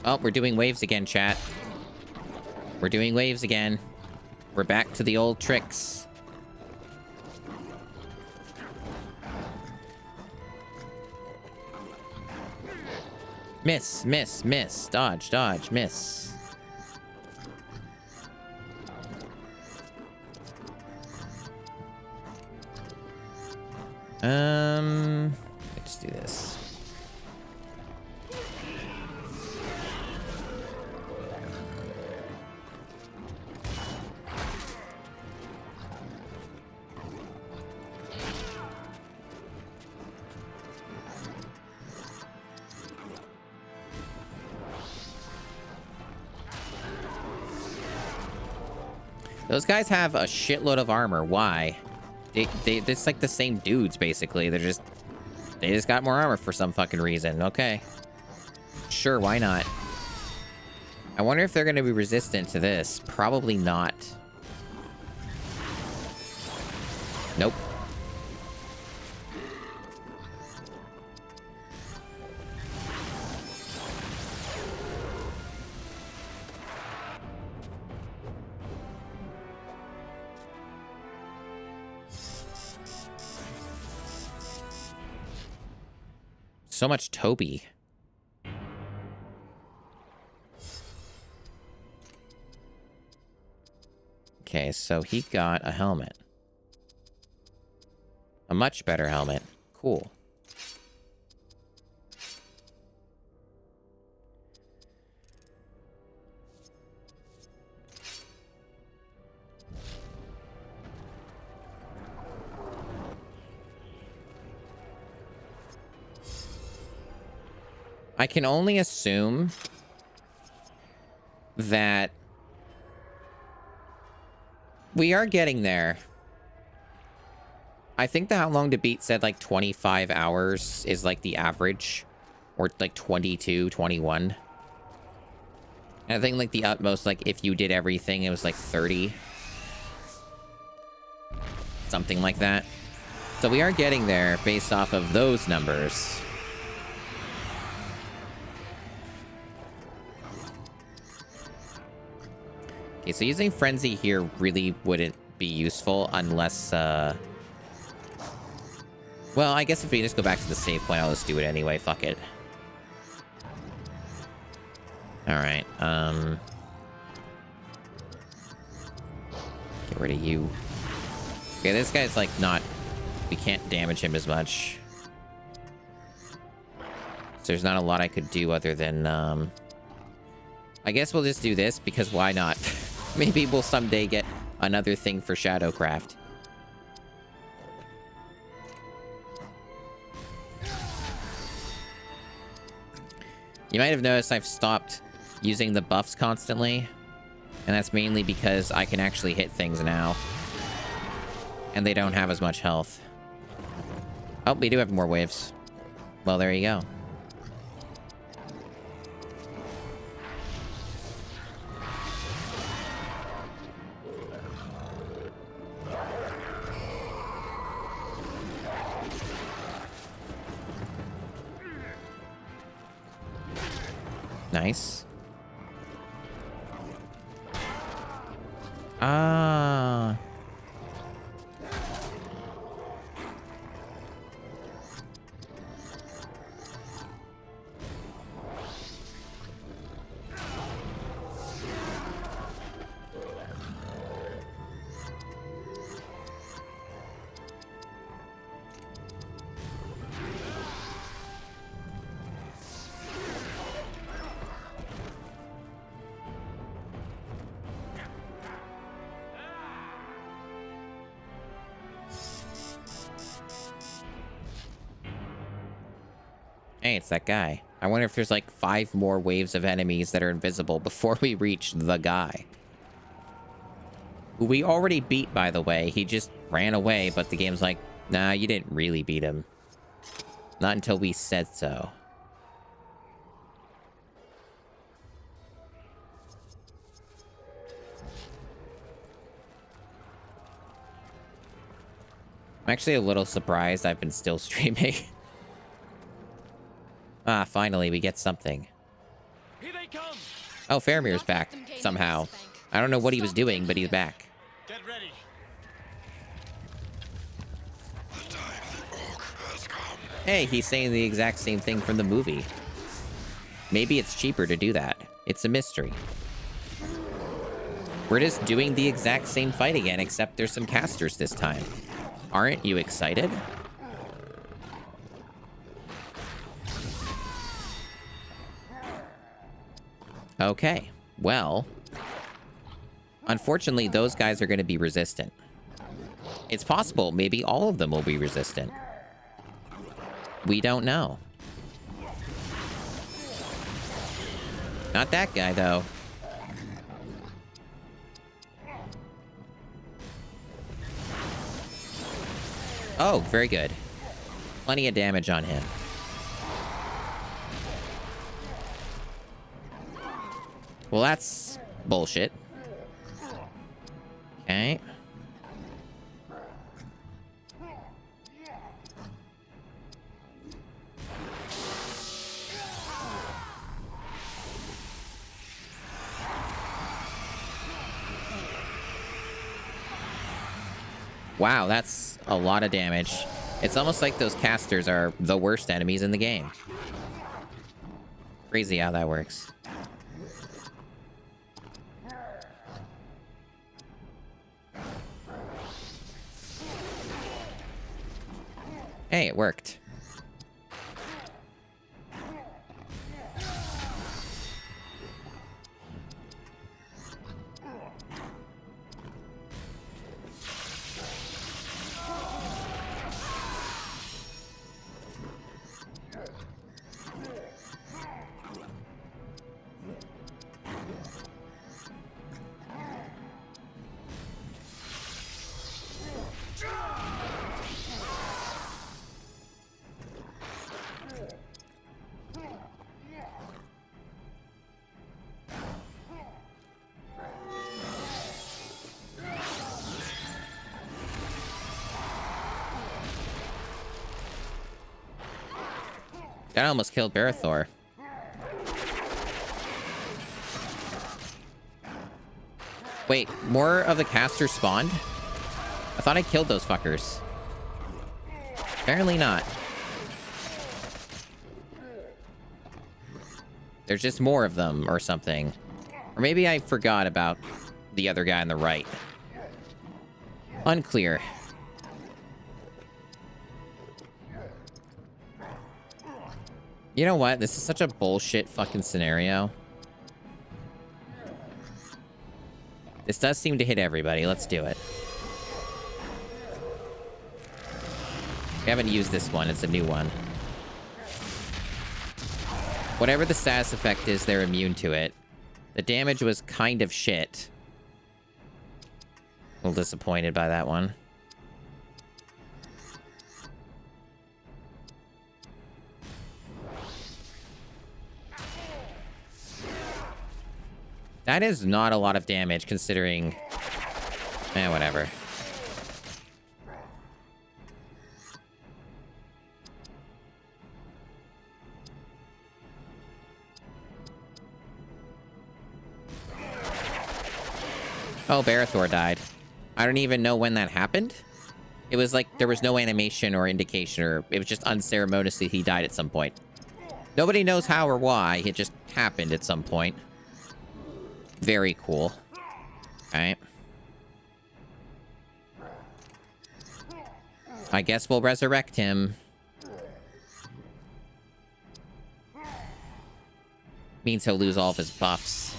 [SPEAKER 1] Oh, we're doing waves again, chat. We're doing waves again. We're back to the old tricks. Miss, miss, miss. Dodge, dodge, miss. Let's do this. Those guys have a shitload of armor. Why? It's like the same dudes, basically. They just got more armor for some fucking reason. Okay. Sure, why not? I wonder if they're going to be resistant to this. Probably not. Nope. So much Toby. Okay, so he got a helmet. A much better helmet. Cool. I can only assume that we are getting there. I think the How Long to Beat said like 25 hours is like the average, or like 22, 21. And I think like the utmost, like if you did everything, it was like 30. Something like that. So we are getting there based off of those numbers. Okay, so using Frenzy here really wouldn't be useful unless, well, I guess if we just go back to the save point, I'll just do it anyway. Fuck it. Alright, get rid of you. Okay, this guy's, like, not... We can't damage him as much. So there's not a lot I could do other than, I guess we'll just do this, because why not? Maybe we'll someday get another thing for Shadowcraft. You might have noticed I've stopped using the buffs constantly, and that's mainly because I can actually hit things now. And they don't have as much health. Oh, we do have more waves. Well, there you go. Nice. Ah. Hey, it's that guy. I wonder if there's like 5 more waves of enemies that are invisible before we reach the guy. Who we already beat, by the way. He just ran away, but the game's like, nah, you didn't really beat him. Not until we said so. I'm actually a little surprised I've been still streaming. Ah, finally, we get something.
[SPEAKER 16] Here they come.
[SPEAKER 1] Oh, Faramir's back, somehow. I don't know what he was doing, but he's back.
[SPEAKER 10] Get ready.
[SPEAKER 1] Hey, he's saying the exact same thing from the movie. Maybe it's cheaper to do that. It's a mystery. We're just doing the exact same fight again, except there's some casters this time. Aren't you excited? Okay, well, unfortunately, those guys are going to be resistant. It's possible maybe all of them will be resistant. We don't know. Not that guy, though. Oh, very good. Plenty of damage on him. Well, that's bullshit. Okay. Wow, that's a lot of damage. It's almost like those casters are the worst enemies in the game. Crazy how that works. Hey, it worked. That almost killed Barathor. Wait, more of the casters spawned? I thought I killed those fuckers. Apparently not. There's just more of them or something. Or maybe I forgot about the other guy on the right. Unclear. You know what? This is such a bullshit fucking scenario. This does seem to hit everybody. Let's do it. We haven't used this one. It's a new one. Whatever the status effect is, they're immune to it. The damage was kind of shit. A little disappointed by that one. That is not a lot of damage considering... whatever. Oh, Barathor died. I don't even know when that happened. It was like there was no animation or indication, or it was just unceremoniously he died at some point. Nobody knows how or why. It just happened at some point. Very cool. Alright. I guess we'll resurrect him. Means he'll lose all of his buffs.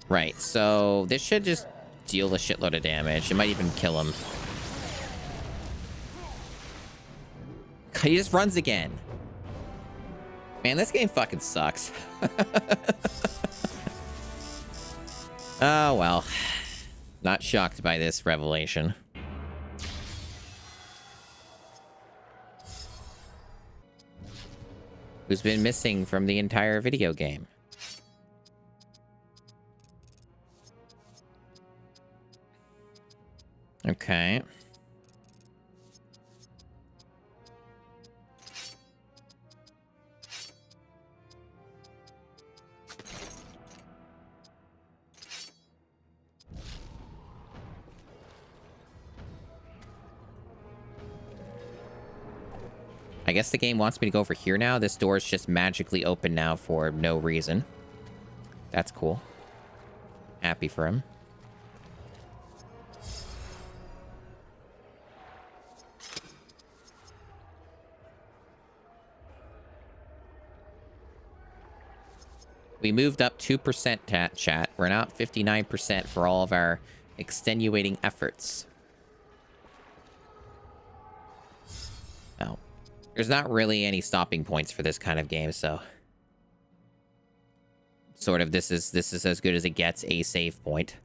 [SPEAKER 1] Right, so this should just deal a shitload of damage. It might even kill him. He just runs again. Man, this game fucking sucks. Oh, well. Not shocked by this revelation. Who's been missing from the entire video game? Okay. I guess the game wants me to go over here now. This door is just magically open now for no reason. That's cool. Happy for him. We moved up 2% chat. We're now at 59% for all of our extenuating efforts. Oh. There's not really any stopping points for this kind of game, so... Sort of, this is as good as it gets, a save point.